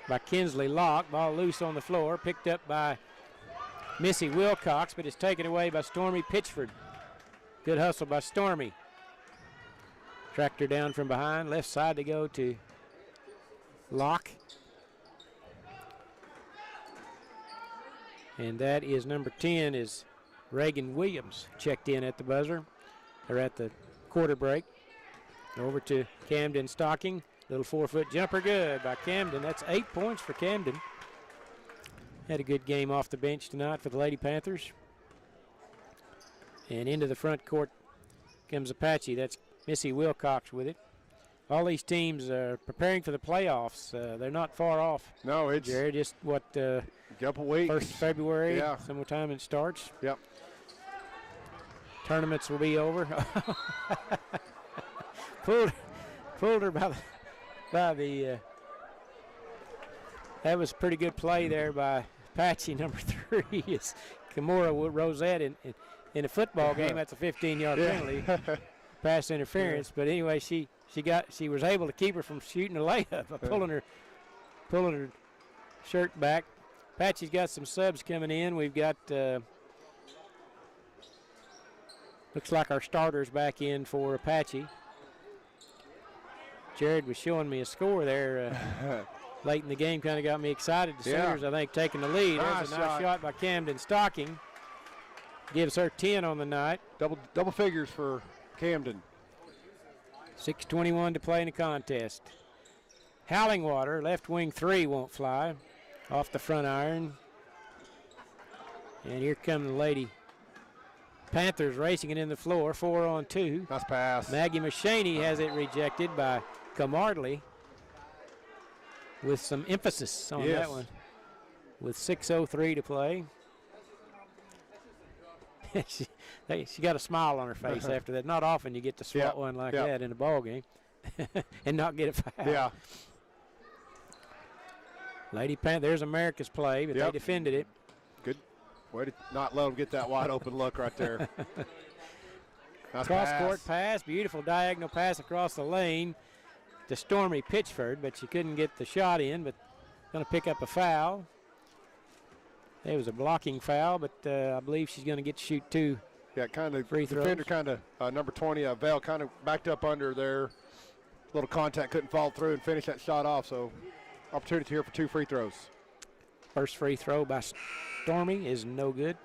Speaker 2: by Kinsley Locke. Ball loose on the floor, picked up by Missy Wilcox, but it's taken away by Stormy Pitchford. Good hustle by Stormy. Tracked her down from behind, left side to go to Locke. And that is number 10 is Reagan Williams, checked in at the buzzer, or at the quarter break. Over to Camden Stocking. Little 4-foot jumper, good by Camden. That's 8 points for Camden. Had a good game off the bench tonight for the Lady Panthers. And into the front court comes Apache. That's Missy Wilcox with it. All these teams are preparing for the playoffs. They're not far off.
Speaker 1: No, it's
Speaker 2: Jared, just what?
Speaker 1: A couple weeks.
Speaker 2: 1st February.
Speaker 1: Yeah.
Speaker 2: Sometime it starts.
Speaker 1: Yep.
Speaker 2: Tournaments will be over. pulled her by the. That was a pretty good play there by Apache number 3. Is Kimura Rosette in a football game. That's a 15-yard penalty, pass interference. But anyway, she was able to keep her from shooting a layup by pulling her shirt back. Apache's got some subs coming in. We've got looks like our starters back in for Apache. Jared was showing me a score there late in the game, kind of got me excited. The Sooners, I think, taking the lead. There's a nice shot by Camden Stocking. Gives her 10 on the night.
Speaker 1: Double figures for Camden.
Speaker 2: 6:21 to play in the contest. Howlingwater, left wing 3 won't fly. Off the front iron. And here come the Lady Panthers racing it in the floor. 4-on-2.
Speaker 1: Nice pass.
Speaker 2: Maggie Machaney has it rejected by Camardley with some emphasis on that one. With 6:03 to play. She got a smile on her face after that. Not often you get to swat one like that in a ball game and not get a foul.
Speaker 1: Yeah.
Speaker 2: Lady Panthers, there's America's play, but they defended it.
Speaker 1: Good Way to not let them get that wide open look right there. Nice
Speaker 2: Cross-court pass, beautiful diagonal pass across the lane to Stormy Pitchford, but she couldn't get the shot in, but going to pick up a foul. It was a blocking foul, but I believe she's going to get to shoot 2
Speaker 1: kind of
Speaker 2: free throws.
Speaker 1: Defender kind of, number 20, Vale kind of backed up under there. Little contact, couldn't fall through and finish that shot off, so opportunity here for 2 free throws.
Speaker 2: First free throw by Stormy is no good.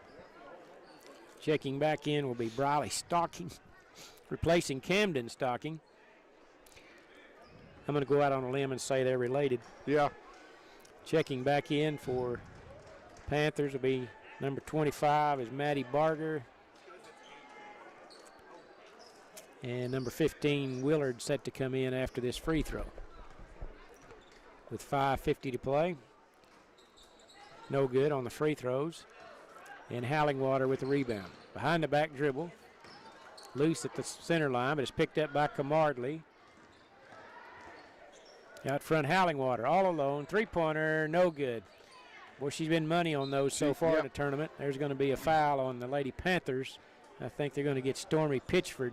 Speaker 2: Checking back in will be Briley Stocking, replacing Camden Stocking. I'm going to go out on a limb and say they're related.
Speaker 1: Yeah.
Speaker 2: Checking back in for Panthers will be number 25 is Maddie Barger. And number 15, Willard, set to come in after this free throw. With 5:50 to play. No good on the free throws. And Hallingwater with the rebound. Behind the back dribble. Loose at the center line, but it's picked up by Camardley. Out front, Hallingwater all alone. Three-pointer, no good. Boy, she's been money on those so far in the tournament. There's going to be a foul on the Lady Panthers. I think they're going to get Stormy Pitchford.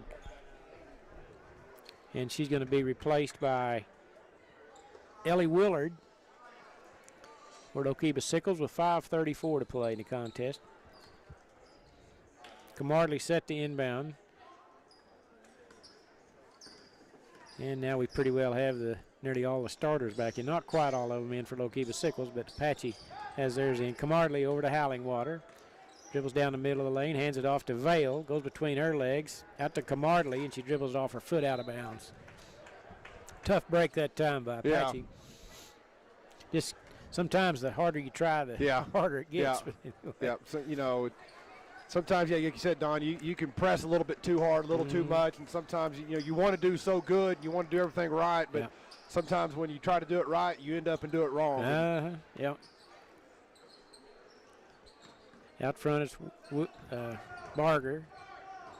Speaker 2: And she's going to be replaced by Ellie Willard. For Okeba Sickles with 5:34 to play in the contest. Camardley set the inbound. And now we pretty well have nearly all the starters back in. Not quite all of them in for Okeba Sickles, but Apache has theirs in. Camardley over to Hallingwater. Dribbles down the middle of the lane, hands it off to Vale. Goes between her legs, out to Camardley, and she dribbles off her foot out of bounds. Tough break that time by Apache. Just sometimes the harder you try, the harder it gets.
Speaker 1: So, you know, sometimes, like you said, Don, you can press a little bit too hard, a little too much, and sometimes, you know, you want to do so good, you want to do everything right, but sometimes when you try to do it right, you end up and do it wrong.
Speaker 2: Out front is Barger.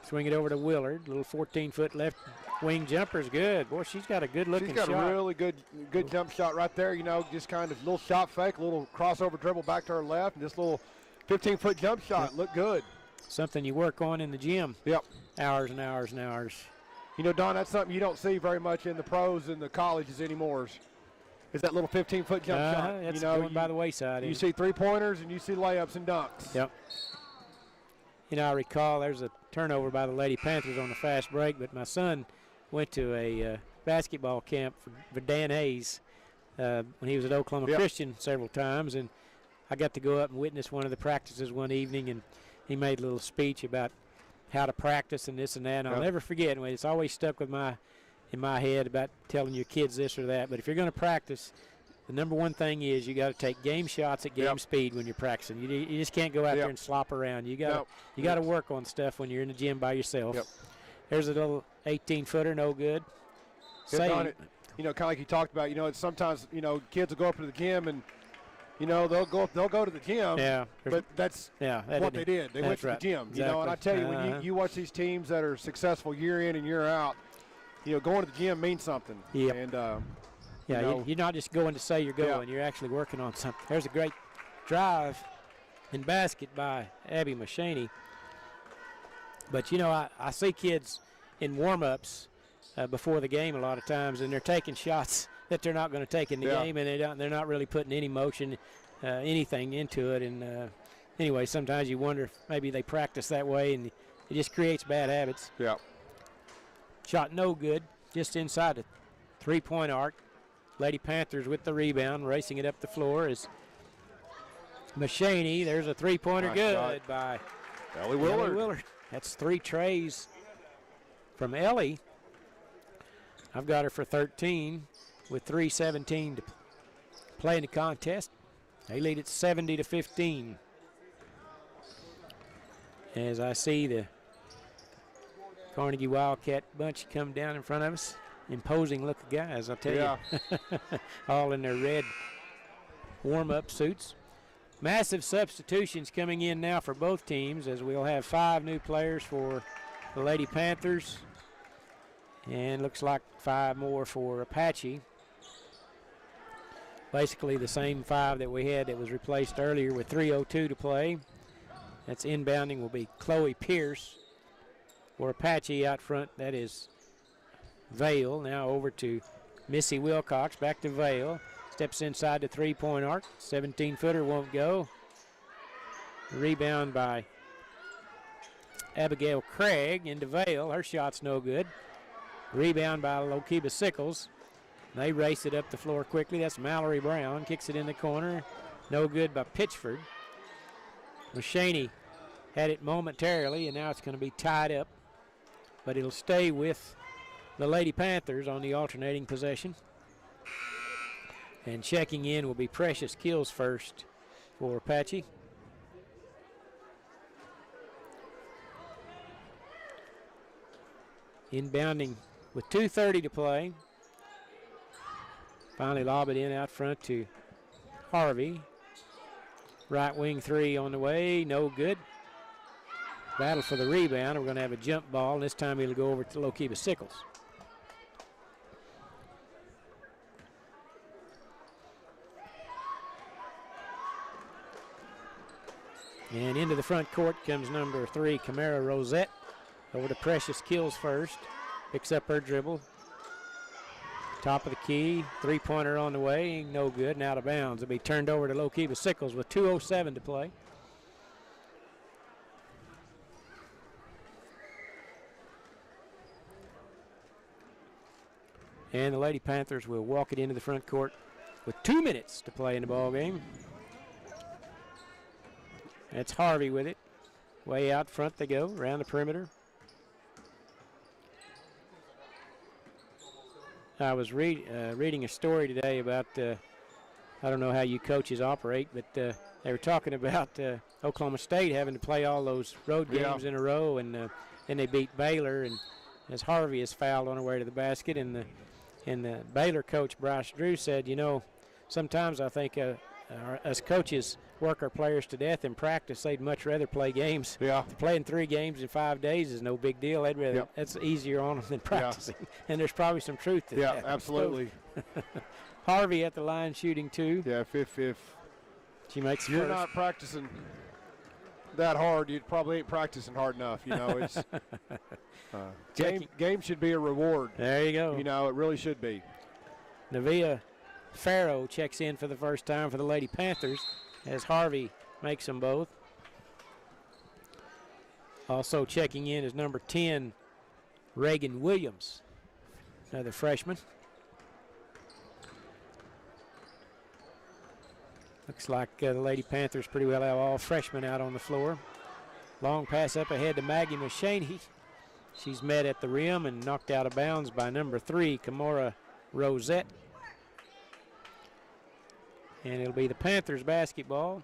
Speaker 2: Swing it over to Willard. Little 14-foot left wing jumper is good. Boy, she's got a good-looking shot.
Speaker 1: She's got a really good jump shot right there. You know, just kind of little shot fake, a little crossover dribble back to her left, and this little 15-foot jump shot looked good.
Speaker 2: Something you work on in the gym. Hours and hours and hours.
Speaker 1: You know, Don, that's something you don't see very much in the pros and the colleges anymore. Is that little 15-foot jump shot.
Speaker 2: That's
Speaker 1: you know,
Speaker 2: going by the wayside.
Speaker 1: You see three-pointers and you see layups and dunks.
Speaker 2: Yep. You know, I recall there's a turnover by the Lady Panthers on the fast break, but my son went to a basketball camp for Dan Hayes when he was at Oklahoma Christian several times, and I got to go up and witness one of the practices one evening, and he made a little speech about how to practice and this and that, and I'll never forget. It's always stuck with in my head about telling your kids this or that. But if you're going to practice, the number one thing is you got to take game shots at game speed when you're practicing. You just can't go out there and slop around. You got to work on stuff when you're in the gym by yourself. There's a little 18-footer, no good.
Speaker 1: Don, you know, kind of like you talked about. You know, it's sometimes, you know, kids will go up to the gym and, you know, they'll go to the gym. But that's what they did. They went to the gym.
Speaker 2: Exactly.
Speaker 1: You know, and I tell you, when you watch these teams that are successful year in and year out, you know, going to the gym means something. And
Speaker 2: you know, you're not just going to say you're going. You're actually working on something. There's a great drive and basket by Abby Mashaney. But, you know, I see kids in warm-ups before the game a lot of times, and they're taking shots that they're not going to take in the game, and they're not really putting any motion, anything into it. And anyway, sometimes you wonder if maybe they practice that way, and it just creates bad habits. Shot no good, just inside the three-point arc. Lady Panthers with the rebound, racing it up the floor is Mashaney. There's a three-pointer good by
Speaker 1: Ellie Willard.
Speaker 2: That's 3 trays from Ellie. I've got her for 13 with 3:17 to play in the contest. They lead it 70-15. As I see the Carnegie Wildcat bunch come down in front of us. Imposing look of guys, I'll tell you. All in their red warm-up suits. Massive substitutions coming in now for both teams, as we'll have 5 new players for the Lady Panthers. And looks like 5 more for Apache. Basically the same 5 that we had that was replaced earlier with 3:02 to play. That's inbounding will be Chloe Pierce. For Apache out front, that is Vale. Now over to Missy Wilcox, back to Vale. Steps inside the three-point arc. 17-footer won't go. Rebound by Abigail Craig into Vale. Her shot's no good. Rebound by Lokiba Sickles. They race it up the floor quickly. That's Mallory Brown. Kicks it in the corner. No good by Pitchford. Mashaney had it momentarily, and now it's going to be tied up. But it'll stay with the Lady Panthers on the alternating possession. And checking in will be Precious Kills first for Apache. Inbounding with 2:30 to play. Finally lob it in out front to Harvey. Right wing three on the way, no good. Battle for the rebound. We're going to have a jump ball, and this time it'll go over to Lokiba Sickles. And into the front court comes number 3, Camara Rosette. Over to Precious Kills first. Picks up her dribble. Top of the key. Three-pointer on the way. No good and out of bounds. It'll be turned over to Lokiba Sickles with 2:07 to play. And the Lady Panthers will walk it into the front court with 2 minutes to play in the ball game. That's Harvey with it. Way out front they go, around the perimeter. I was reading a story today about, I don't know how you coaches operate, but they were talking about Oklahoma State having to play all those road games in a row, and they beat Baylor, and as Harvey is fouled on her way to the basket, and the Baylor coach, Bryce Drew, said, you know, sometimes I think us coaches work our players to death in practice. They'd much rather play games.
Speaker 1: Yeah.
Speaker 2: Playing 3 games in 5 days is no big deal. They'd rather, that's easier on them than practicing. Yeah. And there's probably some truth to that.
Speaker 1: Yeah, absolutely.
Speaker 2: Harvey at the line shooting 2.
Speaker 1: Yeah, if
Speaker 2: she makes
Speaker 1: you're
Speaker 2: first.
Speaker 1: not practicing that hard, you probably ain't practicing hard enough. You know, it's game should be a reward.
Speaker 2: There you go.
Speaker 1: You know, it really should be.
Speaker 2: Nevaeh Farrow checks in for the first time for the Lady Panthers as Harvey makes them both. Also checking in is number 10, Reagan Williams, another freshman. Looks like the Lady Panthers pretty well have all freshmen out on the floor. Long pass up ahead to Maggie Mashaney. She's met at the rim and knocked out of bounds by number 3, Kamora Rosette. And it'll be the Panthers basketball.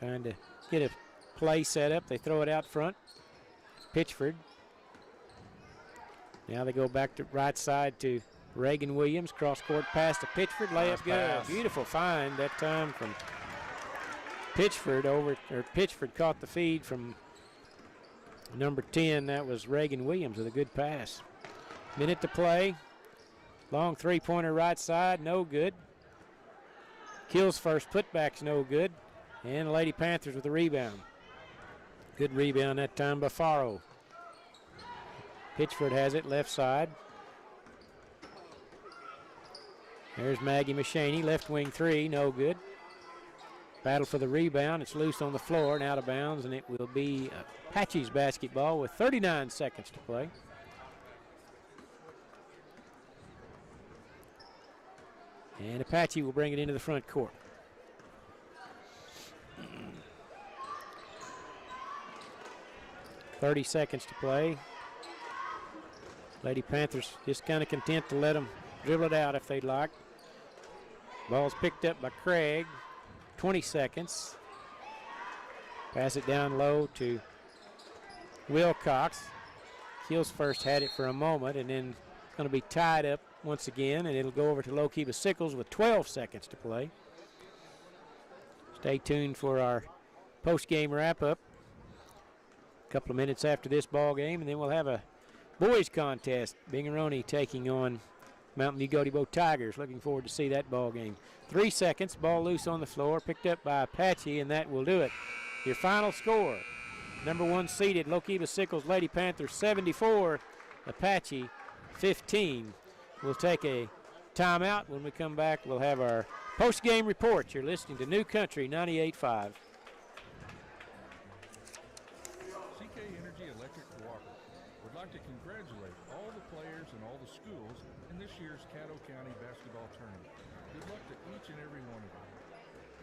Speaker 2: Trying to get a play set up. They throw it out front. Pitchford. Now they go back to right side to Reagan Williams. Cross-court pass to Pitchford. Layup good. Pass. Beautiful find that time from Pitchford. Pitchford caught the feed from number 10. That was Reagan Williams with a good pass. Minute to play. Long three-pointer right side, no good. Kills first, putback's no good. And the Lady Panthers with a rebound. Good rebound that time by Farrow. Pitchford has it, left side. There's Maggie Mashaney, left wing 3, no good. Battle for the rebound, it's loose on the floor and out of bounds, and it will be Apache's basketball with 39 seconds to play. And Apache will bring it into the front court. .30 seconds to play. Lady Panthers just kind of content to let them dribble it out if they'd like. Ball's picked up by Craig. 20 seconds. Pass it down low to Wilcox. Kills first had it for a moment, and then going to be tied up once again, and it'll go over to Lokiba Sickles with 12 seconds to play. Stay tuned for our post-game wrap-up. A couple of minutes after this ball game, and then we'll have a boys contest. Bingaroni taking on Mountain View Gotebo Tigers. Looking forward to see that ball game. 3 seconds, ball loose on the floor, picked up by Apache, and that will do it. Your final score, number 1 seeded Lokiba Sickles Lady Panthers 74, Apache 15. We'll take a timeout. When we come back, we'll have our post-game report. You're listening to New Country 98.5.
Speaker 13: CK Energy Electric Cooperative would like to congratulate all the players and all the schools in this year's Caddo County Basketball Tournament. Good luck to each and every one of you.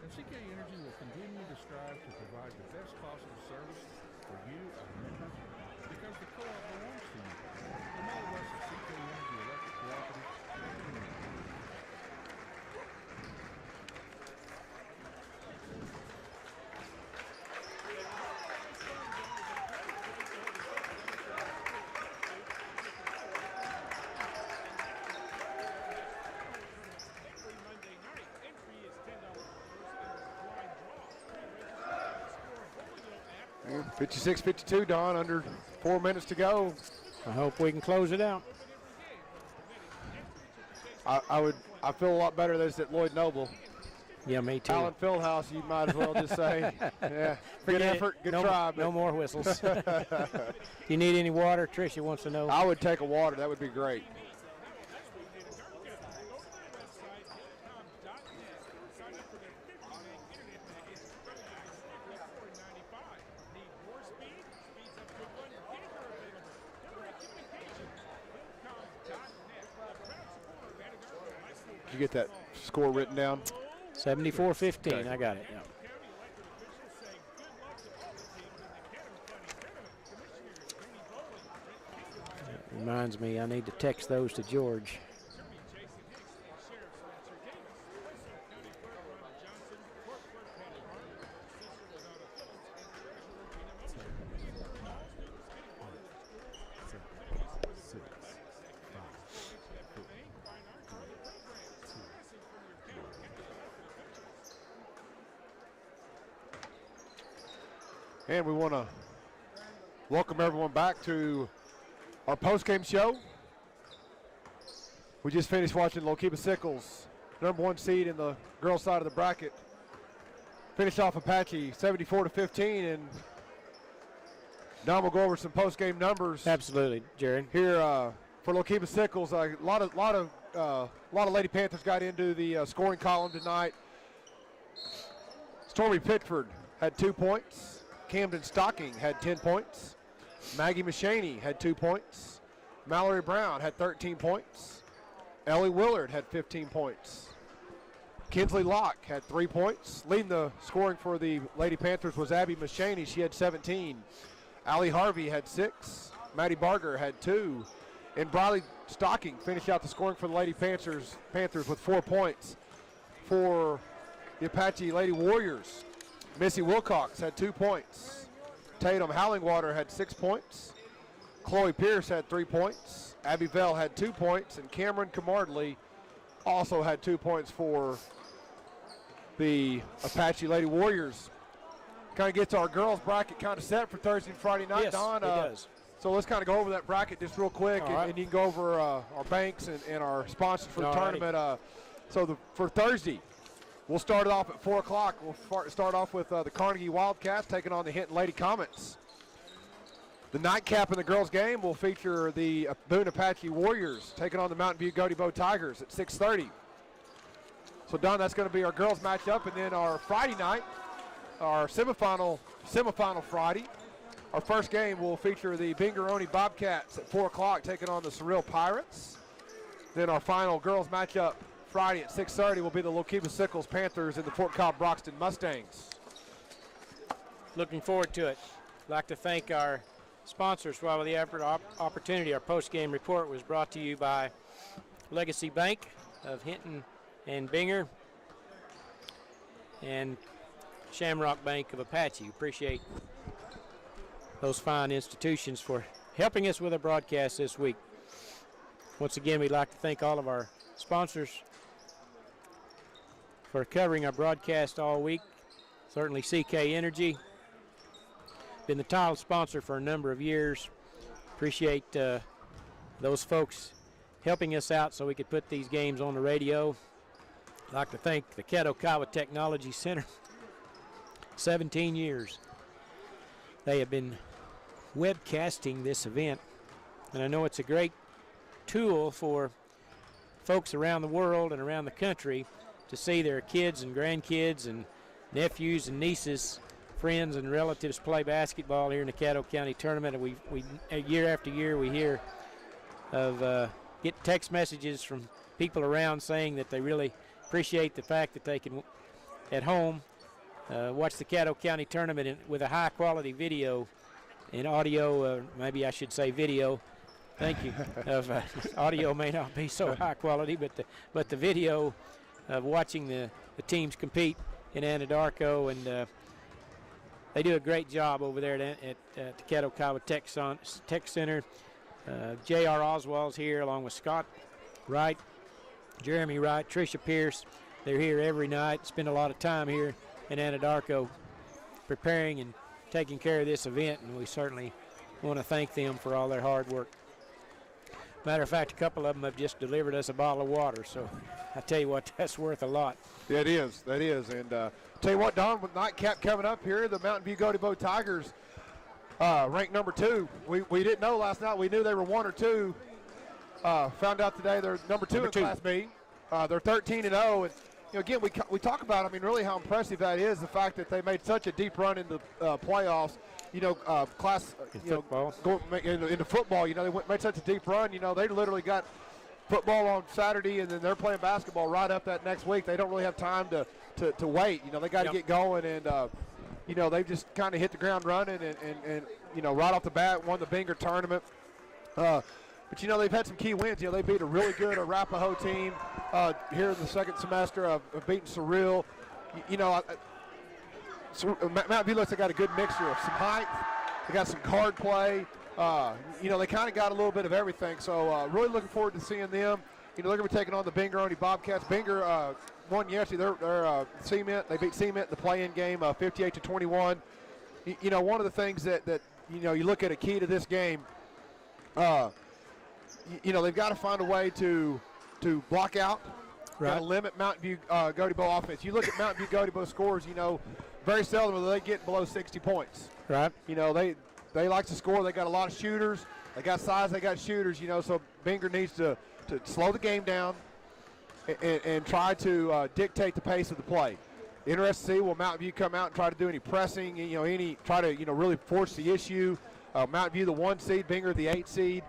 Speaker 13: And CK Energy will continue to strive to provide the best possible service for you, our members, because the co-op belongs to you. From all of us at CK Energy Electric Cooperative,
Speaker 9: Every Monday night, entry is $10 first and there's a blind draw.
Speaker 1: 56-52, Don, under 4 minutes to go.
Speaker 2: I hope we can close it out.
Speaker 1: I feel a lot better that it's at Lloyd Noble.
Speaker 2: Yeah, me too.
Speaker 1: Allen Fieldhouse, you might as well just say. Yeah, good
Speaker 2: Forget
Speaker 1: effort,
Speaker 2: it.
Speaker 1: good
Speaker 2: No-
Speaker 1: try.
Speaker 2: no more whistles. You need any water? Tricia wants to know.
Speaker 1: I would take a water. That would be great. Did you get that score written down?
Speaker 2: 74-15.
Speaker 1: Okay.
Speaker 2: I got it. Yeah. That reminds me, I need to text those to George.
Speaker 1: And we want to welcome everyone back to our post-game show. We just finished watching Lokiba Sickles, number 1 seed in the girls' side of the bracket, finish off Apache 74-15, and Don will go over some post-game numbers.
Speaker 2: Absolutely, Jared.
Speaker 1: Here for Lokiba Sickles, a lot of Lady Panthers got into the scoring column tonight. Stormy Pitford had 2 points. Camden Stocking had 10 points. Maggie Machaney had 2 points. Mallory Brown had 13 points. Ellie Willard had 15 points. Kinsley Locke had 3 points. Leading the scoring for the Lady Panthers was Abby Machaney. She had 17. Allie Harvey had 6. Maddie Barger had 2. And Briley Stocking finished out the scoring for the Lady Panthers with 4 points. For the Apache Lady Warriors, Missy Wilcox had 2 points. Tatum Hallingwater had 6 points. Chloe Pierce had 3 points. Abby Bell had 2 points. And Cameron Camardley also had 2 points for the Apache Lady Warriors. Kind of gets our girls bracket kind of set for Thursday and Friday night,
Speaker 2: Yes,
Speaker 1: Don.
Speaker 2: it does.
Speaker 1: So let's kind of go over that bracket just real quick,
Speaker 2: All right.
Speaker 1: and you can go over our banks and our sponsors for the
Speaker 2: All righty.
Speaker 1: tournament. For Thursday, we'll start it off at 4 o'clock. We'll start off with the Carnegie Wildcats taking on the Hinton Lady Comets. The nightcap in the girls' game will feature the Boone Apache Warriors taking on the Mountain View Gotebo Tigers at 6:30. So, Don, that's going to be our girls' matchup. And then our Friday night, our semifinal Friday, our first game will feature the Bingaroni Bobcats at 4 o'clock taking on the Surreal Pirates. Then our final girls' matchup Friday at 6:30 will be the Lokiba Sickles Panthers and the Fort Cobb Broxton Mustangs.
Speaker 2: Looking forward to it. I'd like to thank our sponsors while the opportunity. Our post-game report was brought to you by Legacy Bank of Hinton and Binger and Shamrock Bank of Apache. Appreciate those fine institutions for helping us with our broadcast this week. Once again, we'd like to thank all of our sponsors for covering our broadcast all week. Certainly CK Energy, been the title sponsor for a number of years. Appreciate those folks helping us out so we could put these games on the radio. I'd like to thank the Caddo Kiowa Technology Center. 17 years they have been webcasting this event, and I know it's a great tool for folks around the world and around the country to see their kids and grandkids and nephews and nieces, friends and relatives play basketball here in the Caddo County Tournament. And we year after year we hear of get text messages from people around saying that they really appreciate the fact that they can at home watch the Caddo County Tournament with a high quality video and audio, maybe I should say video. Thank you. Of audio may not be so high quality, but the video of watching the teams compete in Anadarko, and they do a great job over there at the Caddo Kiowa Tech Center. J.R. Oswald's here along with Scott Wright, Jeremy Wright, Tricia Pierce. They're here every night, spend a lot of time here in Anadarko preparing and taking care of this event, and we certainly want to thank them for all their hard work. Matter of fact, a couple of them have just delivered us a bottle of water, so I tell you what, that's worth a lot.
Speaker 1: Yeah, it is. That is. And tell you what, Don, with nightcap coming up here, the Mountain View Gotebo Tigers ranked number 2. We didn't know last night. We knew they were 1 or 2. Found out today they're number 2 in Class B. They're 13-0. And again, we talk about, I mean, really how impressive that is, the fact that they made such a deep run in the playoffs. Football. Into football, they made such a deep run. They literally got football on Saturday, and then they're playing basketball right up that next week. They don't really have time to wait. They got to get going, and they've just kind of hit the ground running, and right off the bat won the Binger tournament. But they've had some key wins. They beat a really good Arapahoe team here in the second semester of beating Surreal. Mountain View looks like they got a good mixture of some height. They got some card play. They kind of got a little bit of everything. So really looking forward to seeing them. They're going to be taking on the Binger Bobcats. Binger won yesterday. They're Cement. They beat Cement in the play-in game 58-21. One of the things that you look at a key to this game, they've got to find a way to block out.
Speaker 2: Right.
Speaker 1: Got to limit Mountain View Gotebo offense. You look at Mountain View Gotebo scores, very seldom will they get below 60 points.
Speaker 2: Right.
Speaker 1: They like to score. They got a lot of shooters. They got size. They got shooters. So Binger needs to slow the game down and try to dictate the pace of the play. Interested to see, will Mountain View come out and try to do any pressing? Try to really force the issue. Mountain View the 1 seed, Binger the 8 seed.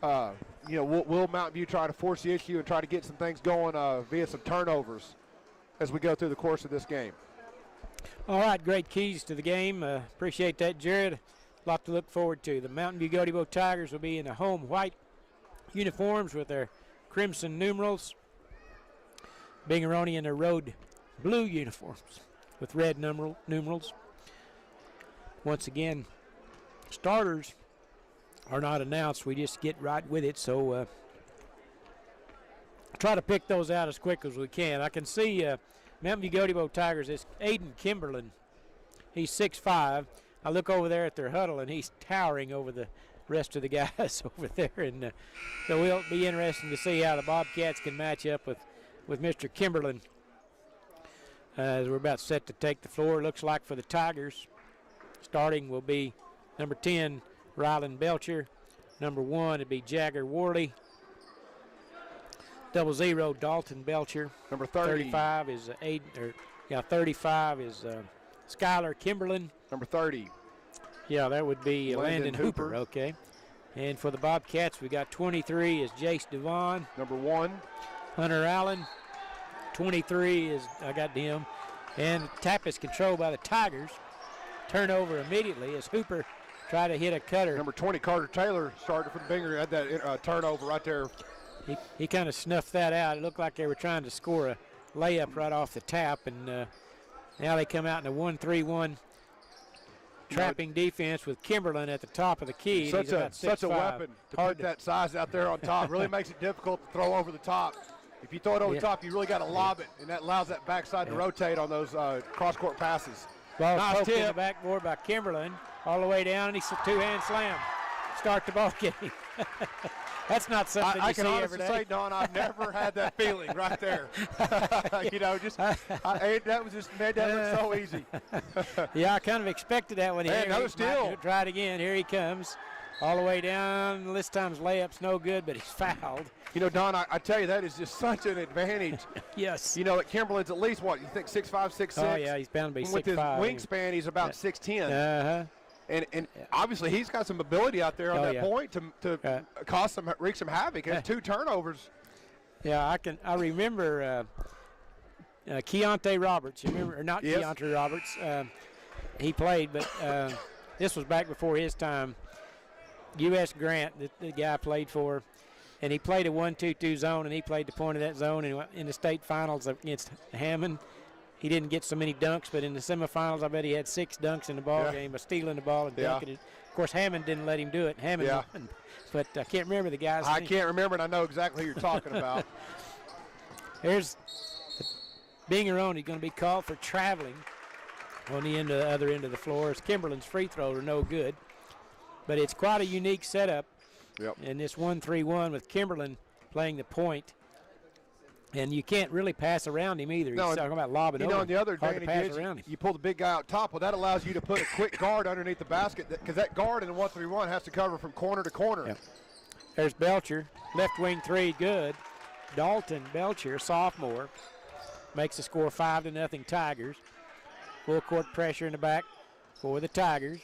Speaker 1: Will Mountain View try to force the issue and try to get some things going via some turnovers as we go through the course of this game?
Speaker 2: All right, great keys to the game. Appreciate that, Jared. A lot to look forward to. The Mountain View Gotebo Tigers will be in the home white uniforms with their crimson numerals. Bingeroni in their road blue uniforms with red numerals. Once again, starters are not announced. We just get right with it. So try to pick those out as quick as we can. I can see Mountain View Gotebo Tigers is Aiden Kimberlin. He's 6'5". I look over there at their huddle, and he's towering over the rest of the guys over there. And so it'll be interesting to see how the Bobcats can match up with Mr. Kimberlin as we're about set to take the floor. Looks like for the Tigers, starting will be number 10, Rylan Belcher. Number 1 would be Jagger Worley. 00, Dalton Belcher.
Speaker 1: Number 30.
Speaker 2: 35 is 35 is Skylar Kimberlin.
Speaker 1: Number 30.
Speaker 2: Yeah, that would be Landon Hooper. Okay. And for the Bobcats, we got 23 is Jace Devon.
Speaker 1: Number 1.
Speaker 2: Hunter Allen. 23 is, I got him. And tap is controlled by the Tigers. Turnover immediately as Hooper tried to hit a cutter.
Speaker 1: Number 20, Carter Taylor, started for the Binger, had that turnover right there.
Speaker 2: He kind of snuffed that out. It looked like they were trying to score a layup right off the tap, and now they come out in a 1-3-1 trapping defense with Kimberlin at the top of the key.
Speaker 1: Such a weapon to put that size out there on top. Really makes it difficult to throw over the top. If you throw it over the top, you really got to lob it, and that allows that backside to rotate on those cross-court passes.
Speaker 2: Ball poked in the backboard by Kimberlin all the way down, and he's a two-hand slam. Start the ball game. That's not something
Speaker 1: I
Speaker 2: you
Speaker 1: can
Speaker 2: see
Speaker 1: honestly
Speaker 2: every day.
Speaker 1: say, Don, I've never had that feeling right there. That was just made that look so easy.
Speaker 2: Yeah, I kind of expected that one.
Speaker 1: Hey,
Speaker 2: Here,
Speaker 1: another
Speaker 2: he
Speaker 1: steal.
Speaker 2: might try it again. Here he comes, all the way down. This time's layup's no good, but he's fouled.
Speaker 1: Don, I tell you, that is just such an advantage.
Speaker 2: Yes.
Speaker 1: At Kimberlin's at least, what, you think 6'5", 6'6"?
Speaker 2: Oh, yeah, he's bound to be 6'5".
Speaker 1: With his wingspan, he's about 6'10".
Speaker 2: Uh-huh.
Speaker 1: And obviously he's got some ability out there on that point to wreak some havoc. Has 2 turnovers.
Speaker 2: Yeah, I remember Keontae Roberts. You remember, or not
Speaker 1: Yes.
Speaker 2: Keontae Roberts? He played, but this was back before his time. U.S. Grant, the guy played for, and he played a 1-2-2 zone, and he played the point of that zone in the state finals against Hammond. He didn't get so many dunks, but in the semifinals, I bet he had 6 dunks in the ball game by stealing the ball and dunking it. Of course, Hammond didn't let him do it. Hammond won, but I can't remember the guy's name.
Speaker 1: I can't remember, and I know exactly who you're talking about.
Speaker 2: Here's Bingerone. He's going to be called for traveling on the other end of the floor. As Kimberlin's free throws are no good, but it's quite a unique setup.
Speaker 1: Yep.
Speaker 2: In this 1-3-1 with Kimberlin playing the point. And you can't really pass around him either.
Speaker 1: No,
Speaker 2: He's talking about lobbing over.
Speaker 1: And the other
Speaker 2: Hard to
Speaker 1: advantage
Speaker 2: pass
Speaker 1: is
Speaker 2: around him.
Speaker 1: you pull the big guy out top. Well, that allows you to put a quick guard underneath the basket because that guard in the 1-3-1 has to cover from corner to corner.
Speaker 2: Yep. There's Belcher, left wing 3, good. Dalton Belcher, sophomore, makes the score 5-0 Tigers. Full court pressure in the back for the Tigers.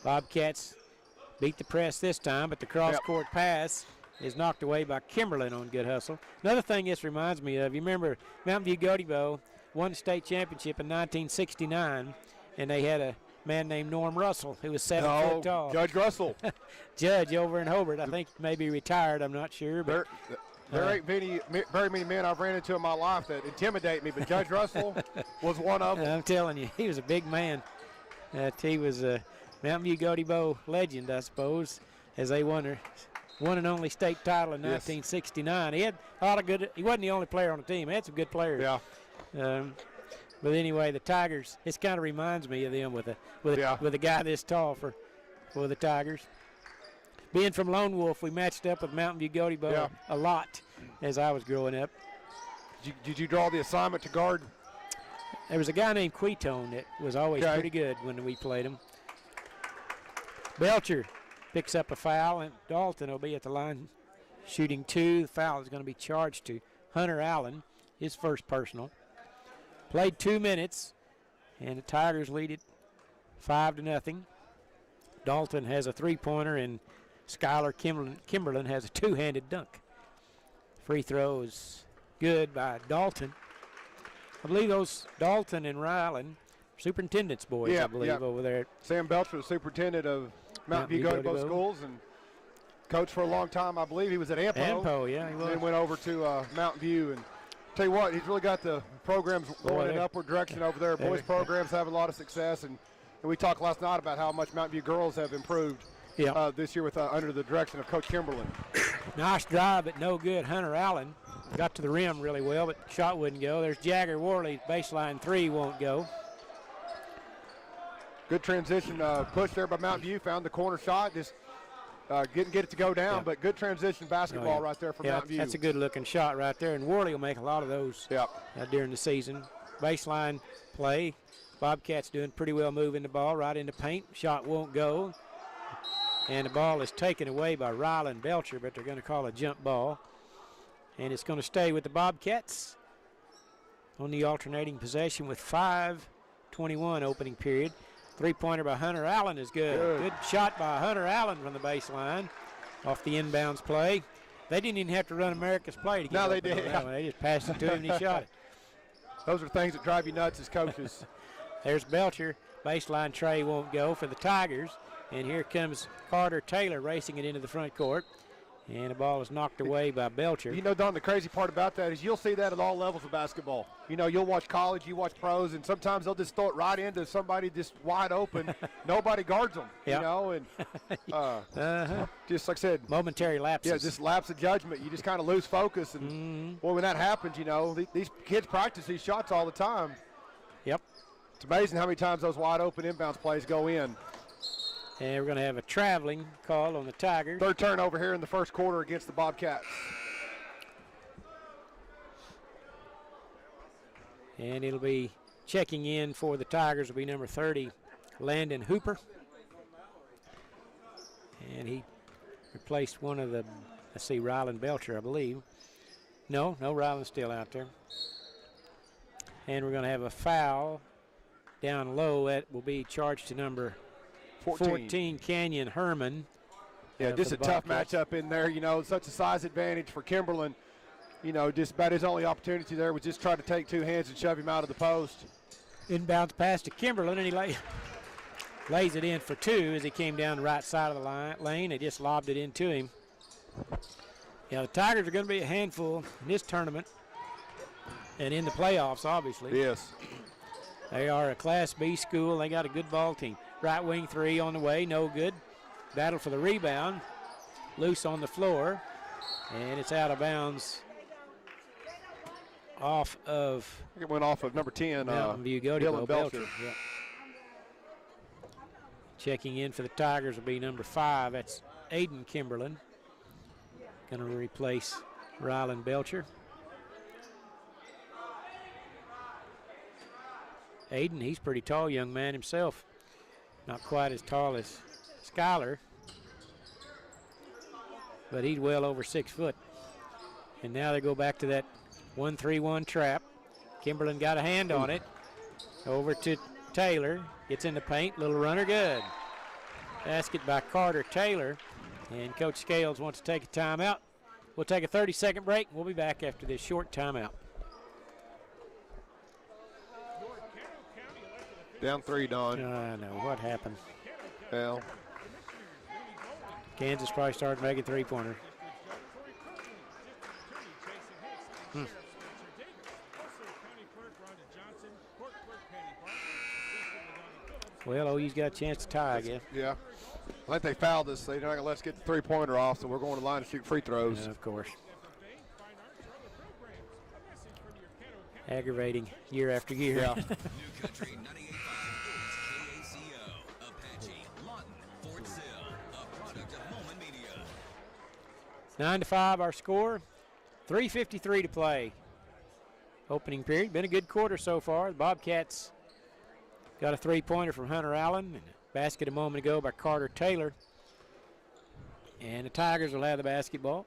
Speaker 2: Bobcats beat the press this time, but the cross-court pass is knocked away by Kimberlin on good hustle. Another thing this reminds me of, you remember Mountain View Gotebo won the state championship in 1969, and they had a man named Norm Russell who was 7 foot tall.
Speaker 1: Judge Russell.
Speaker 2: Judge over in Hobart. I think maybe retired, I'm not sure. But
Speaker 1: there ain't very many men I've ran into in my life that intimidate me, but Judge Russell was one of them.
Speaker 2: I'm telling you, he was a big man. He was a Mountain View Gotebo legend, I suppose, as they won their one and only state title in 1969. He had a lot of good. He wasn't the only player on the team. He had some good players.
Speaker 1: Yeah.
Speaker 2: But anyway, the Tigers. This kind of reminds me of them with a guy this tall for the Tigers. Being from Lone Wolf, we matched up with Mountain View Gotebo a lot as I was growing up.
Speaker 1: Did you draw the assignment to guard?
Speaker 2: There was a guy named Quitone that was always pretty good when we played him. Belcher picks up a foul, and Dalton will be at the line shooting 2. The foul is going to be charged to Hunter Allen, his first personal. Played 2 minutes, and the Tigers lead it 5-0. Dalton has a 3-pointer, and Skylar Kimberlin has a 2-handed dunk. Free throw is good by Dalton. I believe those Dalton and Ryland, superintendent's boys, I believe, over there.
Speaker 1: Sam Belcher, the superintendent of Mountain View Gotebo Schools, and coached for a long time. I believe he was at Ampo.
Speaker 2: Ampo, yeah, he was.
Speaker 1: And then went over to Mountain View. And tell you what, he's really got the programs going in an upward direction over there. Boys programs have a lot of success, and we talked last night about how much Mountain View girls have improved this year with under the direction of Coach Kimberlin.
Speaker 2: Nice drive, but no good. Hunter Allen got to the rim really well, but shot wouldn't go. There's Jagger Worley, baseline 3 won't go.
Speaker 1: Good transition push there by Mountain View. Found the corner shot. Just get it to go down, but good transition basketball right there for Mountain View.
Speaker 2: That's a good-looking shot right there, and Worley will make a lot of those during the season. Baseline play. Bobcats doing pretty well moving the ball right into paint. Shot won't go. And the ball is taken away by Ryland Belcher, but they're going to call a jump ball. And it's going to stay with the Bobcats on the alternating possession with 5:21 opening period. 3-pointer by Hunter Allen is good. Good shot by Hunter Allen from the baseline off the inbounds play. They didn't even have to run America's play to get
Speaker 1: they did.
Speaker 2: They just passed it to him and he shot it.
Speaker 1: Those are things that drive you nuts as coaches.
Speaker 2: There's Belcher. Baseline tray won't go for the Tigers. And here comes Carter Taylor racing it into the front court. And the ball is knocked away by Belcher.
Speaker 1: You know, Don, the crazy part about that is you'll see that at all levels of basketball. You know, you'll watch college, you watch pros, and sometimes they'll just throw it right into somebody just wide open. Nobody guards them, you know, and just like I said.
Speaker 2: Momentary lapses.
Speaker 1: Yeah, just lapse of judgment. You just kind of lose focus. And, boy, when that happens, you know, these kids practice these shots all the time.
Speaker 2: Yep.
Speaker 1: It's amazing how many times those wide open inbounds plays go in.
Speaker 2: And we're going to have a traveling call on the Tigers.
Speaker 1: Third turnover here in the first quarter against the Bobcats.
Speaker 2: And it'll be checking in for the Tigers will be number 30, Landon Hooper. And he replaced one of the, let's see, Rylan Belcher, I believe. No, Rylan's still out there. And we're going to have a foul down low. That will be charged to number 14 Canyon Herman.
Speaker 1: Yeah, just a tough matchup in there. You know, such a size advantage for Kimberlin. You know, just about his only opportunity there was just try to take two hands and shove him out of the post.
Speaker 2: Inbounds pass to Kimberlin, and he lays it in for two as he came down the right side of the lane. They just lobbed it into him. Yeah, the Tigers are going to be a handful in this tournament and in the playoffs, obviously.
Speaker 1: Yes.
Speaker 2: They are a Class B school. They got a good ball team. Right wing three on the way, no good. Battle for the rebound. Loose on the floor, and it's out of bounds. Off of.
Speaker 1: I think it went off of number 10,
Speaker 2: Mountain View
Speaker 1: Dylan Belcher.
Speaker 2: Yep. Checking in for the Tigers will be number 5. That's Aiden Kimberlin. Going to replace Rylan Belcher. Aiden, he's pretty tall young man himself. Not quite as tall as Skyler, but he's well over 6 foot. And now they go back to that 1-3-1 trap. Kimberlin got a hand on it. Over to Taylor. Gets in the paint. Little runner, good. Basket by Carter Taylor. And Coach Scales wants to take a timeout. We'll take a 30-second break. We'll be back after this short timeout.
Speaker 1: Down 3, Don.
Speaker 2: I know. What happened?
Speaker 1: Well.
Speaker 2: Kansas probably started making three-pointers. Well, OU's got a chance to tie, I guess.
Speaker 1: Yeah. I think they fouled us. They're not going to let us get the three-pointer off, so we're going to the line to shoot free throws.
Speaker 2: Yeah, of course. Aggravating year after year.
Speaker 1: Yeah.
Speaker 11: New Country 98.5 is KACO, Apache, Lawton, Fort Sill, a product of Moment Media.
Speaker 2: 9-5 our score. 3:53 to play. Opening period. Been a good quarter so far. The Bobcats got a three-pointer from Hunter Allen and a basket a moment ago by Carter Taylor. And the Tigers will have the basketball.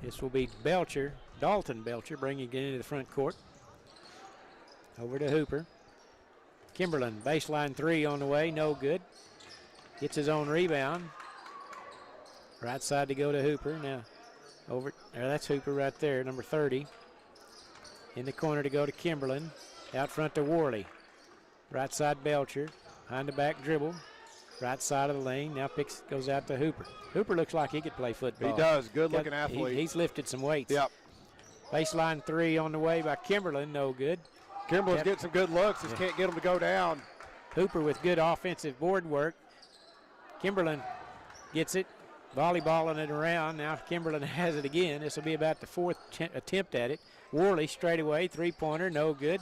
Speaker 2: This will be Belcher, Dalton Belcher, bringing it into the front court. Over to Hooper. Kimberlin, baseline three on the way, no good. Gets his own rebound. Right side to go to Hooper. Now, over there, that's Hooper right there, number 30. In the corner to go to Kimberlin. Out front to Worley. Right side Belcher. Behind the back dribble. Right side of the lane. Now goes out to Hooper. Hooper looks like he could play football.
Speaker 1: He does. Good looking athlete.
Speaker 2: He's lifted some weights.
Speaker 1: Yep.
Speaker 2: Baseline three on the way by Kimberlin. No good.
Speaker 1: Kimberlin's getting some good looks. Just can't get them to go down.
Speaker 2: Hooper with good offensive board work. Kimberlin gets it. Volleyballing it around. Now Kimberlin has it again. This will be about the fourth attempt at it. Worley straight away. Three-pointer. No good.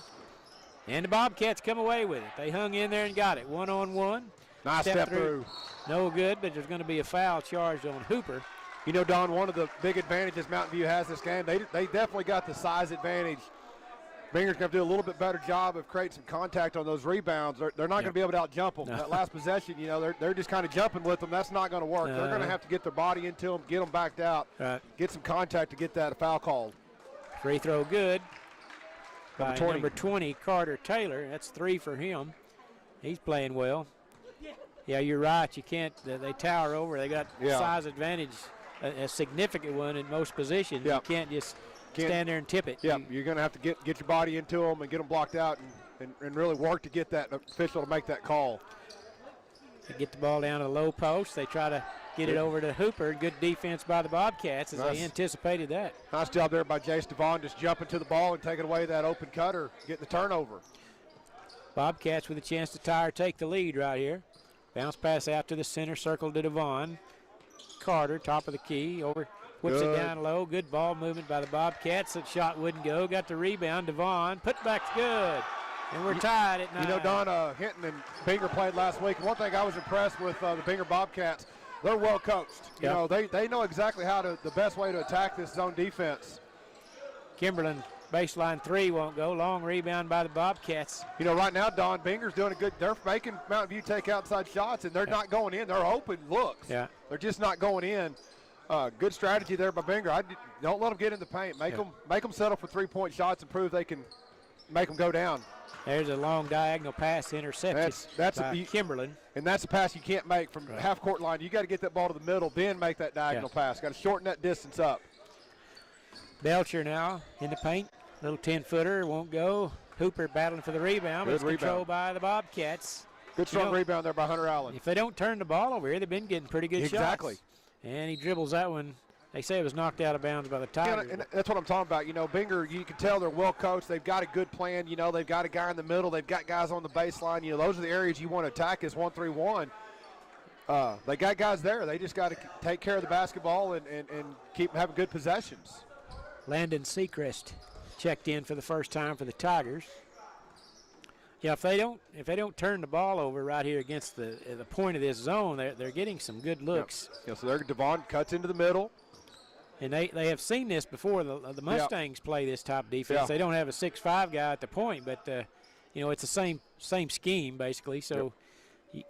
Speaker 2: And the Bobcats come away with it. They hung in there and got it. One-on-one.
Speaker 1: Nice step through.
Speaker 2: No good, but there's going to be a foul charged on Hooper.
Speaker 1: You know, Don, one of the big advantages Mountain View has this game, they definitely got the size advantage. Binger's going to do a little bit better job of creating some contact on those rebounds. They're not going to be able to out-jump them. No. That last possession, you know, they're just kind of jumping with them. That's not going to work. They're going to have to get their body into them, get them backed out, get some contact to get that foul called.
Speaker 2: Free throw good. By number 20, Carter Taylor. That's 3 for him. He's playing well. Yeah, you're right. You can't. They tower over. They got size advantage, a significant one in most positions. You can't just stand there and tip it.
Speaker 1: Yeah, you're going to have to get your body into them and get them blocked out and really work to get that official to make that call.
Speaker 2: They get the ball down to the low post. They try to get it over to Hooper. Good defense by the Bobcats as they anticipated that.
Speaker 1: Nice job there by Jace Devon, just jumping to the ball and taking away that open cutter, getting the turnover.
Speaker 2: Bobcats with a chance to tie or take the lead right here. Bounce pass out to the center circle to Devon. Carter, top of the key, over, puts it down low. Good ball movement by the Bobcats. That shot wouldn't go. Got the rebound. Devon, putback's good. And we're tied at 9.
Speaker 1: You know, Don, Hinton and Binger played last week. And one thing I was impressed with the Binger Bobcats, they're well coached. You know, they know exactly the best way to attack this zone defense.
Speaker 2: Kimberlin baseline 3 won't go. Long rebound by the Bobcats.
Speaker 1: You know, right now, Don, Binger's doing a good. They're making Mountain View take outside shots, and they're not going in. They're open looks.
Speaker 2: Yeah.
Speaker 1: They're just not going in. Good strategy there by Binger. Don't let them get in the paint. Make them settle for 3-point shots and prove they can make them go down.
Speaker 2: There's a long diagonal pass intercepted by Kimberlin.
Speaker 1: And that's a pass you can't make from half-court line. You got to get that ball to the middle, then make that diagonal pass. Got to shorten that distance up.
Speaker 2: Belcher now in the paint. Little 10-footer, won't go. Hooper battling for the rebound, but it's controlled by the Bobcats.
Speaker 1: Good strong rebound there by Hunter Allen.
Speaker 2: If they don't turn the ball over here, they've been getting pretty good shots.
Speaker 1: Exactly.
Speaker 2: And he dribbles that one. They say it was knocked out of bounds by the Tigers.
Speaker 1: And that's what I'm talking about. You know, Binger, you can tell they're well coached. They've got a good plan. You know, they've got a guy in the middle. They've got guys on the baseline. You know, those are the areas you want to attack is 1-3-1. They got guys there. They just got to take care of the basketball and keep having good possessions.
Speaker 2: Landon Seacrest checked in for the first time for the Tigers. Yeah, if they don't turn the ball over right here against the point of this zone, they're getting some good looks.
Speaker 1: Yeah, so Devon cuts into the middle.
Speaker 2: And they have seen this before. The Mustangs play this type of defense. They don't have a 6'5" guy at the point, but you know, it's the same scheme basically. So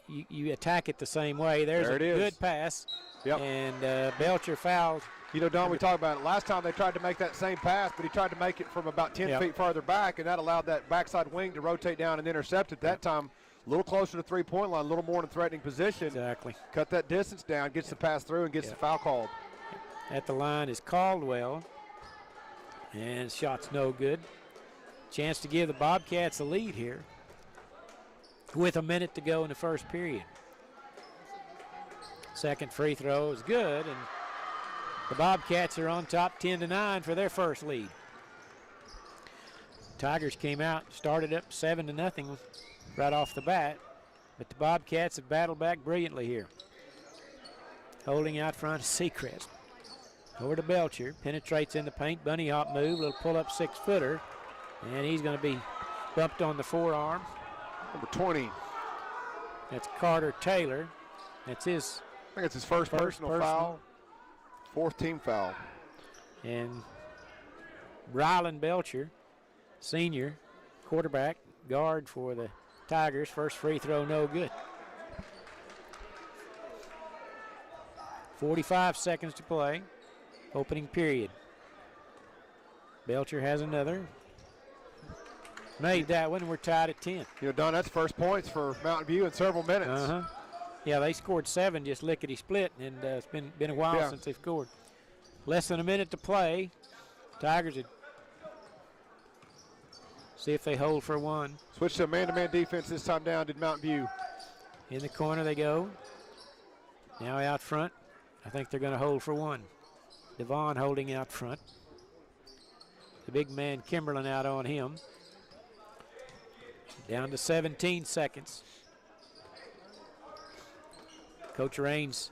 Speaker 2: you attack it the same way. There's a good pass. And Belcher fouled.
Speaker 1: You know, Don, we talked about it. Last time they tried to make that same pass, but he tried to make it from about 10 feet farther back, and that allowed that backside wing to rotate down and intercept it. That time, a little closer to the three-point line, a little more in a threatening position.
Speaker 2: Exactly.
Speaker 1: Cut that distance down, gets the pass through, and gets the foul called.
Speaker 2: At the line is Caldwell, and shot's no good. Chance to give the Bobcats a lead here with a minute to go in the first period. Second free throw is good, and the Bobcats are on top 10-9 for their first lead. Tigers came out, started up 7-0 right off the bat, but the Bobcats have battled back brilliantly here. Holding out front is Seacrest. Over to Belcher, penetrates in the paint, bunny hop move, little pull-up 6-footer, and he's going to be bumped on the forearm.
Speaker 1: Number 20.
Speaker 2: That's Carter Taylor. That's his.
Speaker 1: I think it's his first personal foul. Fourth team foul.
Speaker 2: And Rylan Belcher, senior quarterback, guard for the Tigers. First free throw, no good. 45 seconds to play. Opening period. Belcher has another. Made that one. We're tied at 10.
Speaker 1: You know, Don, that's first points for Mountain View in several minutes.
Speaker 2: Yeah, they scored 7 just lickety-split, and it's been a while since they've scored. Less than a minute to play. Tigers would see if they hold for one.
Speaker 1: Switch to a man-to-man defense this time down to Mountain View.
Speaker 2: In the corner they go. Now out front. I think they're going to hold for one. Devon holding out front. The big man Kimberlin out on him. Down to 17 seconds. Coach Raines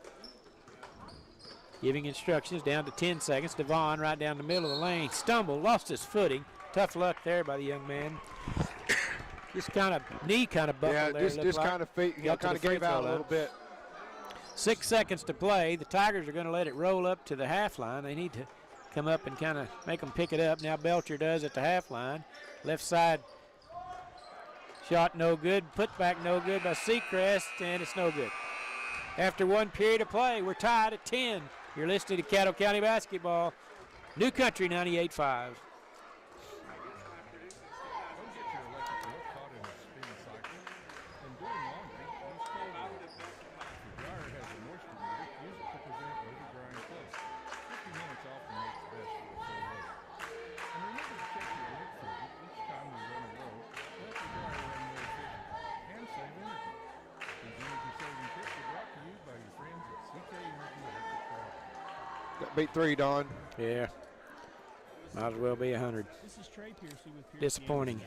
Speaker 2: giving instructions. Down to 10 seconds. Devon right down the middle of the lane. Stumbled, lost his footing. Tough luck there by the young man. Just kind of knee kind of buckled there.
Speaker 1: Just kind of feet, kind of gave out a little bit.
Speaker 2: 6 seconds to play. The Tigers are going to let it roll up to the half line. They need to come up and kind of make them pick it up. Now Belcher does at the half line. Left side shot no good. Put back no good by Seacrest, and it's no good. After one period of play, we're tied at 10. You're listening to Caddo County Basketball. New Country 98.5.
Speaker 1: Beat 3, Don.
Speaker 2: Yeah. Might as well be 100. Disappointing,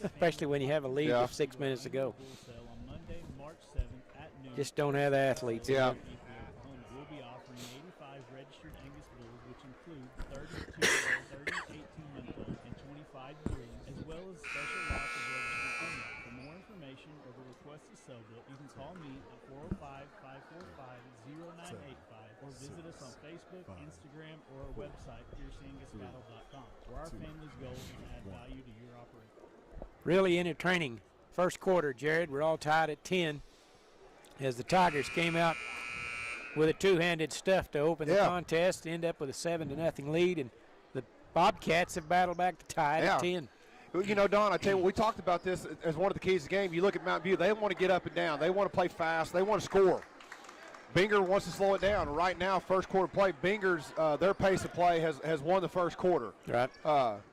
Speaker 2: especially when you have a lead with 6 minutes to go. Just don't have the athletes.
Speaker 10: We'll be offering 85 registered Angus bulls, which include 30 2-year-old, 30 18-month-old, and 25 bulls, as well as special lots of registered request a cell bill, you can call me at 405-545-0985 or visit us on Facebook, Instagram, or our website, fierceanguscattle.com, where our family's goal is to add value to your operation.
Speaker 2: Really entertaining first quarter, Jared. We're all tied at 10 as the Tigers came out with a two-handed stuff to open the contest, end up with a 7-0 lead, and the Bobcats have battled back to tie at 10.
Speaker 1: You know, Don, I tell you what, we talked about this as one of the keys of the game. You look at Mountain View, they want to get up and down. They want to play fast. They want to score. Binger wants to slow it down. Right now, first quarter play, Binger's their pace of play has won the first quarter.
Speaker 2: Right.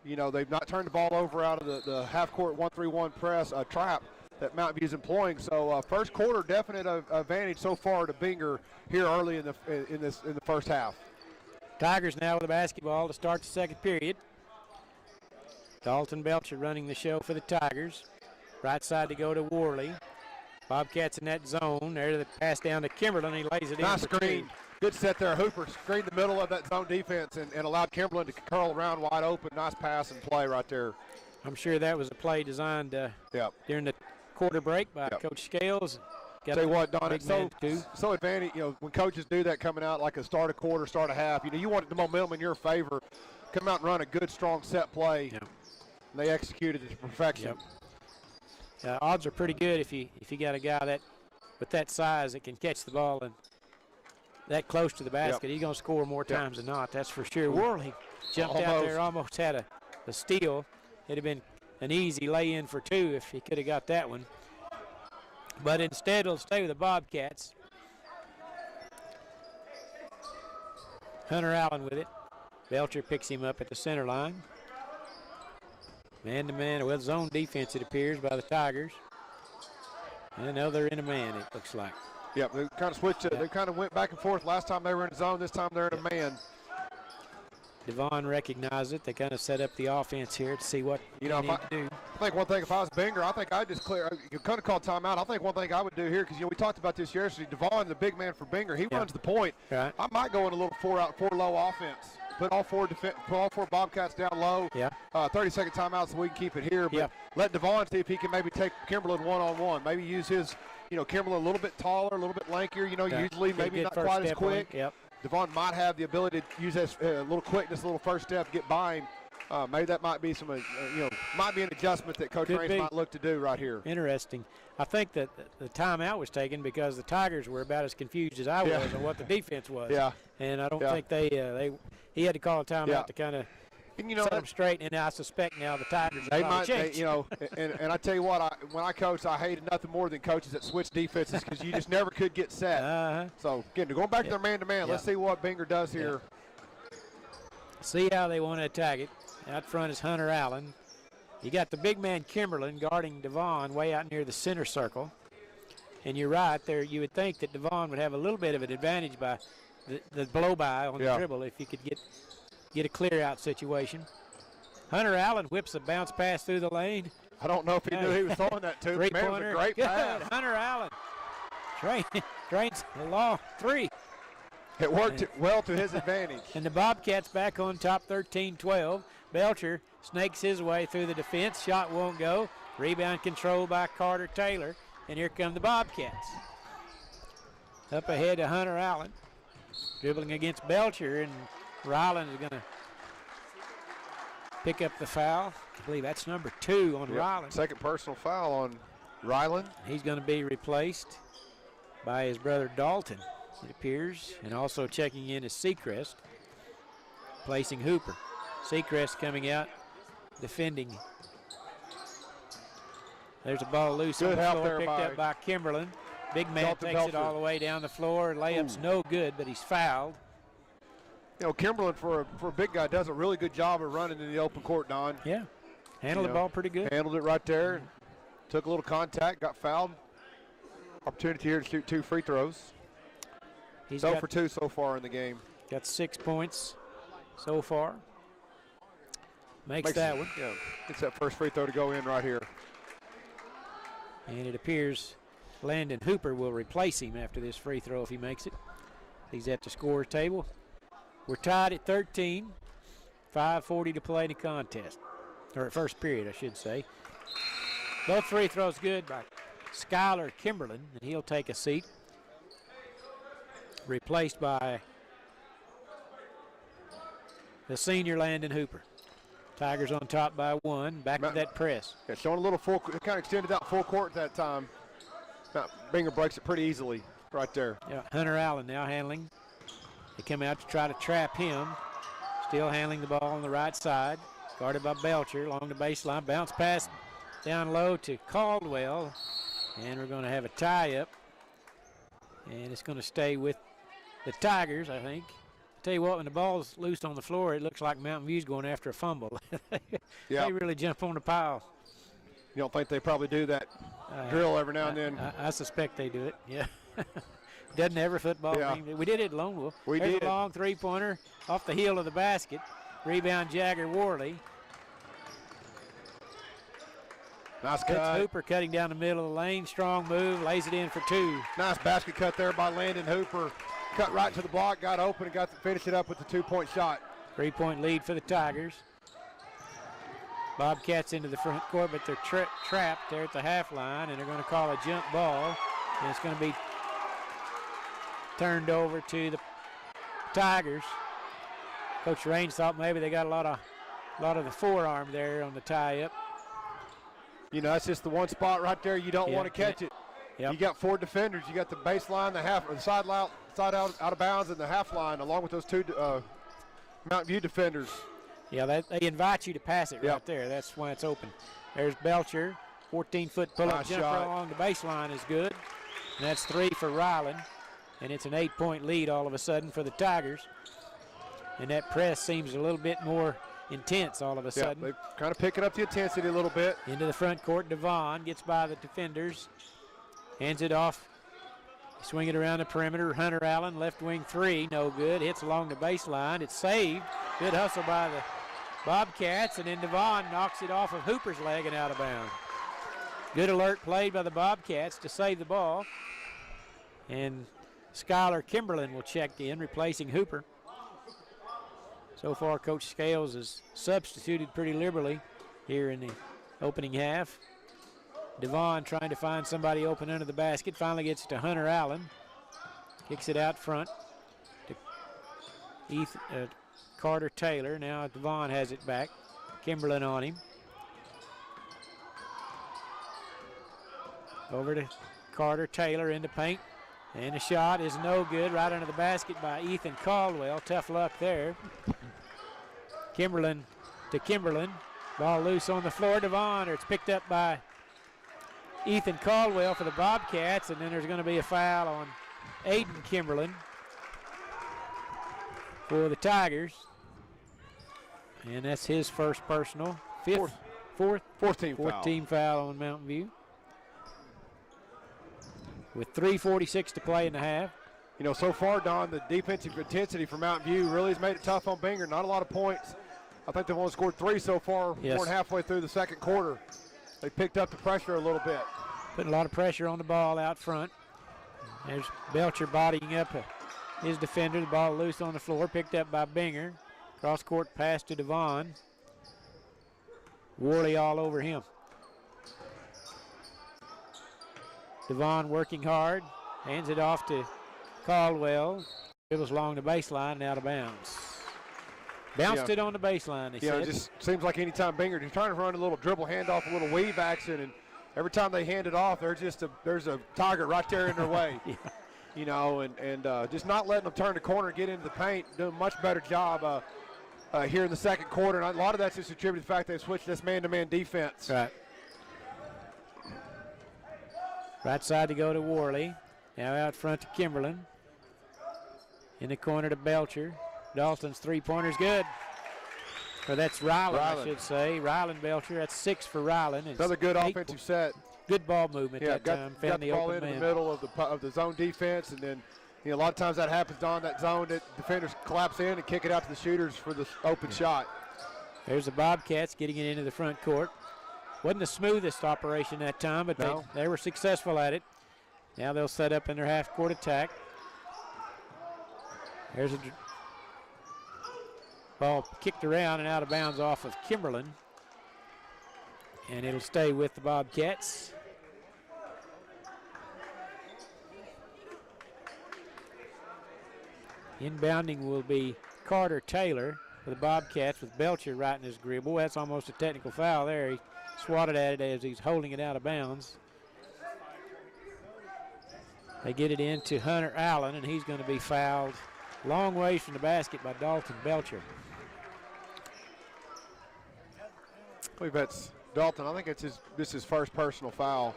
Speaker 1: You know, they've not turned the ball over out of the half-court 1-3-1 press trap that Mountain View's employing. So first quarter, definite advantage so far to Binger here early in the first half.
Speaker 2: Tigers now with the basketball to start the second period. Dalton Belcher running the show for the Tigers. Right side to go to Worley. Bobcats in that zone. There the pass down to Kimberlin. He lays it in.
Speaker 1: Nice
Speaker 2: for
Speaker 1: screen.
Speaker 2: two.
Speaker 1: Good set there. Hooper screened the middle of that zone defense and allowed Kimberlin to curl around wide open. Nice pass and play right there.
Speaker 2: I'm sure that was a play designed during the quarter break by Coach Scales.
Speaker 1: Tell you what, Don, it's so advantage. You know, when coaches do that coming out like a start a quarter, start a half, you know, you want the momentum in your favor. Come out and run a good, strong set play.
Speaker 2: Yep.
Speaker 1: And they executed it to perfection.
Speaker 2: Yep. Odds are pretty good if you got a guy that with that size that can catch the ball and that close to the basket. He's going to score more times than not. That's for sure. Worley jumped out there, almost had a steal. It'd have been an easy lay-in for two if he could have got that one. But instead, he'll stay with the Bobcats. Hunter Allen with it. Belcher picks him up at the center line. Man-to-man, well, zone defense, it appears, by the Tigers. And now they're in a man, it looks like.
Speaker 1: Yep, they kind of switched. They kind of went back and forth. Last time they were in a zone, this time they're in a man.
Speaker 2: Devon recognized it. They kind of set up the offense here to see what they need to do.
Speaker 1: I think one thing, if I was Binger, I think I'd just clear. You kind of call timeout. I think one thing I would do here, because we talked about this yesterday. Devon, the big man for Binger, he runs the point.
Speaker 2: Right.
Speaker 1: I might go in a little four low offense. Put all four Bobcats down low. 30-second timeout so we can keep it here. But let Devon see if he can maybe take Kimberlin one-on-one. Maybe use his, Kimberlin a little bit taller, a little bit lankier. Usually maybe not quite as quick. Devon might have the ability to use that little quickness, a little first step, get by him. Maybe that might be might be an adjustment that Coach Raines might look to do right here.
Speaker 2: Interesting. I think that the timeout was taken because the Tigers were about as confused as I was on what the defense was. And I don't think he had to call a timeout to kind of set them straight. And I suspect now the Tigers might change.
Speaker 1: And I tell you what, when I coached, I hated nothing more than coaches that switch defenses because you just never could get set. So again, going back to their man-to-man, let's see what Binger does here.
Speaker 2: See how they want to attack it. Out front is Hunter Allen. You got the big man Kimberlin guarding Devon way out near the center circle. And you're right there. You would think that Devon would have a little bit of an advantage by the blow-by on the dribble if you could get a clear-out situation. Hunter Allen whips a bounce pass through the lane.
Speaker 1: I don't know if he knew he was throwing that to. Man, it was a great pass.
Speaker 2: Hunter Allen drains a long three.
Speaker 1: It worked well to his advantage.
Speaker 2: And the Bobcats back on top 13-12. Belcher snakes his way through the defense. Shot won't go. Rebound controlled by Carter Taylor. And here come the Bobcats. Up ahead to Hunter Allen. Dribbling against Belcher. And Ryland is going to pick up the foul. I believe that's number 2 on Ryland.
Speaker 1: Second personal foul on Ryland.
Speaker 2: He's going to be replaced by his brother Dalton, it appears. And also checking in is Seacrest, placing Hooper. Seacrest coming out, defending. There's a ball loose on the floor, picked up by Kimberlin. Big man takes it all the way down the floor. Layup's no good, but he's fouled.
Speaker 1: Kimberlin, for a big guy, does a really good job of running in the open court, Don.
Speaker 2: Yeah, handled the ball pretty good.
Speaker 1: Handled it right there. Took a little contact, got fouled. Opportunity here to shoot 2 free throws. He's 0 for 2 so far in the game.
Speaker 2: Got 6 points so far. Makes that one.
Speaker 1: Yeah, gets that first free throw to go in right here.
Speaker 2: And it appears Landon Hooper will replace him after this free throw if he makes it. He's at the scorer's table. We're tied at 13. 5:40 to play in the contest. Or first period, I should say. Both free throws good by Skylar Kimberlin, and he'll take a seat. Replaced by the senior Landon Hooper. Tigers on top by 1. Back to that press.
Speaker 1: Yeah, showing a little full, kind of extended out full court at that time. Binger breaks it pretty easily right there.
Speaker 2: Yeah, Hunter Allen now handling. They come out to try to trap him. Still handling the ball on the right side. Guarded by Belcher along the baseline. Bounce pass down low to Caldwell. And we're going to have a tie-up. And it's going to stay with the Tigers, I think. Tell you what, when the ball's loose on the floor, it looks like Mountain View's going after a fumble.
Speaker 1: Yeah.
Speaker 2: They really jump on the pile.
Speaker 1: You don't think they probably do that drill every now and then?
Speaker 2: I suspect they do it, yeah. Doesn't every football team. We did it at Lone Wolf.
Speaker 1: We
Speaker 2: There's
Speaker 1: did.
Speaker 2: A long three-pointer off the heel of the basket. Rebound Jagger Worley.
Speaker 1: Nice
Speaker 2: That's
Speaker 1: cut.
Speaker 2: Hooper cutting down the middle of the lane. Strong move, lays it in for 2.
Speaker 1: Nice basket cut there by Landon Hooper. Cut right to the block, got open, and got to finish it up with the 2-point shot.
Speaker 2: 3-point lead for the Tigers. Bobcats into the front court, but they're trapped there at the half line, and they're going to call a jump ball. And it's going to be turned over to the Tigers. Coach Raines thought maybe they got a lot of the forearm there on the tie-up.
Speaker 1: You know, that's just the one spot right there you don't want to catch it.
Speaker 2: Yep.
Speaker 1: You got 4 defenders. You got the baseline, the half, or the side out of bounds, and the half line, along with those 2 Mountain View defenders.
Speaker 2: Yeah, they invite you to pass it right there. That's why it's open. There's Belcher. 14-foot pull-up
Speaker 1: Nice
Speaker 2: jumper
Speaker 1: shot.
Speaker 2: along the baseline is good. And that's 3 for Ryland. And it's an 8-point lead all of a sudden for the Tigers. And that press seems a little bit more intense all of a sudden.
Speaker 1: They're kind of picking up the intensity a little bit.
Speaker 2: Into the front court, Devon gets by the defenders. Hands it off. Swing it around the perimeter. Hunter Allen, left wing 3, no good. Hits along the baseline. It's saved. Good hustle by the Bobcats, and then Devon knocks it off of Hooper's leg and out of bounds. Good alert played by the Bobcats to save the ball. And Skylar Kimberlin will check in, replacing Hooper. So far, Coach Scales has substituted pretty liberally here in the opening half. Devon trying to find somebody open under the basket. Finally gets it to Hunter Allen. Kicks it out front to Carter Taylor. Now Devon has it back. Kimberlin on him. Over to Carter Taylor in the paint. And the shot is no good. Right under the basket by Ethan Caldwell. Tough luck there. Kimberlin to Kimberlin. Ball loose on the floor. Devon, or it's picked up by Ethan Caldwell for the Bobcats, and then there's going to be a foul on Aiden Kimberlin for the Tigers. And that's his first personal. Fourth team foul on Mountain View. With 3:46 to play in the half.
Speaker 1: You know, so far, Don, the defensive intensity for Mountain View really has made it tough on Binger. Not a lot of points. I think they've only scored 3 so far,
Speaker 2: Yes.
Speaker 1: more than halfway through the second quarter. They picked up the pressure a little bit.
Speaker 2: Putting a lot of pressure on the ball out front. There's Belcher bodying up his defender. The ball loose on the floor, picked up by Binger. Cross-court pass to Devon. Worley all over him. Devon working hard. Hands it off to Caldwell. Dribbles along the baseline and out of bounds. Bounced it on the baseline, they said.
Speaker 1: It just seems like anytime Binger, you're trying to run a little dribble handoff, a little weave action, and every time they hand it off, there's a Tiger right there in their way.
Speaker 2: Yeah.
Speaker 1: You know, and just not letting them turn the corner and get into the paint, doing a much better job here in the second quarter. And a lot of that's just attributed to the fact they switched this man-to-man defense.
Speaker 2: Right. Right side to go to Worley. Now out front to Kimberlin. In the corner to Belcher. Dalton's three-pointer's good. Or that's Ryland, I should say. Ryland Belcher. That's 6 for Ryland. It's
Speaker 1: another good offensive set.
Speaker 2: Good ball movement that time.
Speaker 1: Got the ball in the middle of the zone defense, and then a lot of times that happens on that zone that defenders collapse in and kick it out to the shooters for the open shot.
Speaker 2: There's the Bobcats getting it into the front court. Wasn't the smoothest operation that time, but they were successful at it. Now they'll set up in their half-court attack. There's a ball kicked around and out of bounds off of Kimberlin. And it'll stay with the Bobcats. Inbounding will be Carter Taylor for the Bobcats with Belcher right in his grill. Boy, that's almost a technical foul there. He swatted at it as he's holding it out of bounds. They get it into Hunter Allen, and he's going to be fouled long ways from the basket by Dalton Belcher.
Speaker 1: I believe that's Dalton. I think this is his first personal foul.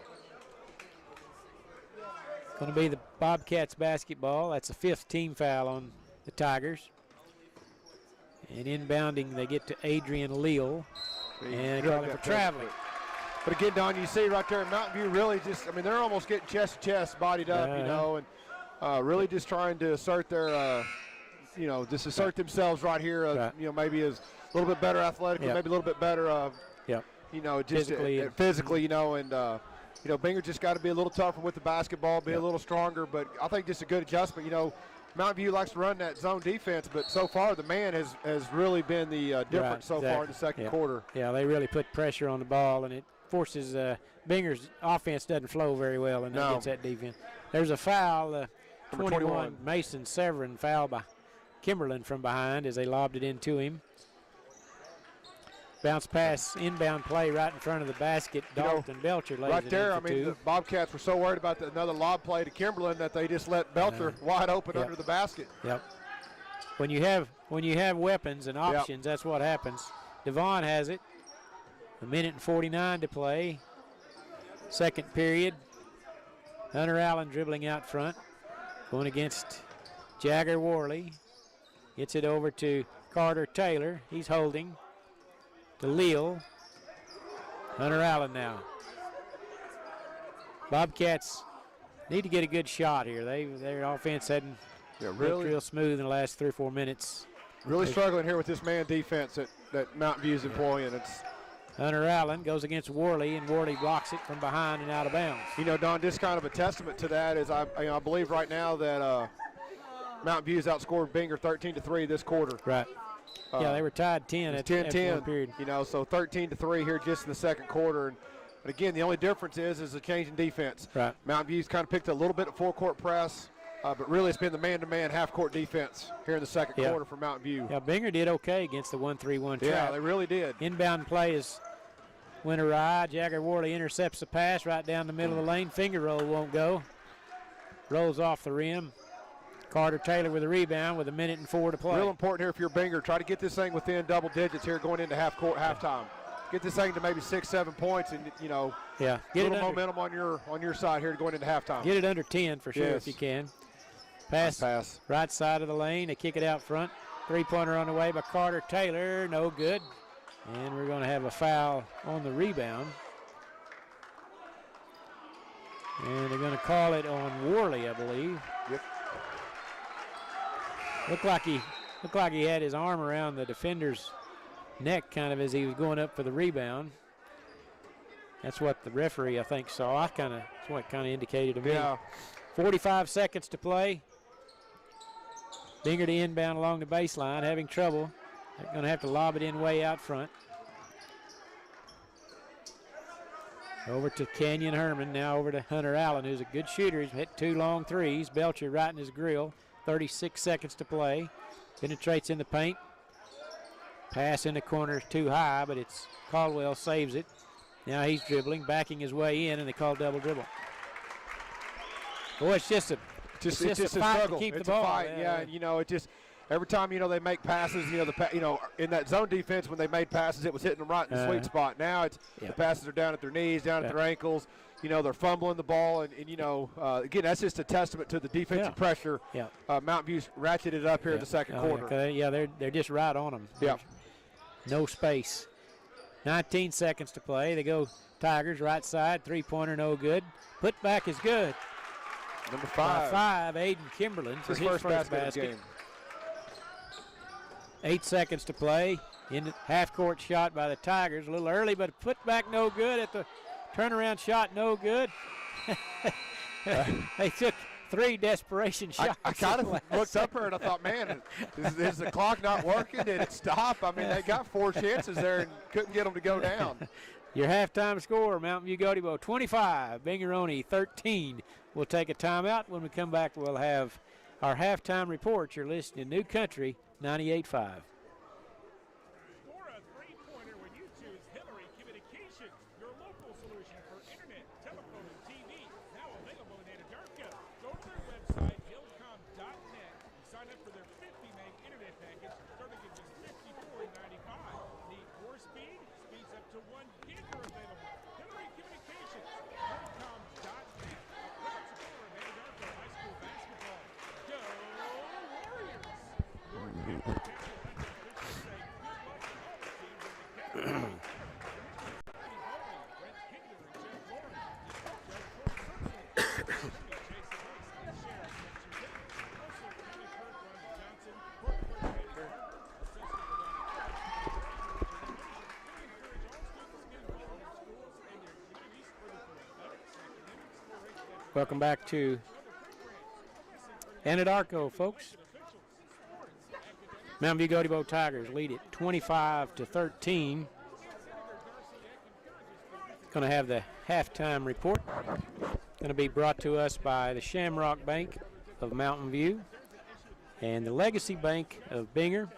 Speaker 2: Going to be the Bobcats basketball. That's a 5th team foul on the Tigers. And inbounding, they get to Adrian Leal. And call it for traveling.
Speaker 1: But again, Don, you see right there, Mountain View really just, I mean, they're almost getting chest to chest, bodied up, you know, and really just trying to assert their, you know, just assert themselves right here, you know, maybe as a little bit better athletically, maybe a little bit better, you know, just physically, you know, and, you know, Binger just got to be a little tougher with the basketball, be a little stronger, but I think just a good adjustment, you know. Mountain View likes to run that zone defense, but so far the man has really been the difference so far in the second quarter.
Speaker 2: Yeah, they really put pressure on the ball, and it forces Binger's offense doesn't flow very well, and against that defense. There's a foul, 21, Mason Severin foul by Kimberlin from behind as they lobbed it into him. Bounce pass, inbound play right in front of the basket. Dalton Belcher lays
Speaker 1: right
Speaker 2: it
Speaker 1: there.
Speaker 2: in
Speaker 1: I
Speaker 2: for
Speaker 1: mean,
Speaker 2: two.
Speaker 1: the Bobcats were so worried about another lob play to Kimberlin that they just let Belcher wide open under the basket.
Speaker 2: Yep. When you have weapons and options, that's what happens. Devon has it. 1:49 to play. Second period. Hunter Allen dribbling out front, going against Jagger Worley. Gets it over to Carter Taylor. He's holding. To Leal. Hunter Allen now. Bobcats need to get a good shot here. Their offense hadn't looked real smooth in the last 3 or 4 minutes.
Speaker 1: Really struggling here with this man defense that Mountain View's employing.
Speaker 2: Hunter Allen goes against Worley, and Worley blocks it from behind and out of bounds.
Speaker 1: You know, Don, just kind of a testament to that is I believe right now that Mountain View's outscored Binger 13-3 this quarter.
Speaker 2: Right. Yeah, they were tied 10 at 10-10
Speaker 1: period. You know, so 13-3 here just in the second quarter. And again, the only difference is a change in defense.
Speaker 2: Right.
Speaker 1: Mountain View's kind of picked a little bit of full-court press, but really it's been the man-to-man half-court defense here in the second quarter for Mountain View.
Speaker 2: Yeah, Binger did okay against the 1-3-1 trap.
Speaker 1: Yeah, they really did.
Speaker 2: Inbound play went awry. Jagger Worley intercepts the pass right down the middle of the lane. Finger roll won't go. Rolls off the rim. Carter Taylor with a rebound with 1:04 to play.
Speaker 1: Real important here if you're Binger. Try to get this thing within double digits here going into halftime. Get this thing to maybe 6-7 points, and you know,
Speaker 2: get
Speaker 1: a little momentum on your side here going into halftime.
Speaker 2: Get it under 10 for sure if you can. Pass right side of the lane. They kick it out front. 3-pointer on the way by Carter Taylor. No good. And we're going to have a foul on the rebound. And they're going to call it on Worley, I believe.
Speaker 1: Yep.
Speaker 2: Looked like he had his arm around the defender's neck kind of as he was going up for the rebound. That's what the referee, I think, saw. That's what it kind of indicated to me.
Speaker 1: Yeah.
Speaker 2: 45 seconds to play. Binger to inbound along the baseline, having trouble. They're going to have to lob it in way out front. Over to Kenyon Herman, now over to Hunter Allen, who's a good shooter. He's hit 2 long threes. Belcher right in his grill. 36 seconds to play. Penetrates in the paint. Pass in the corner is too high, but Caldwell saves it. Now he's dribbling, backing his way in, and they call double dribble. Boy, it's just a fight
Speaker 1: struggle.
Speaker 2: to keep
Speaker 1: It's
Speaker 2: the ball.
Speaker 1: a fight, yeah. And, you know, it just every time, you know, they make passes, you know, in that zone defense when they made passes, it was hitting them right in the sweet spot. Now the passes are down at their knees, down at their ankles. You know, they're fumbling the ball, and you know, again, that's just a testament to the defensive pressure.
Speaker 2: Yeah.
Speaker 1: Mountain View's ratcheted up here in the second quarter.
Speaker 2: They're just right on them.
Speaker 1: Yeah.
Speaker 2: No space. 19 seconds to play. They go Tigers, right side, 3-pointer, no good. Put back is good.
Speaker 1: Number 5.
Speaker 2: By 5, Aiden Kimberlin for his first basket.
Speaker 1: Of the game.
Speaker 2: 8 seconds to play. In half-court shot by the Tigers. A little early, but put back no good at the turnaround shot, no good. They took 3 desperation shots.
Speaker 1: I kind of looked up here and I thought, man, is the clock not working? Did it stop? I mean, they got 4 chances there and couldn't get them to go down.
Speaker 2: Your halftime score, Mountain View Gotebo 25, Bingeroni 13. We'll take a timeout. When we come back, we'll have our halftime report. You're listening to New Country 98.5.
Speaker 9: For a three-pointer when you choose Hillary Communications, your local solution for internet, telephone, and TV. Now available in Anadarko. Go to their website, hillcom.net, and sign up for their 50-meg internet package starting at just $54.95. Need more speed? Speeds up to 1 gig are available. Hillary Communications, hillcom.net. Proud supporter of Anadarko High School basketball. Go Warriors! Your Caddo County officials say good luck to all the teams in the Caddo.
Speaker 2: Welcome back to Anadarko, folks. Mountain View Gotebo Tigers lead it 25-13. Going to have the halftime report. Going to be brought to us by the Shamrock Bank of Mountain View and the Legacy Bank of Binger.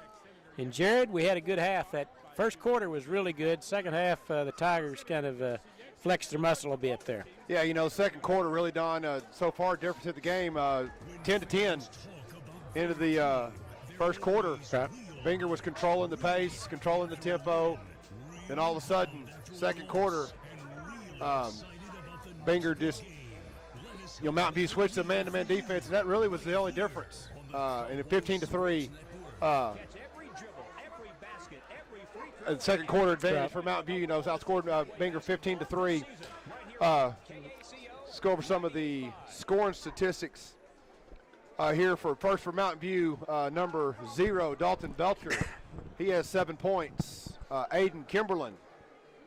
Speaker 2: And Jared, we had a good half. That first quarter was really good. Second half, the Tigers kind of flexed their muscle a bit there.
Speaker 1: Yeah, you know, second quarter really, Don, so far difference in the game, 10-10 into the first quarter.
Speaker 2: Right.
Speaker 1: Binger was controlling the pace, controlling the tempo. Then all of a sudden, second quarter, Binger just, you know, Mountain View switched to man-to-man defense, and that really was the only difference. And at 15-3, the second quarter advantage for Mountain View, you know, outscored Binger 15-3. Let's go over some of the scoring statistics here for Mountain View. Number 0, Dalton Belcher. He has 7 points. Aiden Kimberlin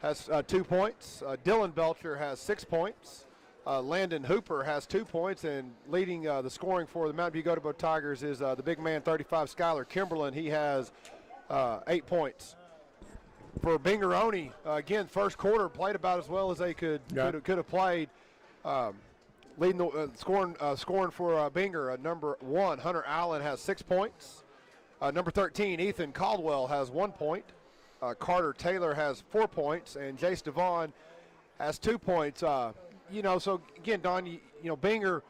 Speaker 1: has 2 points. Dylan Belcher has 6 points. Landon Hooper has 2 points, and leading the scoring for the Mountain View Gotebo Tigers is the big man, 35, Skylar Kimberlin. He has 8 points. For Bingeroni, again, first quarter played about as well as they could have played. Leading the scoring for Binger, number 1, Hunter Allen has 6 points. Number 13, Ethan Caldwell has 1 point. Carter Taylor has 4 points, and Jace Devon has 2 points. You know, so again, Don, you know, Binger,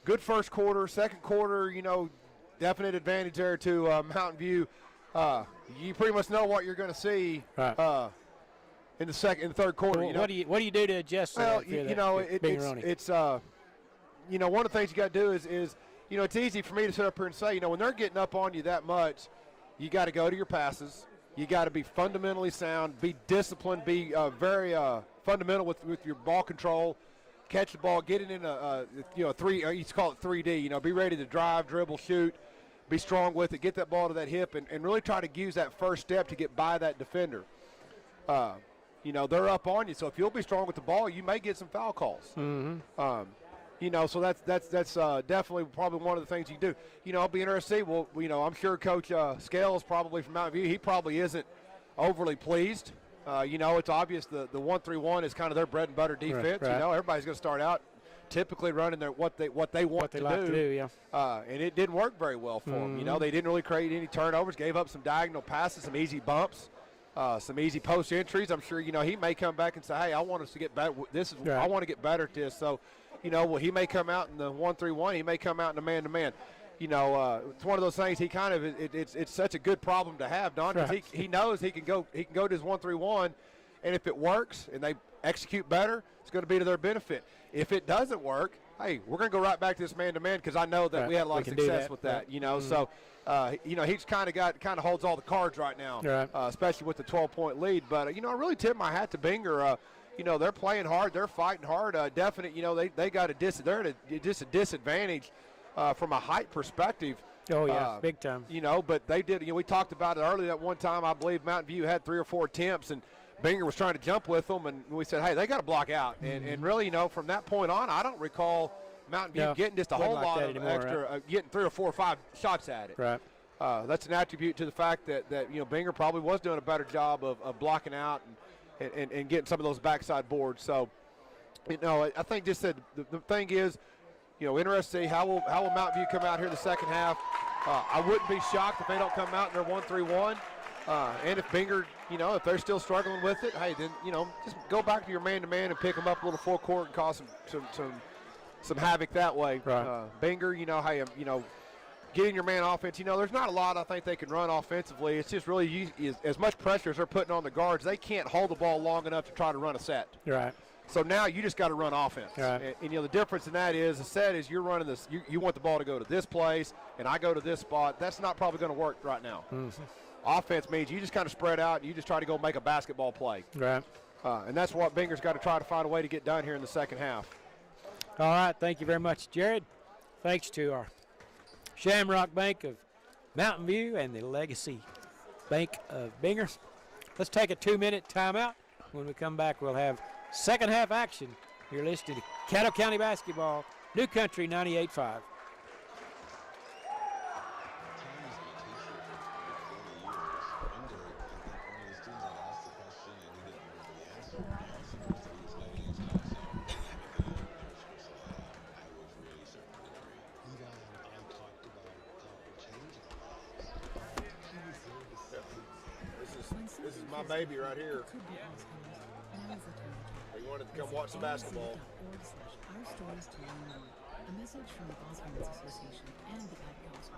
Speaker 1: good first quarter. Second quarter, you know, definite advantage there to Mountain View. You pretty much know what you're going to see in the third quarter.
Speaker 2: Well,
Speaker 1: you know?
Speaker 2: What do you do to adjust?
Speaker 1: Well, you know, it's you know, one of the things you got to do is you know, it's easy for me to sit up here and say, you know, when they're getting up on you that much, you got to go to your passes. You got to be fundamentally sound, be disciplined, be very fundamental with your ball control. Catch the ball, get it in a you know, you used to call it 3D. You know, be ready to drive, dribble, shoot. Be strong with it, get that ball to that hip, and really try to use that first step to get by that defender. You know, they're up on you, so if you'll be strong with the ball, you may get some foul calls.
Speaker 2: Mm-hmm.
Speaker 1: You know, so that's definitely probably one of the things you do. You know, I'll be interested to see. Well, you know, I'm sure Coach Scales probably from Mountain View, he probably isn't overly pleased. You know, it's obvious the 1-3-1 is kind of their bread and butter defense.
Speaker 2: Right.
Speaker 1: You know, everybody's going to start out typically running what they want to do.
Speaker 2: Yeah.
Speaker 1: And it didn't work very well for them. You know, they didn't really create any turnovers, gave up some diagonal passes, some easy bumps, some easy post entries. I'm sure, you know, he may come back and say, hey, I want us to get better. I want to get better at this. So, you know, well, he may come out in the 1-3-1. He may come out in the man-to-man. You know, it's one of those things. He kind of it's such a good problem to have, Don, because he knows he can go to his 1-3-1, and if it works and they execute better, it's going to be to their benefit. If it doesn't work, hey, we're going to go right back to this man-to-man because I know that we had a lot of success with that. You know, so you know, he's kind of holds all the cards right now, especially with the 12-point lead. But you know, I really tip my hat to Binger. You know, they're playing hard, they're fighting hard. Definite, you know, they got they're at a disadvantage from a height perspective.
Speaker 2: Oh yeah, big time.
Speaker 1: You know, but they did. You know, we talked about it earlier. That one time, I believe Mountain View had 3 or 4 attempts, and Binger was trying to jump with them, and we said, hey, they got to block out. And really, you know, from that point on, I don't recall Mountain View getting just a whole lot of extra, getting 3 or 4 or 5 shots at it.
Speaker 2: Right.
Speaker 1: That's an attribute to the fact that you know, Binger probably was doing a better job of blocking out and getting some of those backside boards. So, you know, I think just that the thing is, interested to see how will Mountain View come out here in the second half. I wouldn't be shocked if they don't come out and they're 1-3-1. And if Binger, if they're still struggling with it, hey, then, just go back to your man-to-man and pick them up a little full court and cause some havoc that way.
Speaker 2: Right.
Speaker 1: Binger, hey, getting your man offense, there's not a lot I think they can run offensively. It's just really as much pressure as they're putting on the guards. They can't hold the ball long enough to try to run a set.
Speaker 2: Right.
Speaker 1: So now you just got to run offense.
Speaker 2: Right.
Speaker 1: And the difference in that is a set is you're running this, you want the ball to go to this place, and I go to this spot. That's not probably going to work right now.
Speaker 2: Mm-hmm.
Speaker 1: Offense means you just kind of spread out and you just try to go make a basketball play.
Speaker 2: Right.
Speaker 1: And that's what Binger's got to try to find a way to get done here in the second half.
Speaker 2: All right, thank you very much, Jared. Thanks to our Shamrock Bank of Mountain View and the Legacy Bank of Binger. Let's take a 2-minute timeout. When we come back, we'll have second half action. You're listening to Caddo County Basketball, New Country 98.5.
Speaker 1: This is my baby right here. He wanted to come watch the basketball.
Speaker 16: Our stories to learn more. A message from the Bosman's Association and the Ad Council.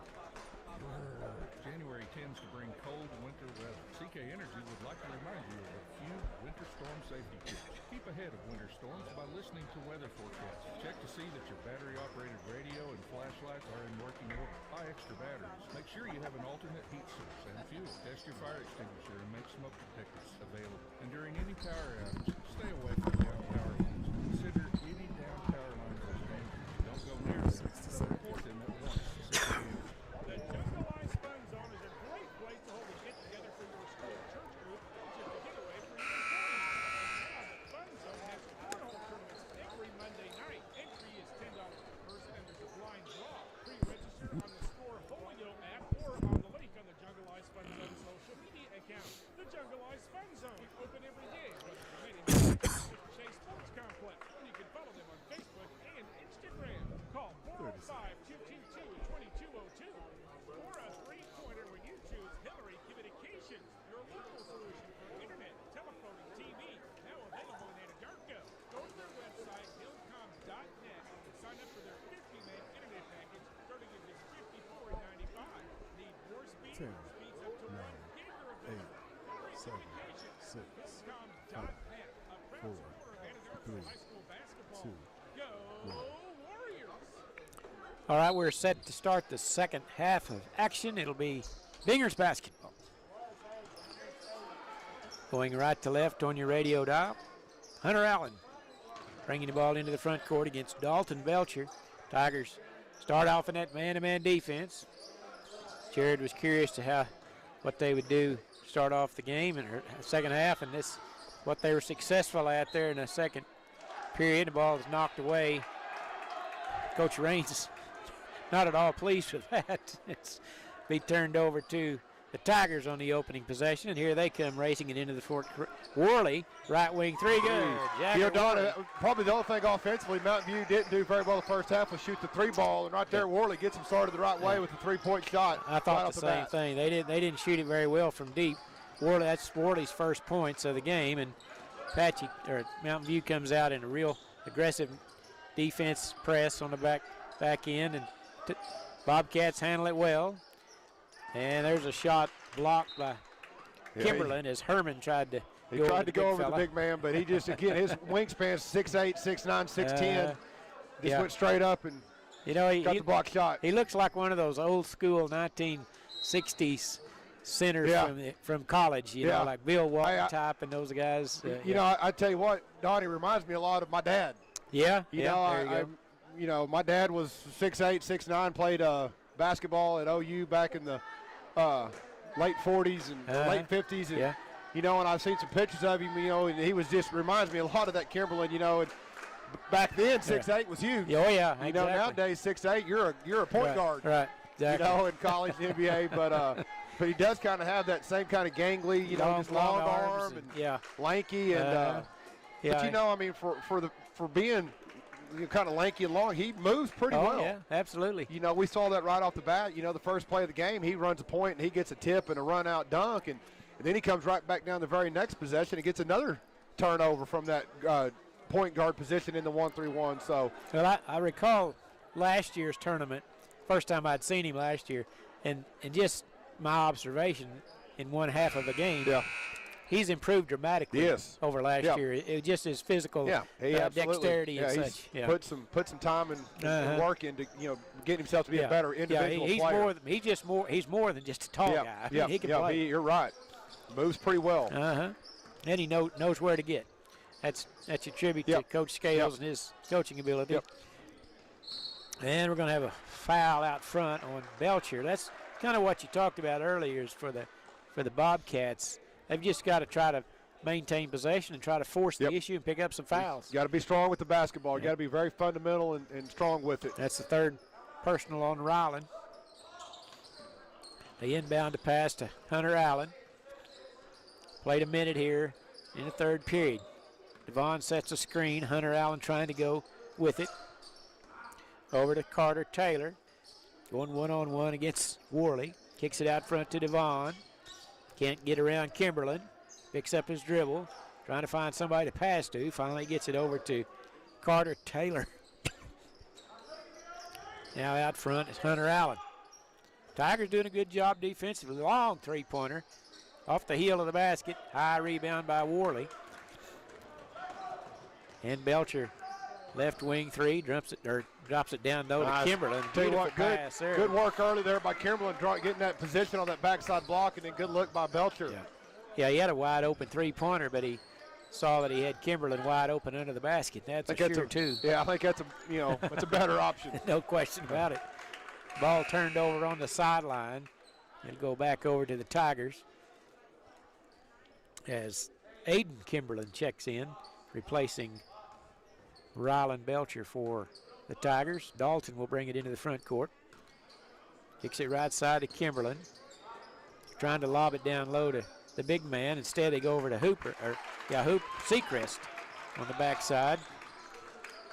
Speaker 13: January tends to bring cold winter weather. CK Energy would like to remind you of a few winter storm safety tips. Keep ahead of winter storms by listening to weather forecasts. Check to see that your battery-operated radio and flashlights are in working order. Buy extra batteries. Make sure you have an alternate heat source and fuel. Test your fire extinguisher and make smoke detectors available. And during any power outage, stay away from down power lines. Consider any down power lines as dangerous. Don't go near them. Report them at once.
Speaker 9: The Jungle Fun Zone is a great place to hold a get-together for your school church group, just a getaway for your employees. The Fun Zone has cornhole tournaments every Monday night. Entry is $10 per person, and there's a blind draw. Pre-register on the Score Folio app or on the link on the Jungle Eyes Fun Zone social media account. The Jungle Eyes Fun Zone, open every day. Chase Sports Complex. You can follow them on Facebook and Instagram. Call 405-222-2202 or a three-pointer when you choose Hillary Communications, your local solution for internet, telephone, and TV. Now available in Anadarko. Go to their website, hillcom.net, and sign up for their 50-meg internet package starting at just $54.95. Need more speed? Speeds up to 1 gigabit. Hillary Communications, hillcom.net. A proud supporter of Anadarko High School basketball. Go Warriors!
Speaker 2: All right, we're set to start the second half of action. It'll be Bingers basketball. Going right to left on your radio dial, Hunter Allen bringing the ball into the front court against Dalton Belcher. Tigers start off in that man-to-man defense. Jared was curious to what they would do to start off the game in the second half, and this what they were successful at there in the second period. The ball was knocked away. Coach Raines is not at all pleased with that. It's be turned over to the Tigers on the opening possession, and here they come racing it into the fort. Worley, right wing three, good.
Speaker 1: Probably the only thing offensively Mountain View didn't do very well the first half was shoot the three ball, and right there Worley gets him started the right way with the three-point shot.
Speaker 2: I thought the same thing. They didn't shoot it very well from deep. Worley, that's Worley's first points of the game, and Mountain View comes out in a real aggressive defense press on the back end, and Bobcats handle it well. And there's a shot blocked by Kimberlin as Herman tried to
Speaker 1: go over the big man, but he just, again, his wingspan's 6'8", 6'9", 6'10". Just went straight up and got the block shot.
Speaker 2: He looks like one of those old school 1960s centers from college, you know, like Bill Walton type and those guys.
Speaker 1: I tell you what, Donnie reminds me a lot of my dad.
Speaker 2: There
Speaker 1: you know, my dad was 6'8", 6'9", played basketball at OU back in the late 40s and late 50s. And, and I've seen some pictures of him, and he was just reminds me a lot of that Kimberlin, and back then 6'8" was huge.
Speaker 2: Oh, yeah, exactly.
Speaker 1: Nowadays 6'8", you're a point guard.
Speaker 2: Right, exactly.
Speaker 1: In college and NBA, but he does kind of have that same kind of gangly, just long arm and lanky, and but for being kind of lanky and long. He moves pretty well.
Speaker 2: Yeah, absolutely.
Speaker 1: You know, we saw that right off the bat. You know, the first play of the game, he runs a point and he gets a tip and a run-out dunk, and then he comes right back down the very next possession and gets another turnover from that point guard position in the 1-3-1. So,
Speaker 2: well, I recall last year's tournament, first time I'd seen him last year, and just my observation in one half of the game.
Speaker 1: Yeah.
Speaker 2: He's improved dramatically over last year. It just his physical dexterity and such.
Speaker 1: Yeah, put some time and work into getting himself to be a better individual player.
Speaker 2: He's more than just a tall guy. I mean, he can play.
Speaker 1: You're right. Moves pretty well.
Speaker 2: And he knows where to get. That's a tribute to Coach Scales and his coaching ability. And we're going to have a foul out front on Belcher. That's kind of what you talked about earlier is for the Bobcats. They've just got to try to maintain possession and try to force the issue and pick up some fouls.
Speaker 1: You got to be strong with the basketball. You got to be very fundamental and strong with it.
Speaker 2: That's the third personal on Ryland. They inbound to pass to Hunter Allen. Played a minute here in the third period. Devon sets a screen. Hunter Allen trying to go with it. Over to Carter Taylor. Going one-on-one against Worley. Kicks it out front to Devon. Can't get around Kimberlin. Picks up his dribble. Trying to find somebody to pass to. Finally gets it over to Carter Taylor. Now out front is Hunter Allen. Tigers doing a good job defensively. Long three-pointer. Off the heel of the basket. High rebound by Worley. And Belcher, left wing three, drops it down low to Kimberlin.
Speaker 1: Tell you what,
Speaker 2: Good
Speaker 1: good work early there by Kimberlin, getting that position on that backside block, and then good look by Belcher.
Speaker 2: Yeah, he had a wide open three-pointer, but he saw that he had Kimberlin wide open under the basket. That's a sure too.
Speaker 1: Yeah, I think that's a better option.
Speaker 2: No question about it. Ball turned over on the sideline. It'll go back over to the Tigers as Aiden Kimberlin checks in, replacing Ryland Belcher for the Tigers. Dalton will bring it into the front court. Kicks it right side to Kimberlin. Trying to lob it down low to the big man. Instead, they go over to Seacrest on the backside.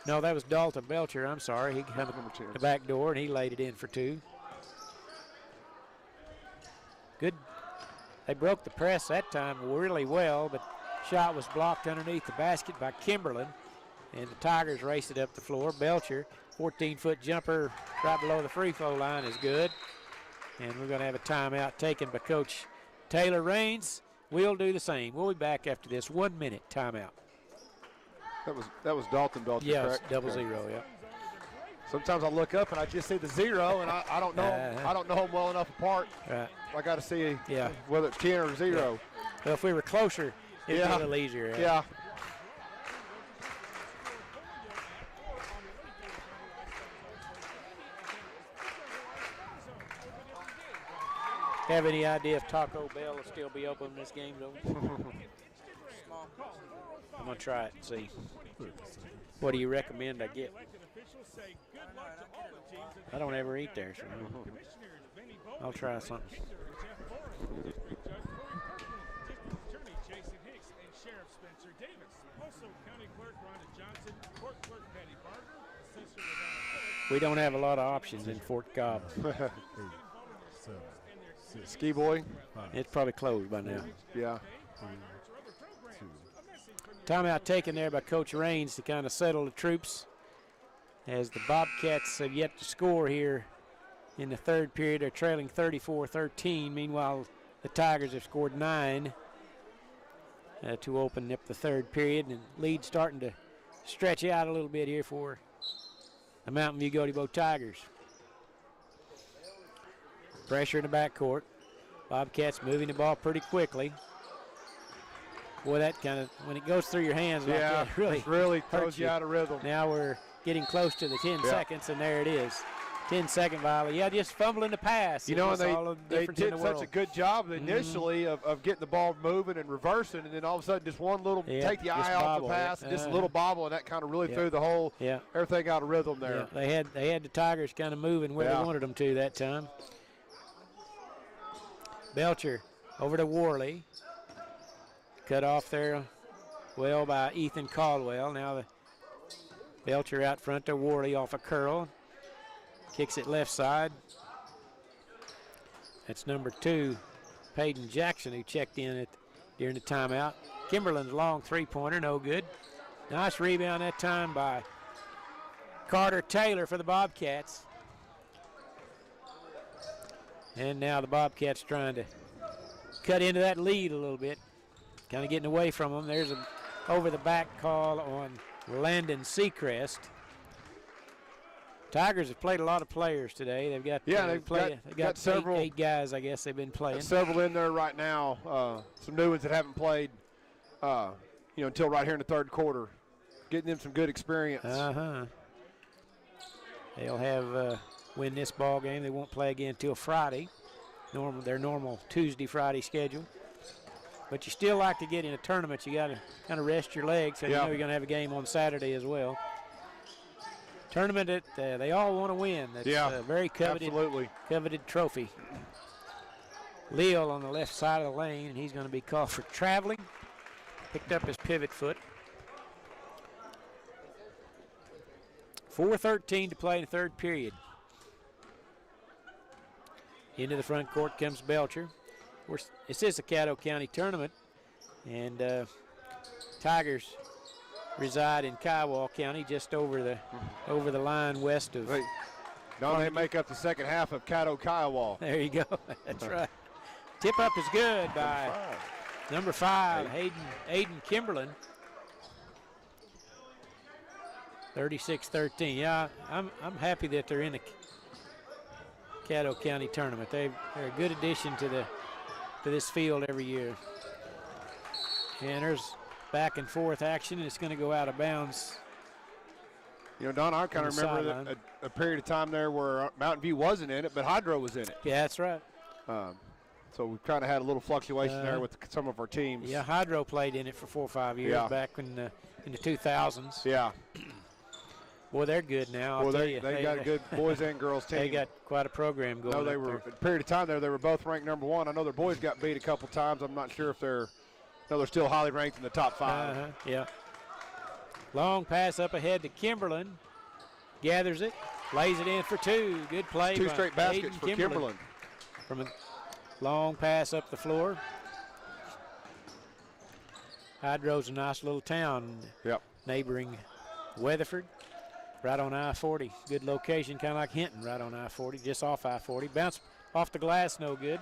Speaker 2: No, that was Dalton Belcher. I'm sorry. He came the back door, and he laid it in for two. Good. They broke the press that time really well, but shot was blocked underneath the basket by Kimberlin, and the Tigers raced it up the floor. Belcher, 14-foot jumper right below the free throw line is good. And we're going to have a timeout taken by Coach Taylor Raines. We'll do the same. We'll be back after this 1 minute timeout.
Speaker 1: That was Dalton Belcher, correct?
Speaker 2: Double zero, yeah.
Speaker 1: Sometimes I look up and I just see the zero, and I don't know I don't know them well enough apart.
Speaker 2: Right.
Speaker 1: I got to see whether it's 10 or 0.
Speaker 2: Yeah. Well, if we were closer, it'd be a little easier.
Speaker 1: Yeah.
Speaker 2: Have any idea if Taco Bell will still be open when this game's over? I'm going to try it and see. What do you recommend I get? I don't ever eat there, so I'll try something. We don't have a lot of options in Fort Cobb.
Speaker 1: Ski Boy?
Speaker 2: It's probably closed by now.
Speaker 1: Yeah.
Speaker 2: Timeout taken there by Coach Raines to kind of settle the troops as the Bobcats have yet to score here in the third period. They're trailing 34-13. Meanwhile, the Tigers have scored 9 to open up the third period, and lead starting to stretch out a little bit here for the Mountain View Gotebo Tigers. Pressure in the backcourt. Bobcats moving the ball pretty quickly. Boy, that kind of, when it goes through your hands like that,
Speaker 1: really throws you out of rhythm.
Speaker 2: Now we're getting close to the 10 seconds, and there it is. 10-second violation. Yeah, just fumbling the pass.
Speaker 1: You know, and they did such a good job initially of getting the ball moving and reversing, and then all of a sudden just one little take the eye off the pass, and just a little bobble, and that kind of really threw the whole everything out of rhythm there.
Speaker 2: Yeah, they had the Tigers kind of moving where they wanted them to that time. Belcher over to Worley. Cut off there well by Ethan Caldwell. Now the Belcher out front to Worley off a curl. Kicks it left side. That's number 2, Peyton Jackson, who checked in during the timeout. Kimberlin's long three-pointer, no good. Nice rebound that time by Carter Taylor for the Bobcats. And now the Bobcats trying to cut into that lead a little bit. Kind of getting away from them. There's an over-the-back call on Landon Seacrest. Tigers have played a lot of players today. They've got
Speaker 1: they've got several
Speaker 2: eight guys, I guess they've been playing.
Speaker 1: Several in there right now. Some new ones that haven't played, until right here in the third quarter. Getting them some good experience.
Speaker 2: They'll have win this ball game. They won't play again until Friday. Their normal Tuesday, Friday schedule. But you still like to get in a tournament. You got to kind of rest your legs, so you know you're going to have a game on Saturday as well. Tournament that they all want to win. That's a very coveted trophy. Leal on the left side of the lane, and he's going to be called for traveling. Picked up his pivot foot. 4:13 to play in the third period. Into the front court comes Belcher. Of course, this is a Caddo County tournament, and Tigers reside in Kiowa County, just over the line west of.
Speaker 1: They make up the second half of Caddo, Kiowa.
Speaker 2: There you go. That's right. Tip up is good by number 5, Aiden Kimberlin. 36-13. Yeah, I'm happy that they're in the Caddo County tournament. They're a good addition to this field every year. And there's back and forth action, and it's going to go out of bounds.
Speaker 1: Don, I kind of remember a period of time there where Mountain View wasn't in it, but Hydro was in it.
Speaker 2: Yeah, that's right.
Speaker 1: So we've kind of had a little fluctuation there with some of our teams.
Speaker 2: Yeah, Hydro played in it for 4 or 5 years back in the 2000s.
Speaker 1: Yeah.
Speaker 2: Boy, they're good now. I'll tell you.
Speaker 1: They got a good boys and girls team.
Speaker 2: They got quite a program going.
Speaker 1: No, they were a period of time there. They were both ranked number 1. I know their boys got beat a couple times. I'm not sure if they're still highly ranked in the top 5.
Speaker 2: Yeah. Long pass up ahead to Kimberlin. Gathers it, lays it in for 2. Good play.
Speaker 1: 2 straight baskets for Kimberlin.
Speaker 2: From a long pass up the floor. Hydro's a nice little town.
Speaker 1: Yep.
Speaker 2: Neighboring Weatherford. Right on I-40. Good location, kind of like Hinton, right on I-40, just off I-40. Bounce off the glass, no good.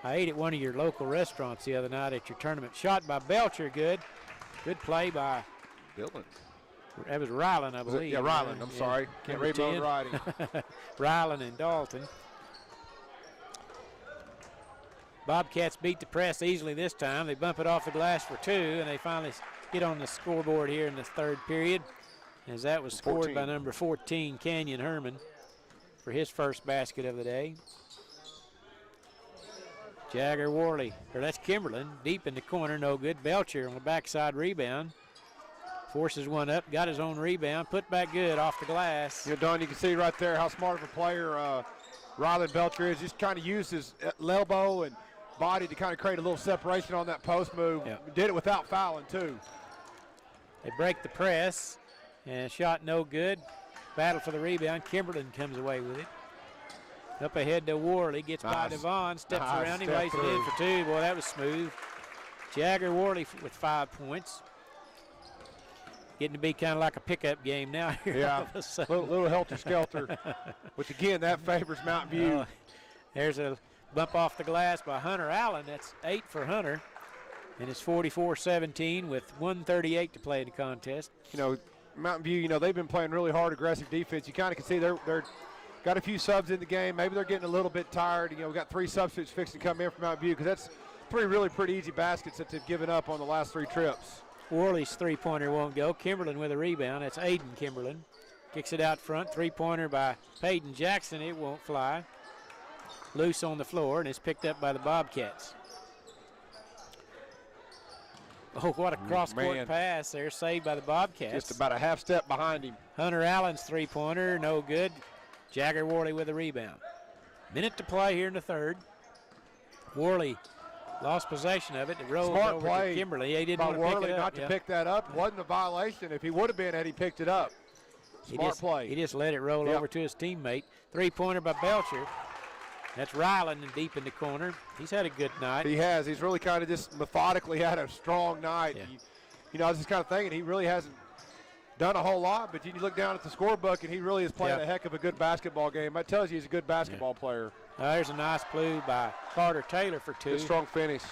Speaker 2: I ate at one of your local restaurants the other night at your tournament. Shot by Belcher, good. Good play by
Speaker 1: Dylan.
Speaker 2: That was Ryland, I believe.
Speaker 1: Ryland, I'm sorry. Can't read my own writing.
Speaker 2: Ryland and Dalton. Bobcats beat the press easily this time. They bump it off the glass for 2, and they finally get on the scoreboard here in the third period, as that was scored by number 14, Canyon Herman, for his first basket of the day. Jagger Worley, or that's Kimberlin, deep in the corner, no good. Belcher on the backside rebound. Forces one up, got his own rebound, put back good off the glass.
Speaker 1: Don, you can see right there how smart of a player Ryland Belcher is. Just kind of used his elbow and body to kind of create a little separation on that post move.
Speaker 2: Yep.
Speaker 1: Did it without fouling, too.
Speaker 2: They break the press, and shot no good. Battle for the rebound. Kimberlin comes away with it. Up ahead to Worley, gets by Devon, steps around him, lays it in for 2. Boy, that was smooth. Jagger Worley with 5 points. Getting to be kind of like a pickup game now here.
Speaker 1: Yeah, little helter-skelter, which again, that favors Mountain View.
Speaker 2: There's a bump off the glass by Hunter Allen. That's 8 for Hunter. And it's 44-17 with 1:38 to play in the contest.
Speaker 1: Mountain View, they've been playing really hard, aggressive defense. You kind of can see they're got a few subs in the game. Maybe they're getting a little bit tired. We got 3 substitutes fixing to come in from Mountain View, because that's pretty easy baskets that they've given up on the last 3 trips.
Speaker 2: Worley's three-pointer won't go. Kimberlin with a rebound. That's Aiden Kimberlin. Kicks it out front. Three-pointer by Peyton Jackson. It won't fly. Loose on the floor, and it's picked up by the Bobcats. Oh, what a cross-court pass there. Saved by the Bobcats.
Speaker 1: Just about a half step behind him.
Speaker 2: Hunter Allen's three-pointer, no good. Jagger Worley with a rebound. Minute to play here in the third. Worley lost possession of it. It rolled
Speaker 1: Smart
Speaker 2: over
Speaker 1: play
Speaker 2: to Kimberly. He didn't
Speaker 1: by
Speaker 2: want to pick
Speaker 1: Worley
Speaker 2: it up.
Speaker 1: not to pick that up. Wasn't a violation. If he would have been, had he picked it up. Smart play.
Speaker 2: He just let it roll over to his teammate. Three-pointer by Belcher. That's Ryland deep in the corner. He's had a good night.
Speaker 1: He has. He's really kind of just methodically had a strong night.
Speaker 2: Yeah.
Speaker 1: I was just kind of thinking he really hasn't done a whole lot, but you look down at the scorebook and he really is playing a heck of a good basketball game. That tells you he's a good basketball player.
Speaker 2: There's a nice blue by Carter Taylor for 2.
Speaker 1: Good strong finish.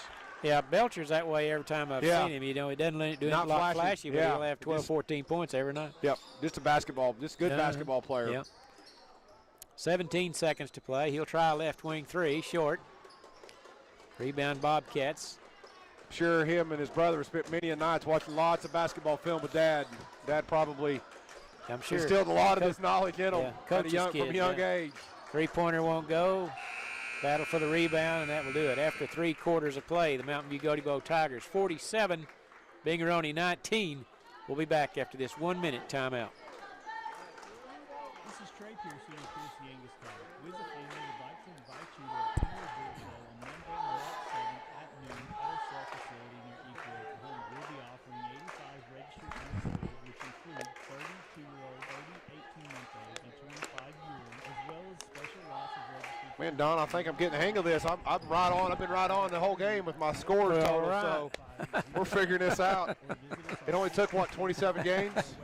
Speaker 2: Yeah, Belcher's that way every time I've seen him. He doesn't do
Speaker 1: Not
Speaker 2: a lot flashy, but
Speaker 1: yeah.
Speaker 2: he'll have 12, 14 points every night.
Speaker 1: Yep, just a good basketball player.
Speaker 2: Yep. 17 seconds to play. He'll try a left wing 3, short. Rebound Bobcats.
Speaker 1: Sure, him and his brother have spent many a nights watching lots of basketball film with Dad. Dad probably instilled a lot of this knowledge in him from a young age.
Speaker 2: Three-pointer won't go. Battle for the rebound, and that will do it. After 3 quarters of play, the Mountain View Gotebo Tigers 47, Bingeroni 19. We'll be back after this 1-minute timeout.
Speaker 10: This is Trey Pearson with Pierce Yangus Cattle. We as a family would like to invite you to our annual bull sale on Monday, March 7th at noon at our sale facility near Eco, Oklahoma. We'll be offering 85 registered units sold, which include 32-year-old, 30, 18-month-olds, and 25-year-olds, as well as special lots of registered.
Speaker 1: Man, Don, I think I'm getting the hang of this. I'm right on. I've been right on the whole game with my scores total, so we're figuring this out. It only took, 27 games?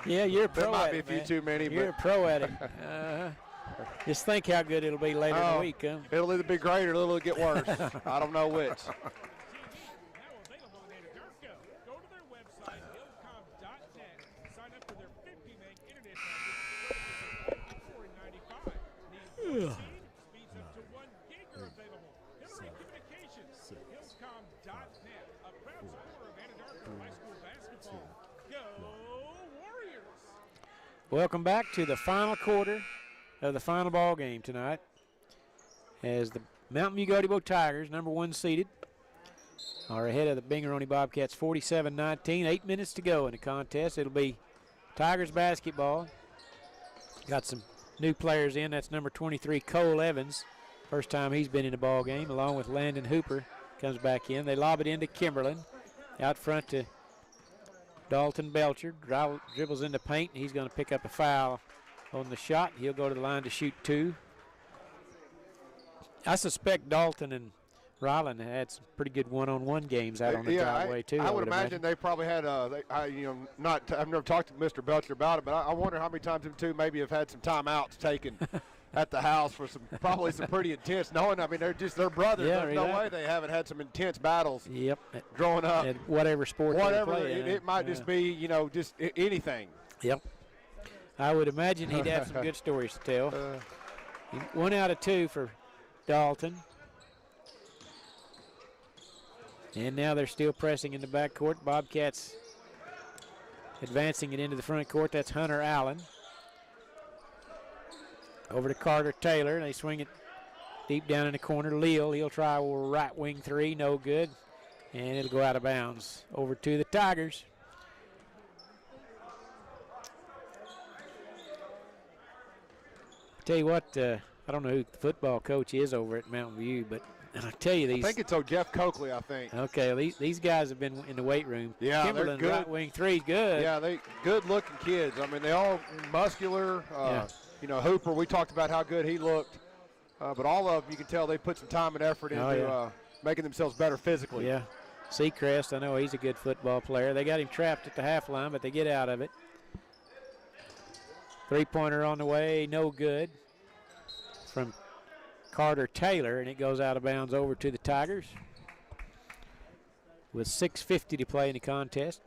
Speaker 2: Yeah, you're a pro
Speaker 1: There might
Speaker 2: at
Speaker 1: be
Speaker 2: it,
Speaker 1: a few
Speaker 2: man.
Speaker 1: too many.
Speaker 2: You're a pro at it. Just think how good it'll be later in the week. Huh?
Speaker 1: It'll either be great or it'll get worse. I don't know which.
Speaker 9: Now available in Anadarko. Go to their website, hillcom.net. Sign up for their 50 meg internet package for $4.95. Need speeds up to 1 gig are available. Hillary Communications, hillcom.net. A proud supporter of Anadarko High School basketball. Go Warriors!
Speaker 2: Welcome back to the final quarter of the final ball game tonight, as the Mountain View Gotebo Tigers, number 1 seeded, are ahead of the Bingeroni Bobcats 47-19. 8 minutes to go in the contest. It'll be Tigers basketball. Got some new players in. That's number 23, Cole Evans. First time he's been in the ball game, along with Landon Hooper comes back in. They lob it into Kimberlin. Out front to Dalton Belcher. Dribbles into paint, and he's going to pick up a foul on the shot. He'll go to the line to shoot 2. I suspect Dalton and Ryland had some pretty good one-on-one games out on the driveway too.
Speaker 1: I would imagine they probably had. I've never talked to Mr. Belcher about it, but I wonder how many times them two maybe have had some timeouts taken at the house for probably some pretty intense. They're brothers.
Speaker 2: Yeah,
Speaker 1: There's no way they haven't had some intense battles.
Speaker 2: Yep.
Speaker 1: Growing up.
Speaker 2: At whatever sport.
Speaker 1: Whatever.
Speaker 2: They play,
Speaker 1: it might just be just anything.
Speaker 2: Yep. I would imagine he'd have some good stories to tell. 1 out of 2 for Dalton. And now they're still pressing in the backcourt. Bobcats advancing it into the front court. That's Hunter Allen. Over to Carter Taylor. They swing it deep down in the corner. He'll try a right wing 3. No good. And it'll go out of bounds. Over to the Tigers. Tell you what, I don't know who the football coach is over at Mountain View, but I tell you these.
Speaker 1: I think it's Jeff Coakley, I think.
Speaker 2: Okay, these guys have been in the weight room.
Speaker 1: Yeah,
Speaker 2: Kimberlin,
Speaker 1: they're good.
Speaker 2: right wing 3, good.
Speaker 1: Yeah, they good-looking kids. They all muscular. Hooper, we talked about how good he looked, but all of them, you can tell they put some time and effort into making themselves better physically.
Speaker 2: Yeah, Seacrest, I know he's a good football player. They got him trapped at the half line, but they get out of it. Three-pointer on the way, no good from Carter Taylor, and it goes out of bounds over to the Tigers with 6:50 to play in the contest.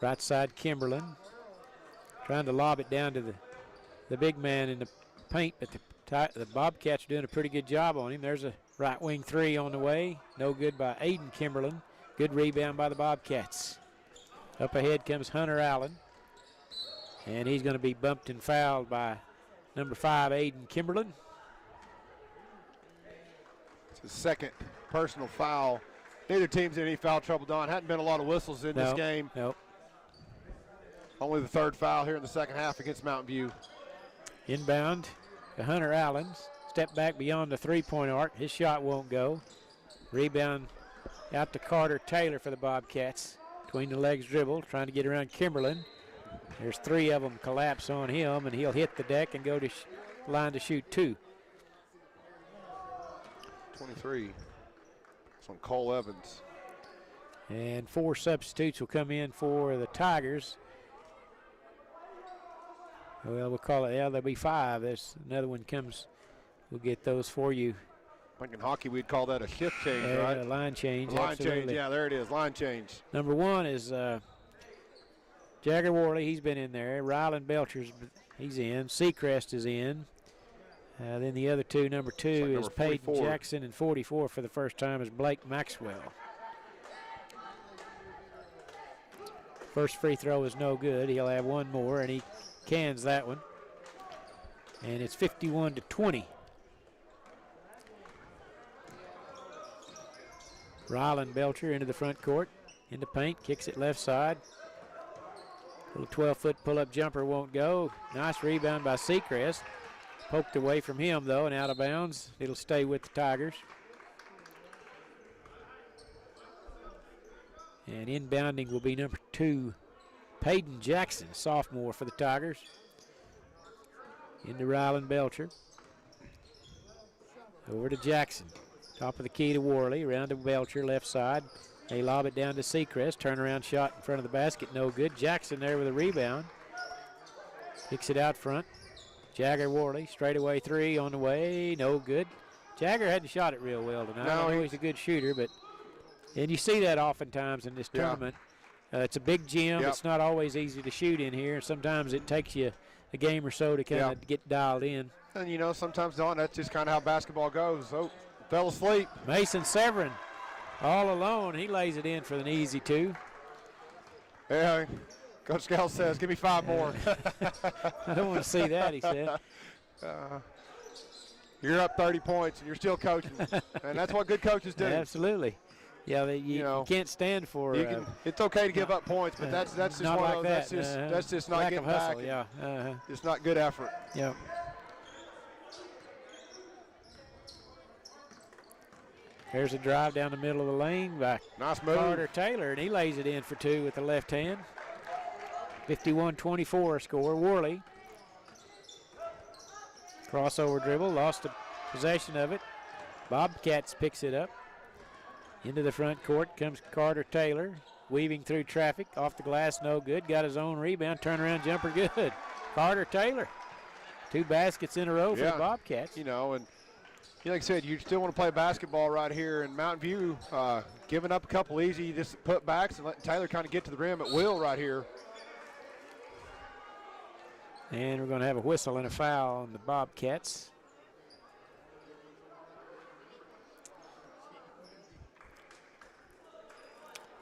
Speaker 2: Right side, Kimberlin trying to lob it down to the big man in the paint, but the Bobcats are doing a pretty good job on him. There's a right wing 3 on the way, no good by Aiden Kimberlin. Good rebound by the Bobcats. Up ahead comes Hunter Allen. And he's going to be bumped and fouled by number 5, Aiden Kimberlin.
Speaker 1: It's his second personal foul. Neither team's in any foul trouble, Don. Hadn't been a lot of whistles in this game.
Speaker 2: Nope.
Speaker 1: Only the 3rd foul here in the second half against Mountain View.
Speaker 2: Inbound to Hunter Allen. Step back beyond the three-point arc. His shot won't go. Rebound out to Carter Taylor for the Bobcats. Between the legs dribble, trying to get around Kimberlin. There's 3 of them collapse on him, and he'll hit the deck and go to line to shoot 2.
Speaker 1: 23. It's on Cole Evans.
Speaker 2: And 4 substitutes will come in for the Tigers. Well, we'll call it, there'll be 5. There's another one comes. We'll get those for you.
Speaker 1: I think in hockey we'd call that a shift change, right?
Speaker 2: A line change.
Speaker 1: Line
Speaker 2: absolutely.
Speaker 1: change, yeah, there it is, line change.
Speaker 2: Number 1 is Jagger Worley. He's been in there. Ryland Belcher's, he's in. Seacrest is in. Then the other 2, number 2 is Peyton Jackson, and 44 for the first time is Blake Maxwell. First free throw is no good. He'll have 1 more, and he cans that one. And it's 51-20. Ryland Belcher into the front court, into paint, kicks it left side. Little 12-foot pull-up jumper won't go. Nice rebound by Seacrest. Poked away from him, though, and out of bounds. It'll stay with the Tigers. And inbounding will be number 2, Peyton Jackson, sophomore for the Tigers. Into Ryland Belcher. Over to Jackson. Top of the key to Worley, around to Belcher, left side. They lob it down to Seacrest. Turnaround shot in front of the basket, no good. Jackson there with a rebound. Kicks it out front. Jagger Worley, straightaway 3 on the way, no good. Jagger hadn't shot it real well tonight. I know he's a good shooter, but and you see that oftentimes in this tournament. It's a big gym. It's not always easy to shoot in here. Sometimes it takes you a game or so to kind of get dialed in.
Speaker 1: And, you know, sometimes, Don, that's just kind of how basketball goes. Oh, fell asleep.
Speaker 2: Mason Severin all alone. He lays it in for an easy 2.
Speaker 1: Yeah, Coach Scal says, give me 5 more.
Speaker 2: I don't want to see that, he said.
Speaker 1: You're up 30 points, and you're still coaching. And that's what good coaches do.
Speaker 2: Absolutely. Yeah, you can't stand for.
Speaker 1: It's okay to give up points, but that's just
Speaker 2: not
Speaker 1: one
Speaker 2: like
Speaker 1: of
Speaker 2: that.
Speaker 1: those. That's just not
Speaker 2: lack
Speaker 1: getting
Speaker 2: of hustle,
Speaker 1: back.
Speaker 2: Yeah.
Speaker 1: It's not good effort.
Speaker 2: Yeah. There's a drive down the middle of the lane by Carter Taylor, and he lays it in for 2 with the left hand. 51-24 score. Worley. Crossover dribble, lost the possession of it. Bobcats picks it up. Into the front court comes Carter Taylor, weaving through traffic, off the glass, no good. Got his own rebound, turnaround jumper, good. Carter Taylor, 2 baskets in a row for the Bobcats.
Speaker 1: You know, and like I said, you still want to play basketball right here in Mountain View. Giving up a couple easy just putbacks and letting Taylor kind of get to the rim at will right here.
Speaker 2: And we're going to have a whistle and a foul on the Bobcats.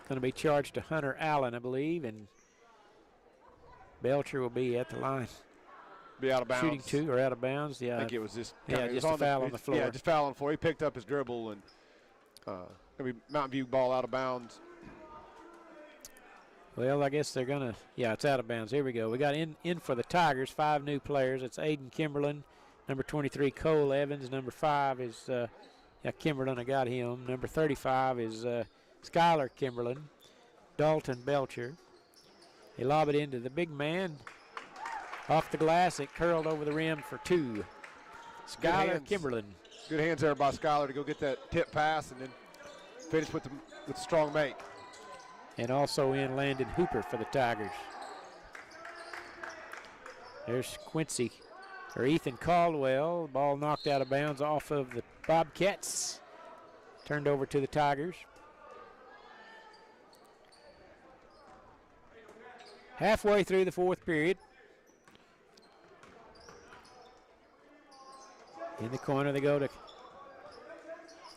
Speaker 2: Going to be charged to Hunter Allen, I believe, and Belcher will be at the line.
Speaker 1: Be out of bounds.
Speaker 2: Shooting 2 or out of bounds. Yeah,
Speaker 1: I think it was just
Speaker 2: just a foul on the floor.
Speaker 1: Yeah, just foul on the floor. He picked up his dribble and Mountain View ball out of bounds.
Speaker 2: Well, I guess they're going to, it's out of bounds. Here we go. We got in for the Tigers, 5 new players. It's Aiden Kimberlin, number 23, Cole Evans. Number 5 is, Kimberlin, I got him. Number 35 is Skylar Kimberlin, Dalton Belcher. They lob it into the big man. Off the glass, it curled over the rim for 2. Skylar Kimberlin.
Speaker 1: Good hands there by Skylar to go get that tip pass and then finish with the strong make.
Speaker 2: And also in Landon Hooper for the Tigers. There's Ethan Caldwell. Ball knocked out of bounds off of the Bobcats. Turned over to the Tigers. Halfway through the 4th period. In the corner they go to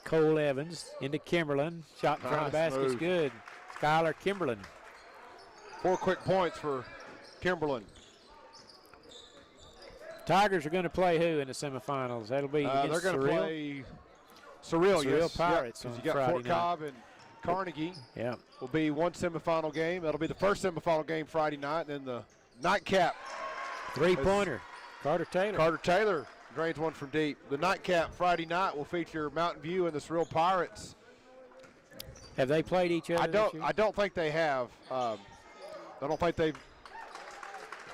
Speaker 2: Cole Evans. Into Kimberlin. Shot in front of the basket's good. Skylar Kimberlin.
Speaker 1: 4 quick points for Kimberlin.
Speaker 2: Tigers are going to play who in the semifinals? That'll be
Speaker 1: they're going to play Surreal
Speaker 2: Pirates on
Speaker 1: you got
Speaker 2: Friday
Speaker 1: Fort Cobb and Carnegie.
Speaker 2: Yeah.
Speaker 1: Will be one semifinal game. That'll be the first semifinal game Friday night, and then the nightcap.
Speaker 2: 3-pointer. Carter Taylor.
Speaker 1: Carter Taylor drains one from deep. The nightcap Friday night will feature Mountain View and the Surreal Pirates.
Speaker 2: Have they played each other this year?
Speaker 1: I don't think they have. I don't think they've.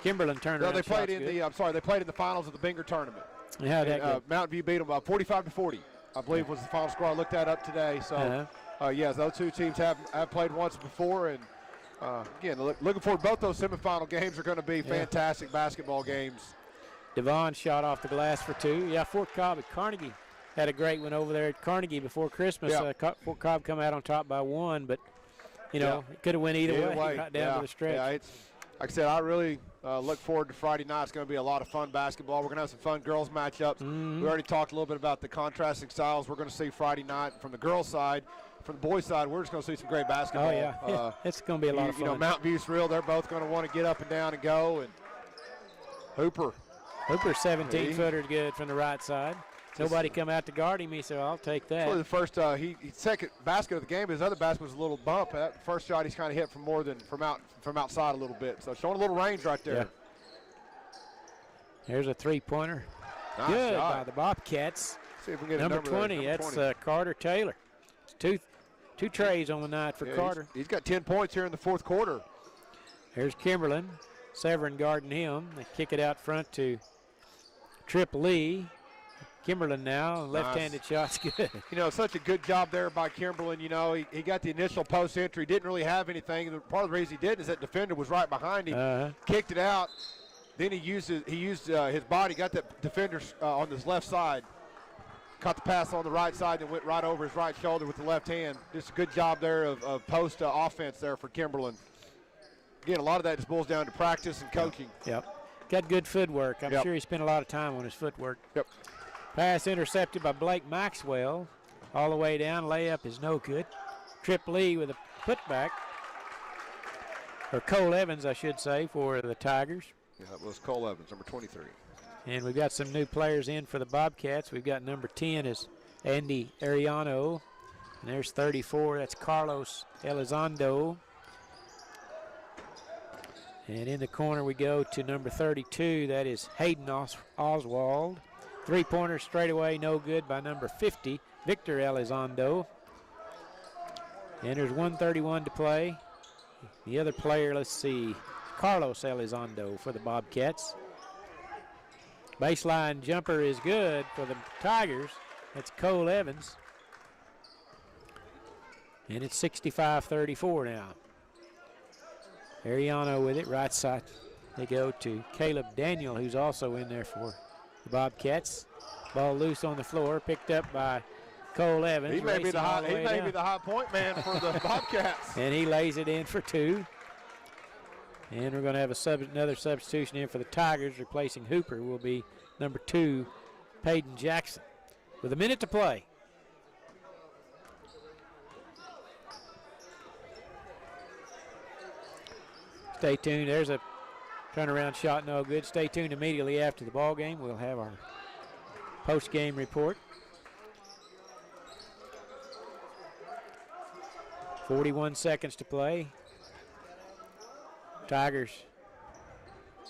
Speaker 2: Kimberlin turned around.
Speaker 1: No, they played
Speaker 2: shots
Speaker 1: in
Speaker 2: good.
Speaker 1: the. I'm sorry, they played in the finals of the Binger tournament.
Speaker 2: Yeah, that good.
Speaker 1: Mountain View beat them 45-40. I believe was the final score. I looked that up today. So, yes, those two teams have played once before, and again, looking forward. Both those semifinal games are going to be fantastic basketball games.
Speaker 2: Devon shot off the glass for 2. Yeah, Fort Cobb at Carnegie had a great one over there at Carnegie before Christmas. Fort Cobb come out on top by 1, but it could have went either way. Right down to the stretch.
Speaker 1: Yeah, it's like I said. I really look forward to Friday night. It's going to be a lot of fun basketball. We're going to have some fun girls matchups. We already talked a little bit about the contrasting styles. We're going to see Friday night from the girls' side. From the boys' side, we're just going to see some great basketball.
Speaker 2: Oh yeah, it's going to be a lot of fun.
Speaker 1: You know, Mountain View's Surreal. They're both going to want to get up and down and go. And Hooper's
Speaker 2: 17-footer good from the right side. Nobody come out to guard him. He said, "I'll take that."
Speaker 1: Well, the first, he second basket of the game. His other basket was a little bump. That first shot, he's kind of hit from outside a little bit. So showing a little range right there.
Speaker 2: Yeah. There's a 3-pointer.
Speaker 1: Nice
Speaker 2: good
Speaker 1: shot
Speaker 2: by the Bobcats.
Speaker 1: See if we can get
Speaker 2: number
Speaker 1: a number
Speaker 2: 20.
Speaker 1: There.
Speaker 2: That's
Speaker 1: 20.
Speaker 2: Carter Taylor. It's two trays on the night for Carter.
Speaker 1: He's got 10 points here in the fourth quarter.
Speaker 2: There's Kimberlin. Severin guarding him. They kick it out front to Trip Lee. Kimberlin now, left-handed shot's good.
Speaker 1: You know, such a good job there by Kimberlin. You know, he got the initial post entry, didn't really have anything. Part of the reason he didn't is that defender was right behind him, kicked it out. Then he used his body, got that defender on his left side, caught the pass on the right side and went right over his right shoulder with the left hand. Just a good job there of post offense there for Kimberlin. Again, a lot of that just boils down to practice and coaching.
Speaker 2: Yep. Got good footwork. I'm sure he spent a lot of time on his footwork.
Speaker 1: Yep.
Speaker 2: Pass intercepted by Blake Maxwell. All the way down. Layup is no good. Trip Lee with a putback. Or Cole Evans, I should say, for the Tigers.
Speaker 1: Yeah, that was Cole Evans, number 23.
Speaker 2: And we've got some new players in for the Bobcats. We've got number 10 is Andy Ariano. And there's 34. That's Carlos Elizondo. And in the corner we go to number 32. That is Hayden Oswald. 3-pointer straight away, no good by number 50, Victor Elizondo. And there's 1:31 to play. The other player, let's see, Carlos Elizondo for the Bobcats. Baseline jumper is good for the Tigers. That's Cole Evans. And it's 65-34 now. Ariano with it, right side. They go to Caleb Daniel, who's also in there for the Bobcats. Ball loose on the floor, picked up by Cole Evans.
Speaker 1: He may be the high point man for the Bobcats.
Speaker 2: And he lays it in for 2. And we're going to have another substitution in for the Tigers. Replacing Hooper will be number 2, Peyton Jackson. With a minute to play. Stay tuned. There's a turnaround shot, no good. Stay tuned immediately after the ball game. We'll have our post-game report. 41 seconds to play. Tigers.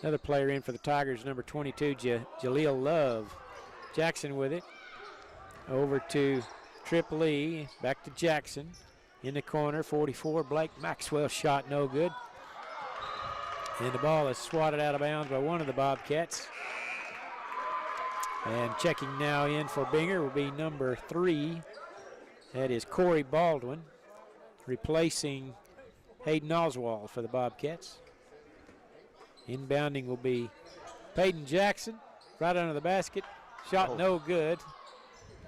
Speaker 2: Another player in for the Tigers, number 22, Jaleel Love. Jackson with it. Over to Trip Lee. Back to Jackson. In the corner, 44, Blake Maxwell shot no good. And the ball is swatted out of bounds by one of the Bobcats. And checking now in for Binger will be number 3. That is Corey Baldwin, replacing Hayden Oswald for the Bobcats. Inbounding will be Peyton Jackson, right under the basket. Shot no good.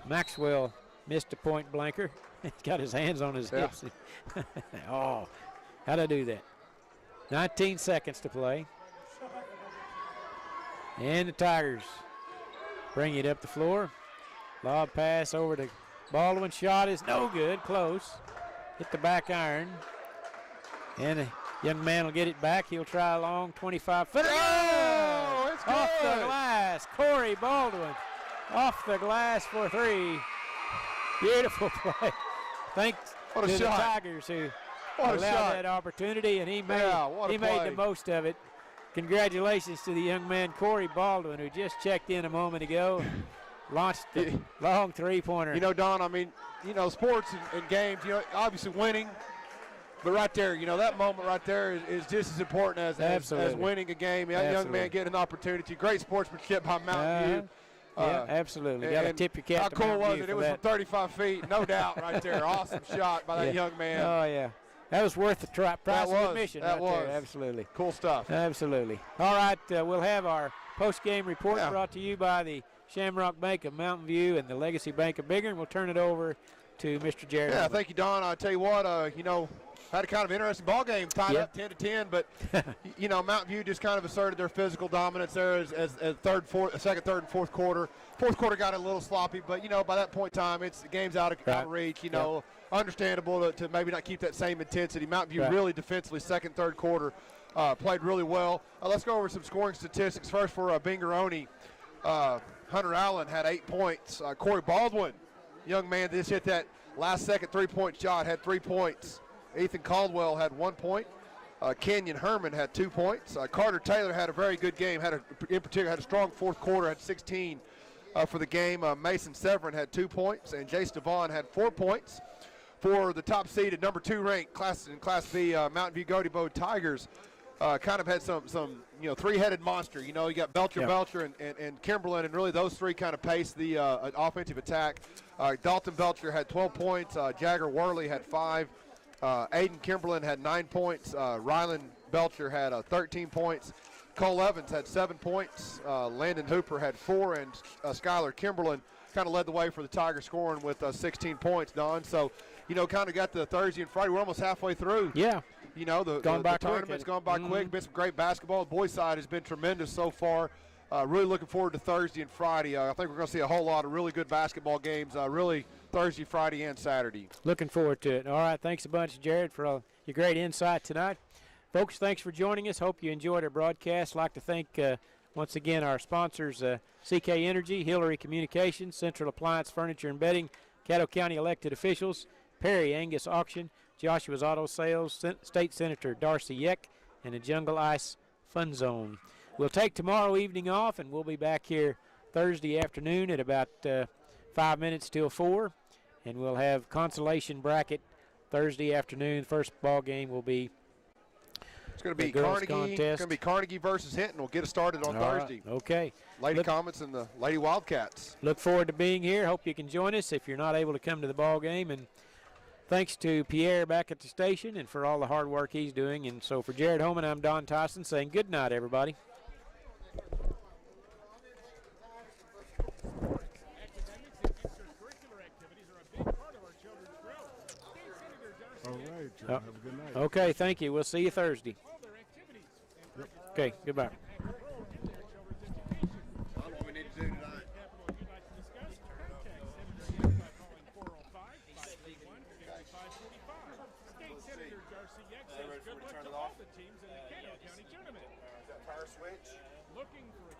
Speaker 2: Maxwell missed a point blanker. He's got his hands on his hips. Oh, how'd I do that? 19 seconds to play. And the Tigers bring it up the floor. Lob pass over to Baldwin. Shot is no good. Close. Hit the back iron. And the young man will get it back. He'll try a long 25-footer.
Speaker 1: Oh, it's
Speaker 2: off
Speaker 1: good.
Speaker 2: the glass. Corey Baldwin off the glass for 3. Beautiful play. Thanks to the Tigers who allowed that opportunity, and he made the most of it. congratulations to the young man, Corey Baldwin, who just checked in a moment ago. Launched the long three-pointer.
Speaker 1: You know, Don, I mean, you know, sports and games, you know, obviously winning. But right there, you know, that moment right there is just as important as winning a game. That young man getting an opportunity. Great sportsmanship by Mountain View.
Speaker 2: Yeah, absolutely. Got to tip your cap to
Speaker 1: How cool
Speaker 2: Mountain
Speaker 1: was
Speaker 2: View
Speaker 1: it?
Speaker 2: for
Speaker 1: It was
Speaker 2: that.
Speaker 1: from 35 feet, no doubt right there. Awesome shot by that young man.
Speaker 2: Oh, yeah. That was worth the price of admission
Speaker 1: That
Speaker 2: right
Speaker 1: was.
Speaker 2: there. Absolutely.
Speaker 1: Cool stuff.
Speaker 2: Absolutely. All right, we'll have our post-game report brought to you by the Shamrock Bank of Mountain View and the Legacy Bank of Bighorn. We'll turn it over to Mr. Jared.
Speaker 1: Yeah, thank you, Don. I tell you what, you know, had a kind of interesting ball game, tied up 10-10, but you know, Mountain View just kind of asserted their physical dominance there as second, third, and fourth quarter. Fourth quarter got a little sloppy, but you know, by that point in time, the game's out of reach. You know, understandable to maybe not keep that same intensity. Mountain View really defensively, second, third quarter, played really well. Let's go over some scoring statistics. First for Bingeroni, Hunter Allen had 8 points. Corey Baldwin, young man, just hit that last second three-point shot, had 3 points. Ethan Caldwell had 1 point. Kenyon Herman had 2 points. Carter Taylor had a very good game. In particular, had a strong fourth quarter. Had 16 for the game. Mason Severin had 2 points, and Jace Devon had 4 points. For the top seeded number 2 ranked in Class B, Mountain View Gotebo Tigers, kind of had some you know, three-headed monster. You know, you got Belcher and Kimberlin, and really those three kind of paced the offensive attack. Dalton Belcher had 12 points. Jagger Worley had 5. Aiden Kimberlin had 9 points. Rylan Belcher had 13 points. Cole Evans had 7 points. Landon Hooper had 4, and Skylar Kimberlin kind of led the way for the Tigers scoring with 16 points, Don. So, you know, kind of got the Thursday and Friday. We're almost halfway through.
Speaker 2: Yeah.
Speaker 1: You know, the tournament's gone by quick. Been some great basketball. The boys' side has been tremendous so far. Really looking forward to Thursday and Friday. I think we're going to see a whole lot of really good basketball games, really Thursday, Friday, and Saturday.
Speaker 2: Looking forward to it. All right, thanks a bunch, Jared, for all your great insight tonight. Folks, thanks for joining us. Hope you enjoyed our broadcast. I'd like to thank, once again, our sponsors, CK Energy, Hillary Communications, Central Appliance Furniture and Bedding, Caddo County elected officials, Perry Angus Auction, Joshua's Auto Sales, State Senator Darcy Yeck, and the Jungle Ice Fun Zone. We'll take tomorrow evening off, and we'll be back here Thursday afternoon at about 5 minutes till 4, and we'll have consolation bracket Thursday afternoon. First ball game will be
Speaker 1: It's going to be Carnegie. It's going to be Carnegie versus Hinton. We'll get us started on Thursday.
Speaker 2: Right, okay.
Speaker 1: Lady Comets and the Lady Wildcats.
Speaker 2: Look forward to being here. Hope you can join us if you're not able to come to the ball game. And thanks to Pierre back at the station and for all the hard work he's doing. And so for Jared Holman, I'm Don Tyson saying good night, everybody.
Speaker 3: All right, John. Have a good night.
Speaker 2: Okay, thank you. We'll see you Thursday. Okay, goodbye.
Speaker 9: State Senator Darcy Yeck says good luck to all the teams in the Caddo County Tournament.
Speaker 1: Is that power switch?
Speaker 9: Looking for a